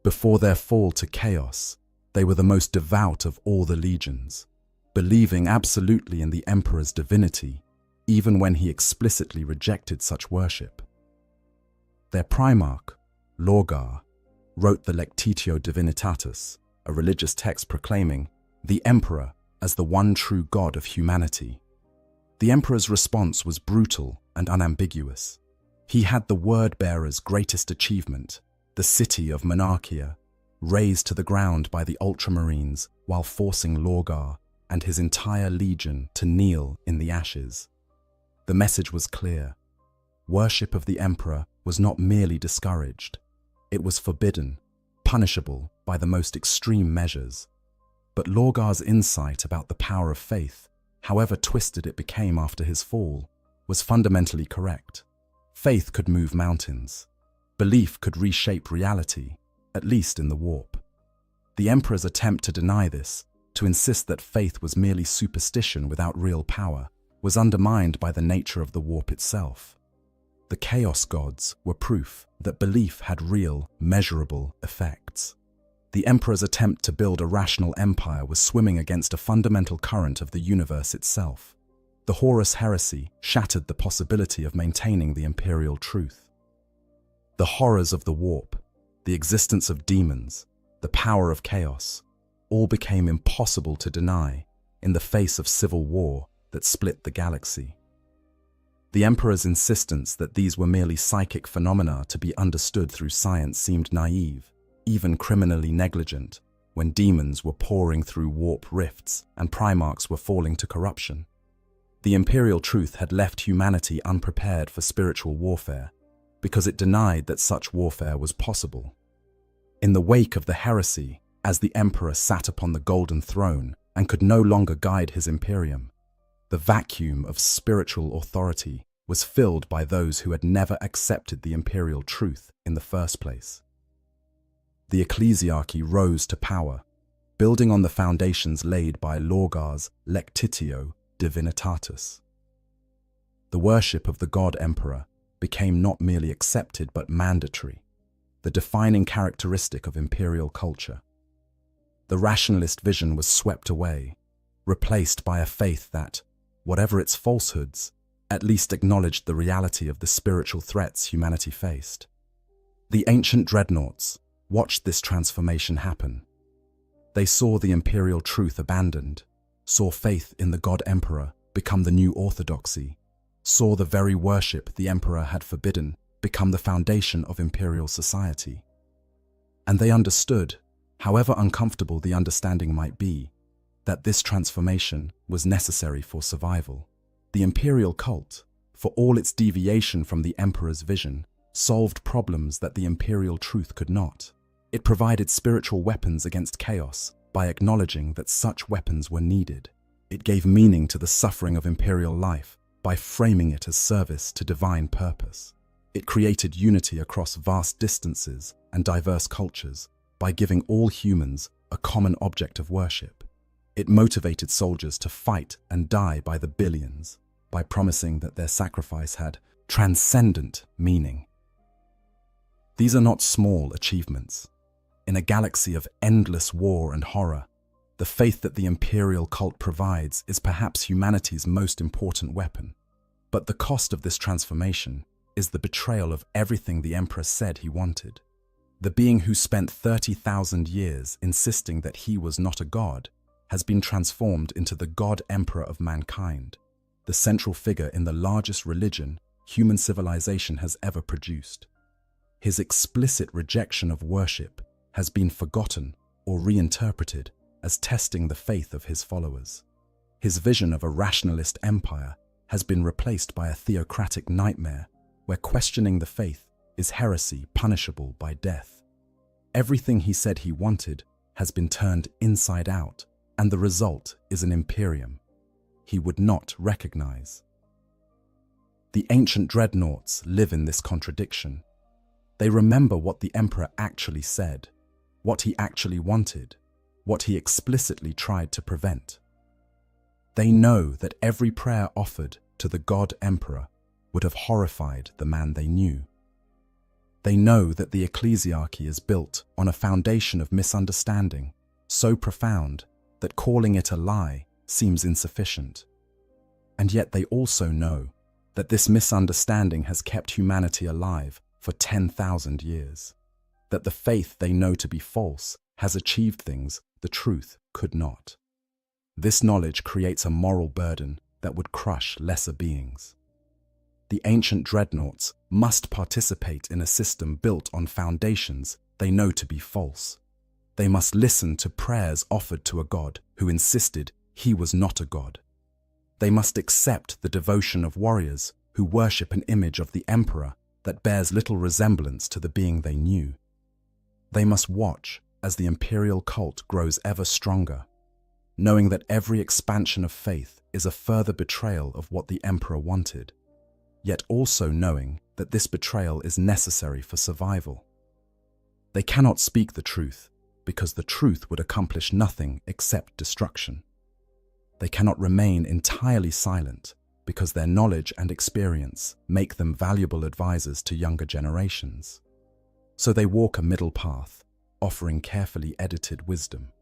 Before their fall to chaos, they were the most devout of all the legions, believing absolutely in the emperor's divinity, even when he explicitly rejected such worship. Their primarch, Lorgar, wrote the Lectitio Divinitatis, a religious text proclaiming the emperor as the one true God of humanity. The emperor's response was brutal and unambiguous. He had the word-bearer's greatest achievement, the city of Monarchia, razed to the ground by the Ultramarines while forcing Lorgar and his entire legion to kneel in the ashes. The message was clear. Worship of the emperor was not merely discouraged. It was forbidden, punishable by the most extreme measures. But Lorgar's insight about the power of faith, however twisted it became after his fall, was fundamentally correct. Faith could move mountains. Belief could reshape reality, at least in the warp. The emperor's attempt to deny this, to insist that faith was merely superstition without real power, was undermined by the nature of the warp itself. The chaos gods were proof that belief had real, measurable effects. The emperor's attempt to build a rational empire was swimming against a fundamental current of the universe itself. The Horus heresy shattered the possibility of maintaining the imperial truth. The horrors of the warp, the existence of demons, the power of chaos, all became impossible to deny in the face of civil war that split the galaxy. The emperor's insistence that these were merely psychic phenomena to be understood through science seemed naive, even criminally negligent, when demons were pouring through warp rifts and primarchs were falling to corruption. The imperial truth had left humanity unprepared for spiritual warfare because it denied that such warfare was possible. In the wake of the heresy, as the emperor sat upon the golden throne and could no longer guide his imperium, the vacuum of spiritual authority was filled by those who had never accepted the imperial truth in the first place. The ecclesiarchy rose to power, building on the foundations laid by Lorgar's Lectitio Divinitatis. The worship of the god emperor became not merely accepted but mandatory, the defining characteristic of imperial culture. The rationalist vision was swept away, replaced by a faith that, whatever its falsehoods, at least acknowledged the reality of the spiritual threats humanity faced. The ancient dreadnoughts watched this transformation happen. They saw the imperial truth abandoned, saw faith in the god emperor become the new orthodoxy, saw the very worship the emperor had forbidden become the foundation of imperial society. And they understood, however uncomfortable the understanding might be, that this transformation was necessary for survival. The imperial cult, for all its deviation from the emperor's vision, solved problems that the imperial truth could not. It provided spiritual weapons against chaos by acknowledging that such weapons were needed. It gave meaning to the suffering of imperial life by framing it as service to divine purpose. It created unity across vast distances and diverse cultures by giving all humans a common object of worship. It motivated soldiers to fight and die by the billions, by promising that their sacrifice had transcendent meaning. These are not small achievements. In a galaxy of endless war and horror, the faith that the imperial cult provides is perhaps humanity's most important weapon. But the cost of this transformation is the betrayal of everything the emperor said he wanted. The being who spent 30,000 years insisting that he was not a god has been transformed into the god emperor of mankind, the central figure in the largest religion human civilization has ever produced. His explicit rejection of worship has been forgotten or reinterpreted as testing the faith of his followers. His vision of a rationalist empire has been replaced by a theocratic nightmare where questioning the faith is heresy punishable by death. Everything he said he wanted has been turned inside out, and the result is an imperium he would not recognize. The ancient dreadnoughts live in this contradiction. They remember what the emperor actually said, what he actually wanted, what he explicitly tried to prevent. They know that every prayer offered to the god emperor would have horrified the man they knew. They know that the ecclesiarchy is built on a foundation of misunderstanding, so profound that calling it a lie seems insufficient. And yet they also know that this misunderstanding has kept humanity alive for 10,000 years, that the faith they know to be false has achieved things the truth could not. This knowledge creates a moral burden that would crush lesser beings. The ancient dreadnoughts must participate in a system built on foundations they know to be false. They must listen to prayers offered to a god who insisted he was not a god. They must accept the devotion of warriors who worship an image of the emperor that bears little resemblance to the being they knew. They must watch as the imperial cult grows ever stronger, knowing that every expansion of faith is a further betrayal of what the emperor wanted, yet also knowing that this betrayal is necessary for survival. They cannot speak the truth, because the truth would accomplish nothing except destruction. They cannot remain entirely silent, because their knowledge and experience make them valuable advisors to younger generations. So they walk a middle path, offering carefully edited wisdom,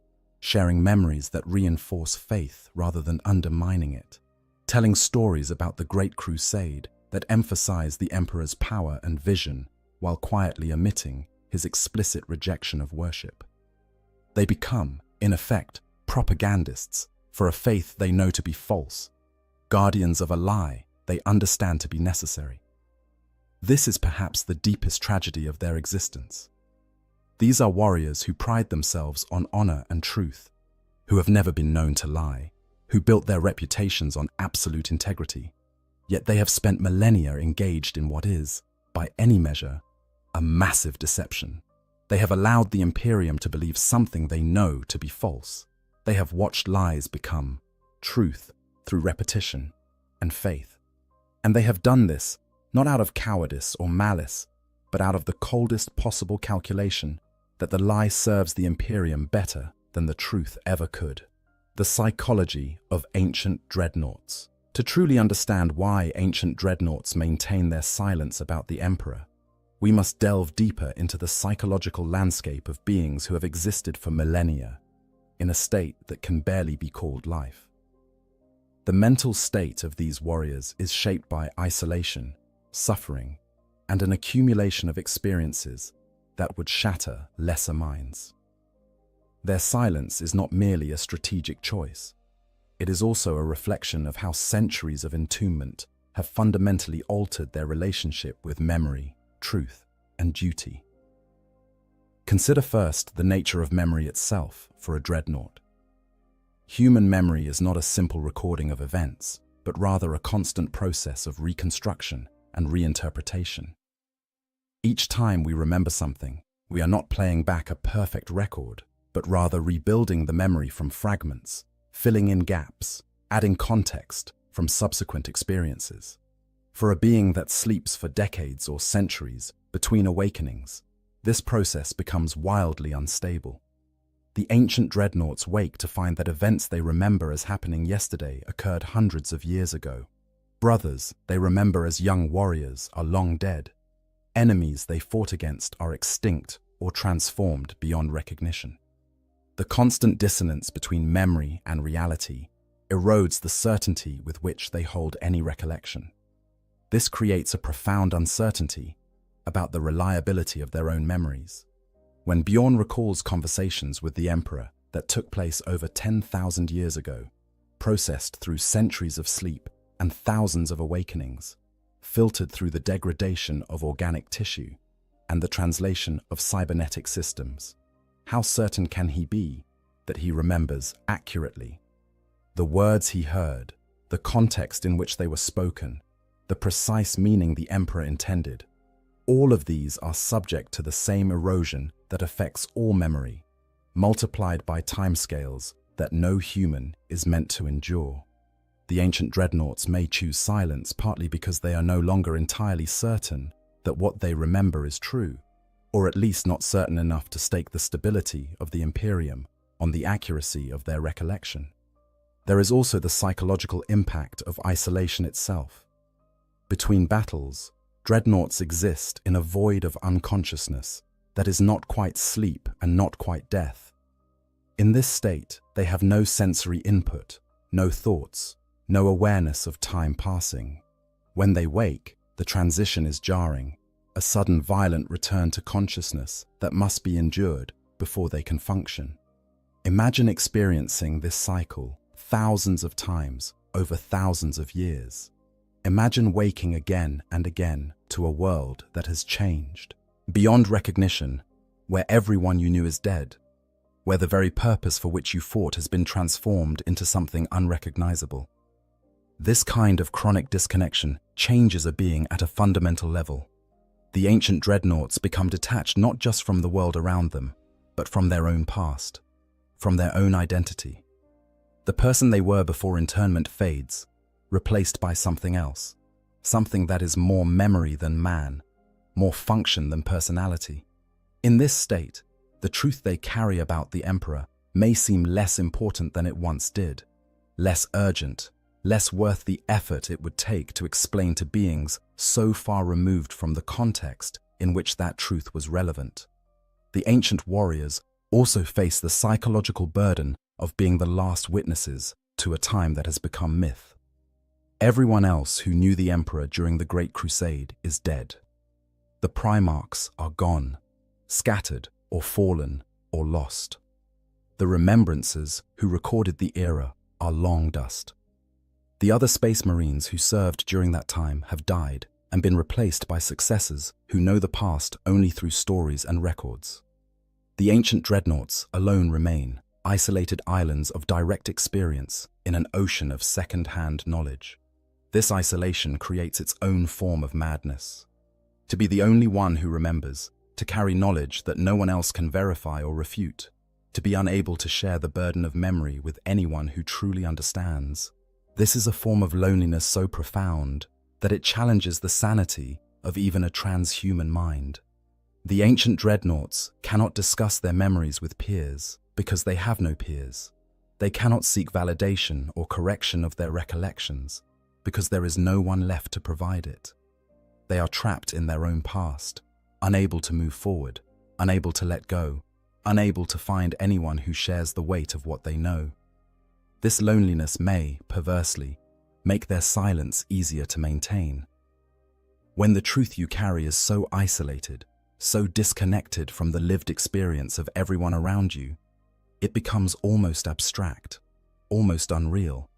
sharing memories that reinforce faith rather than undermining it, telling stories about the Great Crusade that emphasize the emperor's power and vision while quietly omitting his explicit rejection of worship. They become, in effect, propagandists for a faith they know to be false, guardians of a lie they understand to be necessary. This is perhaps the deepest tragedy of their existence. These are warriors who pride themselves on honor and truth, who have never been known to lie, who built their reputations on absolute integrity, yet they have spent millennia engaged in what is, by any measure, a massive deception. They have allowed the Imperium to believe something they know to be false. They have watched lies become truth through repetition and faith. And they have done this not out of cowardice or malice, but out of the coldest possible calculation that the lie serves the Imperium better than the truth ever could. The psychology of ancient dreadnoughts. To truly understand why ancient dreadnoughts maintain their silence about the Emperor, we must delve deeper into the psychological landscape of beings who have existed for millennia, in a state that can barely be called life. The mental state of these warriors is shaped by isolation, suffering, and an accumulation of experiences that would shatter lesser minds. Their silence is not merely a strategic choice. It is also a reflection of how centuries of entombment have fundamentally altered their relationship with memory, truth, and duty. Consider first the nature of memory itself for a dreadnought. Human memory is not a simple recording of events, but rather a constant process of reconstruction and reinterpretation. Each time we remember something, we are not playing back a perfect record, but rather rebuilding the memory from fragments, filling in gaps, adding context from subsequent experiences. For a being that sleeps for decades or centuries between awakenings, this process becomes wildly unstable. The ancient dreadnoughts wake to find that events they remember as happening yesterday occurred hundreds of years ago. Brothers they remember as young warriors are long dead. Enemies they fought against are extinct or transformed beyond recognition. The constant dissonance between memory and reality erodes the certainty with which they hold any recollection. This creates a profound uncertainty about the reliability of their own memories. When Bjorn recalls conversations with the Emperor that took place over 10,000 years ago, processed through centuries of sleep and thousands of awakenings, filtered through the degradation of organic tissue and the translation of cybernetic systems, how certain can he be that he remembers accurately the words he heard, the context in which they were spoken, the precise meaning the Emperor intended? All of these are subject to the same erosion that affects all memory, multiplied by timescales that no human is meant to endure. The ancient dreadnoughts may choose silence partly because they are no longer entirely certain that what they remember is true, or at least not certain enough to stake the stability of the Imperium on the accuracy of their recollection. There is also the psychological impact of isolation itself. Between battles, dreadnoughts exist in a void of unconsciousness that is not quite sleep and not quite death. In this state, they have no sensory input, no thoughts, no awareness of time passing. When they wake, the transition is jarring, a sudden violent return to consciousness that must be endured before they can function. Imagine experiencing this cycle thousands of times over thousands of years. Imagine waking again and again to a world that has changed, beyond recognition, where everyone you knew is dead, where the very purpose for which you fought has been transformed into something unrecognizable. This kind of chronic disconnection changes a being at a fundamental level. The ancient dreadnoughts become detached not just from the world around them, but from their own past, from their own identity. The person they were before internment fades, replaced by something else, something that is more memory than man, more function than personality. In this state, the truth they carry about the Emperor may seem less important than it once did, less urgent, less worth the effort it would take to explain to beings so far removed from the context in which that truth was relevant. The ancient warriors also face the psychological burden of being the last witnesses to a time that has become myth. Everyone else who knew the Emperor during the Great Crusade is dead. The Primarchs are gone, scattered or fallen or lost. The remembrances who recorded the era are long dust. The other Space Marines who served during that time have died and been replaced by successors who know the past only through stories and records. The ancient dreadnoughts alone remain, isolated islands of direct experience in an ocean of second-hand knowledge. This isolation creates its own form of madness. To be the only one who remembers, to carry knowledge that no one else can verify or refute, to be unable to share the burden of memory with anyone who truly understands. This is a form of loneliness so profound that it challenges the sanity of even a transhuman mind. The ancient dreadnoughts cannot discuss their memories with peers because they have no peers. They cannot seek validation or correction of their recollections because there is no one left to provide it. They are trapped in their own past, unable to move forward, unable to let go, unable to find anyone who shares the weight of what they know. This loneliness may, perversely, make their silence easier to maintain. When the truth you carry is so isolated, so disconnected from the lived experience of everyone around you, it becomes almost abstract, almost unreal.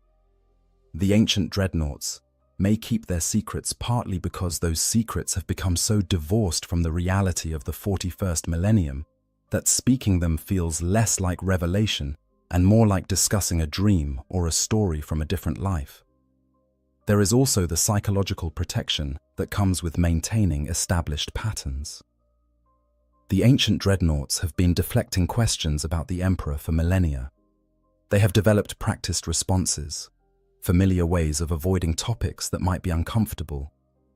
The ancient dreadnoughts may keep their secrets partly because those secrets have become so divorced from the reality of the 41st millennium that speaking them feels less like revelation and more like discussing a dream or a story from a different life. There is also the psychological protection that comes with maintaining established patterns. The ancient dreadnoughts have been deflecting questions about the Emperor for millennia. They have developed practiced responses, familiar ways of avoiding topics that might be uncomfortable,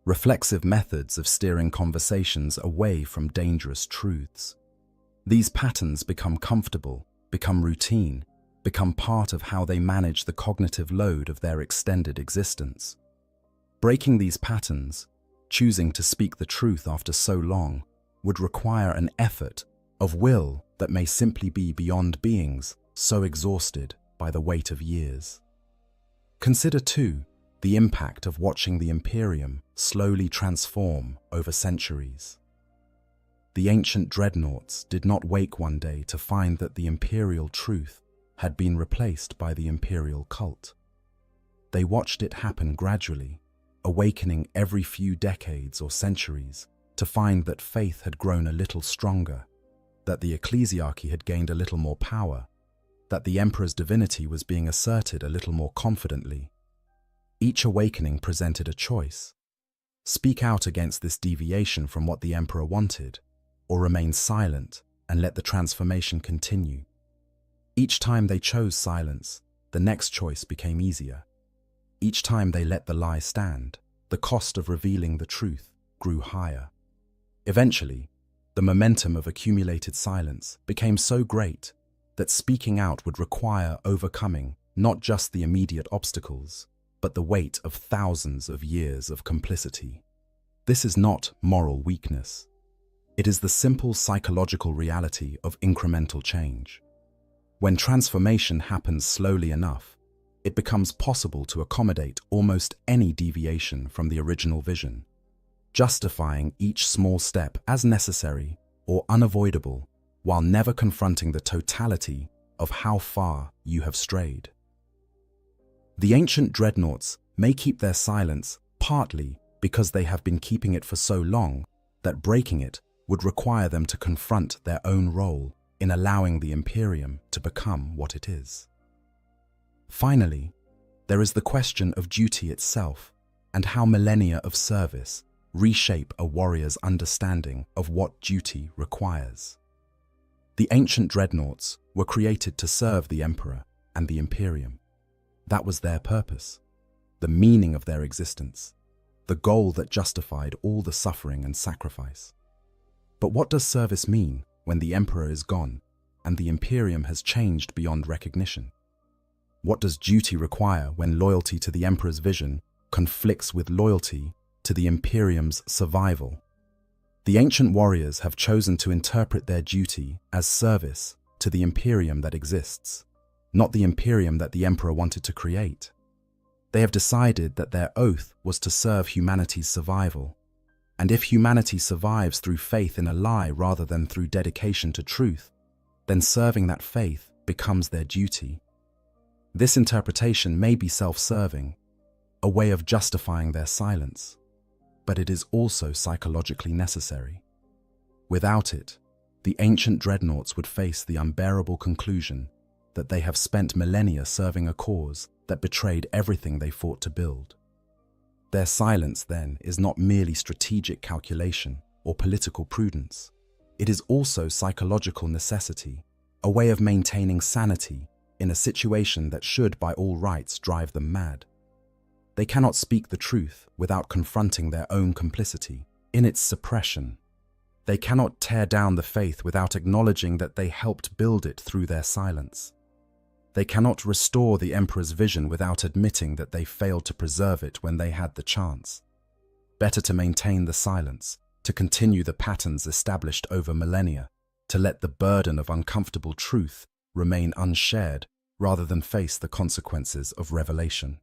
reflexive methods of steering conversations away from dangerous truths. These patterns become comfortable, become routine, become part of how they manage the cognitive load of their extended existence. Breaking these patterns, choosing to speak the truth after so long, would require an effort of will that may simply be beyond beings so exhausted by the weight of years. Consider, too, the impact of watching the Imperium slowly transform over centuries. The ancient dreadnoughts did not wake one day to find that the imperial truth had been replaced by the imperial cult. They watched it happen gradually, awakening every few decades or centuries to find that faith had grown a little stronger, that the ecclesiarchy had gained a little more power, that the emperor's divinity was being asserted a little more confidently. Each awakening presented a choice. speak out against this deviation from what the emperor wanted, or remain silent and let the transformation continue. Each time they chose silence, the next choice became easier. Each time they let the lie stand, the cost of revealing the truth grew higher. Eventually, the momentum of accumulated silence became so great that speaking out would require overcoming not just the immediate obstacles, but the weight of thousands of years of complicity. This is not moral weakness. It is the simple psychological reality of incremental change. When transformation happens slowly enough, it becomes possible to accommodate almost any deviation from the original vision, justifying each small step as necessary or unavoidable, while never confronting the totality of how far you have strayed. The ancient dreadnoughts may keep their silence partly because they have been keeping it for so long that breaking it would require them to confront their own role in allowing the Imperium to become what it is. Finally, there is the question of duty itself and how millennia of service reshape a warrior's understanding of what duty requires. The ancient dreadnoughts were created to serve the Emperor and the Imperium. That was their purpose, the meaning of their existence, the goal that justified all the suffering and sacrifice. But what does service mean when the Emperor is gone and the Imperium has changed beyond recognition? What does duty require when loyalty to the Emperor's vision conflicts with loyalty to the Imperium's survival? The ancient warriors have chosen to interpret their duty as service to the Imperium that exists, not the Imperium that the Emperor wanted to create. They have decided that their oath was to serve humanity's survival, and if humanity survives through faith in a lie rather than through dedication to truth, then serving that faith becomes their duty. This interpretation may be self-serving, a way of justifying their silence, but it is also psychologically necessary. Without it, the ancient dreadnoughts would face the unbearable conclusion that they have spent millennia serving a cause that betrayed everything they fought to build. Their silence, then, is not merely strategic calculation or political prudence. It is also psychological necessity, a way of maintaining sanity in a situation that should, by all rights, drive them mad. They cannot speak the truth without confronting their own complicity in its suppression. They cannot tear down the faith without acknowledging that they helped build it through their silence. They cannot restore the Emperor's vision without admitting that they failed to preserve it when they had the chance. Better to maintain the silence, to continue the patterns established over millennia, to let the burden of uncomfortable truth remain unshared rather than face the consequences of revelation.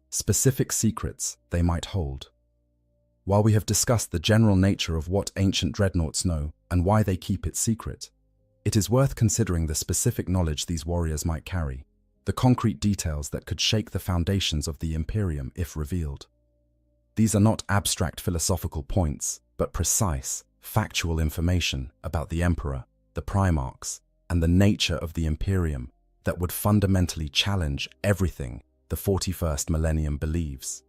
Specific secrets they might hold. While we have discussed the general nature of what ancient dreadnoughts know and why they keep it secret, it is worth considering the specific knowledge these warriors might carry, the concrete details that could shake the foundations of the Imperium if revealed. These are not abstract philosophical points, but precise, factual information about the Emperor, the Primarchs, and the nature of the Imperium that would fundamentally challenge everything the 41st millennium believes.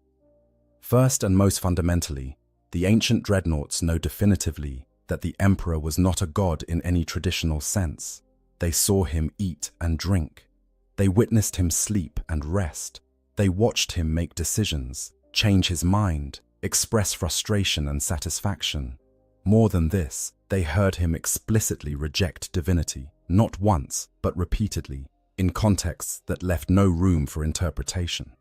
First and most fundamentally, the ancient dreadnoughts know definitively that the Emperor was not a god in any traditional sense. They saw him eat and drink. They witnessed him sleep and rest. They watched him make decisions, change his mind, express frustration and satisfaction. More than this, they heard him explicitly reject divinity, not once, but repeatedly, in contexts that left no room for interpretation.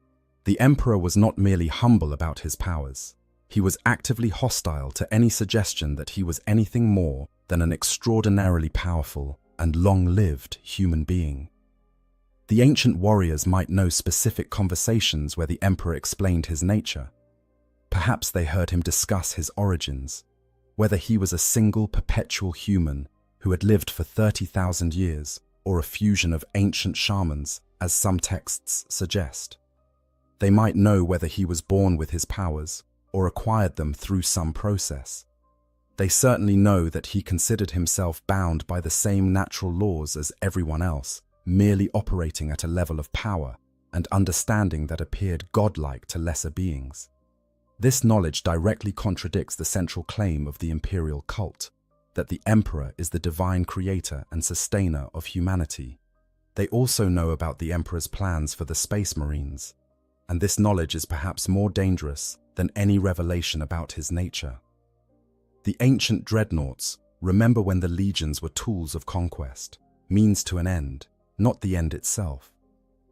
The Emperor was not merely humble about his powers. He was actively hostile to any suggestion that he was anything more than an extraordinarily powerful and long-lived human being. The ancient warriors might know specific conversations where the Emperor explained his nature. Perhaps they heard him discuss his origins, whether he was a single perpetual human who had lived for 30,000 years, or a fusion of ancient shamans, as some texts suggest. They might know whether he was born with his powers or acquired them through some process. They certainly know that he considered himself bound by the same natural laws as everyone else, merely operating at a level of power and understanding that appeared godlike to lesser beings. This knowledge directly contradicts the central claim of the imperial cult, that the emperor is the divine creator and sustainer of humanity. They also know about the emperor's plans for the Space Marines, and this knowledge is perhaps more dangerous than any revelation about his nature. The ancient dreadnoughts remember when the legions were tools of conquest, means to an end, not the end itself.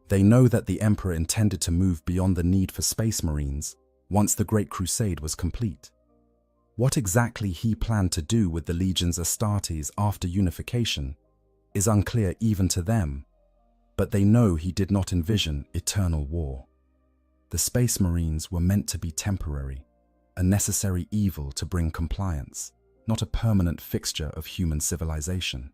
They know that the emperor intended to move beyond the need for Space Marines once the Great Crusade was complete. What exactly he planned to do with the legions Astartes after unification is unclear even to them, but they know he did not envision eternal war. The Space Marines were meant to be temporary, a necessary evil to bring compliance, not a permanent fixture of human civilization.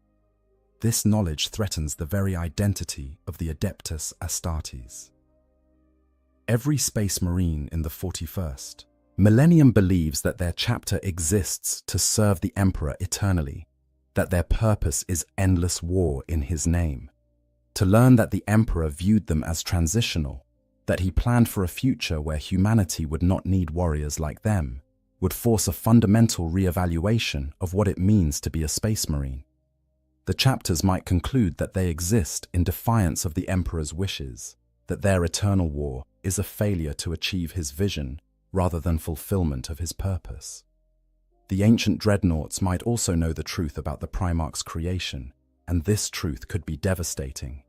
This knowledge threatens the very identity of the Adeptus Astartes. Every Space Marine in the 41st Millennium believes that their chapter exists to serve the Emperor eternally, that their purpose is endless war in his name. To learn that the Emperor viewed them as transitional, that he planned for a future where humanity would not need warriors like them, would force a fundamental re-evaluation of what it means to be a Space Marine. The chapters might conclude that they exist in defiance of the Emperor's wishes, that their eternal war is a failure to achieve his vision rather than fulfillment of his purpose. The ancient dreadnoughts might also know the truth about the Primarch's creation, and this truth could be devastating.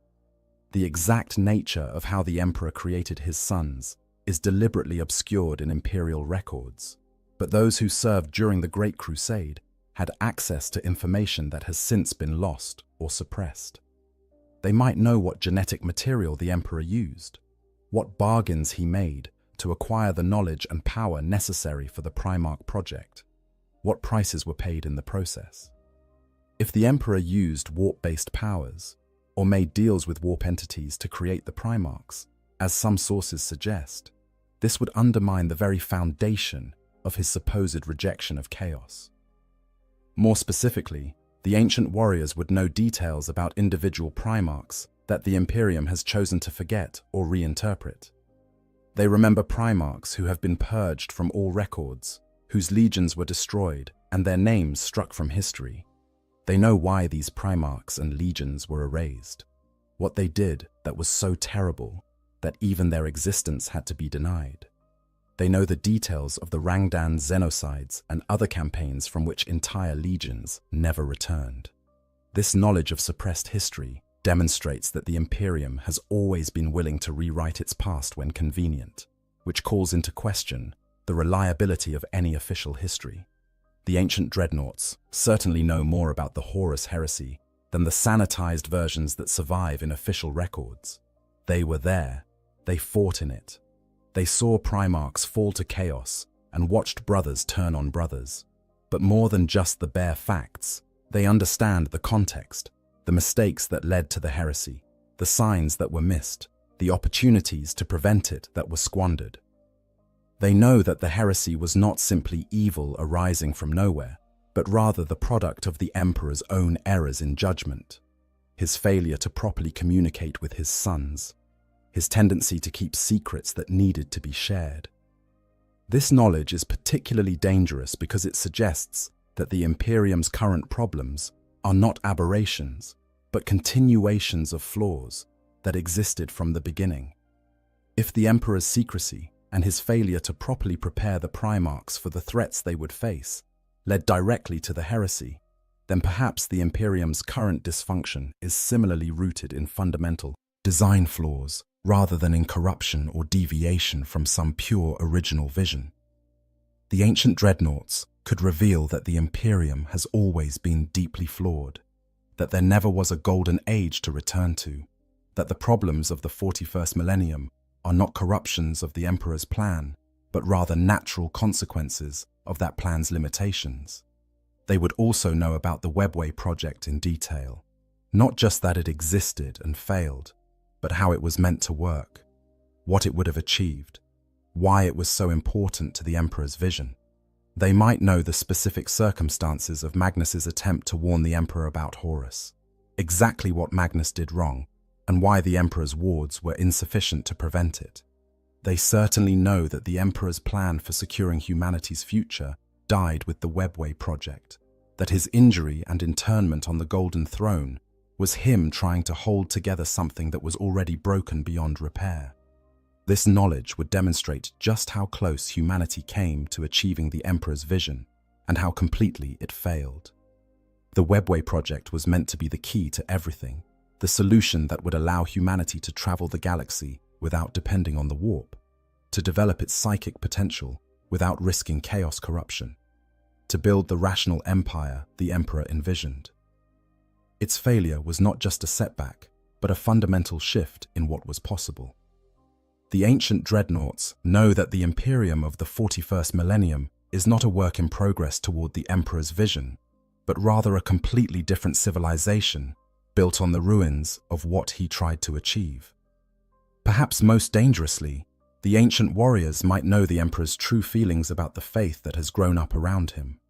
The exact nature of how the Emperor created his sons is deliberately obscured in imperial records, but those who served during the Great Crusade had access to information that has since been lost or suppressed. They might know what genetic material the Emperor used, what bargains he made to acquire the knowledge and power necessary for the Primarch project, what prices were paid in the process. If the Emperor used warp-based powers, or made deals with warp entities to create the Primarchs, as some sources suggest, this would undermine the very foundation of his supposed rejection of chaos. More specifically, the ancient warriors would know details about individual Primarchs that the Imperium has chosen to forget or reinterpret. They remember Primarchs who have been purged from all records, whose legions were destroyed and their names struck from history. They know why these Primarchs and legions were erased, what they did that was so terrible that even their existence had to be denied. They know the details of the Rangdan genocides and other campaigns from which entire legions never returned. This knowledge of suppressed history demonstrates that the Imperium has always been willing to rewrite its past when convenient, which calls into question the reliability of any official history. The ancient dreadnoughts certainly know more about the Horus heresy than the sanitized versions that survive in official records. They were there, they fought in it. They saw Primarchs fall to chaos and watched brothers turn on brothers. But more than just the bare facts, they understand the context, the mistakes that led to the heresy, the signs that were missed, the opportunities to prevent it that were squandered. They know that the heresy was not simply evil arising from nowhere, but rather the product of the Emperor's own errors in judgment, his failure to properly communicate with his sons, his tendency to keep secrets that needed to be shared. This knowledge is particularly dangerous because it suggests that the Imperium's current problems are not aberrations, but continuations of flaws that existed from the beginning. If the Emperor's secrecy and his failure to properly prepare the Primarchs for the threats they would face led directly to the heresy, then perhaps the Imperium's current dysfunction is similarly rooted in fundamental design flaws rather than in corruption or deviation from some pure original vision. The ancient dreadnoughts could reveal that the Imperium has always been deeply flawed, that there never was a golden age to return to, that the problems of the 41st millennium are not corruptions of the Emperor's plan, but rather natural consequences of that plan's limitations. They would also know about the Webway project in detail, not just that it existed and failed, but how it was meant to work, what it would have achieved, why it was so important to the Emperor's vision. They might know the specific circumstances of Magnus's attempt to warn the Emperor about Horus, exactly what Magnus did wrong, and why the Emperor's wards were insufficient to prevent it. They certainly know that the Emperor's plan for securing humanity's future died with the Webway project, that his injury and internment on the Golden Throne was him trying to hold together something that was already broken beyond repair. This knowledge would demonstrate just how close humanity came to achieving the Emperor's vision and how completely it failed. The Webway project was meant to be the key to everything, the solution that would allow humanity to travel the galaxy without depending on the warp, to develop its psychic potential without risking chaos corruption, to build the rational empire the Emperor envisioned. Its failure was not just a setback, but a fundamental shift in what was possible. The ancient dreadnoughts know that the Imperium of the 41st millennium is not a work in progress toward the Emperor's vision, but rather a completely different civilization built on the ruins of what he tried to achieve. Perhaps most dangerously, the ancient warriors might know the Emperor's true feelings about the faith that has grown up around him.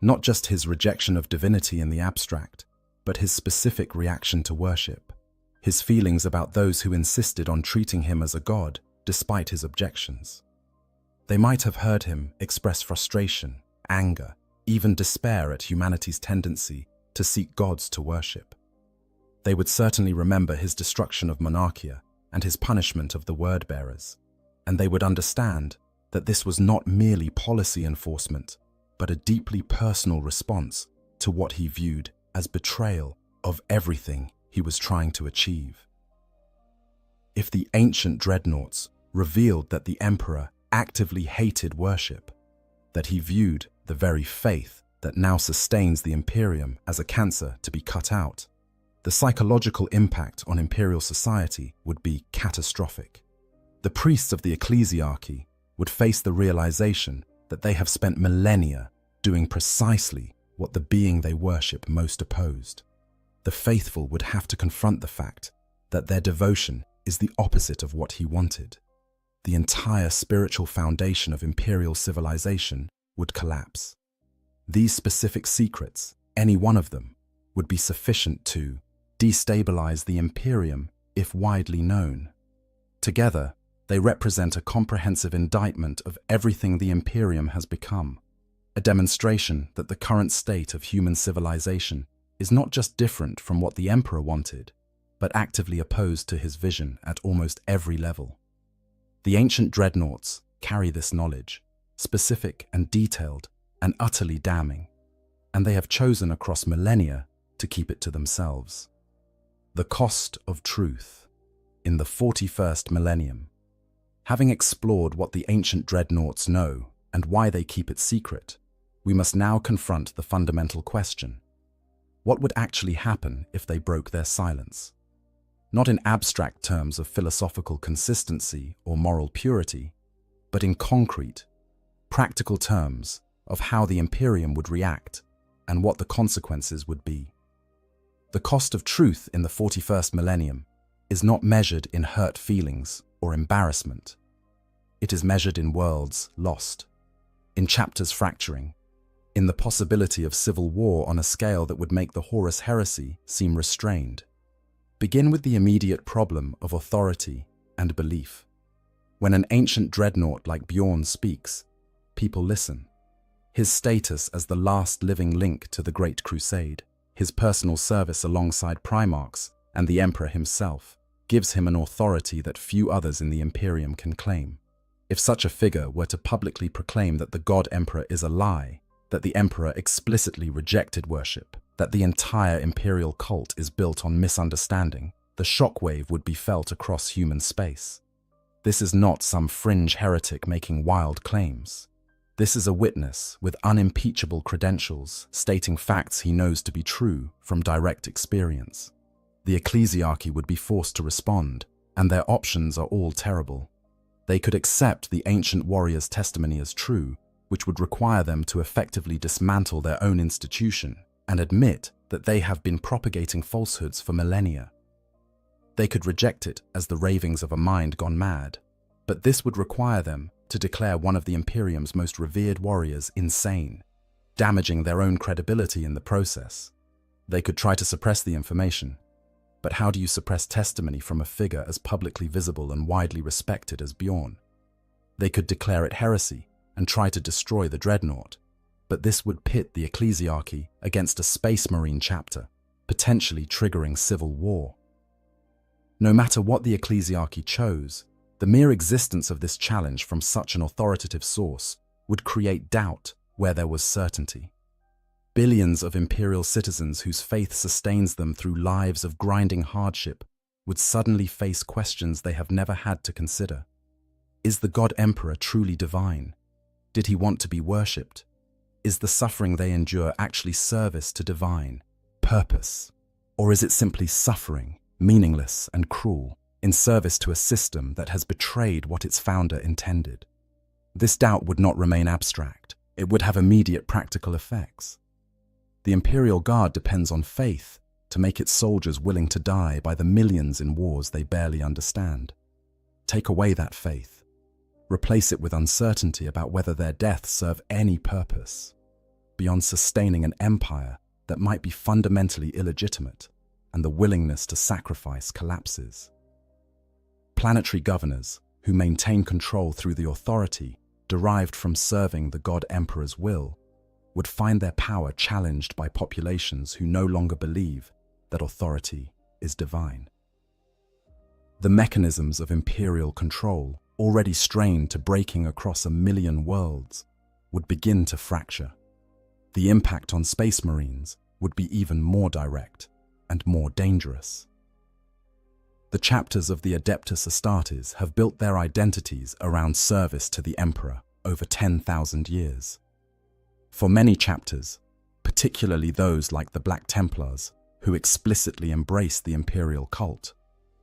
Not just his rejection of divinity in the abstract, but his specific reaction to worship. His feelings about those who insisted on treating him as a god despite his objections. They might have heard him express frustration, anger, even despair at humanity's tendency to seek gods to worship. They would certainly remember his destruction of Monarchia and his punishment of the word-bearers, and they would understand that this was not merely policy enforcement, but a deeply personal response to what he viewed as betrayal of everything he was trying to achieve. If the ancient dreadnoughts revealed that the Emperor actively hated worship, that he viewed the very faith that now sustains the Imperium as a cancer to be cut out, the psychological impact on imperial society would be catastrophic. The priests of the ecclesiarchy would face the realization that they have spent millennia doing precisely what the being they worship most opposed. The faithful would have to confront the fact that their devotion is the opposite of what he wanted. The entire spiritual foundation of imperial civilization would collapse. These specific secrets, any one of them, would be sufficient to destabilize the Imperium if widely known. Together, they represent a comprehensive indictment of everything the Imperium has become, a demonstration that the current state of human civilization is not just different from what the Emperor wanted, but actively opposed to his vision at almost every level. The ancient dreadnoughts carry this knowledge, specific and detailed and utterly damning, and they have chosen across millennia to keep it to themselves. The cost of truth in the 41st millennium. Having explored what the ancient dreadnoughts know and why they keep it secret, we must now confront the fundamental question. What would actually happen if they broke their silence? Not in abstract terms of philosophical consistency or moral purity, but in concrete, practical terms of how the Imperium would react and what the consequences would be. The cost of truth in the 41st millennium is not measured in hurt feelings or embarrassment. It is measured in worlds lost, in chapters fracturing, in the possibility of civil war on a scale that would make the Horus Heresy seem restrained. Begin with the immediate problem of authority and belief. When an ancient dreadnought like Bjorn speaks, people listen. His status as the last living link to the Great Crusade, his personal service alongside Primarchs and the Emperor himself, gives him an authority that few others in the Imperium can claim. If such a figure were to publicly proclaim that the God Emperor is a lie, that the Emperor explicitly rejected worship, that the entire imperial cult is built on misunderstanding, the shockwave would be felt across human space. This is not some fringe heretic making wild claims. This is a witness with unimpeachable credentials stating facts he knows to be true from direct experience. The ecclesiarchy would be forced to respond, and their options are all terrible. They could accept the ancient warrior's testimony as true, which would require them to effectively dismantle their own institution and admit that they have been propagating falsehoods for millennia. They could reject it as the ravings of a mind gone mad, but this would require them to declare one of the Imperium's most revered warriors insane, damaging their own credibility in the process. They could try to suppress the information, But how do you suppress testimony from a figure as publicly visible and widely respected as Bjorn? They could declare it heresy and try to destroy the dreadnought, but this would pit the ecclesiarchy against a Space Marine chapter, potentially triggering civil war. No matter what the ecclesiarchy chose, the mere existence of this challenge from such an authoritative source would create doubt where there was certainty. Billions of imperial citizens whose faith sustains them through lives of grinding hardship would suddenly face questions they have never had to consider. Is the God Emperor truly divine? Did he want to be worshipped? Is the suffering they endure actually service to divine purpose? Or is it simply suffering, meaningless and cruel, in service to a system that has betrayed what its founder intended? This doubt would not remain abstract. It would have immediate practical effects. The Imperial Guard depends on faith to make its soldiers willing to die by the millions in wars they barely understand. Take away that faith. Replace it with uncertainty about whether their deaths serve any purpose, beyond sustaining an empire that might be fundamentally illegitimate, and the willingness to sacrifice collapses. Planetary governors, who maintain control through the authority derived from serving the God Emperor's will, would find their power challenged by populations who no longer believe that authority is divine. The mechanisms of imperial control, already strained to breaking across 1 million worlds, would begin to fracture. The impact on Space Marines would be even more direct and more dangerous. The chapters of the Adeptus Astartes have built their identities around service to the Emperor over 10,000 years. For many chapters, particularly those like the Black Templars, who explicitly embrace the imperial cult,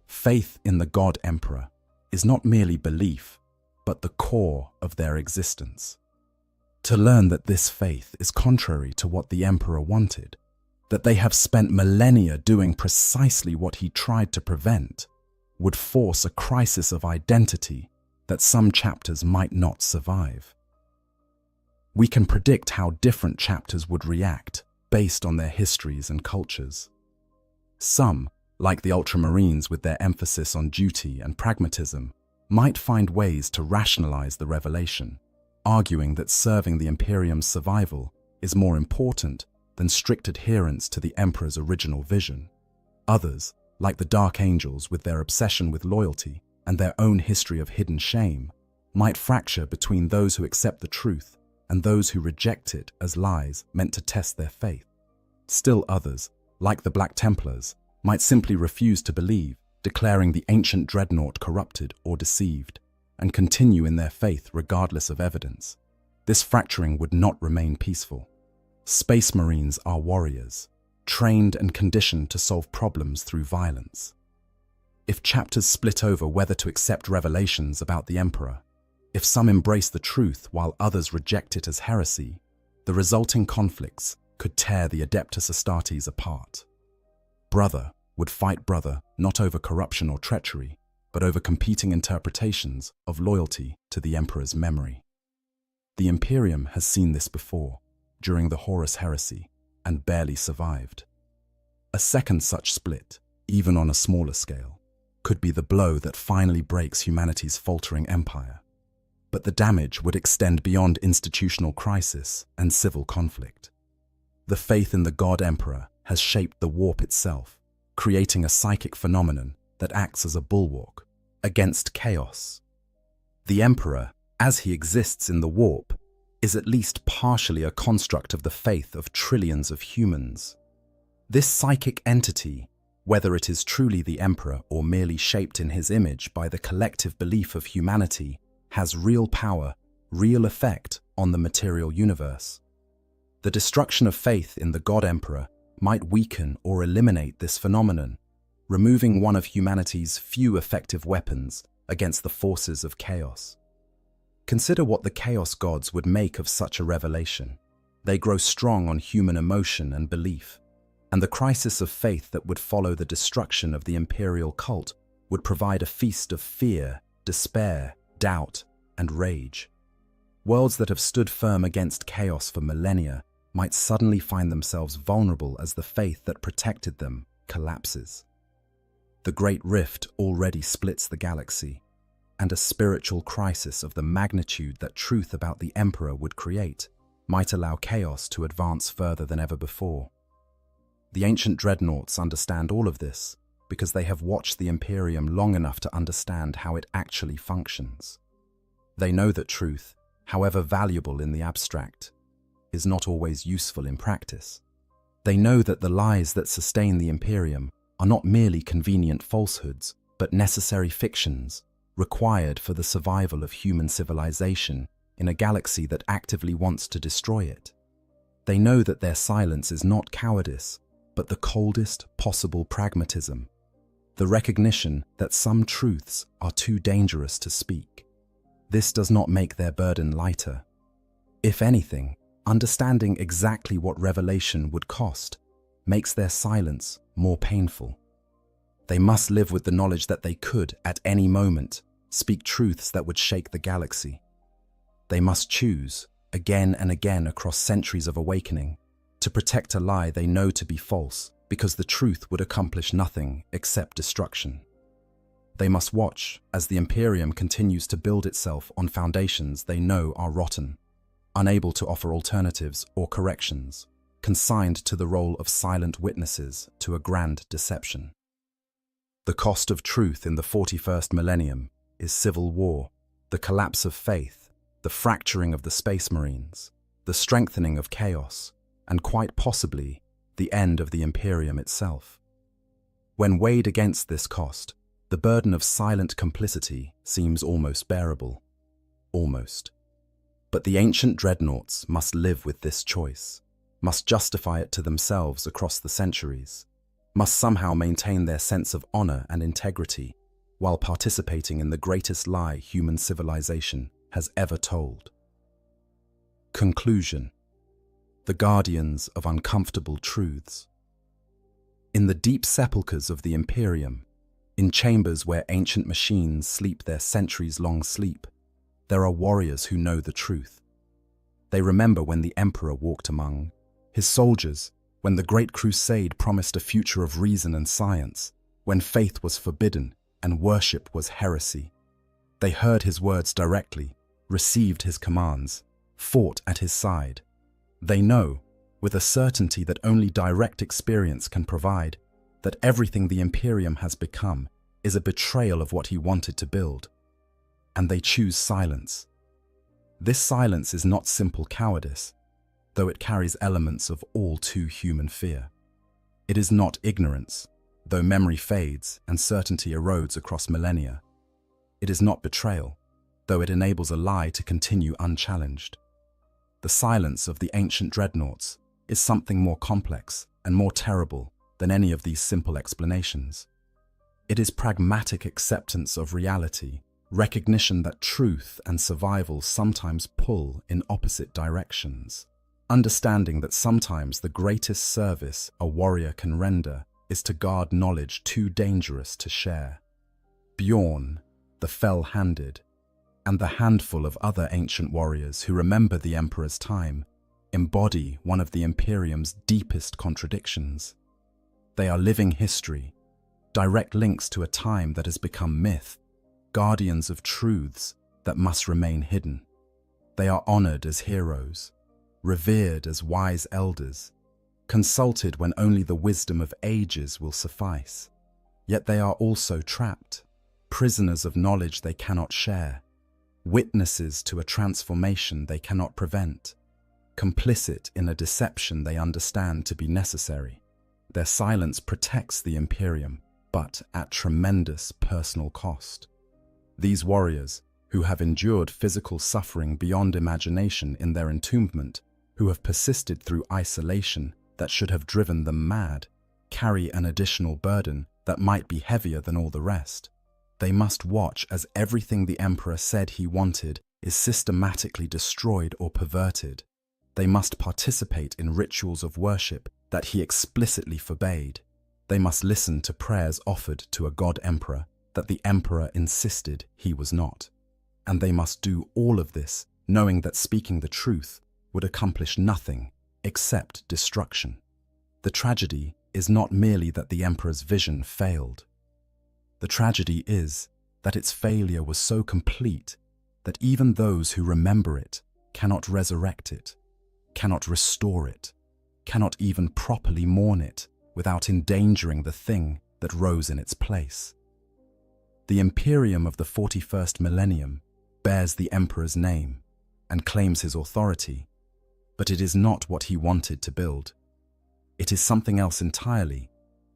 faith in the God Emperor is not merely belief, but the core of their existence. To learn that this faith is contrary to what the Emperor wanted, that they have spent millennia doing precisely what he tried to prevent, would force a crisis of identity that some chapters might not survive. We can predict how different chapters would react based on their histories and cultures. Some, like the Ultramarines with their emphasis on duty and pragmatism, might find ways to rationalize the revelation, arguing that serving the Imperium's survival is more important than strict adherence to the Emperor's original vision. Others, like the Dark Angels with their obsession with loyalty and their own history of hidden shame, might fracture between those who accept the truth and those who reject it as lies meant to test their faith. Still others, like the Black Templars, might simply refuse to believe, declaring the ancient dreadnought corrupted or deceived, and continue in their faith regardless of evidence. This fracturing would not remain peaceful. Space Marines are warriors, trained and conditioned to solve problems through violence. If chapters split over whether to accept revelations about the Emperor, if some embrace the truth while others reject it as heresy, the resulting conflicts could tear the Adeptus Astartes apart. Brother would fight brother not over corruption or treachery, but over competing interpretations of loyalty to the Emperor's memory. The Imperium has seen this before, during the Horus Heresy, and barely survived. A second such split, even on a smaller scale, could be the blow that finally breaks humanity's faltering empire. But the damage would extend beyond institutional crisis and civil conflict. The faith in the God Emperor has shaped the warp itself, creating a psychic phenomenon that acts as a bulwark against chaos. The Emperor, as he exists in the warp, is at least partially a construct of the faith of trillions of humans. This psychic entity, whether it is truly the Emperor or merely shaped in his image by the collective belief of humanity, has real power, real effect on the material universe. The destruction of faith in the God Emperor might weaken or eliminate this phenomenon, removing one of humanity's few effective weapons against the forces of chaos. Consider what the Chaos Gods would make of such a revelation. They grow strong on human emotion and belief, and the crisis of faith that would follow the destruction of the imperial cult would provide a feast of fear, despair, doubt, and rage. Worlds that have stood firm against chaos for millennia might suddenly find themselves vulnerable as the faith that protected them collapses. The Great Rift already splits the galaxy, and a spiritual crisis of the magnitude that truth about the Emperor would create might allow chaos to advance further than ever before. The ancient dreadnoughts understand all of this because they have watched the Imperium long enough to understand how it actually functions. They know that truth, however valuable in the abstract, is not always useful in practice. They know that the lies that sustain the Imperium are not merely convenient falsehoods, but necessary fictions required for the survival of human civilization in a galaxy that actively wants to destroy it. They know that their silence is not cowardice, but the coldest possible pragmatism, the recognition that some truths are too dangerous to speak. This does not make their burden lighter. If anything, understanding exactly what revelation would cost makes their silence more painful. They must live with the knowledge that they could, at any moment, speak truths that would shake the galaxy. They must choose, again and again across centuries of awakening, to protect a lie they know to be false because the truth would accomplish nothing except destruction. They must watch as the Imperium continues to build itself on foundations they know are rotten, unable to offer alternatives or corrections, consigned to the role of silent witnesses to a grand deception. The cost of truth in the 41st millennium is civil war, the collapse of faith, the fracturing of the Space Marines, the strengthening of chaos, and quite possibly the end of the Imperium itself. When weighed against this cost, the burden of silent complicity seems almost bearable. Almost. But the ancient dreadnoughts must live with this choice, must justify it to themselves across the centuries, must somehow maintain their sense of honor and integrity while participating in the greatest lie human civilization has ever told. Conclusion. The guardians of uncomfortable truths. In the deep sepulchres of the Imperium, in chambers where ancient machines sleep their centuries-long sleep, there are warriors who know the truth. They remember when the Emperor walked among his soldiers, when the Great Crusade promised a future of reason and science, when faith was forbidden and worship was heresy. They heard his words directly, received his commands, fought at his side. They know, with a certainty that only direct experience can provide, that everything the Imperium has become is a betrayal of what he wanted to build. And they choose silence. This silence is not simple cowardice, though it carries elements of all too human fear. It is not ignorance, though memory fades and certainty erodes across millennia. It is not betrayal, though it enables a lie to continue unchallenged. The silence of the ancient dreadnoughts is something more complex and more terrible than any of these simple explanations. It is pragmatic acceptance of reality, recognition that truth and survival sometimes pull in opposite directions, understanding that sometimes the greatest service a warrior can render is to guard knowledge too dangerous to share. Bjorn, the fell-handed, and the handful of other ancient warriors who remember the Emperor's time embody one of the Imperium's deepest contradictions. They are living history, direct links to a time that has become myth, guardians of truths that must remain hidden. They are honored as heroes, revered as wise elders, consulted when only the wisdom of ages will suffice. Yet they are also trapped, prisoners of knowledge they cannot share, witnesses to a transformation they cannot prevent, complicit in a deception they understand to be necessary. Their silence protects the Imperium, but at tremendous personal cost. These warriors, who have endured physical suffering beyond imagination in their entombment, who have persisted through isolation that should have driven them mad, carry an additional burden that might be heavier than all the rest. They must watch as everything the Emperor said he wanted is systematically destroyed or perverted. They must participate in rituals of worship that he explicitly forbade. They must listen to prayers offered to a god-emperor that the Emperor insisted he was not. And they must do all of this knowing that speaking the truth would accomplish nothing except destruction. The tragedy is not merely that the Emperor's vision failed. The tragedy is that its failure was so complete that even those who remember it cannot resurrect it, cannot restore it, cannot even properly mourn it without endangering the thing that rose in its place. The Imperium of the 41st millennium bears the Emperor's name and claims his authority, but it is not what he wanted to build. It is something else entirely,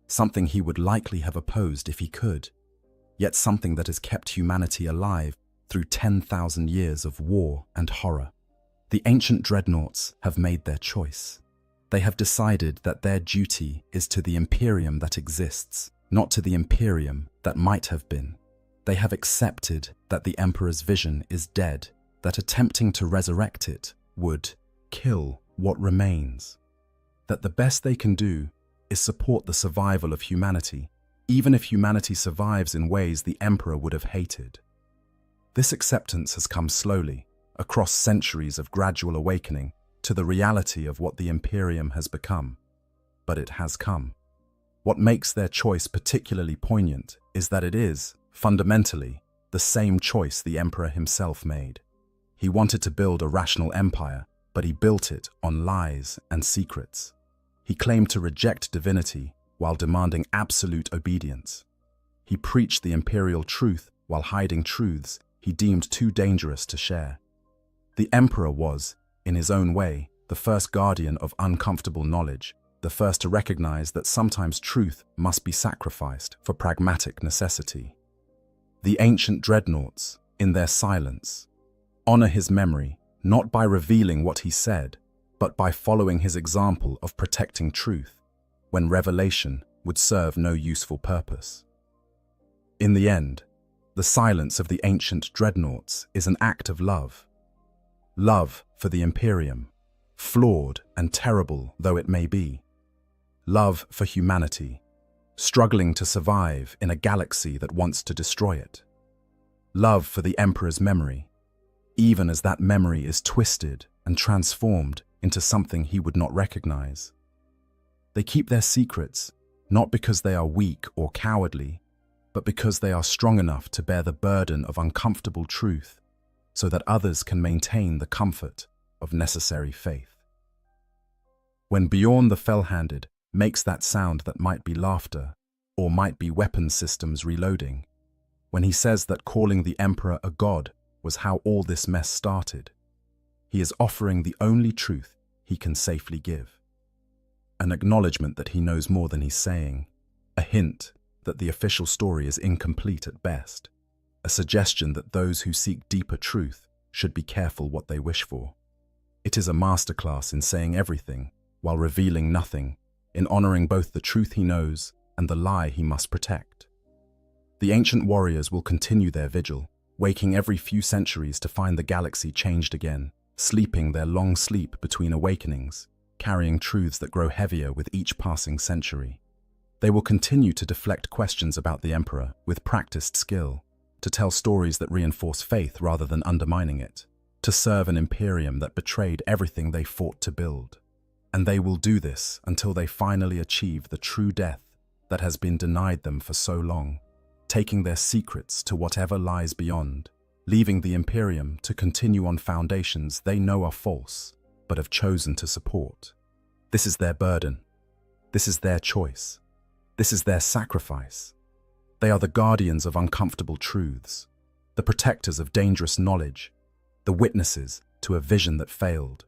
something he would likely have opposed if he could, yet something that has kept humanity alive through 10,000 years of war and horror. The ancient dreadnoughts have made their choice. They have decided that their duty is to the Imperium that exists, not to the Imperium that might have been. They have accepted that the Emperor's vision is dead, that attempting to resurrect it would kill what remains. That the best they can do is support the survival of humanity, even if humanity survives in ways the Emperor would have hated. This acceptance has come slowly, across centuries of gradual awakening to the reality of what the Imperium has become. But it has come. What makes their choice particularly poignant is that it is, fundamentally, the same choice the Emperor himself made. He wanted to build a rational empire, but he built it on lies and secrets. He claimed to reject divinity while demanding absolute obedience. He preached the imperial truth while hiding truths he deemed too dangerous to share. The Emperor was, in his own way, the first guardian of uncomfortable knowledge, the first to recognize that sometimes truth must be sacrificed for pragmatic necessity. The ancient dreadnoughts, in their silence, honor his memory not by revealing what he said, but by following his example of protecting truth, when revelation would serve no useful purpose. In the end, the silence of the ancient dreadnoughts is an act of love. Love for the Imperium, flawed and terrible though it may be. Love for humanity, struggling to survive in a galaxy that wants to destroy it. Love for the Emperor's memory, even as that memory is twisted and transformed into something he would not recognize. They keep their secrets, not because they are weak or cowardly, but because they are strong enough to bear the burden of uncomfortable truth, so that others can maintain the comfort of necessary faith. When Bjorn the Fell-Handed makes that sound that might be laughter, or might be weapon systems reloading, when he says that calling the Emperor a god was how all this mess started, he is offering the only truth he can safely give. An acknowledgement that he knows more than he's saying, a hint that the official story is incomplete at best, a suggestion that those who seek deeper truth should be careful what they wish for. It is a masterclass in saying everything while revealing nothing, in honoring both the truth he knows and the lie he must protect. The ancient warriors will continue their vigil, waking every few centuries to find the galaxy changed again, sleeping their long sleep between awakenings, carrying truths that grow heavier with each passing century. They will continue to deflect questions about the Emperor with practiced skill, to tell stories that reinforce faith rather than undermining it, to serve an Imperium that betrayed everything they fought to build. And they will do this until they finally achieve the true death that has been denied them for so long, taking their secrets to whatever lies beyond, leaving the Imperium to continue on foundations they know are false, but have chosen to support. This is their burden. This is their choice. This is their sacrifice. They are the guardians of uncomfortable truths, the protectors of dangerous knowledge, the witnesses to a vision that failed.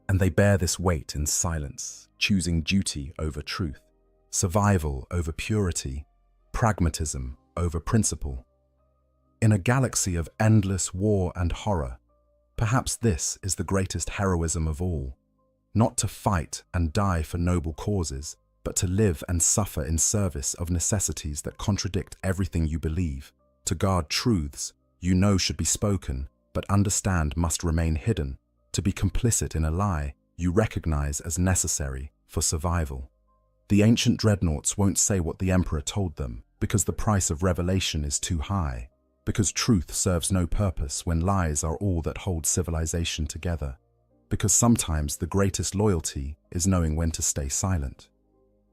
And they bear this weight in silence, choosing duty over truth, survival over purity, pragmatism over principle. In a galaxy of endless war and horror, perhaps this is the greatest heroism of all, not to fight and die for noble causes, but to live and suffer in service of necessities that contradict everything you believe, to guard truths you know should be spoken, but understand must remain hidden, to be complicit in a lie you recognize as necessary for survival. The ancient dreadnoughts won't say what the Emperor told them because the price of revelation is too high, because truth serves no purpose when lies are all that hold civilization together, because sometimes the greatest loyalty is knowing when to stay silent.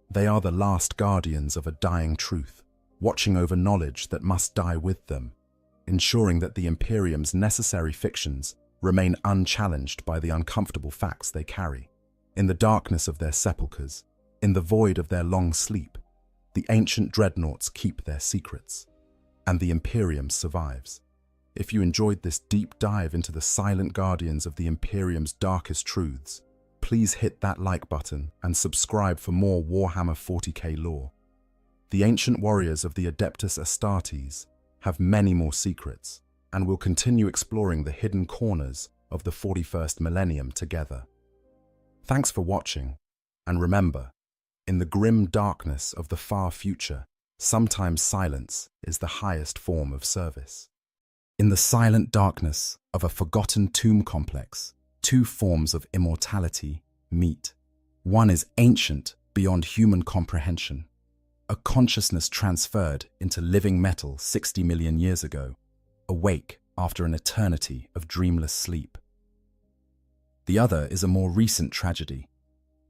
They are the last guardians of a dying truth, watching over knowledge that must die with them, ensuring that the Imperium's necessary fictions remain unchallenged by the uncomfortable facts they carry. In the darkness of their sepulchres, in the void of their long sleep, the ancient dreadnoughts keep their secrets, and the Imperium survives. If you enjoyed this deep dive into the silent guardians of the Imperium's darkest truths, please hit that like button and subscribe for more Warhammer 40k lore. The ancient warriors of the Adeptus Astartes have many more secrets, and will continue exploring the hidden corners of the 41st millennium together. Thanks for watching, and remember, in the grim darkness of the far future, sometimes silence is the highest form of service. In the silent darkness of a forgotten tomb complex, two forms of immortality meet. One is ancient beyond human comprehension, a consciousness transferred into living metal 60 million years ago, awake after an eternity of dreamless sleep. The other is a more recent tragedy,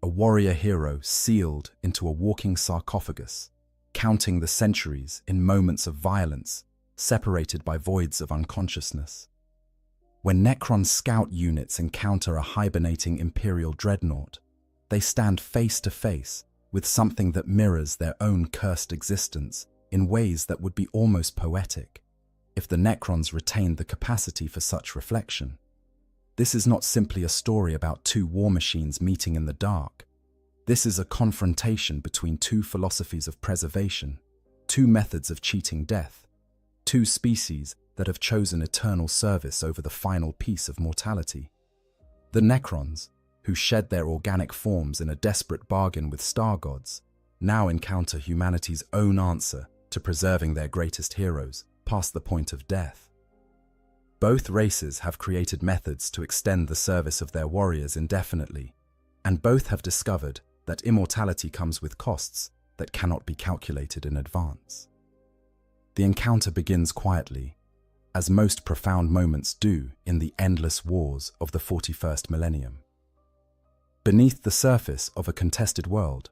a warrior hero sealed into a walking sarcophagus, counting the centuries in moments of violence, separated by voids of unconsciousness. When Necron scout units encounter a hibernating Imperial dreadnought, they stand face to face with something that mirrors their own cursed existence in ways that would be almost poetic, if the Necrons retained the capacity for such reflection. This is not simply a story about two war machines meeting in the dark. This is a confrontation between two philosophies of preservation, two methods of cheating death, two species that have chosen eternal service over the final piece of mortality. The Necrons, who shed their organic forms in a desperate bargain with star gods, now encounter humanity's own answer to preserving their greatest heroes past the point of death. Both races have created methods to extend the service of their warriors indefinitely, and both have discovered that immortality comes with costs that cannot be calculated in advance. The encounter begins quietly, as most profound moments do in the endless wars of the 41st millennium. Beneath the surface of a contested world,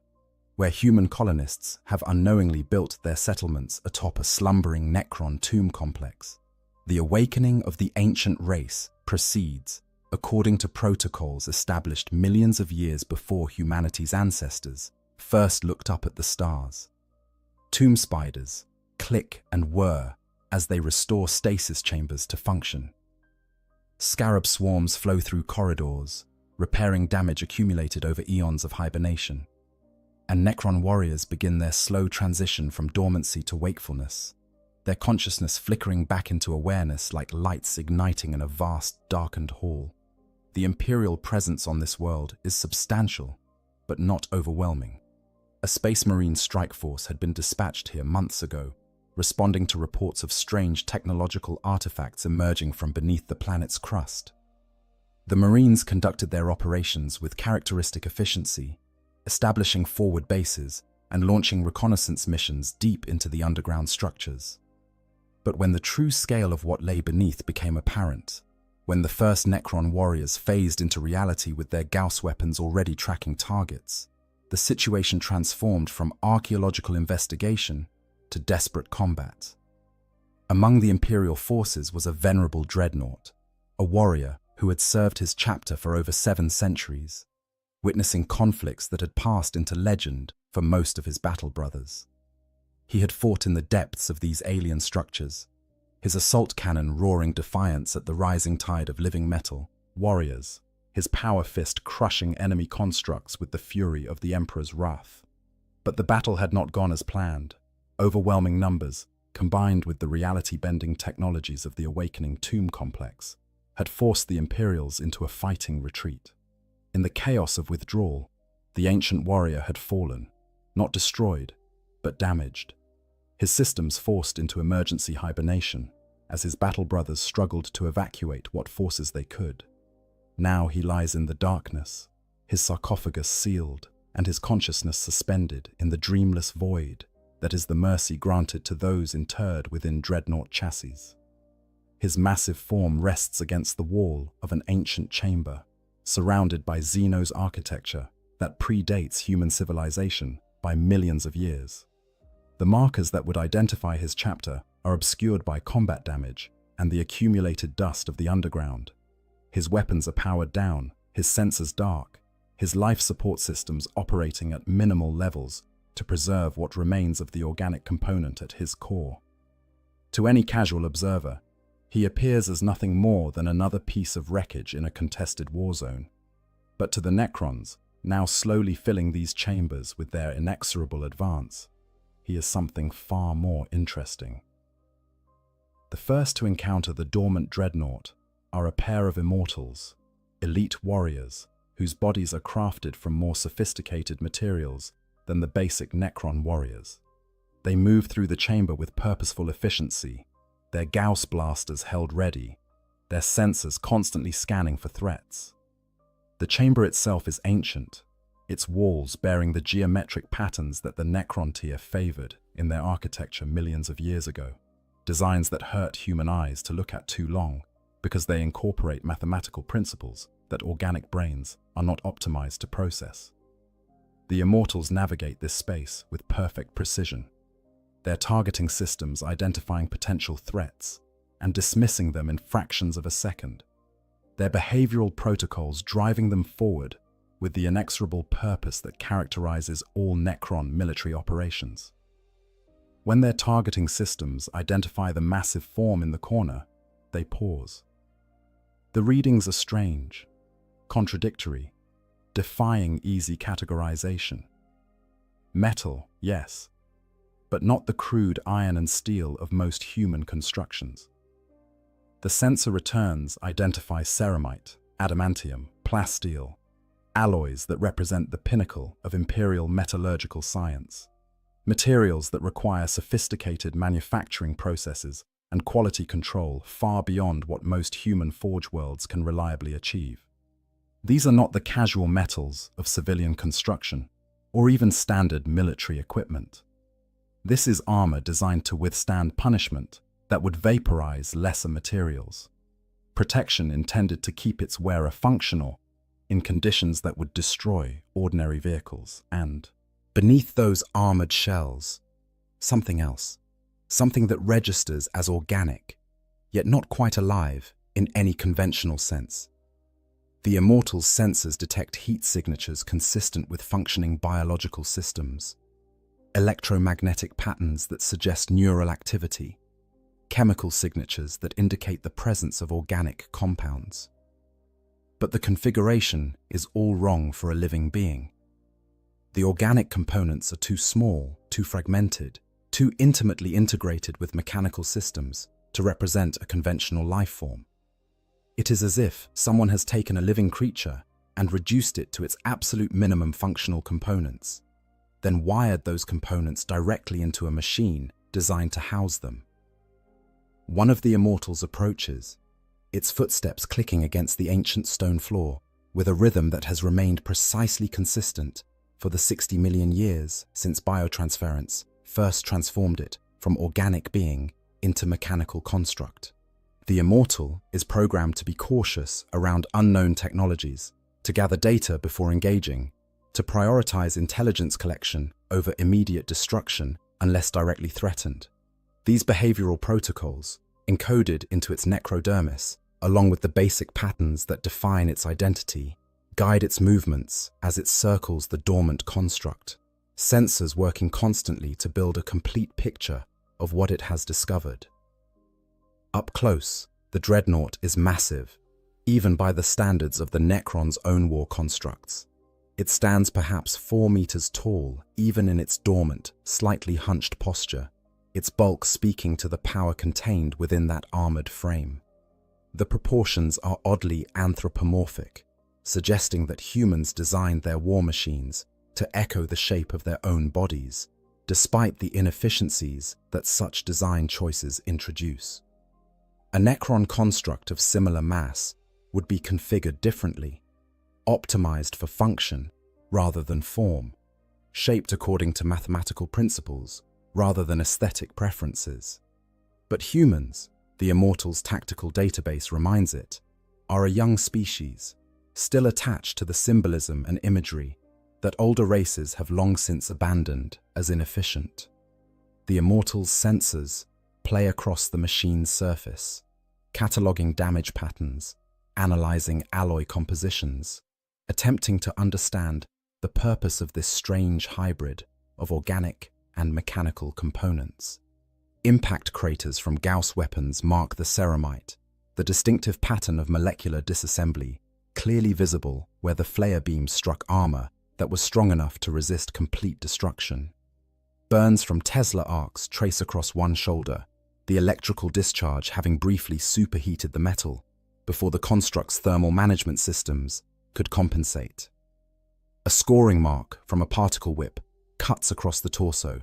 where human colonists have unknowingly built their settlements atop a slumbering Necron tomb complex, the awakening of the ancient race proceeds according to protocols established millions of years before humanity's ancestors first looked up at the stars. Tomb spiders click and whir as they restore stasis chambers to function. Scarab swarms flow through corridors, repairing damage accumulated over eons of hibernation. And Necron warriors begin their slow transition from dormancy to wakefulness, their consciousness flickering back into awareness like lights igniting in a vast, darkened hall. The Imperial presence on this world is substantial, but not overwhelming. A Space Marine strike force had been dispatched here months ago, responding to reports of strange technological artifacts emerging from beneath the planet's crust. The Marines conducted their operations with characteristic efficiency, establishing forward bases and launching reconnaissance missions deep into the underground structures. But when the true scale of what lay beneath became apparent, when the first Necron warriors phased into reality with their Gauss weapons already tracking targets, the situation transformed from archaeological investigation to desperate combat. Among the Imperial forces was a venerable dreadnought, a warrior who had served his chapter for over 7 centuries, witnessing conflicts that had passed into legend for most of his battle brothers. He had fought in the depths of these alien structures, his assault cannon roaring defiance at the rising tide of living metal warriors, his power fist crushing enemy constructs with the fury of the Emperor's wrath. But the battle had not gone as planned. Overwhelming numbers, combined with the reality-bending technologies of the awakening tomb complex, had forced the Imperials into a fighting retreat. In the chaos of withdrawal, the ancient warrior had fallen, not destroyed, but damaged. His systems forced into emergency hibernation as his battle brothers struggled to evacuate what forces they could. Now he lies in the darkness, his sarcophagus sealed and his consciousness suspended in the dreamless void that is the mercy granted to those interred within dreadnought chassis. His massive form rests against the wall of an ancient chamber, surrounded by Xeno's architecture that predates human civilization by millions of years. The markers that would identify his chapter are obscured by combat damage and the accumulated dust of the underground. His weapons are powered down, his sensors dark, his life support systems operating at minimal levels to preserve what remains of the organic component at his core. To any casual observer, he appears as nothing more than another piece of wreckage in a contested war zone. But to the Necrons, now slowly filling these chambers with their inexorable advance, he is something far more interesting. The first to encounter the dormant dreadnought are a pair of immortals, elite warriors, whose bodies are crafted from more sophisticated materials than the basic Necron warriors. They move through the chamber with purposeful efficiency, their Gauss blasters held ready, their sensors constantly scanning for threats. The chamber itself is ancient, its walls bearing the geometric patterns that the Necron tier favored in their architecture millions of years ago, designs that hurt human eyes to look at too long because they incorporate mathematical principles that organic brains are not optimized to process. The Immortals navigate this space with perfect precision, their targeting systems identifying potential threats and dismissing them in fractions of a second, their behavioral protocols driving them forward with the inexorable purpose that characterizes all Necron military operations. When their targeting systems identify the massive form in the corner, they pause. The readings are strange, contradictory, defying easy categorization. Metal, yes, but not the crude iron and steel of most human constructions. The sensor returns identify ceramite, adamantium, plasteel, alloys that represent the pinnacle of imperial metallurgical science, materials that require sophisticated manufacturing processes and quality control far beyond what most human forge worlds can reliably achieve. These are not the casual metals of civilian construction or even standard military equipment. This is armor designed to withstand punishment that would vaporize lesser materials, protection intended to keep its wearer functional in conditions that would destroy ordinary vehicles, and beneath those armored shells, something else, something that registers as organic, yet not quite alive in any conventional sense. The Immortals' sensors detect heat signatures consistent with functioning biological systems, electromagnetic patterns that suggest neural activity, chemical signatures that indicate the presence of organic compounds. But the configuration is all wrong for a living being. The organic components are too small, too fragmented, too intimately integrated with mechanical systems to represent a conventional life form. It is as if someone has taken a living creature and reduced it to its absolute minimum functional components, then wired those components directly into a machine designed to house them. One of the Immortals approaches, its footsteps clicking against the ancient stone floor with a rhythm that has remained precisely consistent for the 60 million years since biotransference first transformed it from organic being into mechanical construct. The Immortal is programmed to be cautious around unknown technologies, to gather data before engaging, to prioritize intelligence collection over immediate destruction unless directly threatened. These behavioral protocols, encoded into its necrodermis, along with the basic patterns that define its identity, guide its movements as it circles the dormant construct, sensors working constantly to build a complete picture of what it has discovered. Up close, the dreadnought is massive, even by the standards of the Necron's own war constructs. It stands perhaps 4 meters tall, even in its dormant, slightly hunched posture, its bulk speaking to the power contained within that armored frame. The proportions are oddly anthropomorphic, suggesting that humans designed their war machines to echo the shape of their own bodies, despite the inefficiencies that such design choices introduce. A Necron construct of similar mass would be configured differently, optimized for function rather than form, shaped according to mathematical principles rather than aesthetic preferences. But humans, the Immortals' tactical database reminds it, are a young species, still attached to the symbolism and imagery that older races have long since abandoned as inefficient. The Immortals' sensors play across the machine's surface, cataloging damage patterns, analyzing alloy compositions, attempting to understand the purpose of this strange hybrid of organic and mechanical components. Impact craters from Gauss weapons mark the ceramite, the distinctive pattern of molecular disassembly, clearly visible where the flare beam struck armor that was strong enough to resist complete destruction. Burns from Tesla arcs trace across one shoulder, the electrical discharge having briefly superheated the metal before the construct's thermal management systems could compensate. A scoring mark from a particle whip cuts across the torso,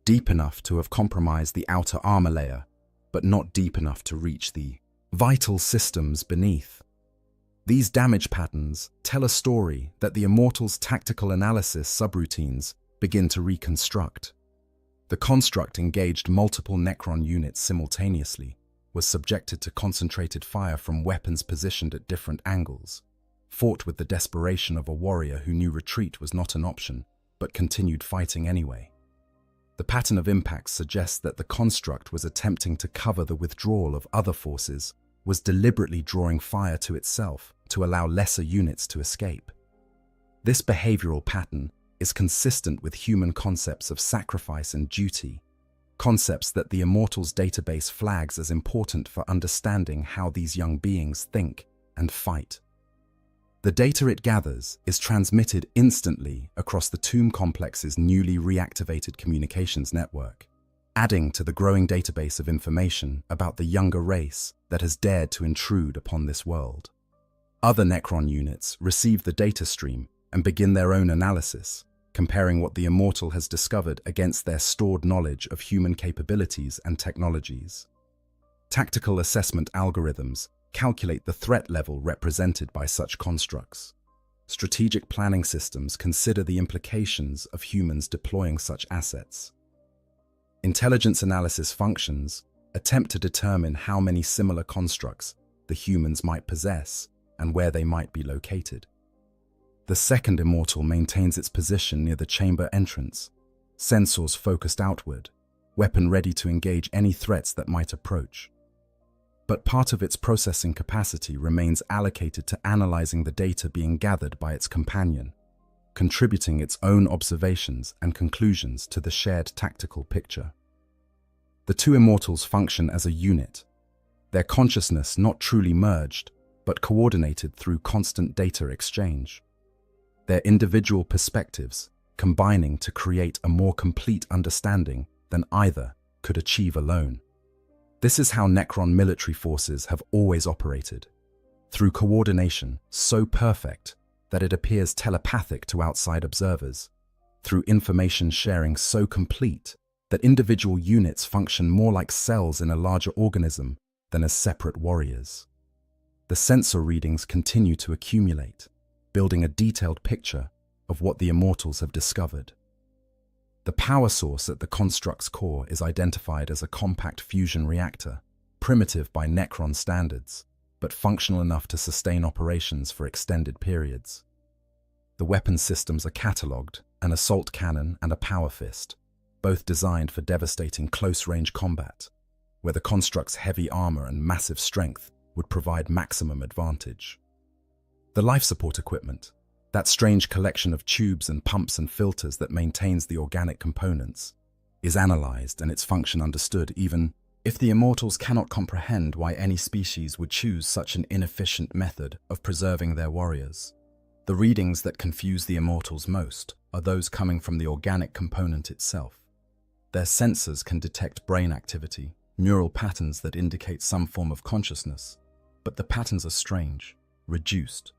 deep enough to have compromised the outer armor layer, but not deep enough to reach the vital systems beneath. These damage patterns tell a story that the Immortals' tactical analysis subroutines begin to reconstruct. The construct engaged multiple Necron units simultaneously, was subjected to concentrated fire from weapons positioned at different angles, fought with the desperation of a warrior who knew retreat was not an option, but continued fighting anyway. The pattern of impacts suggests that the construct was attempting to cover the withdrawal of other forces, was deliberately drawing fire to itself to allow lesser units to escape. This behavioral pattern is consistent with human concepts of sacrifice and duty, concepts that the Immortals database flags as important for understanding how these young beings think and fight. The data it gathers is transmitted instantly across the Tomb Complex's newly reactivated communications network, adding to the growing database of information about the younger race that has dared to intrude upon this world. Other Necron units receive the data stream and begin their own analysis, comparing what the Immortal has discovered against their stored knowledge of human capabilities and technologies. Tactical assessment algorithms calculate the threat level represented by such constructs. Strategic planning systems consider the implications of humans deploying such assets. Intelligence analysis functions attempt to determine how many similar constructs the humans might possess and where they might be located. The second Immortal maintains its position near the chamber entrance, sensors focused outward, weapon ready to engage any threats that might approach. But part of its processing capacity remains allocated to analyzing the data being gathered by its companion, contributing its own observations and conclusions to the shared tactical picture. The two Immortals function as a unit, their consciousness not truly merged, but coordinated through constant data exchange. Their individual perspectives combining to create a more complete understanding than either could achieve alone. This is how Necron military forces have always operated, through coordination so perfect that it appears telepathic to outside observers, through information sharing so complete that individual units function more like cells in a larger organism than as separate warriors. The sensor readings continue to accumulate, building a detailed picture of what the Immortals have discovered. The power source at the construct's core is identified as a compact fusion reactor, primitive by Necron standards, but functional enough to sustain operations for extended periods. The weapon systems are catalogued, an assault cannon and a power fist, both designed for devastating close-range combat, where the construct's heavy armor and massive strength would provide maximum advantage. The life support equipment, that strange collection of tubes and pumps and filters that maintains the organic components, is analyzed and its function understood even if the Immortals cannot comprehend why any species would choose such an inefficient method of preserving their warriors. The readings that confuse the Immortals most are those coming from the organic component itself. Their sensors can detect brain activity, neural patterns that indicate some form of consciousness, but the patterns are strange, reduced,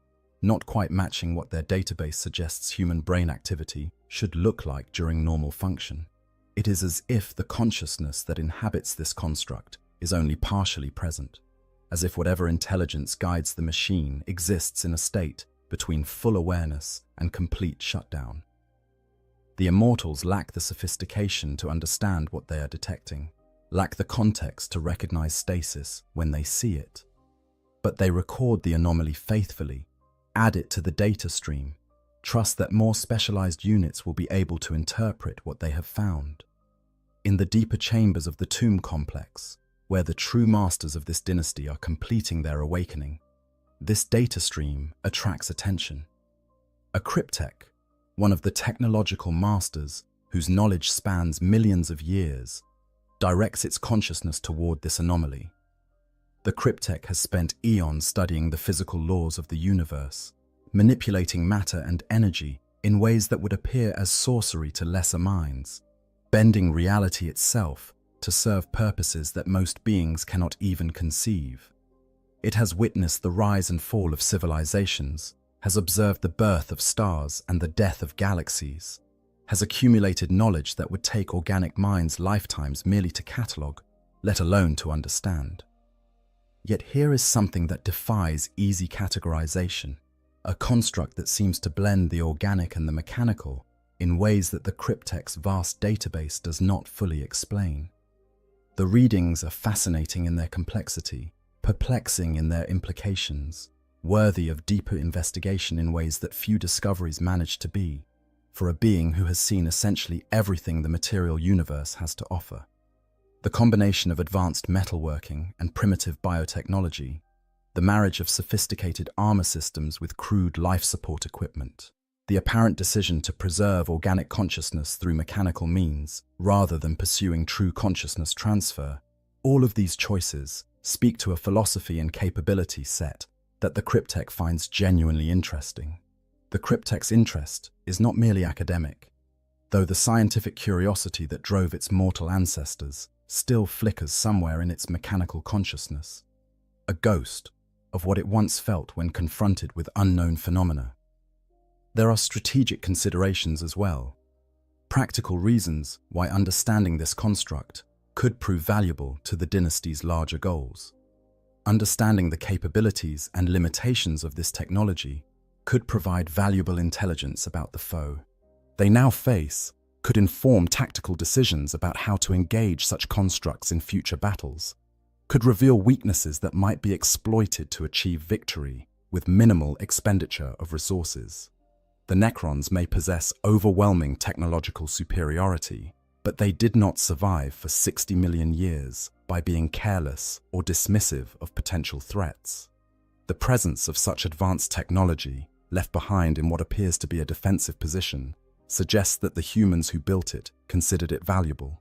not quite matching what their database suggests human brain activity should look like during normal function. It is as if the consciousness that inhabits this construct is only partially present, as if whatever intelligence guides the machine exists in a state between full awareness and complete shutdown. The Immortals lack the sophistication to understand what they are detecting, lack the context to recognize stasis when they see it. But they record the anomaly faithfully, add it to the data stream, trust that more specialized units will be able to interpret what they have found. In the the deeper chambers of the tomb complex, where the true masters of this dynasty are completing their awakening, this data stream attracts attention. A cryptech, one of the technological masters whose knowledge spans millions of years, directs its consciousness toward this anomaly. The cryptech has spent eons studying the physical laws of the universe, manipulating matter and energy in ways that would appear as sorcery to lesser minds, bending reality itself to serve purposes that most beings cannot even conceive. It has witnessed the rise and fall of civilizations, has observed the birth of stars and the death of galaxies, has accumulated knowledge that would take organic minds lifetimes merely to catalogue, let alone to understand. Yet here is something that defies easy categorization, a construct that seems to blend the organic and the mechanical in ways that the cryptech's vast database does not fully explain. The readings are fascinating in their complexity, perplexing in their implications, worthy of deeper investigation in ways that few discoveries manage to be, for a being who has seen essentially everything the material universe has to offer. The combination of advanced metalworking and primitive biotechnology, the marriage of sophisticated armor systems with crude life support equipment, the apparent decision to preserve organic consciousness through mechanical means rather than pursuing true consciousness transfer, all of these choices speak to a philosophy and capability set that the cryptech finds genuinely interesting. The cryptech's interest is not merely academic, though the scientific curiosity that drove its mortal ancestors still flickers somewhere in its mechanical consciousness, a ghost of what it once felt when confronted with unknown phenomena. There are strategic considerations as well, practical reasons why understanding this construct could prove valuable to the dynasty's larger goals. Understanding the capabilities and limitations of this technology could provide valuable intelligence about the foe they now face, could inform tactical decisions about how to engage such constructs in future battles, could reveal weaknesses that might be exploited to achieve victory with minimal expenditure of resources. The Necrons may possess overwhelming technological superiority, but they did not survive for 60 million years by being careless or dismissive of potential threats. The presence of such advanced technology, left behind in what appears to be a defensive position, suggests that the humans who built it considered it valuable,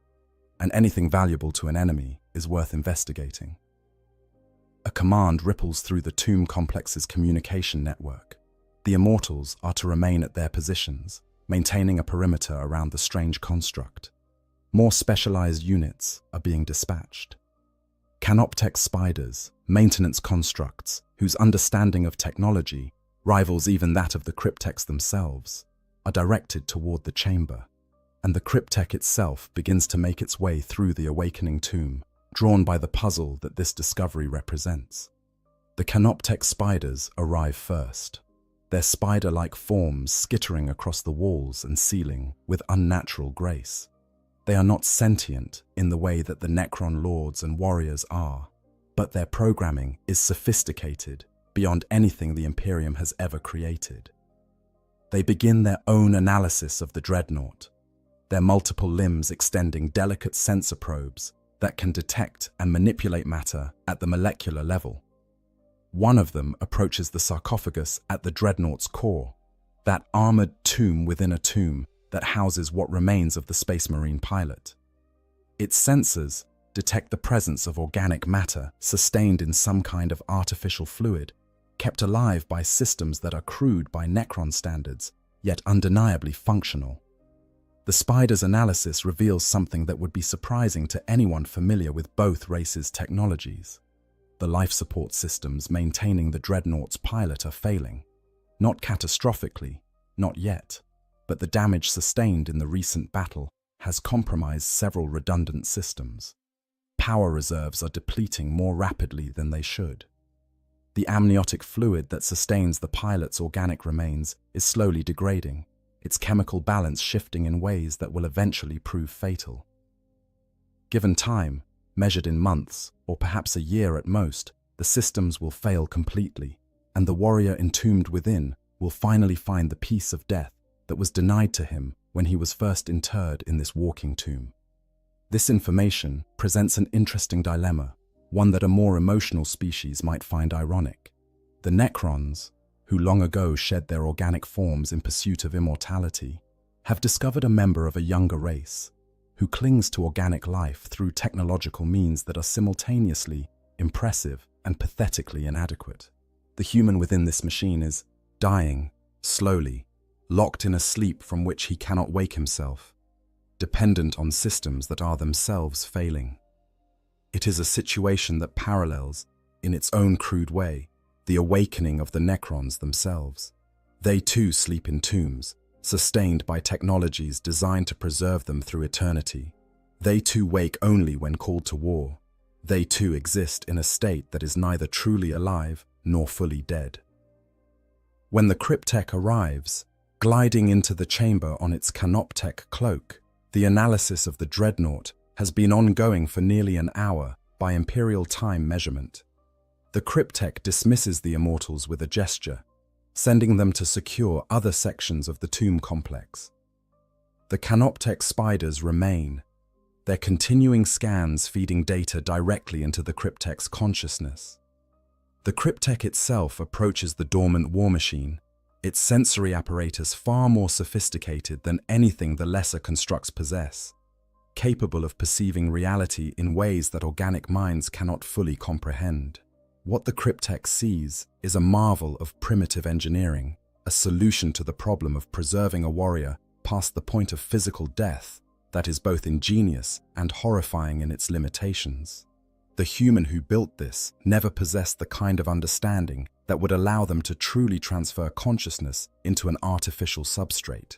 and anything valuable to an enemy is worth investigating. A command ripples through the tomb complex's communication network. The Immortals are to remain at their positions, maintaining a perimeter around the strange construct. More specialized units are being dispatched. Canoptech spiders, maintenance constructs, whose understanding of technology rivals even that of the cryptechs themselves, are directed toward the chamber, and the cryptech itself begins to make its way through the awakening tomb, drawn by the puzzle that this discovery represents. The Canoptech spiders arrive first, their spider-like forms skittering across the walls and ceiling with unnatural grace. They are not sentient in the way that the Necron lords and warriors are, but their programming is sophisticated beyond anything the Imperium has ever created. They begin their own analysis of the dreadnought, their multiple limbs extending delicate sensor probes that can detect and manipulate matter at the molecular level. One of them approaches the sarcophagus at the dreadnought's core, that armored tomb within a tomb that houses what remains of the Space Marine pilot. Its sensors detect the presence of organic matter sustained in some kind of artificial fluid, kept alive by systems that are crude by Necron standards, yet undeniably functional. The spider's analysis reveals something that would be surprising to anyone familiar with both races' technologies. The life support systems maintaining the dreadnought's pilot are failing. Not catastrophically, not yet, but the damage sustained in the recent battle has compromised several redundant systems. Power reserves are depleting more rapidly than they should. The amniotic fluid that sustains the pilot's organic remains is slowly degrading, its chemical balance shifting in ways that will eventually prove fatal. Given time, measured in months or perhaps a year at most, the systems will fail completely, and the warrior entombed within will finally find the peace of death that was denied to him when he was first interred in this walking tomb. This information presents an interesting dilemma, one that a more emotional species might find ironic. The Necrons, who long ago shed their organic forms in pursuit of immortality, have discovered a member of a younger race who clings to organic life through technological means that are simultaneously impressive and pathetically inadequate. The human within this machine is dying, slowly, locked in a sleep from which he cannot wake himself, dependent on systems that are themselves failing. It is a situation that parallels, in its own crude way, the awakening of the Necrons themselves. They too sleep in tombs, sustained by technologies designed to preserve them through eternity. They too wake only when called to war. They too exist in a state that is neither truly alive nor fully dead. When the Cryptek arrives, gliding into the chamber on its Canoptek cloak, the analysis of the dreadnought has been ongoing for nearly an hour by imperial time measurement. The Cryptek dismisses the immortals with a gesture, sending them to secure other sections of the tomb complex. The Canoptek spiders remain, their continuing scans feeding data directly into the Cryptek's consciousness. The Cryptek itself approaches the dormant war machine, its sensory apparatus far more sophisticated than anything the lesser constructs possess, capable of perceiving reality in ways that organic minds cannot fully comprehend. What the Cryptek sees is a marvel of primitive engineering, a solution to the problem of preserving a warrior past the point of physical death that is both ingenious and horrifying in its limitations. The human who built this never possessed the kind of understanding that would allow them to truly transfer consciousness into an artificial substrate.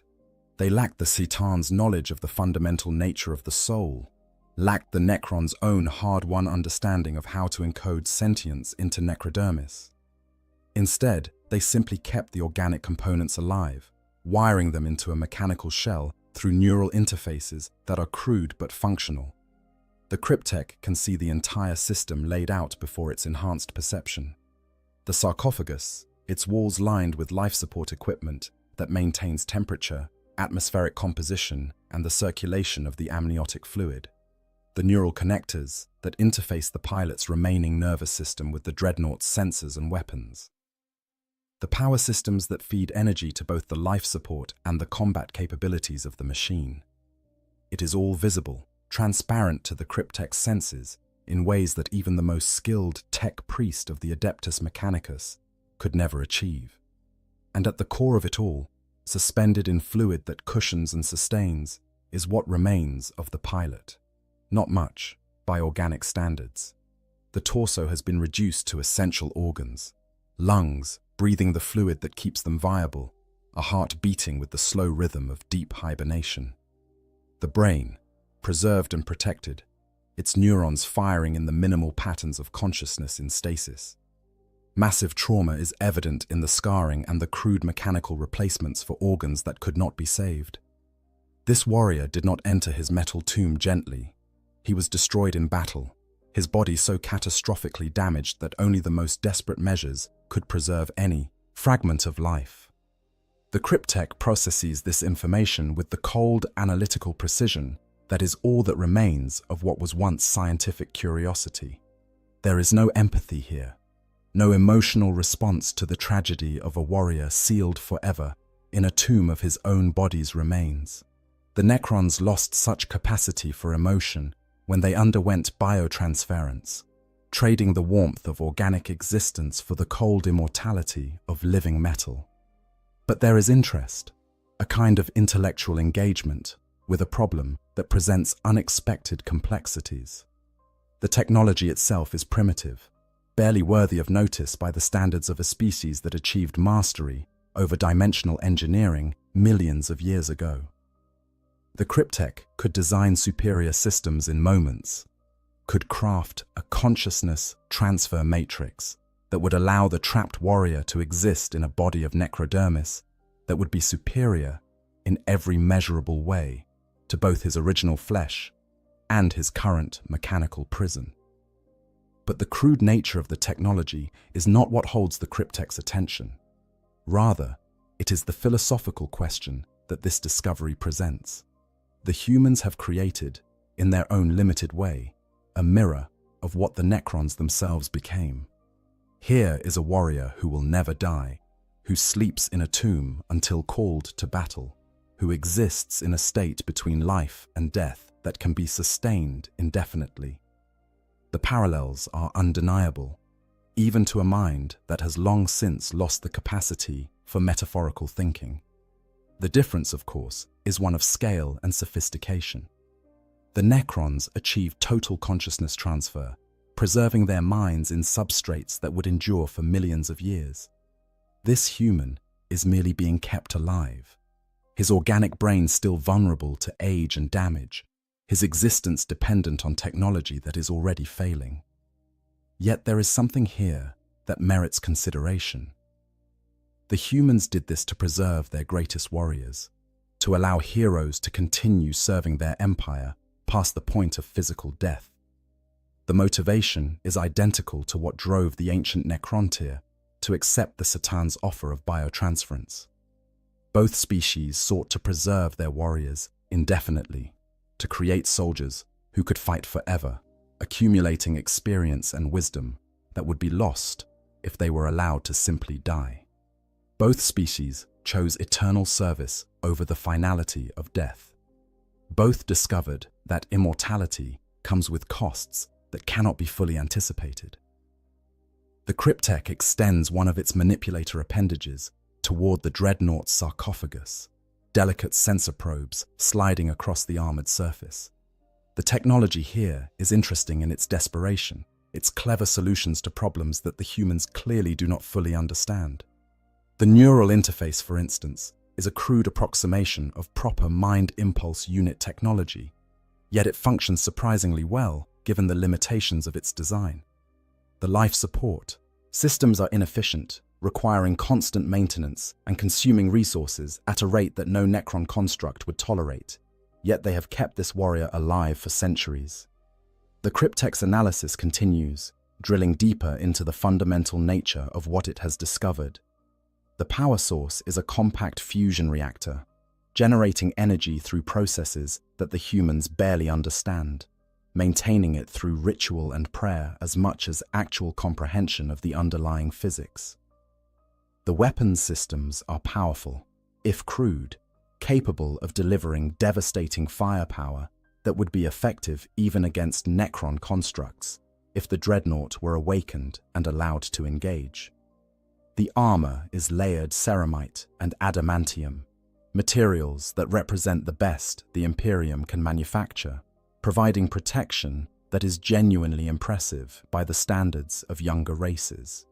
They lacked the Citan's knowledge of the fundamental nature of the soul, lacked the Necron's own hard-won understanding of how to encode sentience into necrodermis. Instead, they simply kept the organic components alive, wiring them into a mechanical shell through neural interfaces that are crude but functional. The Cryptek can see the entire system laid out before its enhanced perception. The sarcophagus, its walls lined with life support equipment that maintains temperature, atmospheric composition, and the circulation of the amniotic fluid. The neural connectors that interface the pilot's remaining nervous system with the dreadnought's sensors and weapons. The power systems that feed energy to both the life support and the combat capabilities of the machine. It is all visible, transparent to the Cryptek's senses in ways that even the most skilled tech priest of the Adeptus Mechanicus could never achieve. And at the core of it all, suspended in fluid that cushions and sustains, is what remains of the pilot. Not much, by organic standards. The torso has been reduced to essential organs. Lungs, breathing the fluid that keeps them viable, a heart beating with the slow rhythm of deep hibernation. The brain, preserved and protected, its neurons firing in the minimal patterns of consciousness in stasis. Massive trauma is evident in the scarring and the crude mechanical replacements for organs that could not be saved. This warrior did not enter his metal tomb gently. He was destroyed in battle, his body so catastrophically damaged that only the most desperate measures could preserve any fragment of life. The Cryptek processes this information with the cold, analytical precision that is all that remains of what was once scientific curiosity. There is no empathy here, no emotional response to the tragedy of a warrior sealed forever in a tomb of his own body's remains. The Necrons lost such capacity for emotion when they underwent biotransference, trading the warmth of organic existence for the cold immortality of living metal. But there is interest, a kind of intellectual engagement with a problem that presents unexpected complexities. The technology itself is primitive, barely worthy of notice by the standards of a species that achieved mastery over dimensional engineering millions of years ago. The Cryptek could design superior systems in moments, could craft a consciousness transfer matrix that would allow the trapped warrior to exist in a body of necrodermis that would be superior in every measurable way to both his original flesh and his current mechanical prison. But the crude nature of the technology is not what holds the Cryptek's attention. Rather, it is the philosophical question that this discovery presents. The humans have created, in their own limited way, a mirror of what the Necrons themselves became. Here is a warrior who will never die, who sleeps in a tomb until called to battle, who exists in a state between life and death that can be sustained indefinitely. The parallels are undeniable, even to a mind that has long since lost the capacity for metaphorical thinking. The difference, of course, is one of scale and sophistication. The Necrons achieve total consciousness transfer, preserving their minds in substrates that would endure for millions of years. This human is merely being kept alive, his organic brain still vulnerable to age and damage, his existence dependent on technology that is already failing. Yet there is something here that merits consideration. The humans did this to preserve their greatest warriors, to allow heroes to continue serving their empire past the point of physical death. The motivation is identical to what drove the ancient Necrontyr to accept the Satan's offer of biotransference. Both species sought to preserve their warriors indefinitely, to create soldiers who could fight forever, accumulating experience and wisdom that would be lost if they were allowed to simply die. Both species chose eternal service over the finality of death. Both discovered that immortality comes with costs that cannot be fully anticipated. The Cryptek extends one of its manipulator appendages toward the dreadnought's sarcophagus, delicate sensor probes sliding across the armored surface. The technology here is interesting in its desperation, its clever solutions to problems that the humans clearly do not fully understand. The neural interface, for instance, is a crude approximation of proper mind impulse unit technology, yet it functions surprisingly well given the limitations of its design. The life support systems are inefficient, requiring constant maintenance and consuming resources at a rate that no Necron construct would tolerate, yet they have kept this warrior alive for centuries. The Cryptek's analysis continues, drilling deeper into the fundamental nature of what it has discovered. The power source is a compact fusion reactor, generating energy through processes that the humans barely understand, maintaining it through ritual and prayer as much as actual comprehension of the underlying physics. The weapons systems are powerful, if crude, capable of delivering devastating firepower that would be effective even against Necron constructs if the dreadnought were awakened and allowed to engage. The armor is layered ceramite and adamantium, materials that represent the best the Imperium can manufacture, providing protection that is genuinely impressive by the standards of younger races.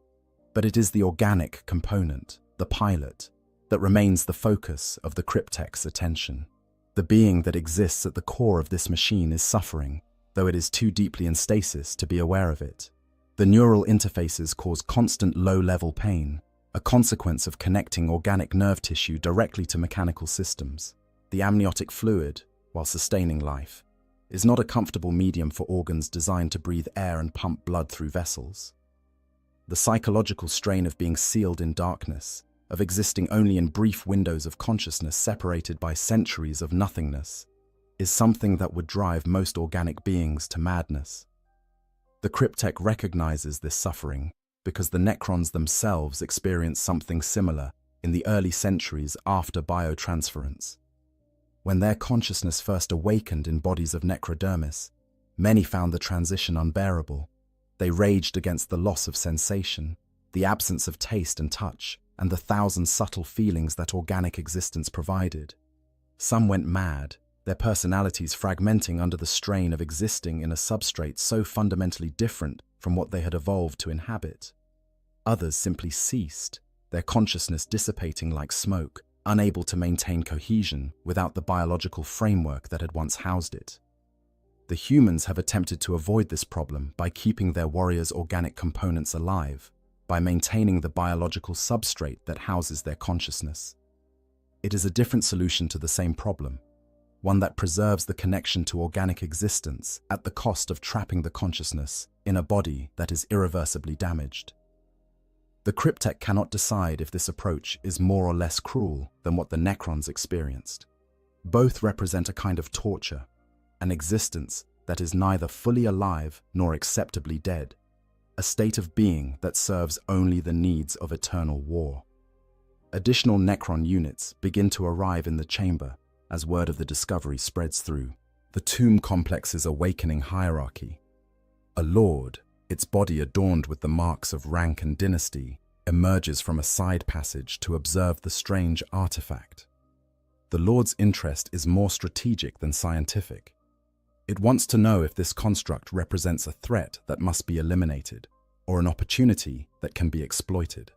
But it is the organic component, the pilot, that remains the focus of the Cryptek's attention. The being that exists at the core of this machine is suffering, though it is too deeply in stasis to be aware of it. The neural interfaces cause constant low-level pain, a consequence of connecting organic nerve tissue directly to mechanical systems. The amniotic fluid, while sustaining life, is not a comfortable medium for organs designed to breathe air and pump blood through vessels. The psychological strain of being sealed in darkness, of existing only in brief windows of consciousness separated by centuries of nothingness, is something that would drive most organic beings to madness. The Cryptek recognizes this suffering because the Necrons themselves experienced something similar in the early centuries after biotransference. When their consciousness first awakened in bodies of necrodermis, many found the transition unbearable. They raged against the loss of sensation, the absence of taste and touch, and the thousand subtle feelings that organic existence provided. Some went mad, their personalities fragmenting under the strain of existing in a substrate so fundamentally different from what they had evolved to inhabit. Others simply ceased, their consciousness dissipating like smoke, unable to maintain cohesion without the biological framework that had once housed it. The humans have attempted to avoid this problem by keeping their warriors' organic components alive, by maintaining the biological substrate that houses their consciousness. It is a different solution to the same problem, one that preserves the connection to organic existence at the cost of trapping the consciousness in a body that is irreversibly damaged. The Cryptek cannot decide if this approach is more or less cruel than what the Necrons experienced. Both represent a kind of torture, an existence that is neither fully alive nor acceptably dead, a state of being that serves only the needs of eternal war. Additional Necron units begin to arrive in the chamber as word of the discovery spreads through the tomb complex's awakening hierarchy. A lord, its body adorned with the marks of rank and dynasty, emerges from a side passage to observe the strange artifact. The lord's interest is more strategic than scientific. It wants to know if this construct represents a threat that must be eliminated or an opportunity that can be exploited.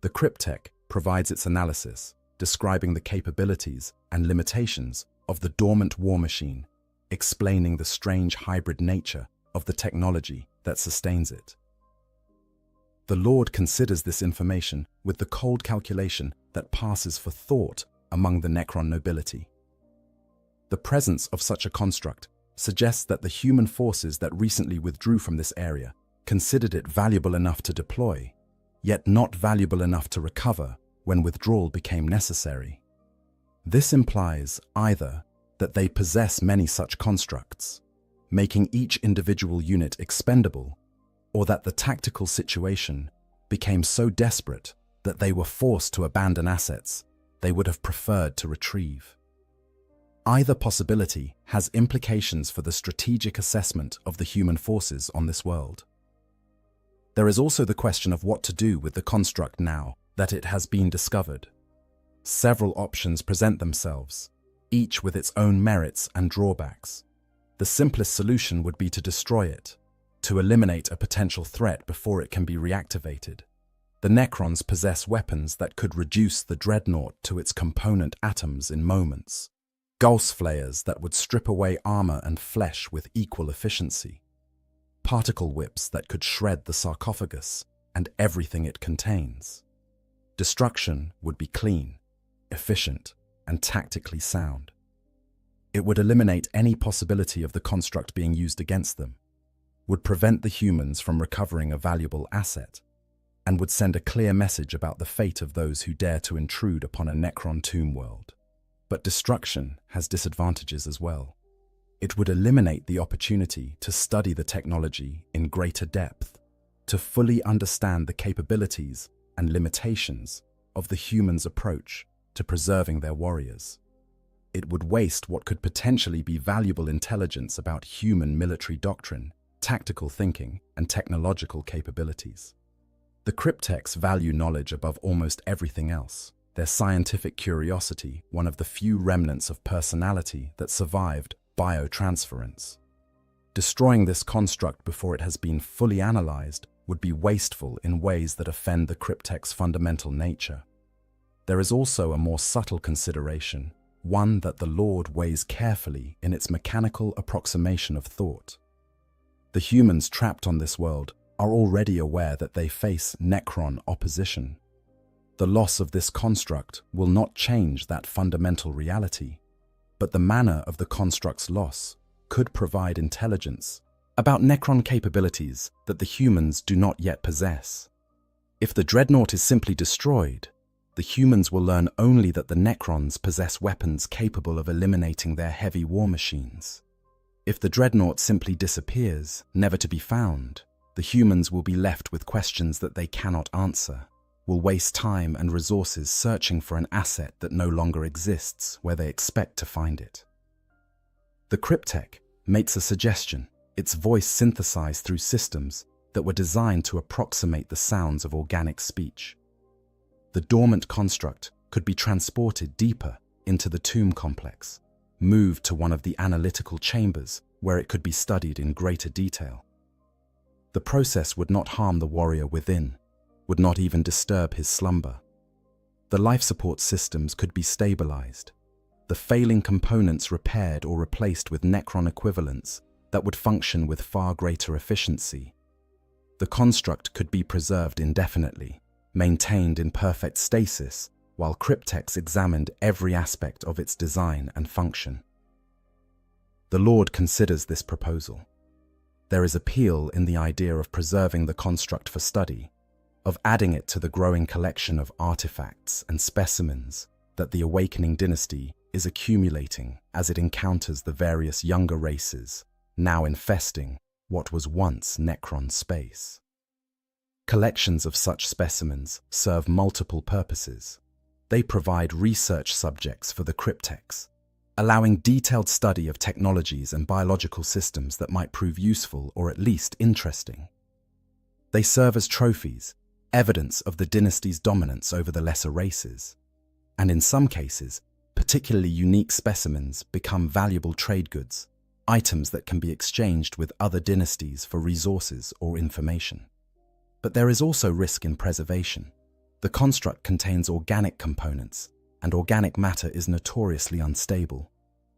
The cryptech provides its analysis, describing the capabilities and limitations of the dormant war machine, explaining the strange hybrid nature of the technology that sustains it. The Lord considers this information with the cold calculation that passes for thought among the Necron nobility. The presence of such a construct suggests that the human forces that recently withdrew from this area considered it valuable enough to deploy, yet not valuable enough to recover when withdrawal became necessary. This implies either that they possess many such constructs, making each individual unit expendable, or that the tactical situation became so desperate that they were forced to abandon assets they would have preferred to retrieve. Either possibility has implications for the strategic assessment of the human forces on this world. There is also the question of what to do with the construct now that it has been discovered. Several options present themselves, each with its own merits and drawbacks. The simplest solution would be to destroy it, to eliminate a potential threat before it can be reactivated. The Necrons possess weapons that could reduce the dreadnought to its component atoms in moments. Gauss flayers that would strip away armor and flesh with equal efficiency. Particle whips that could shred the sarcophagus and everything it contains. Destruction would be clean, efficient, and tactically sound. It would eliminate any possibility of the construct being used against them, would prevent the humans from recovering a valuable asset, and would send a clear message about the fate of those who dare to intrude upon a Necron tomb world. But destruction has disadvantages as well. It would eliminate the opportunity to study the technology in greater depth, to fully understand the capabilities and limitations of the humans' approach to preserving their warriors. It would waste what could potentially be valuable intelligence about human military doctrine, tactical thinking, and technological capabilities. The cryptechs value knowledge above almost everything else, their scientific curiosity one of the few remnants of personality that survived biotransference. Destroying this construct before it has been fully analyzed would be wasteful in ways that offend the cryptech's fundamental nature. There is also a more subtle consideration, one that the Lord weighs carefully in its mechanical approximation of thought. The humans trapped on this world are already aware that they face Necron opposition. The loss of this construct will not change that fundamental reality, but the manner of the construct's loss could provide intelligence about Necron capabilities that the humans do not yet possess. If the dreadnought is simply destroyed, the humans will learn only that the Necrons possess weapons capable of eliminating their heavy war machines. If the dreadnought simply disappears, never to be found, the humans will be left with questions that they cannot answer, will waste time and resources searching for an asset that no longer exists where they expect to find it. The cryptech makes a suggestion, its voice synthesized through systems that were designed to approximate the sounds of organic speech. The dormant construct could be transported deeper into the tomb complex, moved to one of the analytical chambers where it could be studied in greater detail. The process would not harm the warrior within, would not even disturb his slumber. The life support systems could be stabilized, the failing components repaired or replaced with Necron equivalents that would function with far greater efficiency. The construct could be preserved indefinitely, maintained in perfect stasis, while cryptechs examined every aspect of its design and function. The Lord considers this proposal. There is appeal in the idea of preserving the construct for study, of adding it to the growing collection of artifacts and specimens that the awakening dynasty is accumulating as it encounters the various younger races, now infesting what was once Necron space. Collections of such specimens serve multiple purposes. They provide research subjects for the cryptex, allowing detailed study of technologies and biological systems that might prove useful or at least interesting. They serve as trophies, evidence of the dynasty's dominance over the lesser races. And in some cases, particularly unique specimens become valuable trade goods, items that can be exchanged with other dynasties for resources or information. But there is also risk in preservation. The construct contains organic components, and organic matter is notoriously unstable,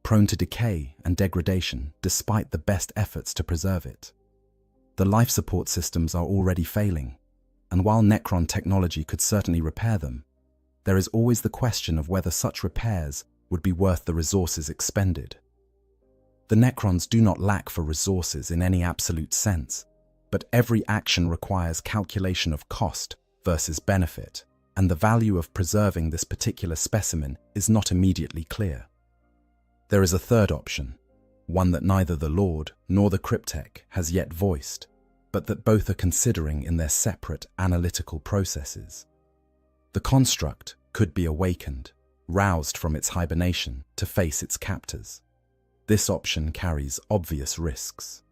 prone to decay and degradation despite the best efforts to preserve it. The life support systems are already failing, and while Necron technology could certainly repair them, there is always the question of whether such repairs would be worth the resources expended. The Necrons do not lack for resources in any absolute sense, but every action requires calculation of cost versus benefit, and the value of preserving this particular specimen is not immediately clear. There is a third option, one that neither the Lord nor the Cryptek has yet voiced, but that both are considering in their separate analytical processes. The construct could be awakened, roused from its hibernation to face its captors. This option carries obvious risks.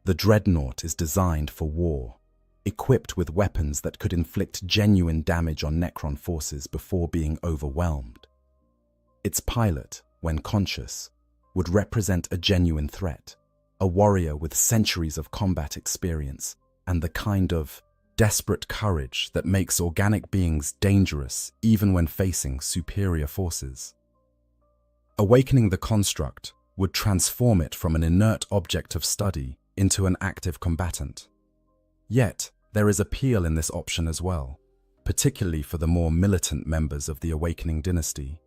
The Dreadnought is designed for war, equipped with weapons that could inflict genuine damage on Necron forces before being overwhelmed. Its pilot, when conscious, would represent a genuine threat, a warrior with centuries of combat experience and the kind of desperate courage that makes organic beings dangerous even when facing superior forces. Awakening the construct would transform it from an inert object of study into an active combatant. Yet, there is appeal in this option as well, particularly for the more militant members of the Awakening dynasty.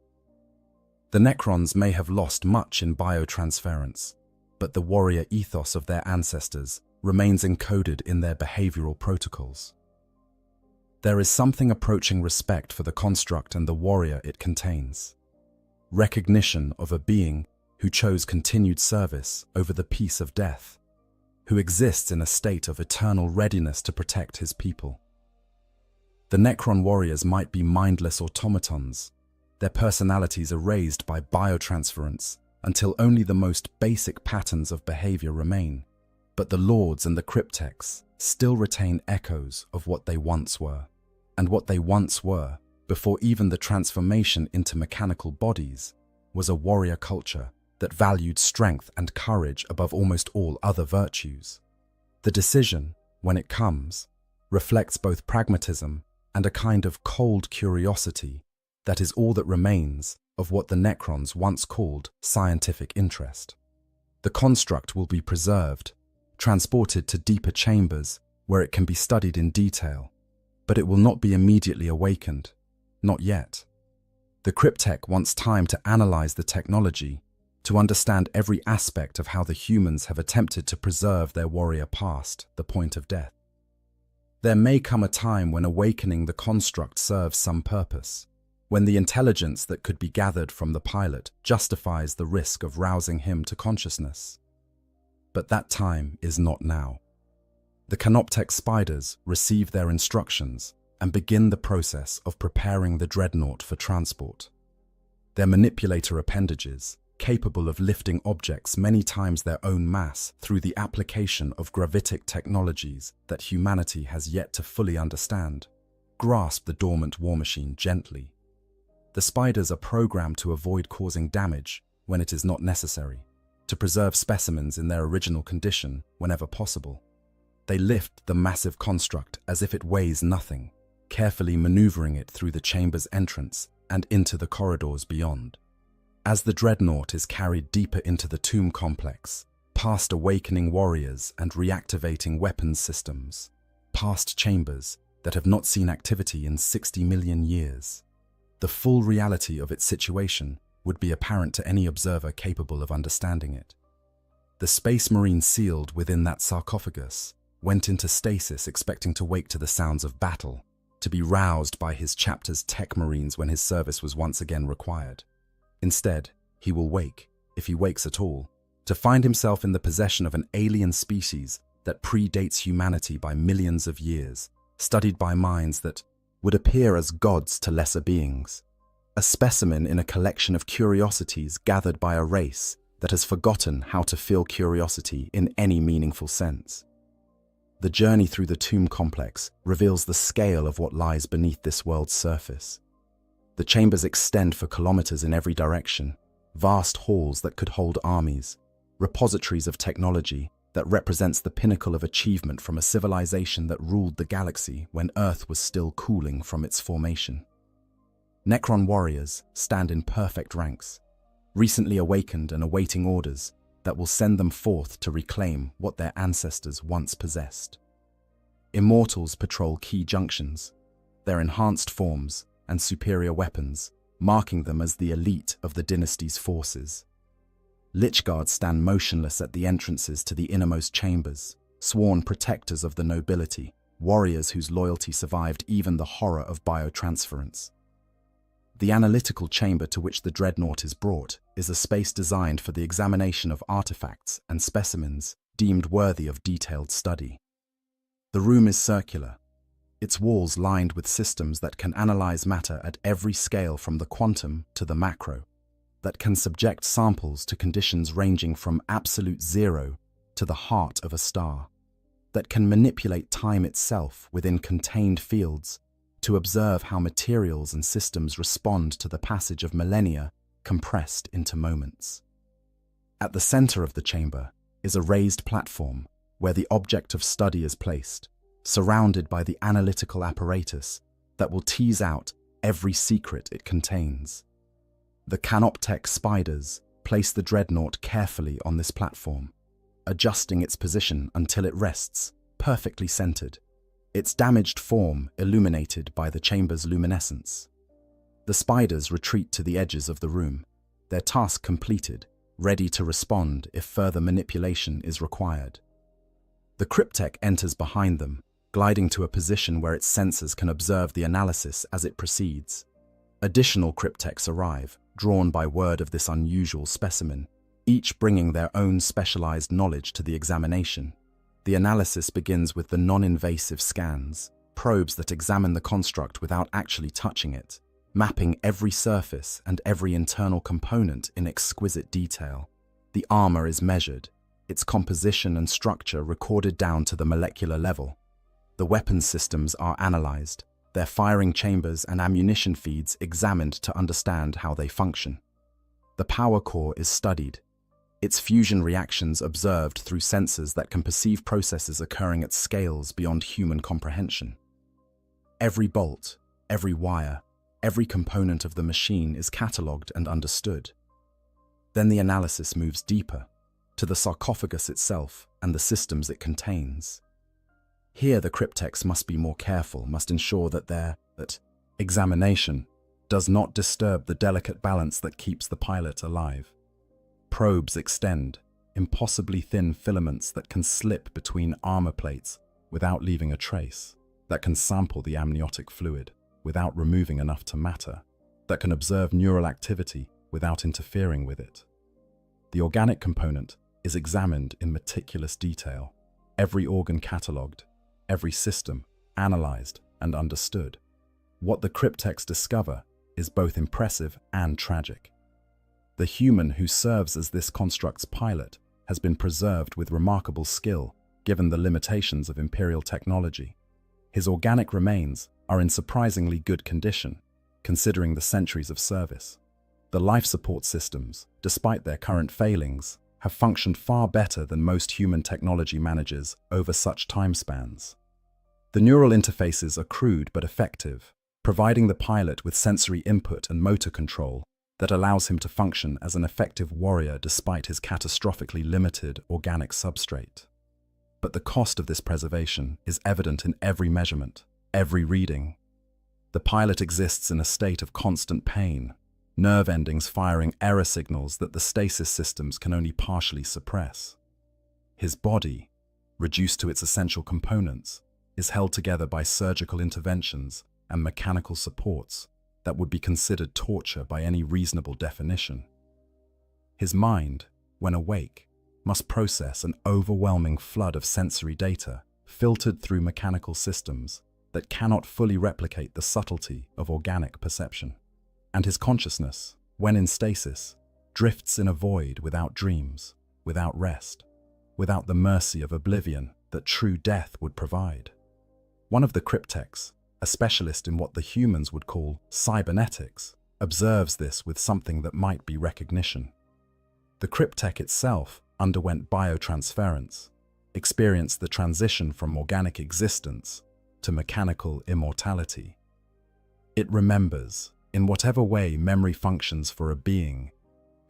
The Necrons may have lost much in biotransference, but the warrior ethos of their ancestors remains encoded in their behavioral protocols. There is something approaching respect for the construct and the warrior it contains. Recognition of a being who chose continued service over the peace of death, who exists in a state of eternal readiness to protect his people. The Necron warriors might be mindless automatons, their personalities erased by biotransference until only the most basic patterns of behavior remain, but the Lords and the Cryptex still retain echoes of what they once were, and what they once were, before even the transformation into mechanical bodies, was a warrior culture that valued strength and courage above almost all other virtues. The decision, when it comes, reflects both pragmatism and a kind of cold curiosity that is all that remains of what the Necrons once called scientific interest. The construct will be preserved, transported to deeper chambers where it can be studied in detail, but it will not be immediately awakened, not yet. The Cryptek wants time to analyze the technology, to understand every aspect of how the humans have attempted to preserve their warrior past the point of death. There may come a time when awakening the construct serves some purpose, when the intelligence that could be gathered from the pilot justifies the risk of rousing him to consciousness. But that time is not now. The Canoptek spiders receive their instructions and begin the process of preparing the Dreadnought for transport. Their manipulator appendages, capable of lifting objects many times their own mass through the application of gravitic technologies that humanity has yet to fully understand, grasp the dormant war machine gently. The spiders are programmed to avoid causing damage when it is not necessary, to preserve specimens in their original condition whenever possible. They lift the massive construct as if it weighs nothing, carefully maneuvering it through the chamber's entrance and into the corridors beyond. As the Dreadnought is carried deeper into the tomb complex, past awakening warriors and reactivating weapons systems, past chambers that have not seen activity in 60 million years, the full reality of its situation would be apparent to any observer capable of understanding it. The Space Marine sealed within that sarcophagus went into stasis expecting to wake to the sounds of battle, to be roused by his chapter's tech marines when his service was once again required. Instead, he will wake, if he wakes at all, to find himself in the possession of an alien species that predates humanity by millions of years, studied by minds that would appear as gods to lesser beings. A specimen in a collection of curiosities gathered by a race that has forgotten how to feel curiosity in any meaningful sense. The journey through the tomb complex reveals the scale of what lies beneath this world's surface. The chambers extend for kilometers in every direction, vast halls that could hold armies, repositories of technology that represents the pinnacle of achievement from a civilization that ruled the galaxy when Earth was still cooling from its formation. Necron warriors stand in perfect ranks, recently awakened and awaiting orders that will send them forth to reclaim what their ancestors once possessed. Immortals patrol key junctions, their enhanced forms and superior weapons, marking them as the elite of the dynasty's forces. Lichguards stand motionless at the entrances to the innermost chambers, sworn protectors of the nobility, warriors whose loyalty survived even the horror of biotransference. The analytical chamber to which the dreadnought is brought is a space designed for the examination of artifacts and specimens deemed worthy of detailed study. The room is circular, its walls lined with systems that can analyze matter at every scale from the quantum to the macro, that can subject samples to conditions ranging from absolute zero to the heart of a star, that can manipulate time itself within contained fields to observe how materials and systems respond to the passage of millennia compressed into moments. At the center of the chamber is a raised platform where the object of study is placed, surrounded by the analytical apparatus that will tease out every secret it contains. The Canoptech spiders place the dreadnought carefully on this platform, adjusting its position until it rests, perfectly centered, its damaged form illuminated by the chamber's luminescence. The spiders retreat to the edges of the room, their task completed, ready to respond if further manipulation is required. The cryptech enters behind them, gliding to a position where its sensors can observe the analysis as it proceeds. Additional cryptechs arrive, drawn by word of this unusual specimen, each bringing their own specialized knowledge to the examination. The analysis begins with the non-invasive scans, probes that examine the construct without actually touching it, mapping every surface and every internal component in exquisite detail. The armor is measured, its composition and structure recorded down to the molecular level. The weapons systems are analyzed, their firing chambers and ammunition feeds examined to understand how they function. The power core is studied, its fusion reactions observed through sensors that can perceive processes occurring at scales beyond human comprehension. Every bolt, every wire, every component of the machine is catalogued and understood. Then the analysis moves deeper, to the sarcophagus itself and the systems it contains. Here the cryptechs must be more careful, must ensure that their examination does not disturb the delicate balance that keeps the pilot alive. Probes extend, impossibly thin filaments that can slip between armor plates without leaving a trace, that can sample the amniotic fluid without removing enough to matter, that can observe neural activity without interfering with it. The organic component is examined in meticulous detail, every organ catalogued, every system analyzed and understood. What the cryptechs discover is both impressive and tragic. The human who serves as this construct's pilot has been preserved with remarkable skill, given the limitations of Imperial technology. His organic remains are in surprisingly good condition, considering the centuries of service. The life support systems, despite their current failings, have functioned far better than most human technology manages over such time spans. The neural interfaces are crude but effective, providing the pilot with sensory input and motor control that allows him to function as an effective warrior despite his catastrophically limited organic substrate. But the cost of this preservation is evident in every measurement, every reading. The pilot exists in a state of constant pain, nerve endings firing error signals that the stasis systems can only partially suppress. His body, reduced to its essential components, is held together by surgical interventions and mechanical supports that would be considered torture by any reasonable definition. His mind, when awake, must process an overwhelming flood of sensory data filtered through mechanical systems that cannot fully replicate the subtlety of organic perception. And his consciousness, when in stasis, drifts in a void without dreams, without rest, without the mercy of oblivion that true death would provide. One of the cryptechs, a specialist in what the humans would call cybernetics, observes this with something that might be recognition. The cryptech itself underwent biotransference, experienced the transition from organic existence to mechanical immortality. It remembers, in whatever way memory functions for a being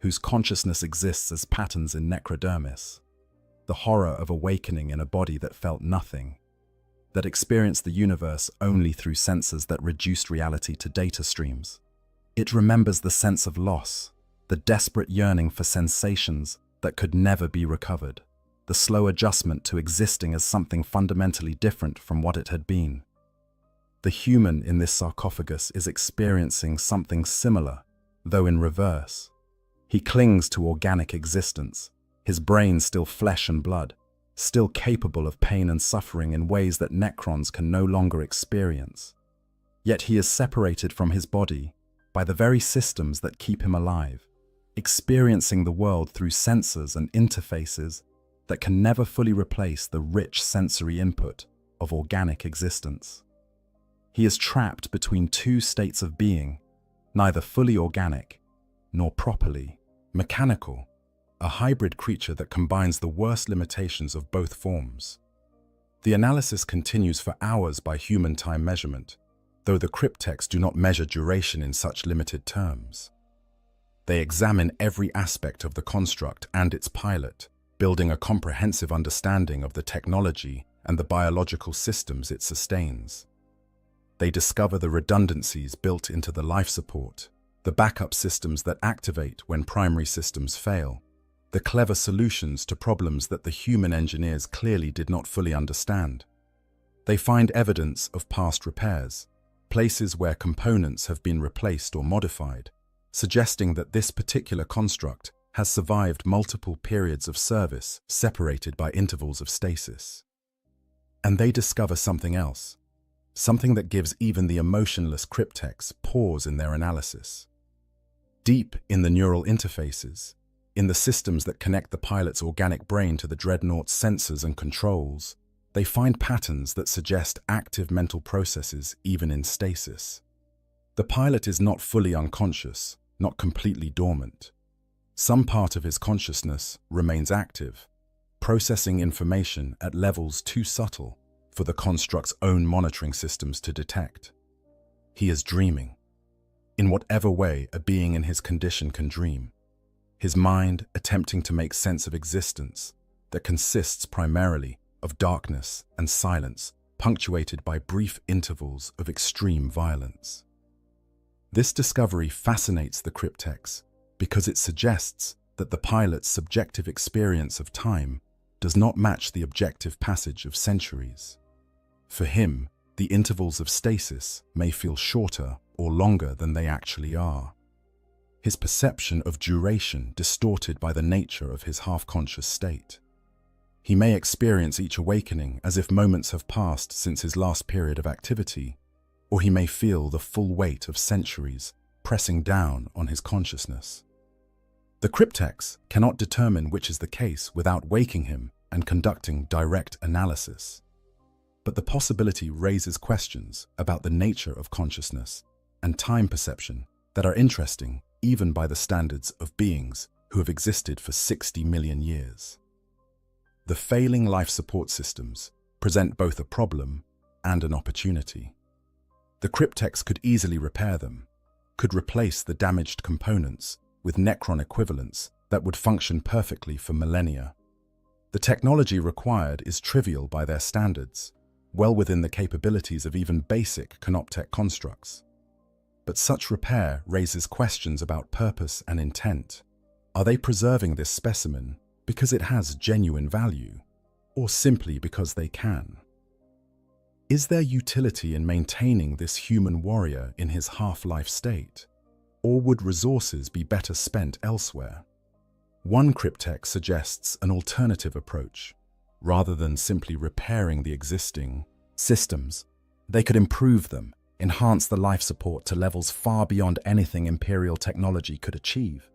whose consciousness exists as patterns in necrodermis, the horror of awakening in a body that felt nothing, that experienced the universe only through sensors that reduced reality to data streams. It remembers the sense of loss, the desperate yearning for sensations that could never be recovered, the slow adjustment to existing as something fundamentally different from what it had been. The human in this sarcophagus is experiencing something similar, though in reverse. He clings to organic existence, his brain still flesh and blood, still capable of pain and suffering in ways that necrons can no longer experience. Yet he is separated from his body by the very systems that keep him alive, experiencing the world through sensors and interfaces that can never fully replace the rich sensory input of organic existence. He is trapped between two states of being, neither fully organic nor properly mechanical, a hybrid creature that combines the worst limitations of both forms. The analysis continues for hours by human time measurement, though the cryptechs do not measure duration in such limited terms. They examine every aspect of the construct and its pilot, building a comprehensive understanding of the technology and the biological systems it sustains. They discover the redundancies built into the life support, the backup systems that activate when primary systems fail, the clever solutions to problems that the human engineers clearly did not fully understand. They find evidence of past repairs, places where components have been replaced or modified, suggesting that this particular construct has survived multiple periods of service separated by intervals of stasis. And they discover something else, something that gives even the emotionless cryptechs pause in their analysis. Deep in the neural interfaces, in the systems that connect the pilot's organic brain to the dreadnought's sensors and controls, they find patterns that suggest active mental processes even in stasis. The pilot is not fully unconscious, not completely dormant. Some part of his consciousness remains active, processing information at levels too subtle for the construct's own monitoring systems to detect. He is dreaming, in whatever way a being in his condition can dream, his mind attempting to make sense of existence that consists primarily of darkness and silence, punctuated by brief intervals of extreme violence. This discovery fascinates the cryptechs because it suggests that the pilot's subjective experience of time does not match the objective passage of centuries. For him, the intervals of stasis may feel shorter or longer than they actually are. His perception of duration distorted by the nature of his half-conscious state. He may experience each awakening as if moments have passed since his last period of activity, or he may feel the full weight of centuries pressing down on his consciousness. The cryptechs cannot determine which is the case without waking him and conducting direct analysis. But the possibility raises questions about the nature of consciousness and time perception that are interesting even by the standards of beings who have existed for 60 million years. The failing life support systems present both a problem and an opportunity. The cryptechs could easily repair them, could replace the damaged components with Necron equivalents that would function perfectly for millennia. The technology required is trivial by their standards, well within the capabilities of even basic canoptech constructs. But such repair raises questions about purpose and intent. Are they preserving this specimen because it has genuine value, or simply because they can? Is there utility in maintaining this human warrior in his half-life state? Or would resources be better spent elsewhere? One cryptech suggests an alternative approach. Rather than simply repairing the existing systems, they could improve them, enhance the life support to levels far beyond anything Imperial technology could achieve.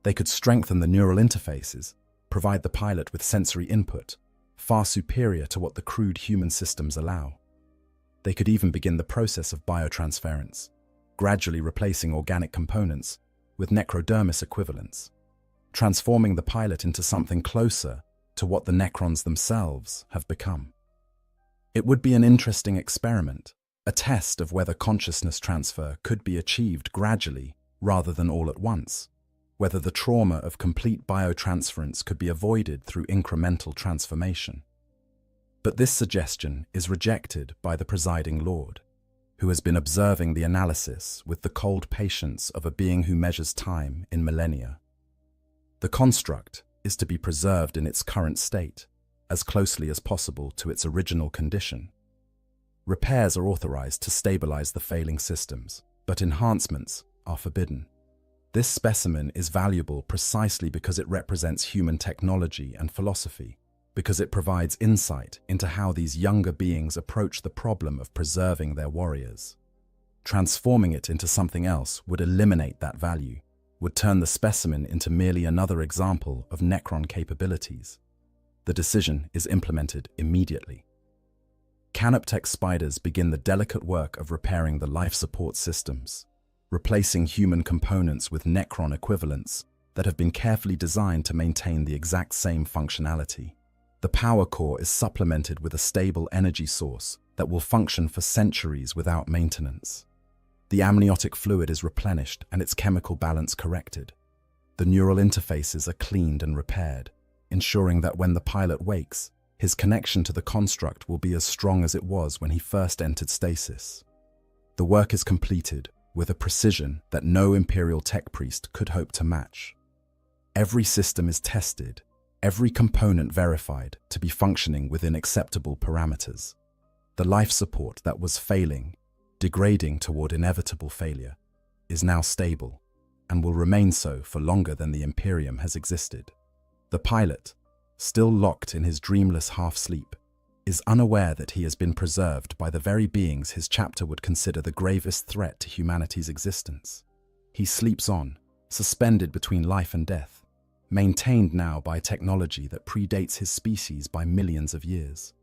They could strengthen the neural interfaces, provide the pilot with sensory input, far superior to what the crude human systems allow. They could even begin the process of biotransference, gradually replacing organic components with necrodermis equivalents, transforming the pilot into something closer to what the Necrons themselves have become. It would be an interesting experiment, a test of whether consciousness transfer could be achieved gradually rather than all at once, whether the trauma of complete biotransference could be avoided through incremental transformation. But this suggestion is rejected by the presiding lord, who has been observing the analysis with the cold patience of a being who measures time in millennia. The construct is to be preserved in its current state, as closely as possible to its original condition. Repairs are authorized to stabilize the failing systems, but enhancements are forbidden. This specimen is valuable precisely because it represents human technology and philosophy, because it provides insight into how these younger beings approach the problem of preserving their warriors. Transforming it into something else would eliminate that value, would turn the specimen into merely another example of Necron capabilities. The decision is implemented immediately. Canoptech spiders begin the delicate work of repairing the life support systems, replacing human components with Necron equivalents that have been carefully designed to maintain the exact same functionality. The power core is supplemented with a stable energy source that will function for centuries without maintenance. The amniotic fluid is replenished and its chemical balance corrected. The neural interfaces are cleaned and repaired, ensuring that when the pilot wakes, his connection to the construct will be as strong as it was when he first entered stasis. The work is completed with a precision that no Imperial tech priest could hope to match. Every system is tested, every component verified to be functioning within acceptable parameters. The life support that was failing, degrading toward inevitable failure, is now stable and will remain so for longer than the Imperium has existed. The pilot, still locked in his dreamless half-sleep, is unaware that he has been preserved by the very beings his chapter would consider the gravest threat to humanity's existence. He sleeps on, suspended between life and death, maintained now by technology that predates his species by millions of years.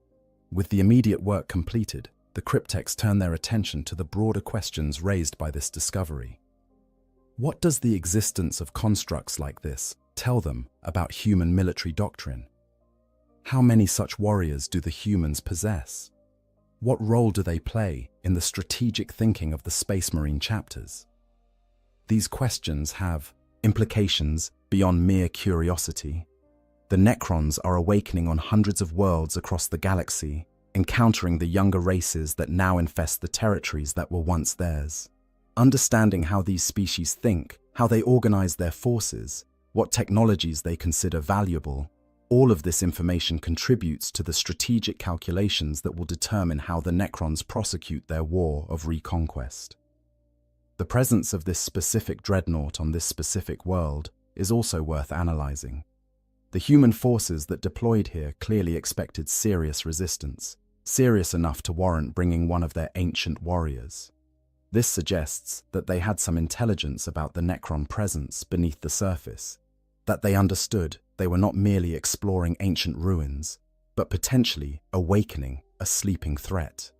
With the immediate work completed, the cryptechs turn their attention to the broader questions raised by this discovery. What does the existence of constructs like this tell them about human military doctrine? How many such warriors do the humans possess? What role do they play in the strategic thinking of the Space Marine chapters? These questions have implications beyond mere curiosity. The Necrons are awakening on hundreds of worlds across the galaxy, encountering the younger races that now infest the territories that were once theirs. Understanding how these species think, how they organize their forces, what technologies they consider valuable, all of this information contributes to the strategic calculations that will determine how the Necrons prosecute their war of reconquest. The presence of this specific dreadnought on this specific world is also worth analyzing. The human forces that deployed here clearly expected serious resistance, serious enough to warrant bringing one of their ancient warriors. This suggests that they had some intelligence about the Necron presence beneath the surface, that they understood they were not merely exploring ancient ruins, but potentially awakening a sleeping threat.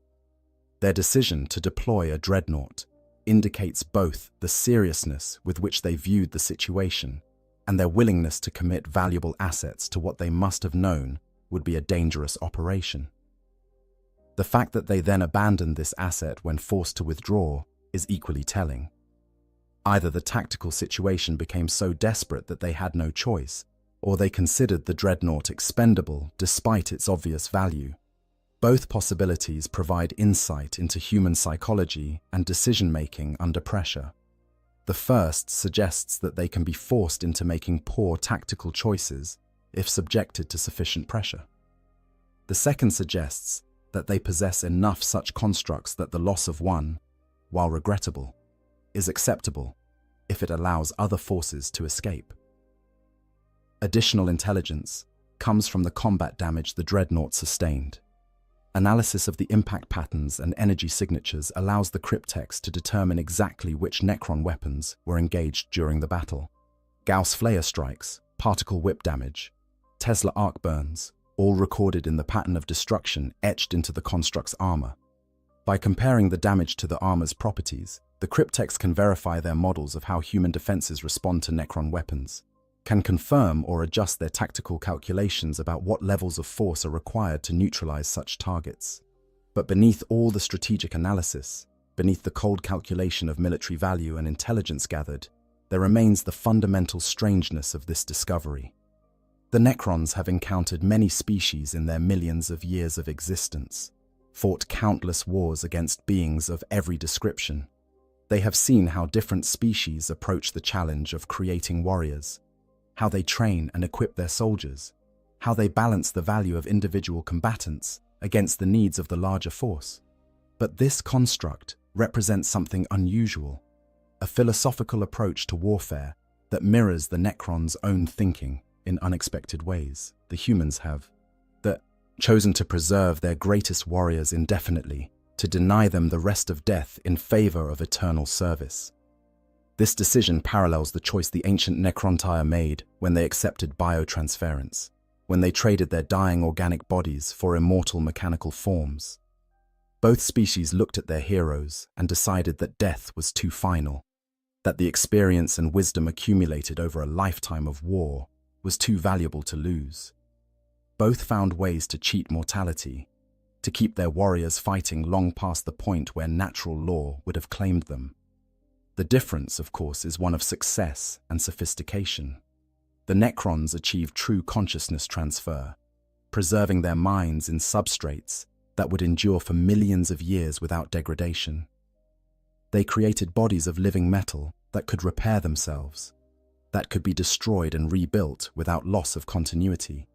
Their decision to deploy a dreadnought indicates both the seriousness with which they viewed the situation and their willingness to commit valuable assets to what they must have known would be a dangerous operation. The fact that they then abandoned this asset when forced to withdraw is equally telling. Either the tactical situation became so desperate that they had no choice, or they considered the dreadnought expendable despite its obvious value. Both possibilities provide insight into human psychology and decision-making under pressure. The first suggests that they can be forced into making poor tactical choices if subjected to sufficient pressure. The second suggests that they possess enough such constructs that the loss of one, while regrettable, is acceptable if it allows other forces to escape. Additional intelligence comes from the combat damage the dreadnought sustained. Analysis of the impact patterns and energy signatures allows the cryptex to determine exactly which Necron weapons were engaged during the battle. Gauss flare strikes, particle whip damage, Tesla arc burns, all recorded in the pattern of destruction etched into the construct's armor. By comparing the damage to the armor's properties, the cryptex can verify their models of how human defenses respond to Necron weapons, can confirm or adjust their tactical calculations about what levels of force are required to neutralize such targets. But beneath all the strategic analysis, beneath the cold calculation of military value and intelligence gathered, there remains the fundamental strangeness of this discovery. The Necrons have encountered many species in their millions of years of existence, fought countless wars against beings of every description. They have seen how different species approach the challenge of creating warriors, how they train and equip their soldiers, how they balance the value of individual combatants against the needs of the larger force. But this construct represents something unusual, a philosophical approach to warfare that mirrors the Necrons' own thinking in unexpected ways. The humans have chosen to preserve their greatest warriors indefinitely, to deny them the rest of death in favor of eternal service. This decision parallels the choice the ancient Necrontyre made when they accepted biotransference, when they traded their dying organic bodies for immortal mechanical forms. Both species looked at their heroes and decided that death was too final, that the experience and wisdom accumulated over a lifetime of war was too valuable to lose. Both found ways to cheat mortality, to keep their warriors fighting long past the point where natural law would have claimed them. The difference, of course, is one of success and sophistication. The Necrons achieved true consciousness transfer, preserving their minds in substrates that would endure for millions of years without degradation. They created bodies of living metal that could repair themselves, that could be destroyed and rebuilt without loss of continuity.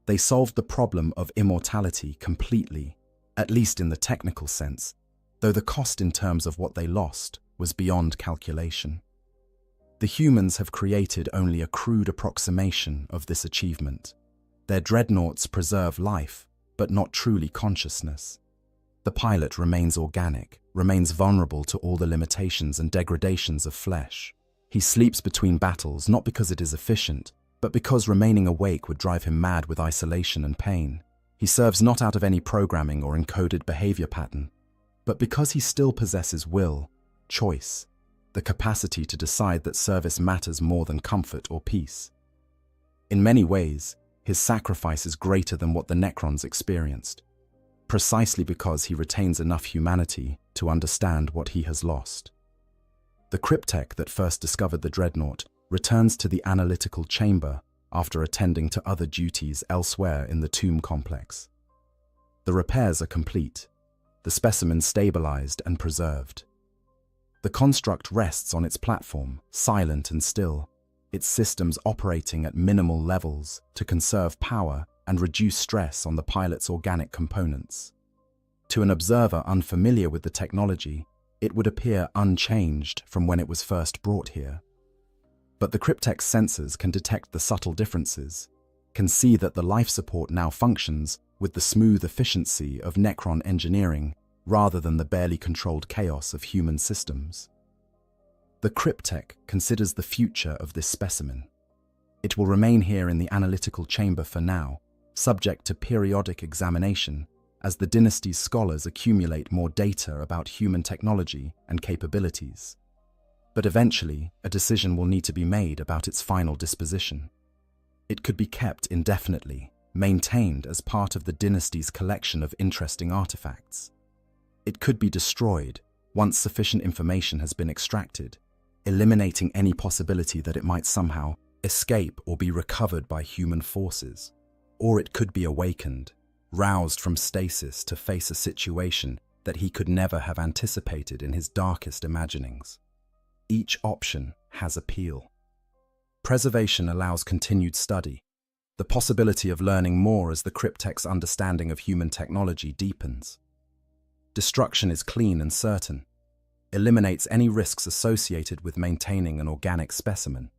They solved the problem of immortality completely, at least in the technical sense, though the cost in terms of what they lost was beyond calculation. The humans have created only a crude approximation of this achievement. Their dreadnoughts preserve life, but not truly consciousness. The pilot remains organic, remains vulnerable to all the limitations and degradations of flesh. He sleeps between battles not because it is efficient, but because remaining awake would drive him mad with isolation and pain. He serves not out of any programming or encoded behavior pattern, but because he still possesses will, choice, the capacity to decide that service matters more than comfort or peace. In many ways, his sacrifice is greater than what the Necrons experienced, precisely because he retains enough humanity to understand what he has lost. The cryptech that first discovered the dreadnought returns to the analytical chamber after attending to other duties elsewhere in the tomb complex. The repairs are complete, the specimen stabilized and preserved. The construct rests on its platform, silent and still, its systems operating at minimal levels to conserve power and reduce stress on the pilot's organic components. To an observer unfamiliar with the technology, it would appear unchanged from when it was first brought here. But the cryptech's sensors can detect the subtle differences, can see that the life support now functions with the smooth efficiency of Necron engineering rather than the barely controlled chaos of human systems. The cryptech considers the future of this specimen. It will remain here in the analytical chamber for now, subject to periodic examination as the dynasty's scholars accumulate more data about human technology and capabilities. But eventually, a decision will need to be made about its final disposition. It could be kept indefinitely, maintained as part of the dynasty's collection of interesting artifacts. It could be destroyed once sufficient information has been extracted, eliminating any possibility that it might somehow escape or be recovered by human forces. Or it could be awakened, roused from stasis to face a situation that he could never have anticipated in his darkest imaginings. Each option has appeal. Preservation allows continued study, the possibility of learning more as the cryptech's understanding of human technology deepens. Destruction is clean and certain, eliminates any risks associated with maintaining an organic specimen.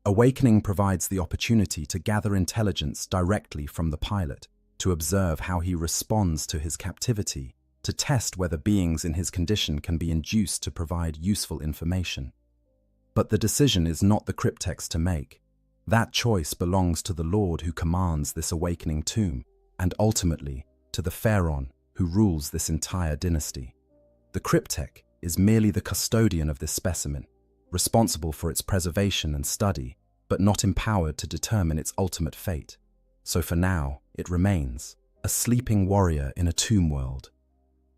Awakening provides the opportunity to gather intelligence directly from the pilot, to observe how he responds to his captivity, to test whether beings in his condition can be induced to provide useful information. But the decision is not the cryptech's to make. That choice belongs to the Lord who commands this awakening tomb, and ultimately to the pharaoh who rules this entire dynasty. The cryptech is merely the custodian of this specimen, responsible for its preservation and study, but not empowered to determine its ultimate fate. So for now, it remains a sleeping warrior in a tomb world,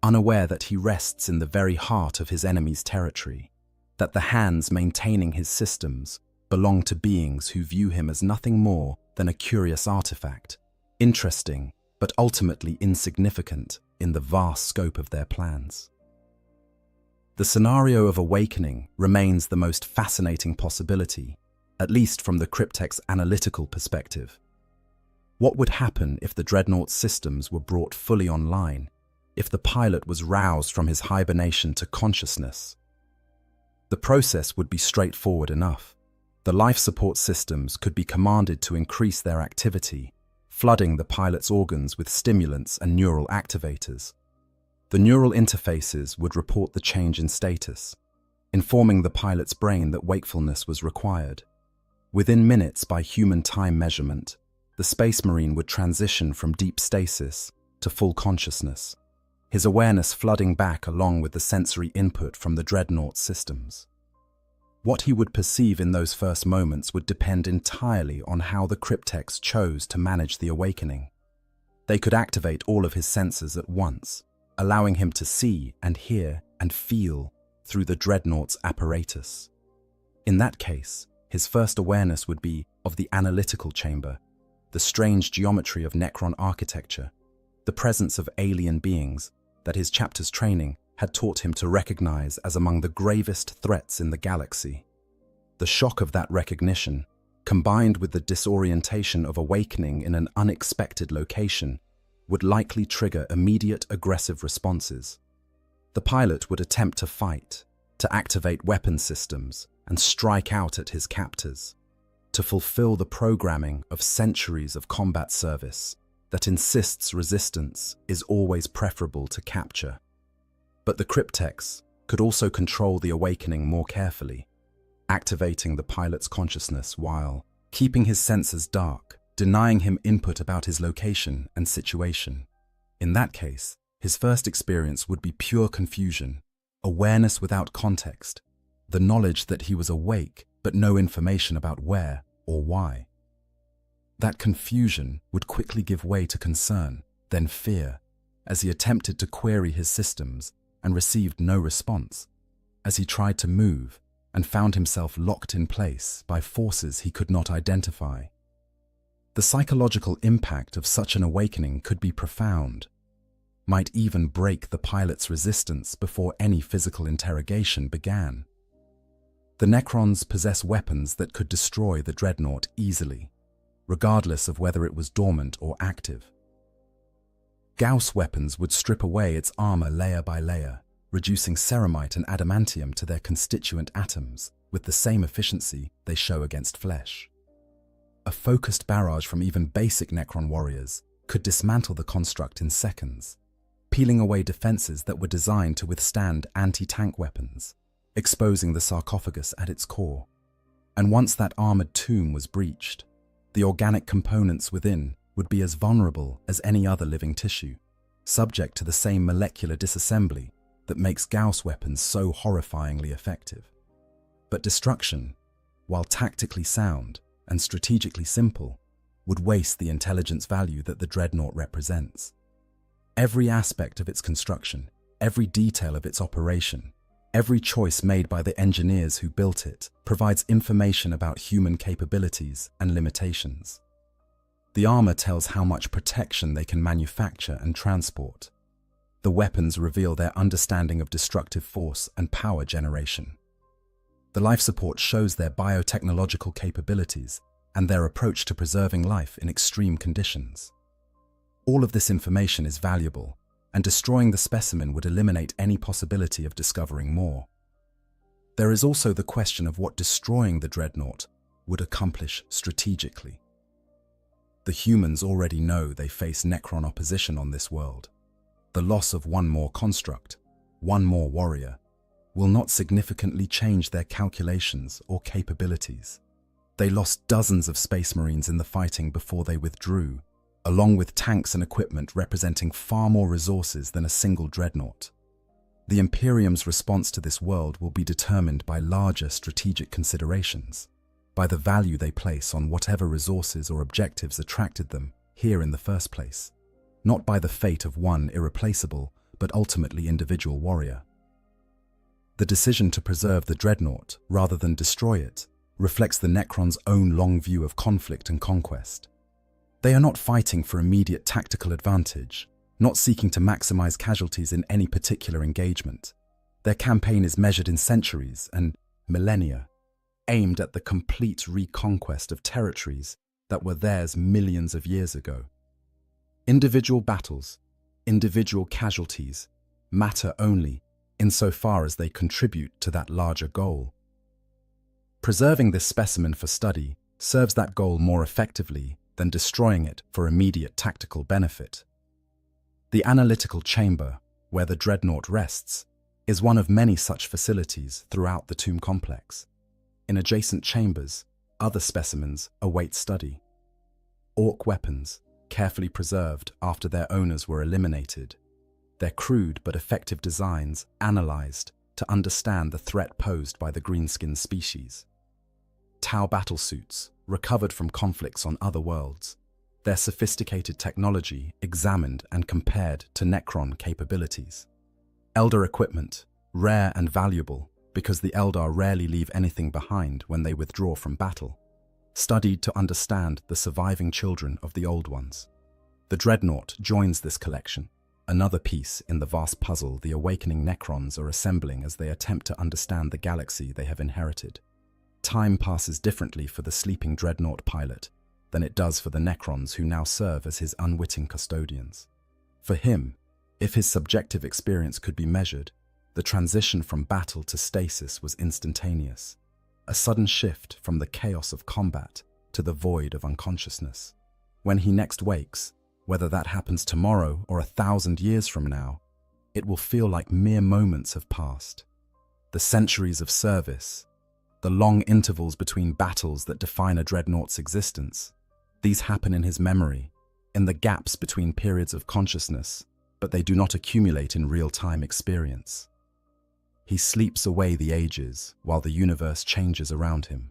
unaware that he rests in the very heart of his enemy's territory, that the hands maintaining his systems belong to beings who view him as nothing more than a curious artifact, interesting but ultimately insignificant in the vast scope of their plans. The scenario of awakening remains the most fascinating possibility, at least from the cryptech's analytical perspective. What would happen if the dreadnought's systems were brought fully online, if the pilot was roused from his hibernation to consciousness? The process would be straightforward enough. The life support systems could be commanded to increase their activity, flooding the pilot's organs with stimulants and neural activators. The neural interfaces would report the change in status, informing the pilot's brain that wakefulness was required. Within minutes by human time measurement, the Space Marine would transition from deep stasis to full consciousness, his awareness flooding back along with the sensory input from the dreadnought systems. What he would perceive in those first moments would depend entirely on how the cryptechs chose to manage the awakening. They could activate all of his senses at once, allowing him to see and hear and feel through the dreadnought's apparatus. In that case, his first awareness would be of the analytical chamber, the strange geometry of Necron architecture, the presence of alien beings that his chapter's training had taught him to recognize as among the gravest threats in the galaxy. The shock of that recognition, combined with the disorientation of awakening in an unexpected location, would likely trigger immediate aggressive responses. The pilot would attempt to fight, to activate weapon systems, and strike out at his captors, to fulfill the programming of centuries of combat service that insists resistance is always preferable to capture. But the cryptechs could also control the awakening more carefully, activating the pilot's consciousness while keeping his senses dark, denying him input about his location and situation. In that case, his first experience would be pure confusion, awareness without context, the knowledge that he was awake but no information about where or why. That confusion would quickly give way to concern, then fear, as he attempted to query his systems and received no response, as he tried to move and found himself locked in place by forces he could not identify. The psychological impact of such an awakening could be profound, might even break the pilot's resistance before any physical interrogation began. The Necrons possess weapons that could destroy the dreadnought easily, regardless of whether it was dormant or active. Gauss weapons would strip away its armor layer by layer, reducing ceramite and adamantium to their constituent atoms with the same efficiency they show against flesh. A focused barrage from even basic Necron warriors could dismantle the construct in seconds, peeling away defenses that were designed to withstand anti-tank weapons, exposing the sarcophagus at its core. And once that armored tomb was breached, the organic components within would be as vulnerable as any other living tissue, subject to the same molecular disassembly that makes Gauss weapons so horrifyingly effective. But destruction, while tactically sound and strategically simple, would waste the intelligence value that the dreadnought represents. Every aspect of its construction, every detail of its operation, every choice made by the engineers who built it provides information about human capabilities and limitations. The armor tells how much protection they can manufacture and transport. The weapons reveal their understanding of destructive force and power generation. The life support shows their biotechnological capabilities, and their approach to preserving life in extreme conditions. All of this information is valuable, and destroying the specimen would eliminate any possibility of discovering more. There is also the question of what destroying the dreadnought would accomplish strategically. The humans already know they face Necron opposition on this world. The loss of one more construct, one more warrior, will not significantly change their calculations or capabilities. They lost dozens of Space Marines in the fighting before they withdrew, along with tanks and equipment representing far more resources than a single dreadnought. The Imperium's response to this world will be determined by larger strategic considerations, by the value they place on whatever resources or objectives attracted them here in the first place, not by the fate of one irreplaceable but ultimately individual warrior. The decision to preserve the dreadnought rather than destroy it reflects the Necron's own long view of conflict and conquest. They are not fighting for immediate tactical advantage, not seeking to maximize casualties in any particular engagement. Their campaign is measured in centuries and millennia, aimed at the complete reconquest of territories that were theirs millions of years ago. Individual battles, individual casualties, matter only insofar as they contribute to that larger goal. Preserving this specimen for study serves that goal more effectively than destroying it for immediate tactical benefit. The analytical chamber, where the dreadnought rests, is one of many such facilities throughout the tomb complex. In adjacent chambers, other specimens await study. Orc weapons, carefully preserved after their owners were eliminated. Their crude but effective designs analyzed to understand the threat posed by the greenskin species. Tau battlesuits, recovered from conflicts on other worlds, their sophisticated technology examined and compared to Necron capabilities. Eldar equipment, rare and valuable because the Eldar rarely leave anything behind when they withdraw from battle, studied to understand the surviving children of the old ones. The dreadnought joins this collection, another piece in the vast puzzle the awakening Necrons are assembling as they attempt to understand the galaxy they have inherited. Time passes differently for the sleeping dreadnought pilot than it does for the Necrons who now serve as his unwitting custodians. For him, if his subjective experience could be measured, the transition from battle to stasis was instantaneous, a sudden shift from the chaos of combat to the void of unconsciousness. When he next wakes, whether that happens tomorrow or 1,000 years from now, it will feel like mere moments have passed. The centuries of service, the long intervals between battles that define a dreadnought's existence, these happen in his memory, in the gaps between periods of consciousness, but they do not accumulate in real-time experience. He sleeps away the ages while the universe changes around him.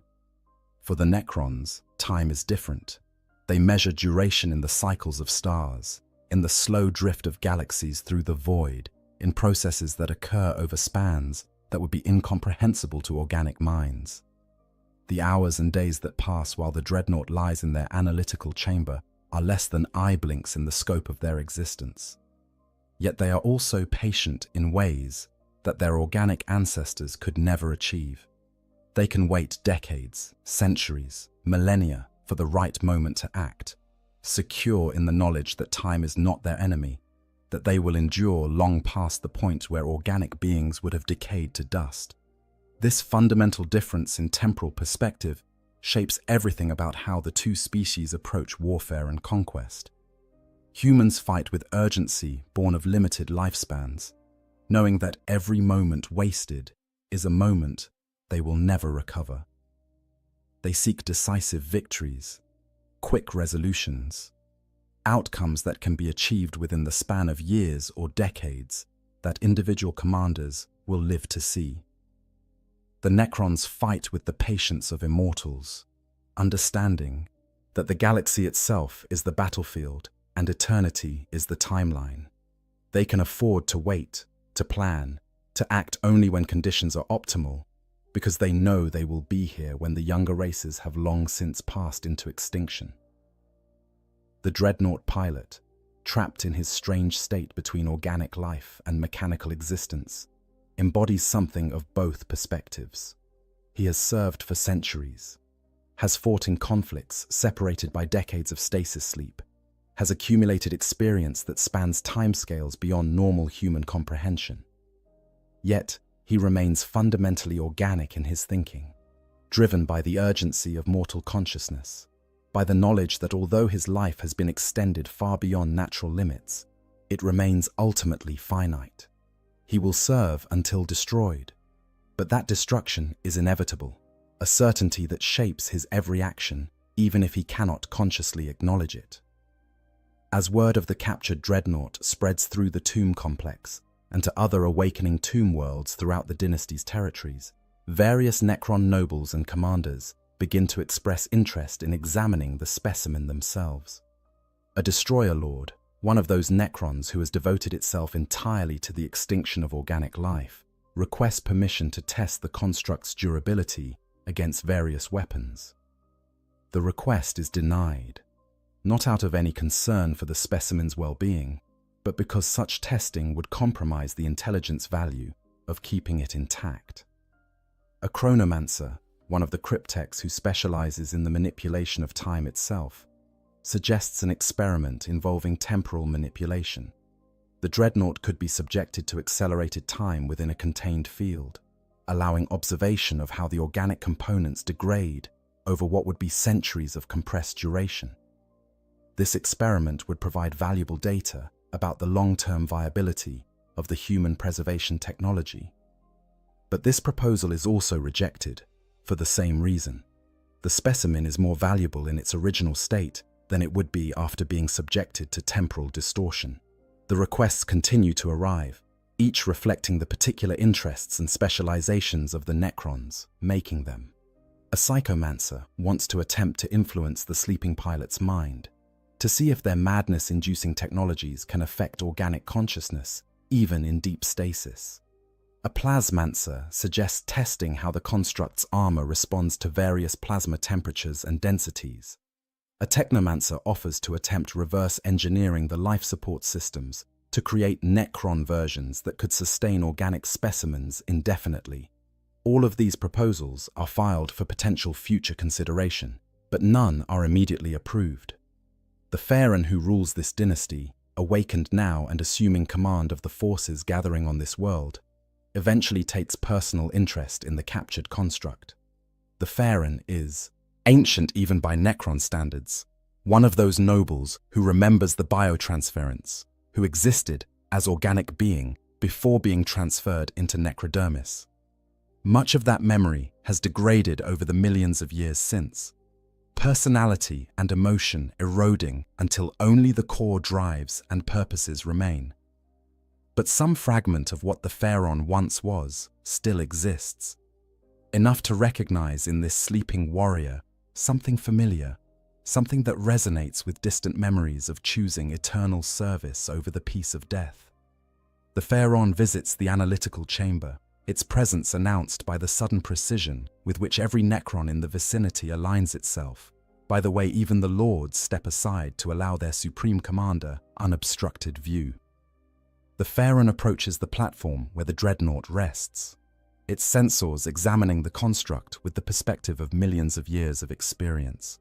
For the Necrons, time is different. They measure duration in the cycles of stars, in the slow drift of galaxies through the void, in processes that occur over spans that would be incomprehensible to organic minds. The hours and days that pass while the dreadnought lies in their analytical chamber are less than eye blinks in the scope of their existence. Yet they are also patient in ways that their organic ancestors could never achieve. They can wait decades, centuries, millennia for the right moment to act, secure in the knowledge that time is not their enemy, that they will endure long past the point where organic beings would have decayed to dust. This fundamental difference in temporal perspective shapes everything about how the two species approach warfare and conquest. Humans fight with urgency born of limited lifespans, knowing that every moment wasted is a moment they will never recover. They seek decisive victories, quick resolutions, outcomes that can be achieved within the span of years or decades that individual commanders will live to see. The Necrons fight with the patience of immortals, understanding that the galaxy itself is the battlefield and eternity is the timeline. They can afford to wait, to plan, to act only when conditions are optimal, because they know they will be here when the younger races have long since passed into extinction. The dreadnought pilot, trapped in his strange state between organic life and mechanical existence, embodies something of both perspectives. He has served for centuries, has fought in conflicts separated by decades of stasis sleep, has accumulated experience that spans timescales beyond normal human comprehension. Yet, he remains fundamentally organic in his thinking, driven by the urgency of mortal consciousness, by the knowledge that although his life has been extended far beyond natural limits, it remains ultimately finite. He will serve until destroyed, but that destruction is inevitable, a certainty that shapes his every action, even if he cannot consciously acknowledge it. As word of the captured dreadnought spreads through the tomb complex and to other awakening tomb worlds throughout the dynasty's territories, various Necron nobles and commanders begin to express interest in examining the specimen themselves. A destroyer lord, one of those Necrons who has devoted itself entirely to the extinction of organic life, requests permission to test the construct's durability against various weapons. The request is denied, not out of any concern for the specimen's well-being, but because such testing would compromise the intelligence value of keeping it intact. A chronomancer, one of the cryptechs who specializes in the manipulation of time itself, suggests an experiment involving temporal manipulation. The dreadnought could be subjected to accelerated time within a contained field, allowing observation of how the organic components degrade over what would be centuries of compressed duration. This experiment would provide valuable data about the long-term viability of the human preservation technology. But this proposal is also rejected for the same reason. The specimen is more valuable in its original state than it would be after being subjected to temporal distortion. The requests continue to arrive, each reflecting the particular interests and specializations of the Necrons making them. A psychomancer wants to attempt to influence the sleeping pilot's mind, to see if their madness-inducing technologies can affect organic consciousness, even in deep stasis. A plasmancer suggests testing how the construct's armor responds to various plasma temperatures and densities. A technomancer offers to attempt reverse engineering the life support systems to create Necron versions that could sustain organic specimens indefinitely. All of these proposals are filed for potential future consideration, but none are immediately approved. The Pharaon who rules this dynasty, awakened now and assuming command of the forces gathering on this world, eventually takes personal interest in the captured construct. The Pharaon is, ancient even by Necron standards, one of those nobles who remembers the biotransference, who existed as organic being before being transferred into necrodermis. Much of that memory has degraded over the millions of years since, personality and emotion eroding until only the core drives and purposes remain. But some fragment of what the Pharaon once was still exists, enough to recognize in this sleeping warrior something familiar, something that resonates with distant memories of choosing eternal service over the peace of death. The Pharaon visits the analytical chamber, its presence announced by the sudden precision with which every Necron in the vicinity aligns itself, by the way even the lords step aside to allow their supreme commander unobstructed view. The Pharaon approaches the platform where the dreadnought rests, its sensors examining the construct with the perspective of millions of years of experience.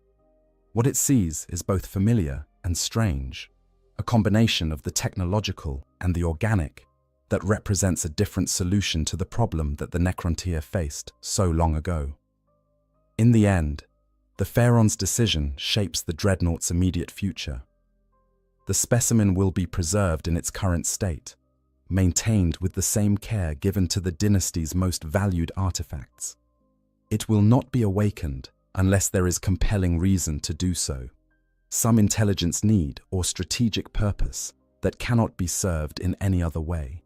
What it sees is both familiar and strange, a combination of the technological and the organic that represents a different solution to the problem that the Necrontyr faced so long ago. In the end, the Pharaon's decision shapes the dreadnought's immediate future. The specimen will be preserved in its current state, maintained with the same care given to the dynasty's most valued artifacts. It will not be awakened unless there is compelling reason to do so, some intelligence need or strategic purpose that cannot be served in any other way.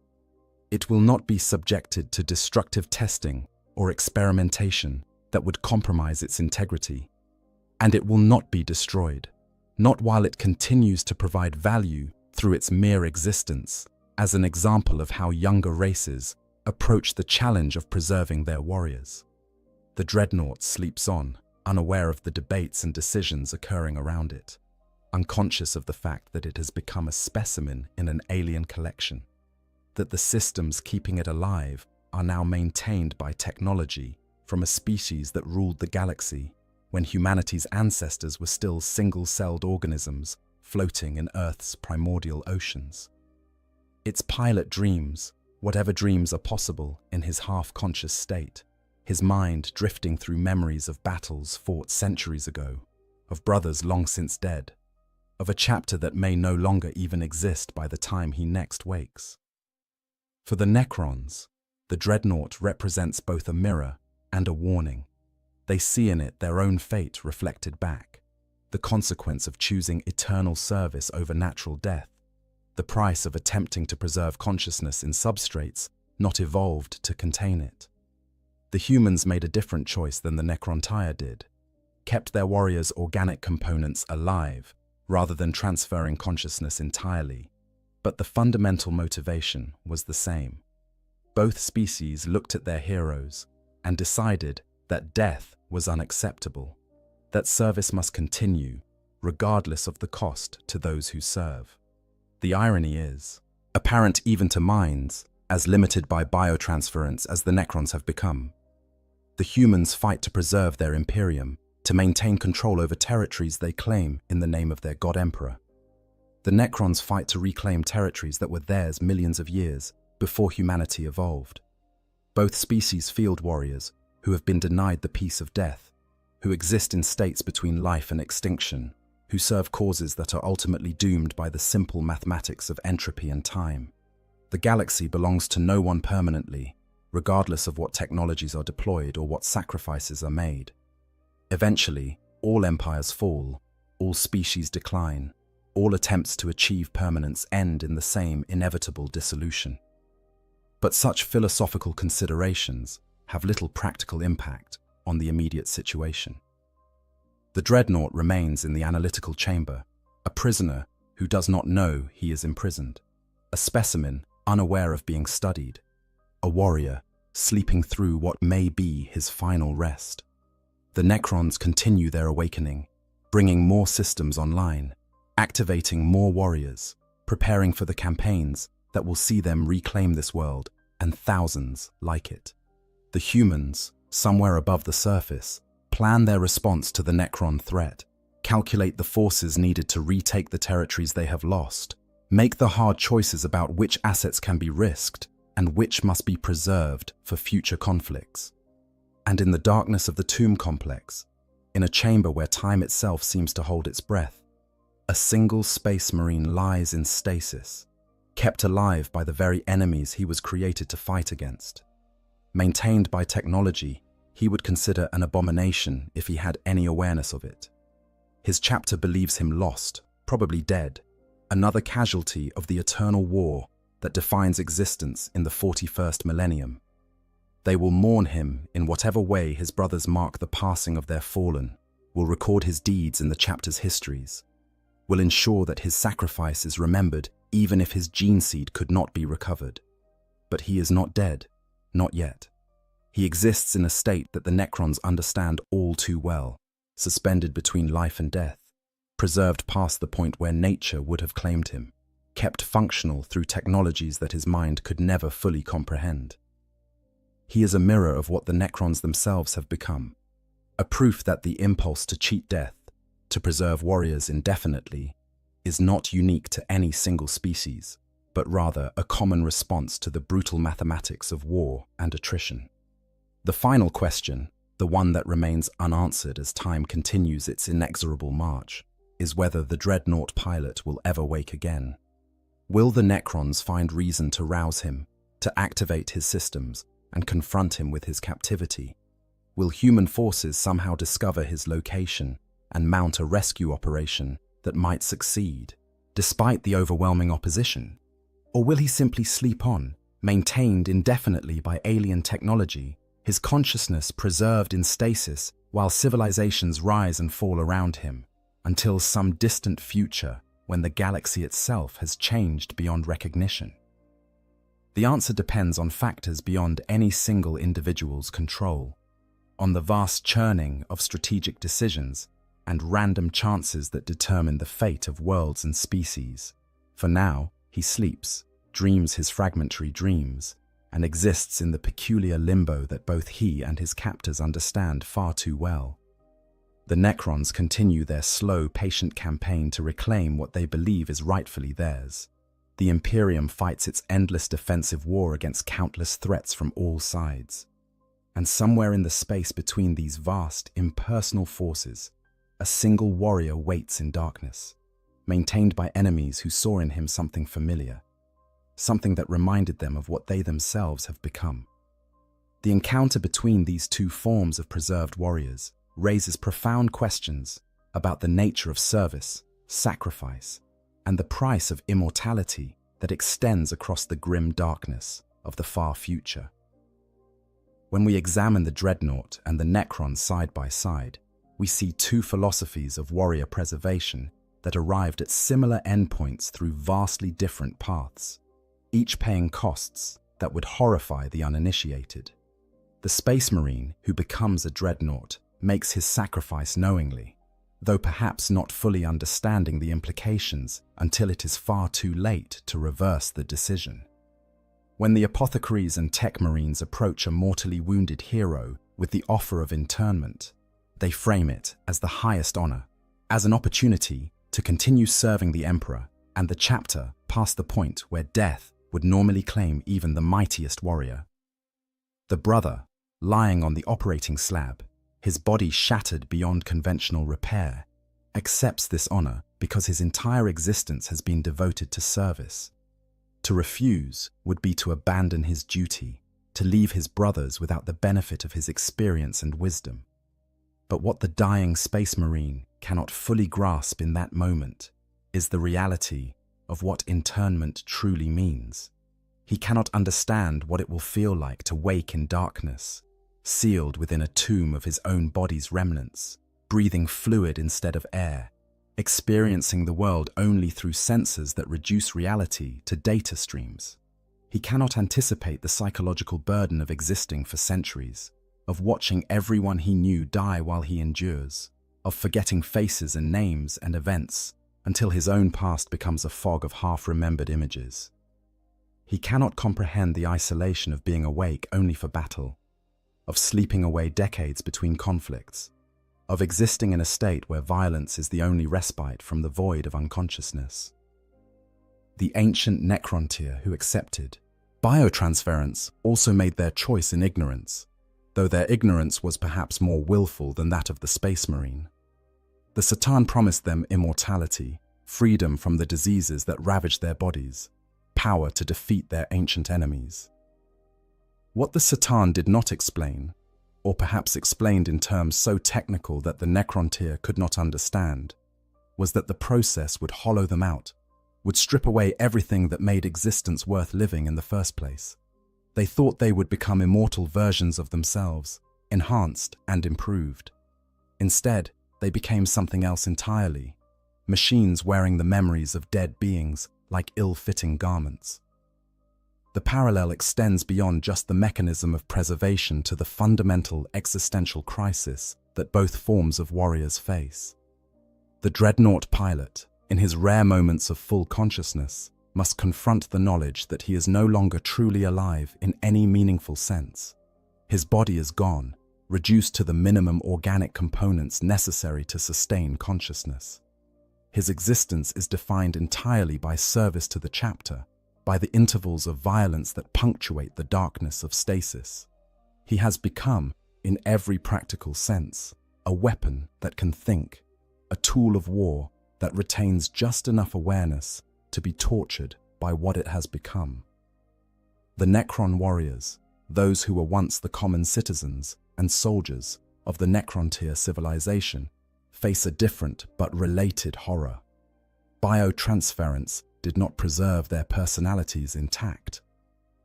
It will not be subjected to destructive testing or experimentation that would compromise its integrity, and it will not be destroyed, not while it continues to provide value through its mere existence, as an example of how younger races approach the challenge of preserving their warriors. The dreadnought sleeps on, unaware of the debates and decisions occurring around it, unconscious of the fact that it has become a specimen in an alien collection, that the systems keeping it alive are now maintained by technology from a species that ruled the galaxy when humanity's ancestors were still single-celled organisms floating in Earth's primordial oceans. Its pilot dreams, whatever dreams are possible in his half-conscious state, his mind drifting through memories of battles fought centuries ago, of brothers long since dead, of a chapter that may no longer even exist by the time he next wakes. For the Necrons, the dreadnought represents both a mirror and a warning. They see in it their own fate reflected back, the consequence of choosing eternal service over natural death, the price of attempting to preserve consciousness in substrates not evolved to contain it. The humans made a different choice than the Necrontyre did, kept their warriors' organic components alive rather than transferring consciousness entirely, but the fundamental motivation was the same. Both species looked at their heroes and decided that death was unacceptable, that service must continue, regardless of the cost to those who serve. The irony is, apparent even to minds, as limited by biotransference as the Necrons have become. The humans fight to preserve their Imperium, to maintain control over territories they claim in the name of their God-Emperor. The Necrons fight to reclaim territories that were theirs millions of years before humanity evolved. Both species field warriors who have been denied the peace of death, who exist in states between life and extinction, who serve causes that are ultimately doomed by the simple mathematics of entropy and time. The galaxy belongs to no one permanently, regardless of what technologies are deployed or what sacrifices are made. Eventually, all empires fall, all species decline, all attempts to achieve permanence end in the same inevitable dissolution. But such philosophical considerations have little practical impact on the immediate situation. The dreadnought remains in the analytical chamber, a prisoner who does not know he is imprisoned, a specimen unaware of being studied, a warrior sleeping through what may be his final rest. The Necrons continue their awakening, bringing more systems online, activating more warriors, preparing for the campaigns that will see them reclaim this world and thousands like it. The humans, somewhere above the surface, plan their response to the Necron threat, calculate the forces needed to retake the territories they have lost, make the hard choices about which assets can be risked and which must be preserved for future conflicts. And in the darkness of the tomb complex, in a chamber where time itself seems to hold its breath, a single space marine lies in stasis, kept alive by the very enemies he was created to fight against. Maintained by technology he would consider an abomination if he had any awareness of it. His chapter believes him lost, probably dead, another casualty of the eternal war that defines existence in the 41st millennium. They will mourn him in whatever way his brothers mark the passing of their fallen, will record his deeds in the chapter's histories, will ensure that his sacrifice is remembered even if his gene seed could not be recovered. But he is not dead, not yet. He exists in a state that the Necrons understand all too well, suspended between life and death, preserved past the point where nature would have claimed him, kept functional through technologies that his mind could never fully comprehend. He is a mirror of what the Necrons themselves have become, a proof that the impulse to cheat death, to preserve warriors indefinitely, is not unique to any single species, but rather a common response to the brutal mathematics of war and attrition. The final question, the one that remains unanswered as time continues its inexorable march, is whether the dreadnought pilot will ever wake again. Will the Necrons find reason to rouse him, to activate his systems, and confront him with his captivity? Will human forces somehow discover his location and mount a rescue operation that might succeed, despite the overwhelming opposition? Or will he simply sleep on, maintained indefinitely by alien technology, his consciousness preserved in stasis while civilizations rise and fall around him, until some distant future when the galaxy itself has changed beyond recognition? The answer depends on factors beyond any single individual's control, on the vast churning of strategic decisions and random chances that determine the fate of worlds and species. For now, he sleeps, dreams his fragmentary dreams, and exists in the peculiar limbo that both he and his captors understand far too well. The Necrons continue their slow, patient campaign to reclaim what they believe is rightfully theirs. The Imperium fights its endless defensive war against countless threats from all sides. And somewhere in the space between these vast, impersonal forces, a single warrior waits in darkness, maintained by enemies who saw in him something familiar, something that reminded them of what they themselves have become. The encounter between these two forms of preserved warriors raises profound questions about the nature of service, sacrifice, and the price of immortality that extends across the grim darkness of the far future. When we examine the Dreadnought and the Necron side by side, we see two philosophies of warrior preservation that arrived at similar endpoints through vastly different paths, each paying costs that would horrify the uninitiated. The Space Marine who becomes a Dreadnought makes his sacrifice knowingly, though perhaps not fully understanding the implications until it is far too late to reverse the decision. When the Apothecaries and Tech Marines approach a mortally wounded hero with the offer of internment, they frame it as the highest honor, as an opportunity to continue serving the Emperor and the chapter past the point where death would normally claim even the mightiest warrior. The brother, lying on the operating slab, his body shattered beyond conventional repair, accepts this honor because his entire existence has been devoted to service. To refuse would be to abandon his duty, to leave his brothers without the benefit of his experience and wisdom. But what the dying Space Marine cannot fully grasp in that moment is the reality of what internment truly means. He cannot understand what it will feel like to wake in darkness, sealed within a tomb of his own body's remnants, breathing fluid instead of air, experiencing the world only through sensors that reduce reality to data streams. He cannot anticipate the psychological burden of existing for centuries, of watching everyone he knew die while he endures, of forgetting faces and names and events until his own past becomes a fog of half-remembered images. He cannot comprehend the isolation of being awake only for battle, of sleeping away decades between conflicts, of existing in a state where violence is the only respite from the void of unconsciousness. The ancient Necrontyr who accepted biotransference also made their choice in ignorance, though their ignorance was perhaps more willful than that of the Space Marine. The Satan promised them immortality, freedom from the diseases that ravaged their bodies, power to defeat their ancient enemies. What the Satan did not explain, or perhaps explained in terms so technical that the Necrontyr could not understand, was that the process would hollow them out, would strip away everything that made existence worth living in the first place. They thought they would become immortal versions of themselves, enhanced and improved. Instead, they became something else entirely, machines wearing the memories of dead beings like ill-fitting garments. The parallel extends beyond just the mechanism of preservation to the fundamental existential crisis that both forms of warriors face. The Dreadnought pilot, in his rare moments of full consciousness, must confront the knowledge that he is no longer truly alive in any meaningful sense. His body is gone, reduced to the minimum organic components necessary to sustain consciousness. His existence is defined entirely by service to the chapter, by the intervals of violence that punctuate the darkness of stasis. He has become, in every practical sense, a weapon that can think, a tool of war that retains just enough awareness to be tortured by what it has become. The Necron warriors, those who were once the common citizens and soldiers of the Necrontyr civilization, face a different but related horror. Biotransference did not preserve their personalities intact.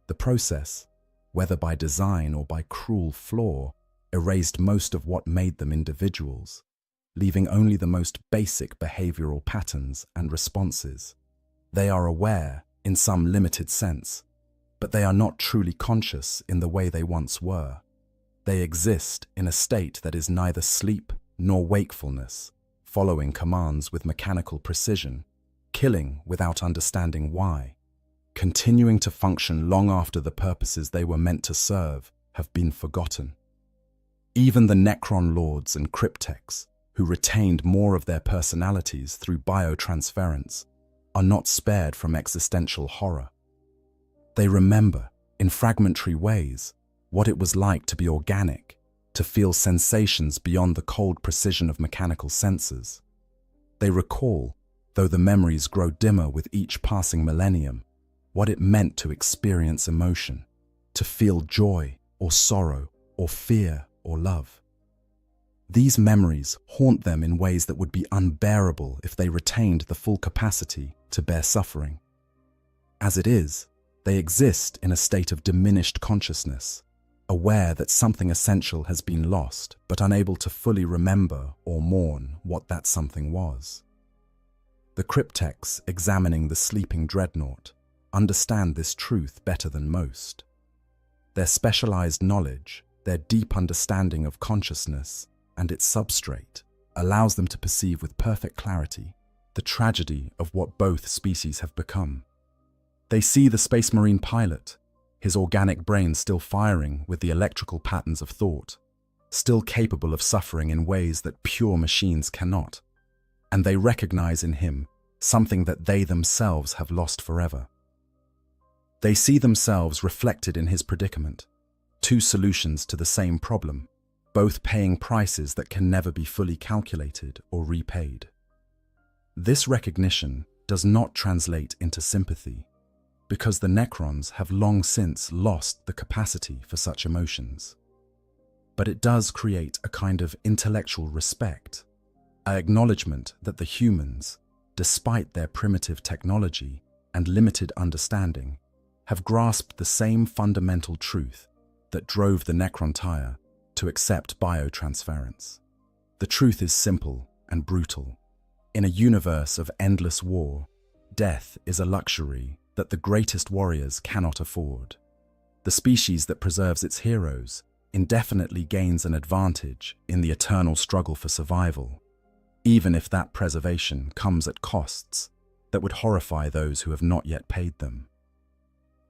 The process, whether by design or by cruel flaw, erased most of what made them individuals, leaving only the most basic behavioral patterns and responses. They are aware, in some limited sense, but they are not truly conscious in the way they once were. They exist in a state that is neither sleep nor wakefulness, following commands with mechanical precision, killing without understanding why, continuing to function long after the purposes they were meant to serve have been forgotten. Even the Necron lords and cryptechs, who retained more of their personalities through biotransference, are not spared from existential horror. They remember, in fragmentary ways, what it was like to be organic, to feel sensations beyond the cold precision of mechanical senses. They recall, though the memories grow dimmer with each passing millennium, what it meant to experience emotion, to feel joy or sorrow or fear or love. These memories haunt them in ways that would be unbearable if they retained the full capacity to bear suffering. As it is, they exist in a state of diminished consciousness, aware that something essential has been lost, but unable to fully remember or mourn what that something was. The cryptechs examining the sleeping dreadnought understand this truth better than most. Their specialized knowledge, their deep understanding of consciousness and its substrate, allows them to perceive with perfect clarity the tragedy of what both species have become. They see the Space Marine pilot, his organic brain still firing with the electrical patterns of thought, still capable of suffering in ways that pure machines cannot, and they recognize in him something that they themselves have lost forever. They see themselves reflected in his predicament, two solutions to the same problem, both paying prices that can never be fully calculated or repaid. This recognition does not translate into sympathy, because the Necrons have long since lost the capacity for such emotions. But it does create a kind of intellectual respect, an acknowledgement that the humans, despite their primitive technology and limited understanding, have grasped the same fundamental truth that drove the Necrontyre to accept biotransference. The truth is simple and brutal. In a universe of endless war, death is a luxury that the greatest warriors cannot afford. The species that preserves its heroes indefinitely gains an advantage in the eternal struggle for survival, even if that preservation comes at costs that would horrify those who have not yet paid them.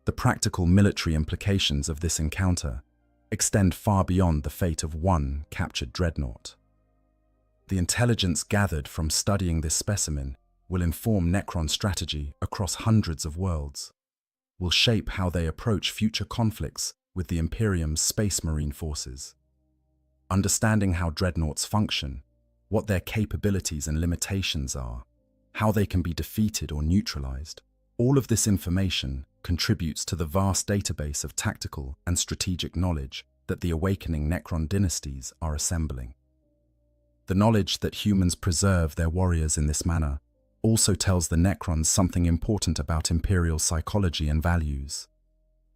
The practical military implications of this encounter extend far beyond the fate of one captured dreadnought. The intelligence gathered from studying this specimen will inform Necron strategy across hundreds of worlds, will shape how they approach future conflicts with the Imperium's Space Marine forces. Understanding how dreadnoughts function, what their capabilities and limitations are, how they can be defeated or neutralized, all of this information contributes to the vast database of tactical and strategic knowledge that the awakening Necron dynasties are assembling. The knowledge that humans preserve their warriors in this manner also tells the Necrons something important about Imperial psychology and values.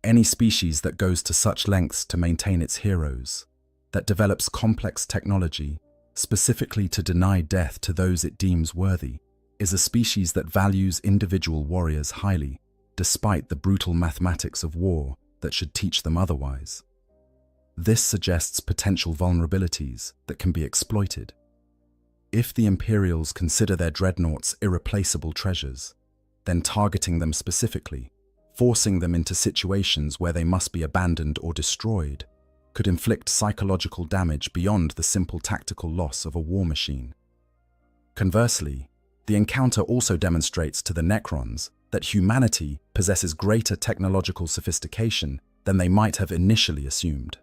Any species that goes to such lengths to maintain its heroes, that develops complex technology specifically to deny death to those it deems worthy, is a species that values individual warriors highly, despite the brutal mathematics of war that should teach them otherwise. This suggests potential vulnerabilities that can be exploited. If the Imperials consider their dreadnoughts irreplaceable treasures, then targeting them specifically, forcing them into situations where they must be abandoned or destroyed, could inflict psychological damage beyond the simple tactical loss of a war machine. Conversely, the encounter also demonstrates to the Necrons that humanity possesses greater technological sophistication than they might have initially assumed.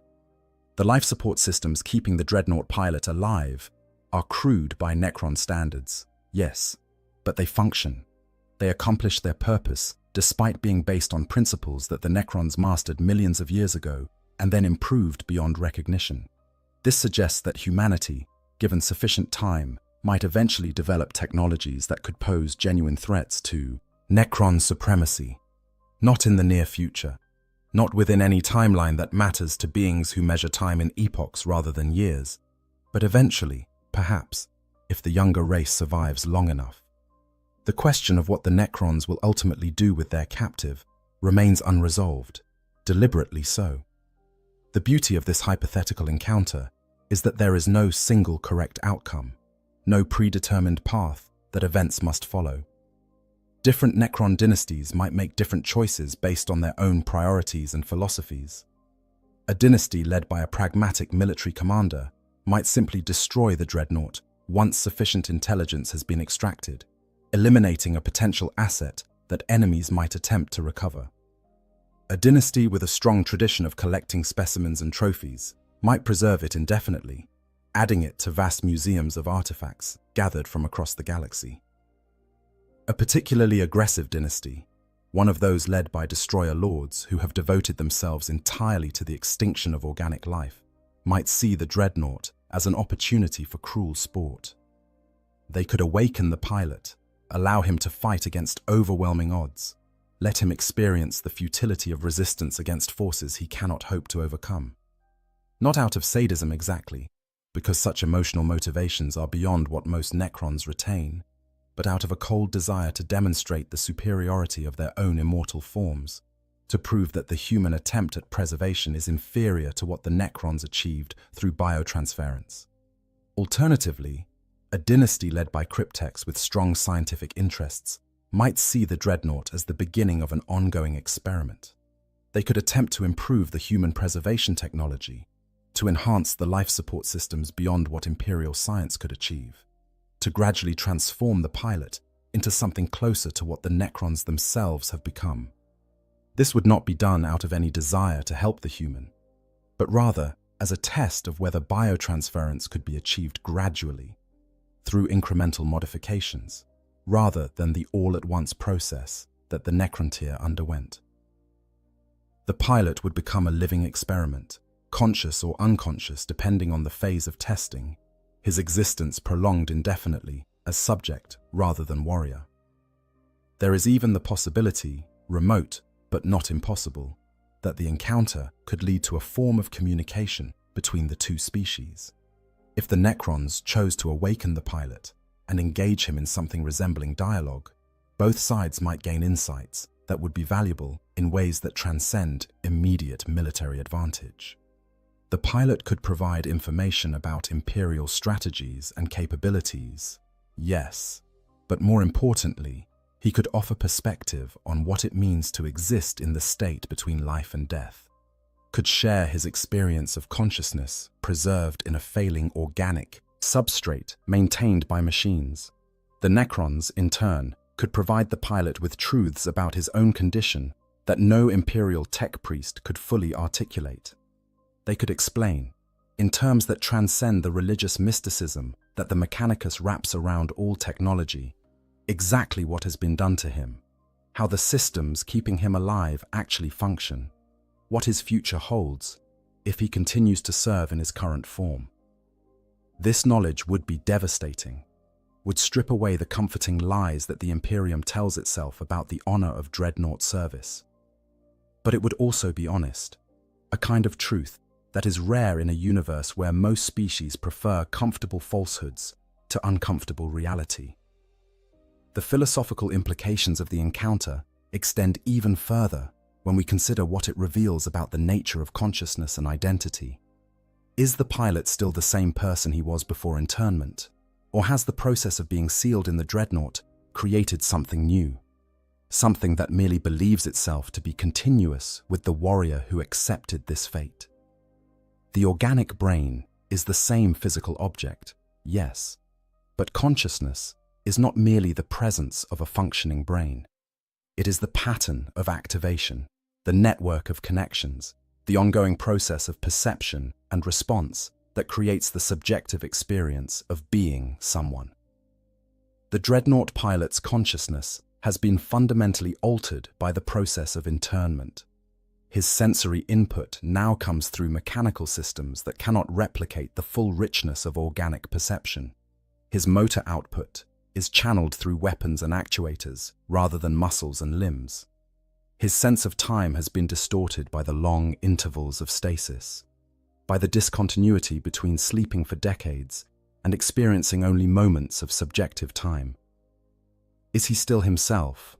The life support systems keeping the dreadnought pilot alive are crude by Necron standards, yes, but they function. They accomplish their purpose despite being based on principles that the Necrons mastered millions of years ago and then improved beyond recognition. This suggests that humanity, given sufficient time, might eventually develop technologies that could pose genuine threats to Necron supremacy. Not in the near future, not within any timeline that matters to beings who measure time in epochs rather than years, but eventually, perhaps, if the younger race survives long enough. The question of what the Necrons will ultimately do with their captive remains unresolved, deliberately so. The beauty of this hypothetical encounter is that there is no single correct outcome, no predetermined path that events must follow. Different Necron dynasties might make different choices based on their own priorities and philosophies. A dynasty led by a pragmatic military commander might simply destroy the dreadnought once sufficient intelligence has been extracted, eliminating a potential asset that enemies might attempt to recover. A dynasty with a strong tradition of collecting specimens and trophies might preserve it indefinitely, adding it to vast museums of artifacts gathered from across the galaxy. A particularly aggressive dynasty, one of those led by destroyer lords who have devoted themselves entirely to the extinction of organic life, might see the dreadnought as an opportunity for cruel sport. They could awaken the pilot, allow him to fight against overwhelming odds, let him experience the futility of resistance against forces he cannot hope to overcome. Not out of sadism exactly, because such emotional motivations are beyond what most Necrons retain, but out of a cold desire to demonstrate the superiority of their own immortal forms, to prove that the human attempt at preservation is inferior to what the Necrons achieved through biotransference. Alternatively, a dynasty led by cryptechs with strong scientific interests might see the dreadnought as the beginning of an ongoing experiment. They could attempt to improve the human preservation technology, to enhance the life support systems beyond what Imperial science could achieve, to gradually transform the pilot into something closer to what the Necrons themselves have become. This would not be done out of any desire to help the human, but rather as a test of whether biotransference could be achieved gradually, through incremental modifications, rather than the all-at-once process that the Necrontyr underwent. The pilot would become a living experiment, conscious or unconscious depending on the phase of testing, his existence prolonged indefinitely as subject rather than warrior. There is even the possibility, remote but not impossible, that the encounter could lead to a form of communication between the two species. If the Necrons chose to awaken the pilot and engage him in something resembling dialogue, both sides might gain insights that would be valuable in ways that transcend immediate military advantage. The pilot could provide information about Imperial strategies and capabilities, yes, but more importantly, he could offer perspective on what it means to exist in the state between life and death, could share his experience of consciousness preserved in a failing organic substrate maintained by machines. The Necrons, in turn, could provide the pilot with truths about his own condition that no Imperial tech priest could fully articulate. They could explain, in terms that transcend the religious mysticism that the Mechanicus wraps around all technology, exactly what has been done to him, how the systems keeping him alive actually function, what his future holds if he continues to serve in his current form. This knowledge would be devastating, would strip away the comforting lies that the Imperium tells itself about the honor of dreadnought service. But it would also be honest, a kind of truth that is rare in a universe where most species prefer comfortable falsehoods to uncomfortable reality. The philosophical implications of the encounter extend even further when we consider what it reveals about the nature of consciousness and identity. Is the pilot still the same person he was before internment, or has the process of being sealed in the dreadnought created something new? Something that merely believes itself to be continuous with the warrior who accepted this fate. The organic brain is the same physical object, yes, but consciousness is not merely the presence of a functioning brain. It is the pattern of activation, the network of connections, the ongoing process of perception and response that creates the subjective experience of being someone. The dreadnought pilot's consciousness has been fundamentally altered by the process of internment. His sensory input now comes through mechanical systems that cannot replicate the full richness of organic perception. His motor output is channeled through weapons and actuators rather than muscles and limbs. His sense of time has been distorted by the long intervals of stasis, by the discontinuity between sleeping for decades and experiencing only moments of subjective time. Is he still himself,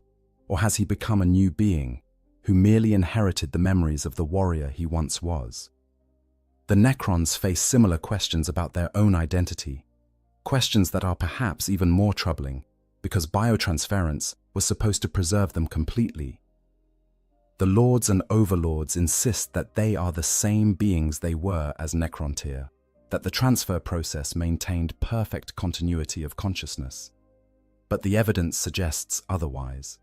or has he become a new being who merely inherited the memories of the warrior he once was? The Necrons face similar questions about their own identity, questions that are perhaps even more troubling because biotransference was supposed to preserve them completely. The lords and overlords insist that they are the same beings they were as Necrontyr, that the transfer process maintained perfect continuity of consciousness. But the evidence suggests otherwise.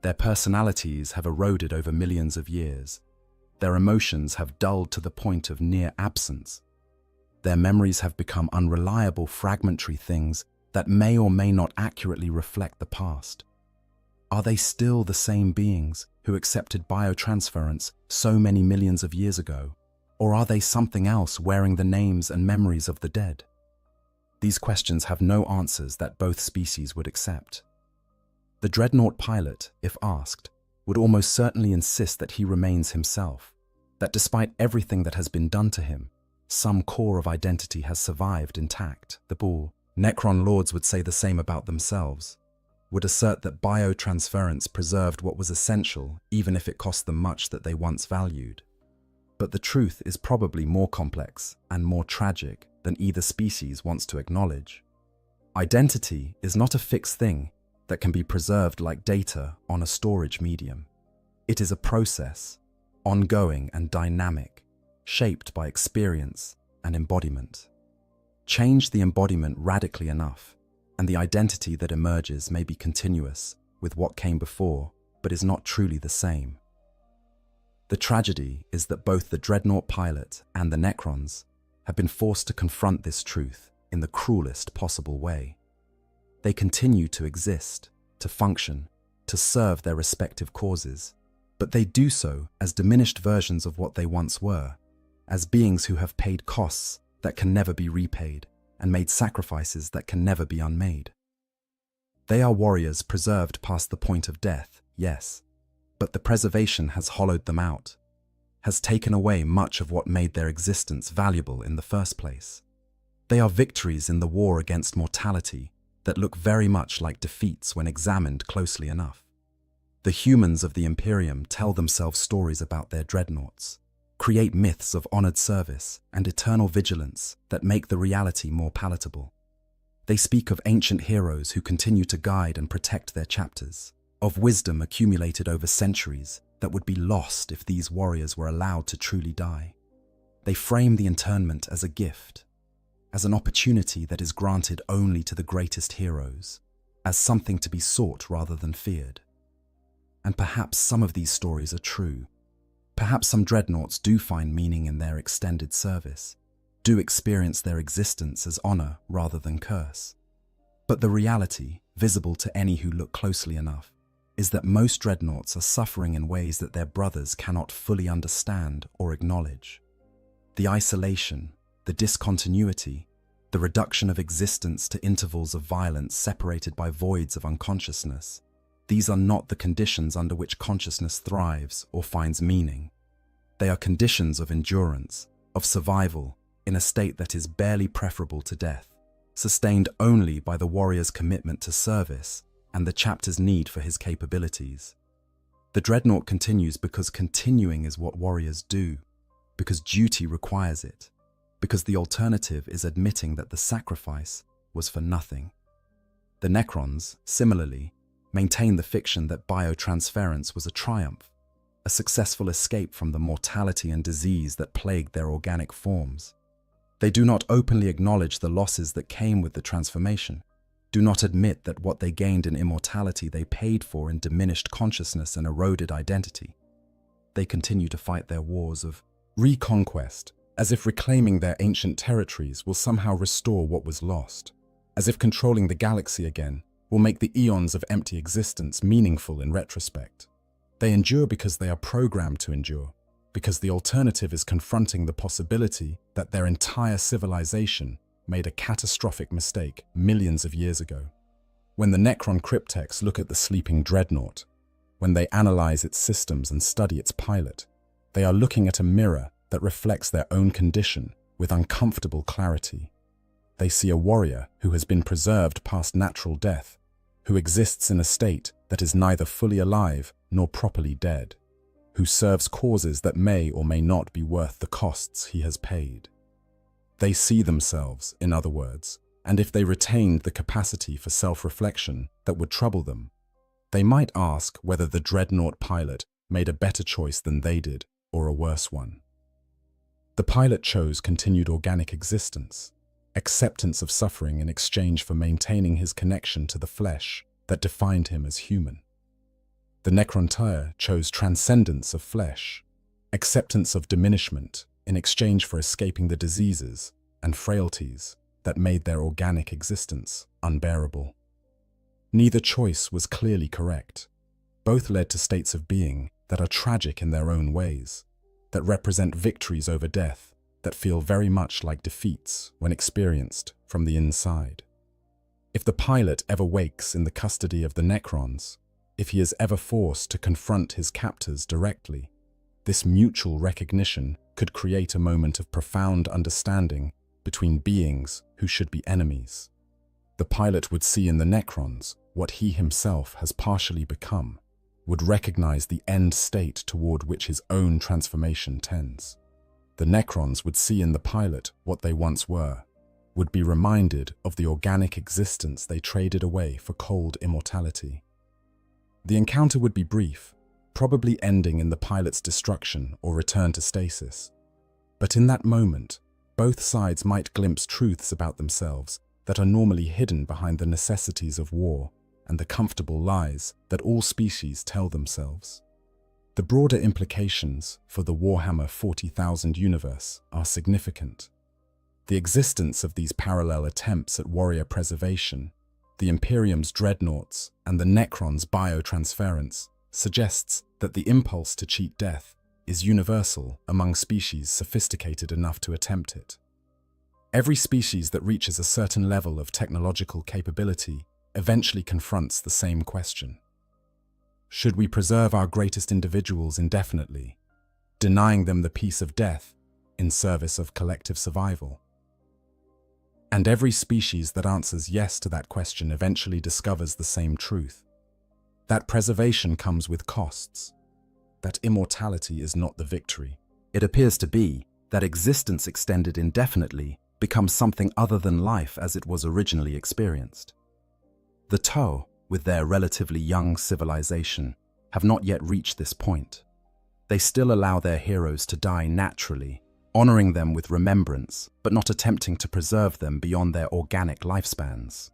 Their personalities have eroded over millions of years. Their emotions have dulled to the point of near absence. Their memories have become unreliable, fragmentary things that may or may not accurately reflect the past. Are they still the same beings who accepted biotransference so many millions of years ago? Or are they something else wearing the names and memories of the dead? These questions have no answers that both species would accept. The dreadnought pilot, if asked, would almost certainly insist that he remains himself, that despite everything that has been done to him, some core of identity has survived intact. The bull Necron lords would say the same about themselves, would assert that biotransference preserved what was essential even if it cost them much that they once valued. But the truth is probably more complex and more tragic than either species wants to acknowledge. Identity is not a fixed thing that can be preserved like data on a storage medium. It is a process, ongoing and dynamic, shaped by experience and embodiment. Change the embodiment radically enough, and the identity that emerges may be continuous with what came before, but is not truly the same. The tragedy is that both the dreadnought pilot and the Necrons have been forced to confront this truth in the cruelest possible way. They continue to exist, to function, to serve their respective causes, but they do so as diminished versions of what they once were, as beings who have paid costs that can never be repaid and made sacrifices that can never be unmade. They are warriors preserved past the point of death, yes, but the preservation has hollowed them out, has taken away much of what made their existence valuable in the first place. They are victories in the war against mortality that look very much like defeats when examined closely enough. The humans of the Imperium tell themselves stories about their dreadnoughts, create myths of honored service and eternal vigilance that make the reality more palatable. They speak of ancient heroes who continue to guide and protect their chapters, of wisdom accumulated over centuries that would be lost if these warriors were allowed to truly die. They frame the internment as a gift, as an opportunity that is granted only to the greatest heroes, as something to be sought rather than feared. And perhaps some of these stories are true. Perhaps some dreadnoughts do find meaning in their extended service, do experience their existence as honor rather than curse. But the reality, visible to any who look closely enough, is that most dreadnoughts are suffering in ways that their brothers cannot fully understand or acknowledge. The isolation, the discontinuity, the reduction of existence to intervals of violence separated by voids of unconsciousness, these are not the conditions under which consciousness thrives or finds meaning. They are conditions of endurance, of survival, in a state that is barely preferable to death, sustained only by the warrior's commitment to service and the chapter's need for his capabilities. The dreadnought continues because continuing is what warriors do, because duty requires it, because the alternative is admitting that the sacrifice was for nothing. The Necrons, similarly, maintain the fiction that biotransference was a triumph, a successful escape from the mortality and disease that plagued their organic forms. They do not openly acknowledge the losses that came with the transformation, do not admit that what they gained in immortality they paid for in diminished consciousness and eroded identity. They continue to fight their wars of reconquest, as if reclaiming their ancient territories will somehow restore what was lost, as if controlling the galaxy again will make the eons of empty existence meaningful in retrospect. They endure because they are programmed to endure, because the alternative is confronting the possibility that their entire civilization made a catastrophic mistake millions of years ago. When the Necron cryptechs look at the sleeping dreadnought, when they analyze its systems and study its pilot, they are looking at a mirror that reflects their own condition with uncomfortable clarity. They see a warrior who has been preserved past natural death, who exists in a state that is neither fully alive nor properly dead, who serves causes that may or may not be worth the costs he has paid. They see themselves, in other words, and if they retained the capacity for self-reflection that would trouble them, they might ask whether the dreadnought pilot made a better choice than they did, or a worse one. The pilot chose continued organic existence, acceptance of suffering in exchange for maintaining his connection to the flesh that defined him as human. The Necrontyre chose transcendence of flesh, acceptance of diminishment in exchange for escaping the diseases and frailties that made their organic existence unbearable. Neither choice was clearly correct. Both led to states of being that are tragic in their own ways, that represent victories over death, that feel very much like defeats when experienced from the inside. If the pilot ever wakes in the custody of the Necrons, if he is ever forced to confront his captors directly, this mutual recognition could create a moment of profound understanding between beings who should be enemies. The pilot would see in the Necrons what he himself has partially become, would recognize the end state toward which his own transformation tends. The Necrons would see in the pilot what they once were, would be reminded of the organic existence they traded away for cold immortality. The encounter would be brief, probably ending in the pilot's destruction or return to stasis. But in that moment, both sides might glimpse truths about themselves that are normally hidden behind the necessities of war and the comfortable lies that all species tell themselves. The broader implications for the Warhammer 40,000 universe are significant. The existence of these parallel attempts at warrior preservation, the Imperium's dreadnoughts and the Necrons' biotransference, suggests that the impulse to cheat death is universal among species sophisticated enough to attempt it. Every species that reaches a certain level of technological capability eventually confronts the same question. Should we preserve our greatest individuals indefinitely, denying them the peace of death in service of collective survival? And every species that answers yes to that question eventually discovers the same truth: that preservation comes with costs, that immortality is not the victory. It appears to be that existence extended indefinitely becomes something other than life as it was originally experienced. The Tau, with their relatively young civilization, have not yet reached this point. They still allow their heroes to die naturally, honoring them with remembrance, but not attempting to preserve them beyond their organic lifespans.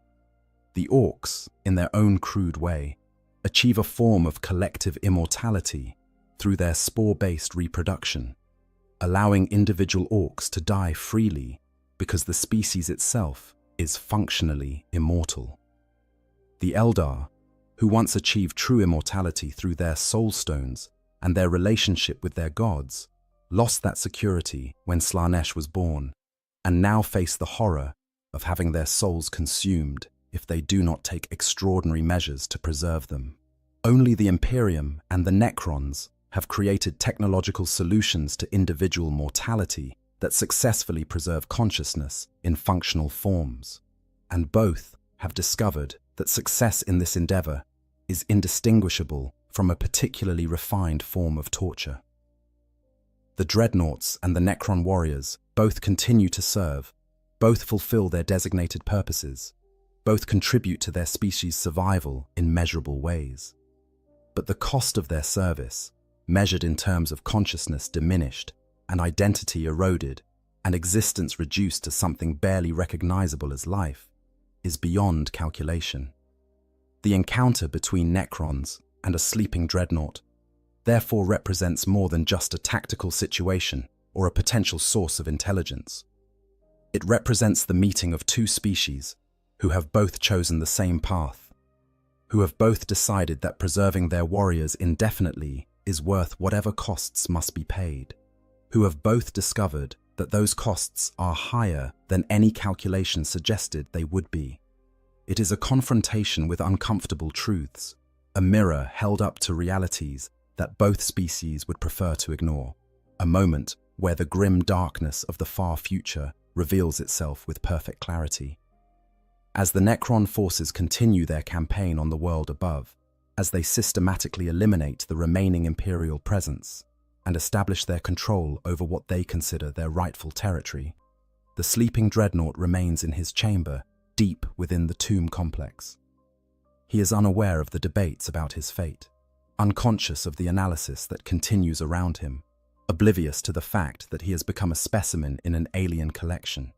The Orcs, in their own crude way, achieve a form of collective immortality through their spore-based reproduction, allowing individual Orcs to die freely because the species itself is functionally immortal. The Eldar, who once achieved true immortality through their soul stones and their relationship with their gods, lost that security when Slaanesh was born, and now face the horror of having their souls consumed if they do not take extraordinary measures to preserve them. Only the Imperium and the Necrons have created technological solutions to individual mortality that successfully preserve consciousness in functional forms, and both have discovered that success in this endeavor is indistinguishable from a particularly refined form of torture. The Dreadnoughts and the Necron warriors both continue to serve, both fulfill their designated purposes, both contribute to their species' survival in measurable ways. But the cost of their service, measured in terms of consciousness diminished and identity eroded and existence reduced to something barely recognizable as life, is beyond calculation. The encounter between Necrons and a sleeping dreadnought therefore represents more than just a tactical situation or a potential source of intelligence. It represents the meeting of two species who have both chosen the same path, who have both decided that preserving their warriors indefinitely is worth whatever costs must be paid, who have both discovered that those costs are higher than any calculation suggested they would be. It is a confrontation with uncomfortable truths, a mirror held up to realities that both species would prefer to ignore, a moment where the grim darkness of the far future reveals itself with perfect clarity. As the Necron forces continue their campaign on the world above, as they systematically eliminate the remaining Imperial presence and establish their control over what they consider their rightful territory, the sleeping dreadnought remains in his chamber deep within the tomb complex. He is unaware of the debates about his fate, unconscious of the analysis that continues around him, oblivious to the fact that he has become a specimen in an alien collection.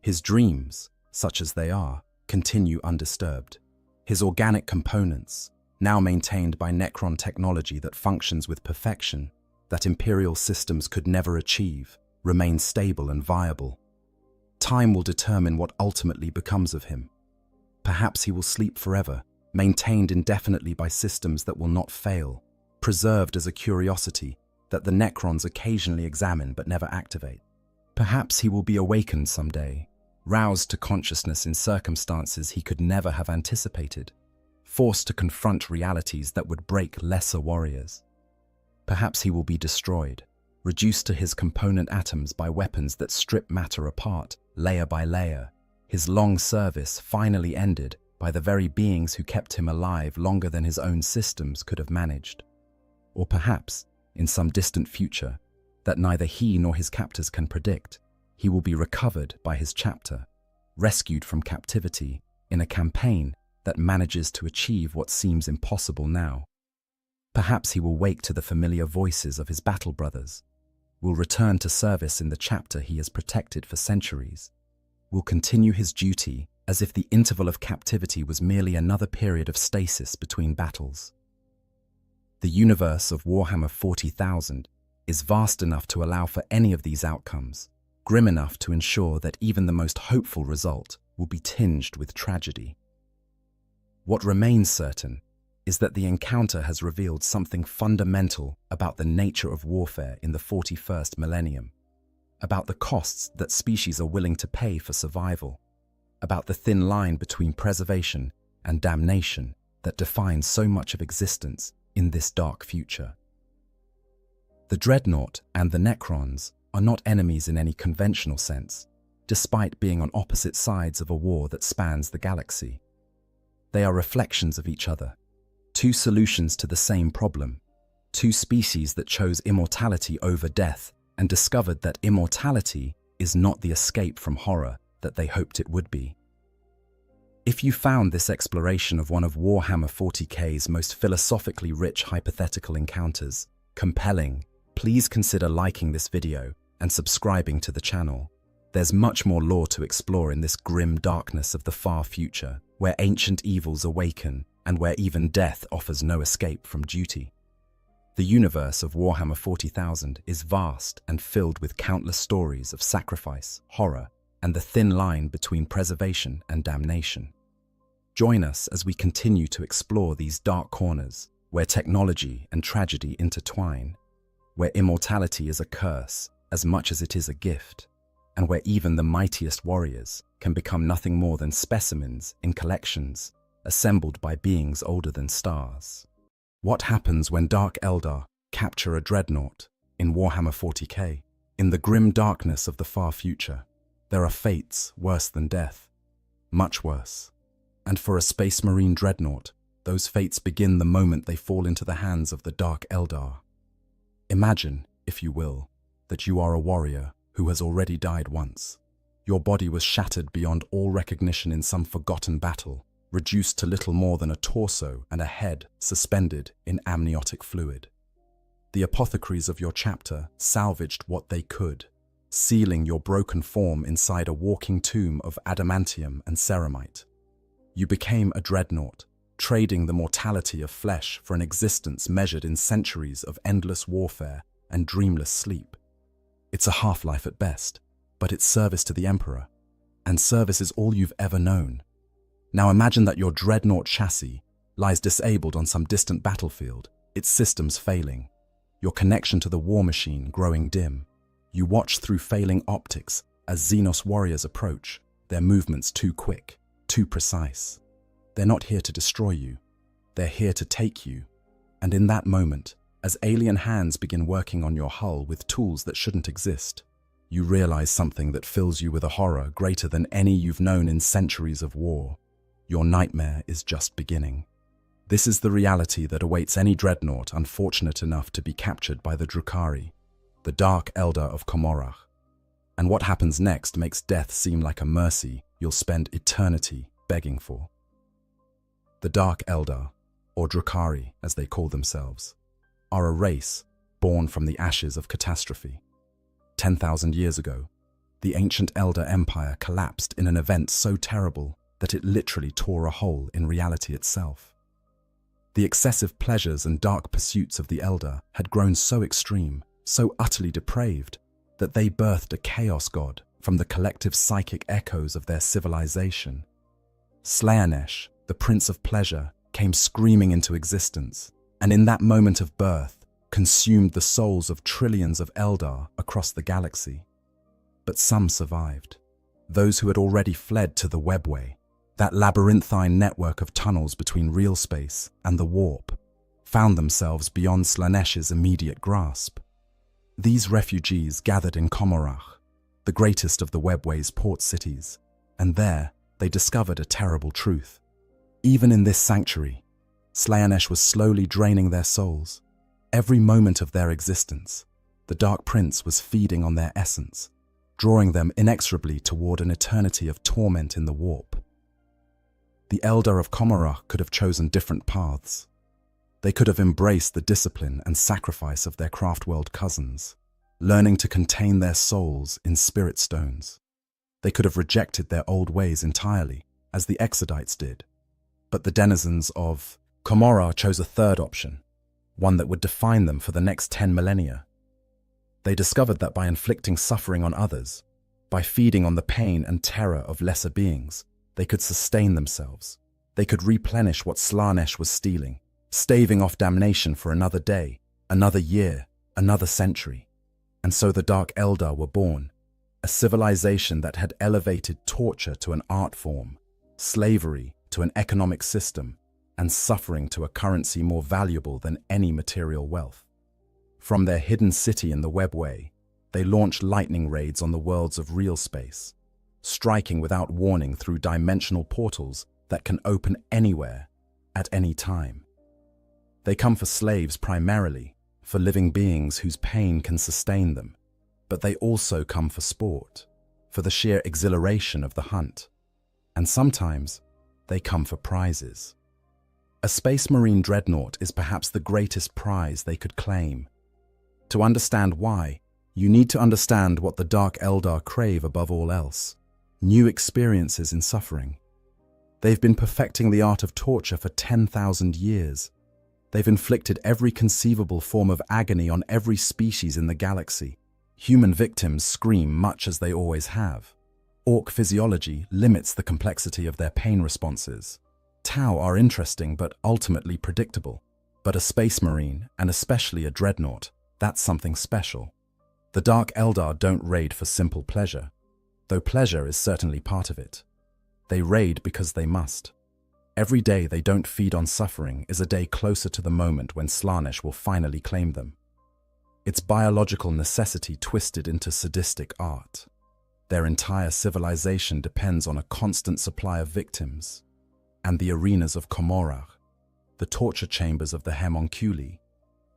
His dreams, such as they are, continue undisturbed. His organic components, now maintained by Necron technology that functions with perfection, that Imperial systems could never achieve, remain stable and viable. Time will determine what ultimately becomes of him. Perhaps he will sleep forever, maintained indefinitely by systems that will not fail, preserved as a curiosity that the Necrons occasionally examine but never activate. Perhaps he will be awakened someday, roused to consciousness in circumstances he could never have anticipated, forced to confront realities that would break lesser warriors. Perhaps he will be destroyed, reduced to his component atoms by weapons that strip matter apart, layer by layer, his long service finally ended by the very beings who kept him alive longer than his own systems could have managed. Or perhaps, in some distant future, that neither he nor his captors can predict, he will be recovered by his chapter, rescued from captivity in a campaign that manages to achieve what seems impossible now. Perhaps he will wake to the familiar voices of his battle brothers, will return to service in the chapter he has protected for centuries, will continue his duty as if the interval of captivity was merely another period of stasis between battles. The universe of Warhammer 40,000 is vast enough to allow for any of these outcomes, grim enough to ensure that even the most hopeful result will be tinged with tragedy. What remains certain is that the encounter has revealed something fundamental about the nature of warfare in the 41st millennium, about the costs that species are willing to pay for survival, about the thin line between preservation and damnation that defines so much of existence in this dark future. The Dreadnought and the Necrons are not enemies in any conventional sense, despite being on opposite sides of a war that spans the galaxy. They are reflections of each other, two solutions to the same problem, two species that chose immortality over death and discovered that immortality is not the escape from horror that they hoped it would be. If you found this exploration of one of Warhammer 40K's most philosophically rich hypothetical encounters compelling, please consider liking this video and subscribing to the channel. There's much more lore to explore in this grim darkness of the far future, where ancient evils awaken and where even death offers no escape from duty. The universe of Warhammer 40,000 is vast and filled with countless stories of sacrifice, horror, and the thin line between preservation and damnation. Join us as we continue to explore these dark corners, where technology and tragedy intertwine, where immortality is a curse as much as it is a gift, and where even the mightiest warriors can become nothing more than specimens in collections assembled by beings older than stars. What happens when Dark Eldar capture a dreadnought in Warhammer 40K? In the grim darkness of the far future, there are fates worse than death, much worse. And for a Space Marine dreadnought, those fates begin the moment they fall into the hands of the Dark Eldar. Imagine, if you will, that you are a warrior who has already died once. Your body was shattered beyond all recognition in some forgotten battle, reduced to little more than a torso and a head suspended in amniotic fluid. The apothecaries of your chapter salvaged what they could, sealing your broken form inside a walking tomb of adamantium and ceramite. You became a dreadnought, trading the mortality of flesh for an existence measured in centuries of endless warfare and dreamless sleep. It's a half-life at best, but it's service to the Emperor, and service is all you've ever known. Now imagine that your dreadnought chassis lies disabled on some distant battlefield, its systems failing, your connection to the war machine growing dim. You watch through failing optics as Xenos warriors approach, their movements too quick, too precise. They're not here to destroy you, they're here to take you. And in that moment, as alien hands begin working on your hull with tools that shouldn't exist, you realize something that fills you with a horror greater than any you've known in centuries of war. Your nightmare is just beginning. This is the reality that awaits any dreadnought unfortunate enough to be captured by the Drukhari, the Dark Eldar of Komorrach. And what happens next makes death seem like a mercy you'll spend eternity begging for. The Dark Eldar, or Drukhari as they call themselves, are a race born from the ashes of catastrophe. 10,000 years ago, the ancient Elder Empire collapsed in an event so terrible that it literally tore a hole in reality itself. The excessive pleasures and dark pursuits of the Elder had grown so extreme, so utterly depraved, that they birthed a chaos god from the collective psychic echoes of their civilization. Slaanesh, the Prince of Pleasure, came screaming into existence, and in that moment of birth, consumed the souls of trillions of Eldar across the galaxy. But some survived. Those who had already fled to the webway, that labyrinthine network of tunnels between real space and the warp, found themselves beyond Slaanesh's immediate grasp. These refugees gathered in Komorach, the greatest of the webway's port cities, and there they discovered a terrible truth. Even in this sanctuary, Slaanesh was slowly draining their souls. Every moment of their existence, the Dark Prince was feeding on their essence, drawing them inexorably toward an eternity of torment in the warp. The Eldar of Komorach could have chosen different paths. They could have embraced the discipline and sacrifice of their Craftworld cousins, learning to contain their souls in spirit stones. They could have rejected their old ways entirely, as the Exodites did. But the denizens of Komorach chose a third option, one that would define them for the next 10 millennia. They discovered that by inflicting suffering on others, by feeding on the pain and terror of lesser beings, they could sustain themselves. They could replenish what Slaanesh was stealing, staving off damnation for another day, another year, another century. And so the Dark Eldar were born, a civilization that had elevated torture to an art form, slavery to an economic system, and suffering to a currency more valuable than any material wealth. From their hidden city in the webway, they launched lightning raids on the worlds of real space, striking without warning through dimensional portals that can open anywhere, at any time. They come for slaves primarily, for living beings whose pain can sustain them, but they also come for sport, for the sheer exhilaration of the hunt. And sometimes, they come for prizes. A Space Marine dreadnought is perhaps the greatest prize they could claim. To understand why, you need to understand what the Dark Eldar crave above all else: new experiences in suffering. They've been perfecting the art of torture for 10,000 years. They've inflicted every conceivable form of agony on every species in the galaxy. Human victims scream much as they always have. Orc physiology limits the complexity of their pain responses. Tau are interesting but ultimately predictable. But a Space Marine, and especially a dreadnought, that's something special. The Dark Eldar don't raid for simple pleasure, though pleasure is certainly part of it. They raid because they must. Every day they don't feed on suffering is a day closer to the moment when Slaanesh will finally claim them. It's biological necessity twisted into sadistic art. Their entire civilization depends on a constant supply of victims, and the arenas of Komorach, the torture chambers of the Homunculi,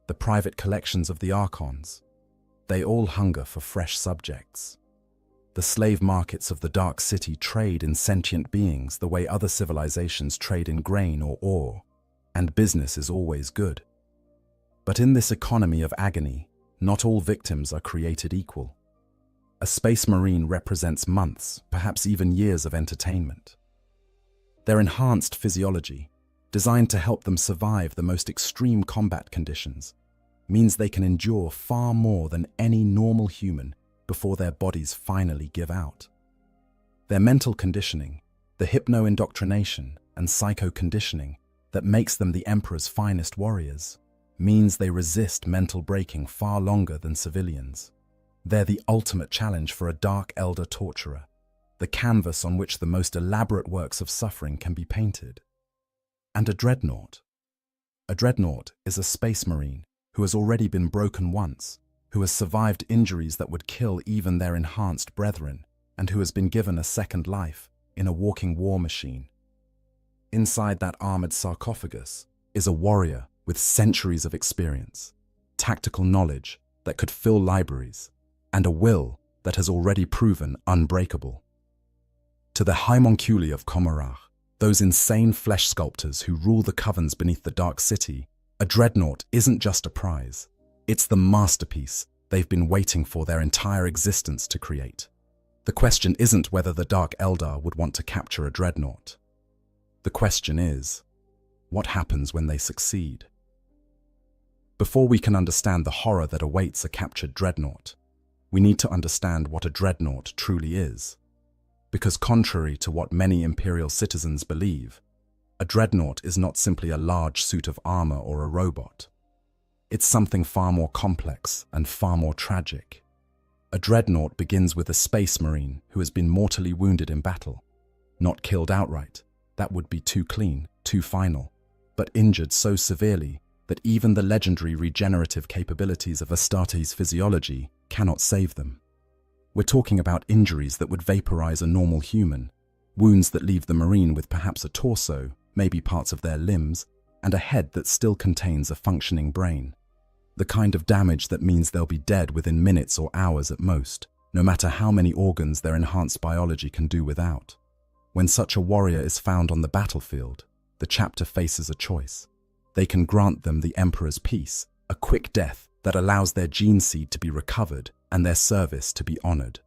the private collections of the Archons, they all hunger for fresh subjects. The slave markets of the Dark City trade in sentient beings the way other civilizations trade in grain or ore, and business is always good. But in this economy of agony, not all victims are created equal. A Space Marine represents months, perhaps even years of entertainment. Their enhanced physiology, designed to help them survive the most extreme combat conditions, means they can endure far more than any normal human before their bodies finally give out. Their mental conditioning, the hypno-indoctrination and psycho-conditioning that makes them the Emperor's finest warriors, means they resist mental breaking far longer than civilians. They're the ultimate challenge for a Dark Eldar torturer, the canvas on which the most elaborate works of suffering can be painted. And a dreadnought. A dreadnought is a Space Marine who has already been broken once, who has survived injuries that would kill even their enhanced brethren, and who has been given a second life in a walking war machine. Inside that armored sarcophagus is a warrior with centuries of experience, tactical knowledge that could fill libraries, and a will that has already proven unbreakable. To the Homunculi of Komorach, those insane flesh sculptors who rule the covens beneath the Dark City, a dreadnought isn't just a prize. It's the masterpiece they've been waiting for their entire existence to create. The question isn't whether the Dark Eldar would want to capture a dreadnought. The question is, what happens when they succeed? Before we can understand the horror that awaits a captured dreadnought, we need to understand what a dreadnought truly is. Because contrary to what many Imperial citizens believe, a dreadnought is not simply a large suit of armor or a robot. It's something far more complex and far more tragic. A dreadnought begins with a space marine who has been mortally wounded in battle. Not killed outright, that would be too clean, too final, but injured so severely that even the legendary regenerative capabilities of Astartes' physiology cannot save them. We're talking about injuries that would vaporize a normal human, wounds that leave the Marine with perhaps a torso, maybe parts of their limbs, and a head that still contains a functioning brain. The kind of damage that means they'll be dead within minutes or hours at most, no matter how many organs their enhanced biology can do without. When such a warrior is found on the battlefield, the chapter faces a choice. They can grant them the Emperor's peace, a quick death that allows their gene seed to be recovered and their service to be honored.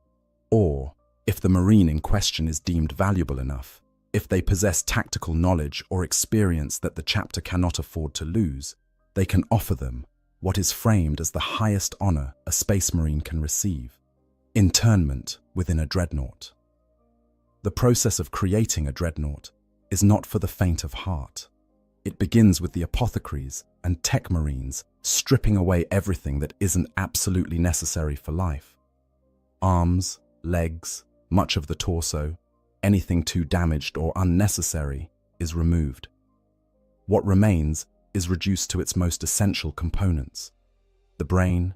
Or, if the Marine in question is deemed valuable enough, if they possess tactical knowledge or experience that the chapter cannot afford to lose, they can offer them what is framed as the highest honor a Space Marine can receive: internment within a dreadnought. The process of creating a dreadnought is not for the faint of heart. It begins with the apothecaries and tech marines stripping away everything that isn't absolutely necessary for life. Arms, legs, much of the torso, anything too damaged or unnecessary is removed. What remains is reduced to its most essential components: the brain,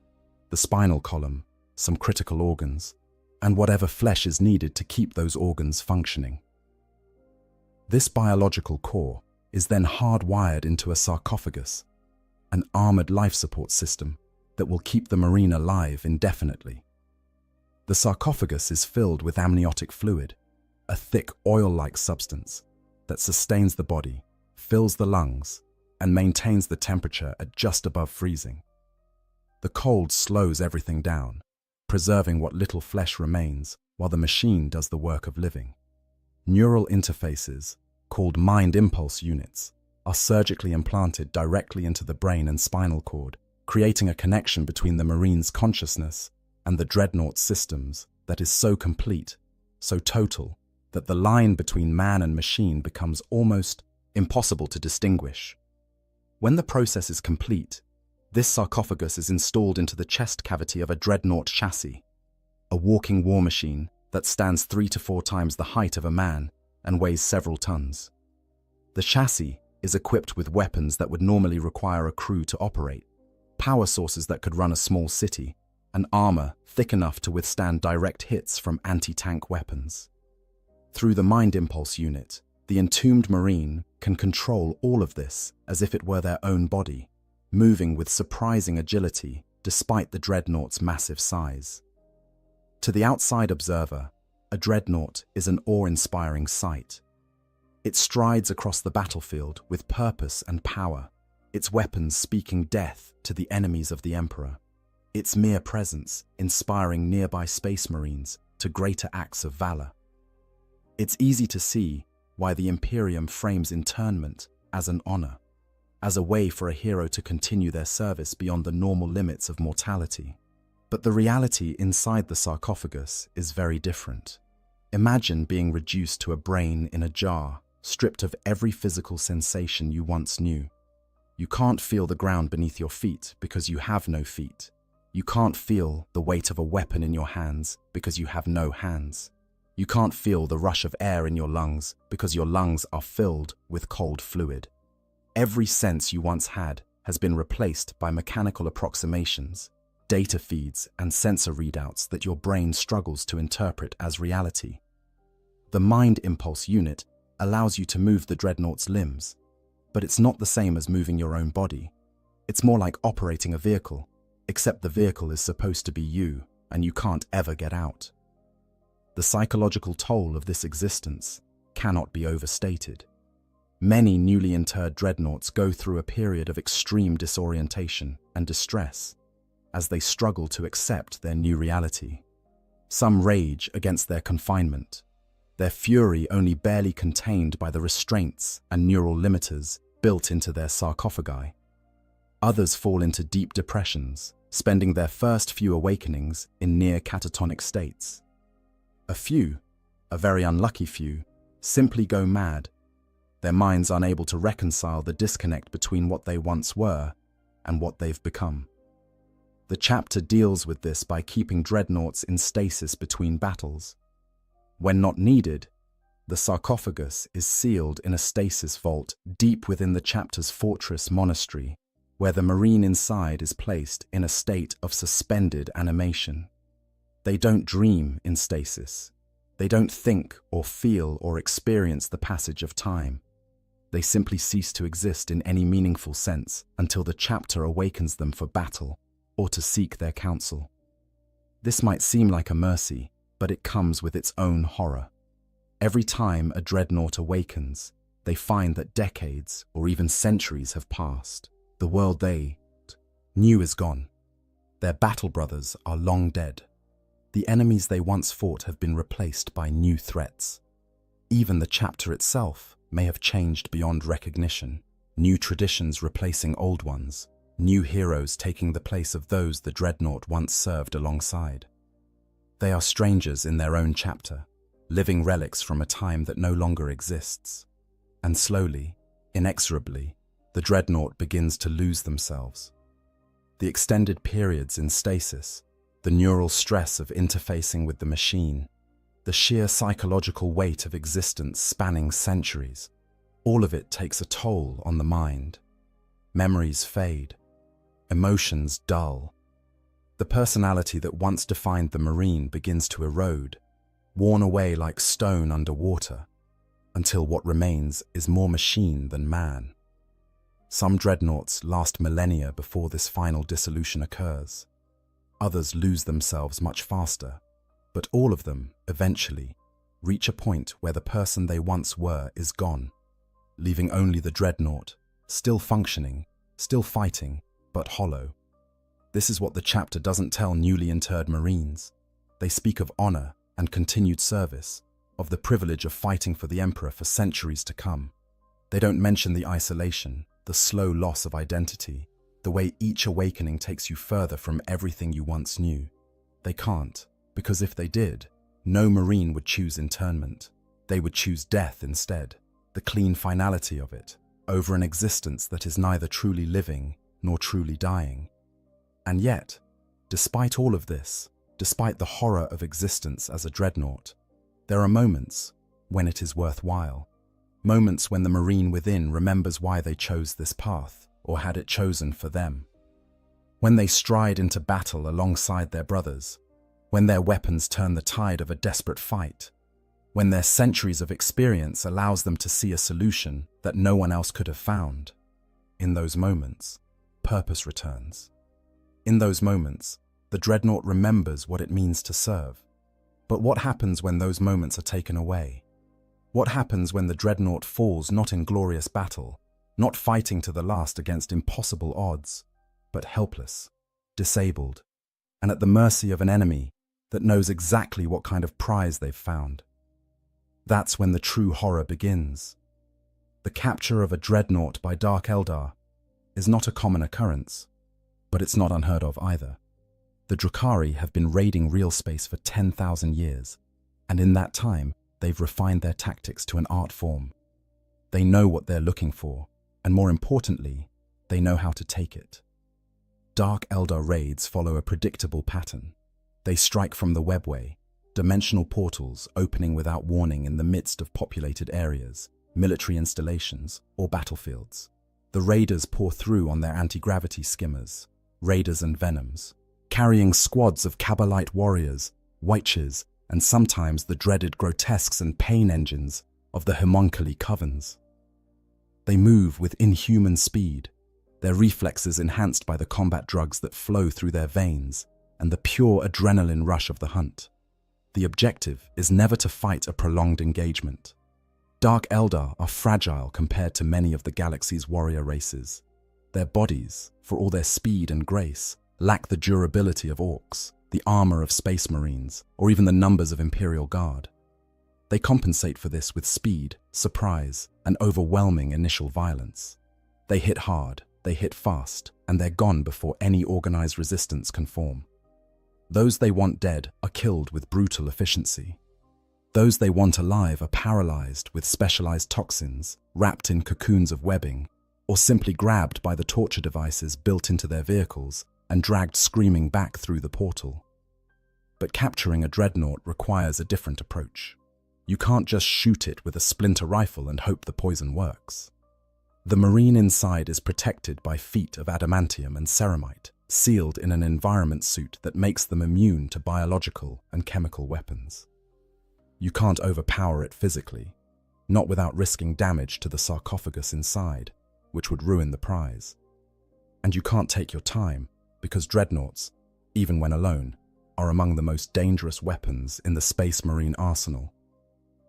the spinal column, some critical organs, and whatever flesh is needed to keep those organs functioning. This biological core is then hardwired into a sarcophagus, an armored life support system that will keep the Marine alive indefinitely. The sarcophagus is filled with amniotic fluid, a thick oil-like substance that sustains the body, fills the lungs, and maintains the temperature at just above freezing. The cold slows everything down, preserving what little flesh remains while the machine does the work of living. Neural interfaces, called mind impulse units, are surgically implanted directly into the brain and spinal cord, creating a connection between the Marine's consciousness and the dreadnought's systems that is so complete, so total, that the line between man and machine becomes almost impossible to distinguish. When the process is complete, this sarcophagus is installed into the chest cavity of a dreadnought chassis, a walking war machine that stands 3 to 4 times the height of a man and weighs several tons. The chassis is equipped with weapons that would normally require a crew to operate, power sources that could run a small city, and armor thick enough to withstand direct hits from anti-tank weapons. Through the mind impulse unit, the entombed Marine can control all of this as if it were their own body, moving with surprising agility despite the dreadnought's massive size. To the outside observer, a dreadnought is an awe-inspiring sight. It strides across the battlefield with purpose and power, its weapons speaking death to the enemies of the Emperor, its mere presence inspiring nearby Space Marines to greater acts of valor. It's easy to see why the Imperium frames internment as an honor, as a way for a hero to continue their service beyond the normal limits of mortality. But the reality inside the sarcophagus is very different. Imagine being reduced to a brain in a jar, stripped of every physical sensation you once knew. You can't feel the ground beneath your feet because you have no feet. You can't feel the weight of a weapon in your hands because you have no hands. You can't feel the rush of air in your lungs because your lungs are filled with cold fluid. Every sense you once had has been replaced by mechanical approximations, data feeds, and sensor readouts that your brain struggles to interpret as reality. The mind impulse unit allows you to move the dreadnought's limbs, but it's not the same as moving your own body. It's more like operating a vehicle, except the vehicle is supposed to be you, and you can't ever get out. The psychological toll of this existence cannot be overstated. Many newly interred dreadnoughts go through a period of extreme disorientation and distress, as they struggle to accept their new reality. Some rage against their confinement, their fury only barely contained by the restraints and neural limiters built into their sarcophagi. Others fall into deep depressions, spending their first few awakenings in near catatonic states. A few, a very unlucky few, simply go mad, their minds unable to reconcile the disconnect between what they once were and what they've become. The chapter deals with this by keeping dreadnoughts in stasis between battles. When not needed, the sarcophagus is sealed in a stasis vault deep within the chapter's fortress monastery, where the marine inside is placed in a state of suspended animation. They don't dream in stasis. They don't think or feel or experience the passage of time. They simply cease to exist in any meaningful sense until the chapter awakens them for battle or to seek their counsel. This might seem like a mercy, but it comes with its own horror. Every time a dreadnought awakens, they find that decades or even centuries have passed. The world they knew is gone. Their battle brothers are long dead. The enemies they once fought have been replaced by new threats. Even the chapter itself may have changed beyond recognition, new traditions replacing old ones, new heroes taking the place of those the dreadnought once served alongside. They are strangers in their own chapter, living relics from a time that no longer exists. And slowly, inexorably, the dreadnought begins to lose themselves. The extended periods in stasis, the neural stress of interfacing with the machine, the sheer psychological weight of existence spanning centuries, all of it takes a toll on the mind. Memories fade, emotions dull. The personality that once defined the Marine begins to erode, worn away like stone underwater, until what remains is more machine than man. Some dreadnoughts last millennia before this final dissolution occurs. Others lose themselves much faster, but all of them, eventually, reach a point where the person they once were is gone, leaving only the dreadnought, still functioning, still fighting, but hollow. This is what the chapter doesn't tell newly interred Marines. They speak of honor and continued service, of the privilege of fighting for the Emperor for centuries to come. They don't mention the isolation, the slow loss of identity, the way each awakening takes you further from everything you once knew. They can't, because if they did, no Marine would choose internment. They would choose death instead, the clean finality of it, over an existence that is neither truly living nor truly dying. And yet, despite all of this, despite the horror of existence as a dreadnought, there are moments when it is worthwhile. Moments when the Marine within remembers why they chose this path, or had it chosen for them. When they stride into battle alongside their brothers, when their weapons turn the tide of a desperate fight, when their centuries of experience allows them to see a solution that no one else could have found. In those moments, purpose returns. In those moments, the dreadnought remembers what it means to serve. But what happens when those moments are taken away? What happens when the dreadnought falls not in glorious battle, not fighting to the last against impossible odds, but helpless, disabled, and at the mercy of an enemy that knows exactly what kind of prize they've found? That's when the true horror begins. The capture of a dreadnought by Dark Eldar is not a common occurrence, but it's not unheard of either. The Drukhari have been raiding real space for 10,000 years, and in that time, they've refined their tactics to an art form. They know what they're looking for, and more importantly, they know how to take it. Dark Eldar raids follow a predictable pattern. They strike from the webway, dimensional portals opening without warning in the midst of populated areas, military installations, or battlefields. The raiders pour through on their anti-gravity skimmers, raiders and venoms, carrying squads of Kabbalite warriors, Wyches, and sometimes the dreaded grotesques and pain engines of the homunculi covens. They move with inhuman speed, their reflexes enhanced by the combat drugs that flow through their veins and the pure adrenaline rush of the hunt. The objective is never to fight a prolonged engagement. Dark Eldar are fragile compared to many of the galaxy's warrior races. Their bodies, for all their speed and grace, lack the durability of orcs, the armor of space marines, or even the numbers of Imperial Guard. They compensate for this with speed, surprise, and overwhelming initial violence. They hit hard, they hit fast, and they're gone before any organized resistance can form. Those they want dead are killed with brutal efficiency. Those they want alive are paralyzed with specialized toxins, wrapped in cocoons of webbing, or simply grabbed by the torture devices built into their vehicles and dragged screaming back through the portal. But capturing a dreadnought requires a different approach. You can't just shoot it with a splinter rifle and hope the poison works. The Marine inside is protected by feet of adamantium and ceramite, sealed in an environment suit that makes them immune to biological and chemical weapons. You can't overpower it physically, not without risking damage to the sarcophagus inside, which would ruin the prize. And you can't take your time, because dreadnoughts, even when alone, are among the most dangerous weapons in the Space Marine arsenal.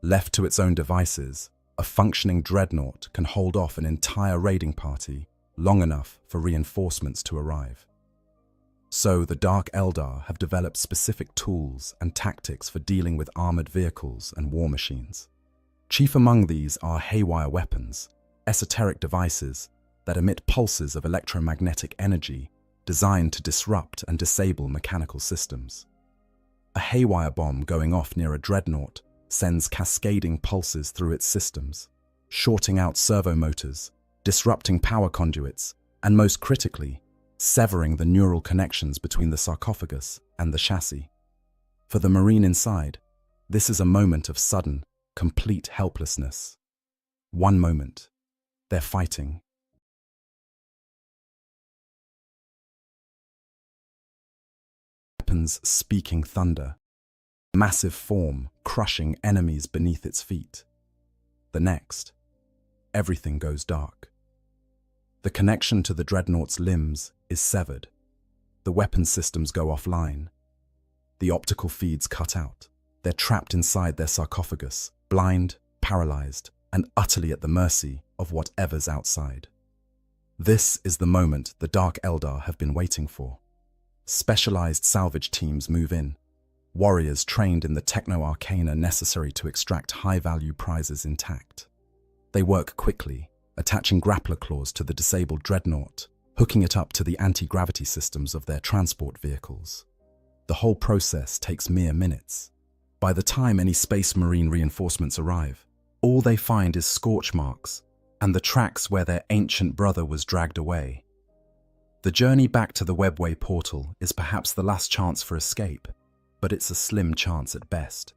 Left to its own devices, a functioning dreadnought can hold off an entire raiding party long enough for reinforcements to arrive. So the Dark Eldar have developed specific tools and tactics for dealing with armored vehicles and war machines. Chief among these are haywire weapons, esoteric devices that emit pulses of electromagnetic energy designed to disrupt and disable mechanical systems. A haywire bomb going off near a dreadnought sends cascading pulses through its systems, shorting out servo motors, disrupting power conduits, and most critically, severing the neural connections between the sarcophagus and the chassis. For the Marine inside, this is a moment of sudden, complete helplessness. One moment, they're fighting. Weapons speaking thunder. Massive form crushing enemies beneath its feet. The next, everything goes dark. The connection to the dreadnought's limbs is severed. The weapon systems go offline. The optical feeds cut out. They're trapped inside their sarcophagus, blind, paralyzed, and utterly at the mercy of whatever's outside. This is the moment the Dark Eldar have been waiting for. Specialized salvage teams move in. Warriors trained in the techno-arcana necessary to extract high-value prizes intact. They work quickly, attaching grappler claws to the disabled dreadnought, hooking it up to the anti-gravity systems of their transport vehicles. The whole process takes mere minutes. By the time any Space Marine reinforcements arrive, all they find is scorch marks and the tracks where their ancient brother was dragged away. The journey back to the Webway portal is perhaps the last chance for escape, but it's a slim chance at best.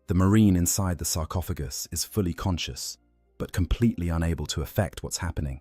The Marine inside the sarcophagus is fully conscious, but completely unable to affect what's happening.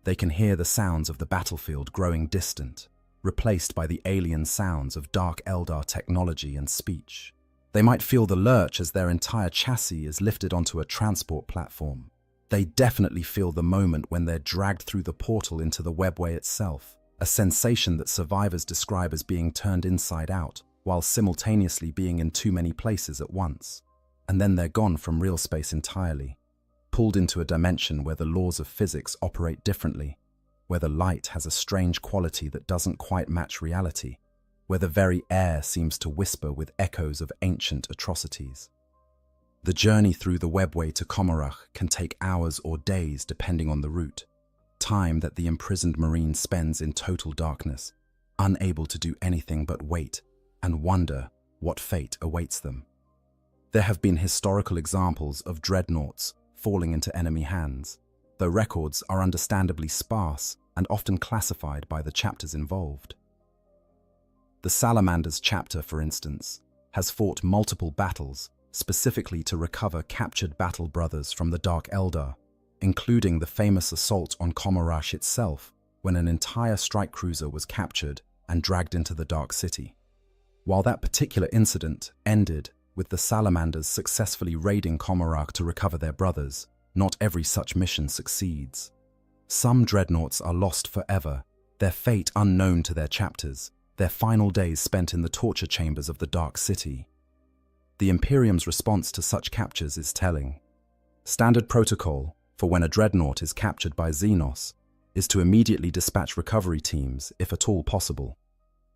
They can hear the sounds of the battlefield growing distant, replaced by the alien sounds of Dark Eldar technology and speech. They might feel the lurch as their entire chassis is lifted onto a transport platform. They definitely feel the moment when they're dragged through the portal into the Webway itself, a sensation that survivors describe as being turned inside out, while simultaneously being in too many places at once. And then they're gone from real space entirely, pulled into a dimension where the laws of physics operate differently, where the light has a strange quality that doesn't quite match reality, where the very air seems to whisper with echoes of ancient atrocities. The journey through the Webway to Komarach can take hours or days depending on the route, time that the imprisoned Marine spends in total darkness, unable to do anything but wait and wonder what fate awaits them. There have been historical examples of dreadnoughts falling into enemy hands, though records are understandably sparse and often classified by the chapters involved. The Salamanders chapter, for instance, has fought multiple battles specifically to recover captured battle brothers from the Dark Eldar, including the famous assault on Komarach itself, when an entire strike cruiser was captured and dragged into the Dark City. While that particular incident ended with the Salamanders successfully raiding Komarach to recover their brothers, not every such mission succeeds. Some dreadnoughts are lost forever, their fate unknown to their chapters, their final days spent in the torture chambers of the Dark City. The Imperium's response to such captures is telling. Standard protocol for when a dreadnought is captured by Xenos is to immediately dispatch recovery teams if at all possible.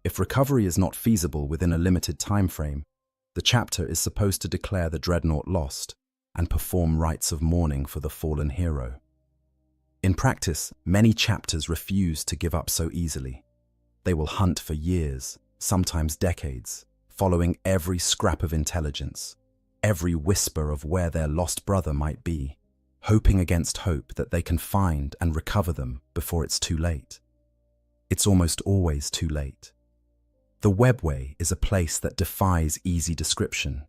If recovery is not feasible within a limited time frame, the chapter is supposed to declare the dreadnought lost and perform rites of mourning for the fallen hero. In practice, many chapters refuse to give up so easily. They will hunt for years, sometimes decades, following every scrap of intelligence, every whisper of where their lost brother might be, hoping against hope that they can find and recover them before it's too late. It's almost always too late. The webway is a place that defies easy description.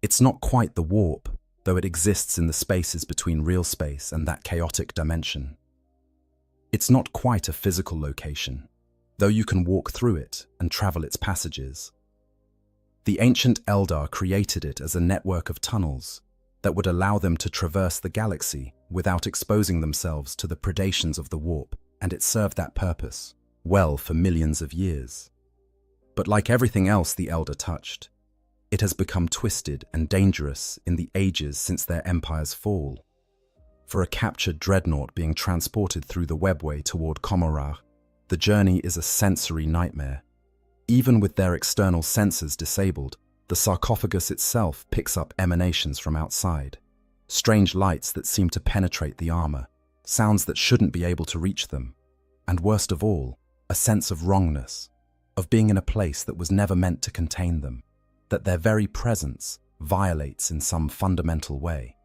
It's not quite the warp, though it exists in the spaces between real space and that chaotic dimension. It's not quite a physical location, though you can walk through it and travel its passages. The ancient Eldar created it as a network of tunnels that would allow them to traverse the galaxy without exposing themselves to the predations of the warp, and it served that purpose well for millions of years. But like everything else the Eldar touched, it has become twisted and dangerous in the ages since their empire's fall. For a captured dreadnought being transported through the webway toward Komorragh, the journey is a sensory nightmare. Even with their external sensors disabled, the sarcophagus itself picks up emanations from outside. Strange lights that seem to penetrate the armor, sounds that shouldn't be able to reach them, and worst of all, a sense of wrongness, of being in a place that was never meant to contain them, that their very presence violates in some fundamental way.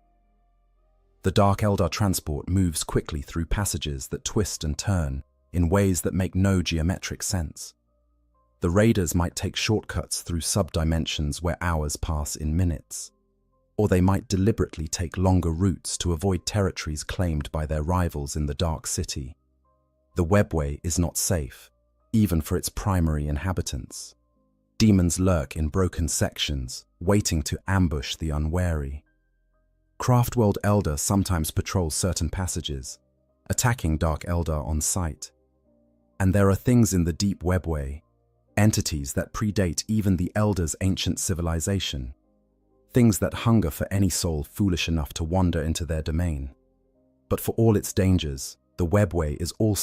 The Dark Eldar transport moves quickly through passages that twist and turn in ways that make no geometric sense. The raiders might take shortcuts through sub-dimensions where hours pass in minutes, or they might deliberately take longer routes to avoid territories claimed by their rivals in the Dark City. The webway is not safe, even for its primary inhabitants. Demons lurk in broken sections, waiting to ambush the unwary. Craftworld Eldar sometimes patrol certain passages, attacking Dark Eldar on sight. And there are things in the deep webway, entities that predate even the Eldar's ancient civilization, things that hunger for any soul foolish enough to wander into their domain. But for all its dangers, the webway is also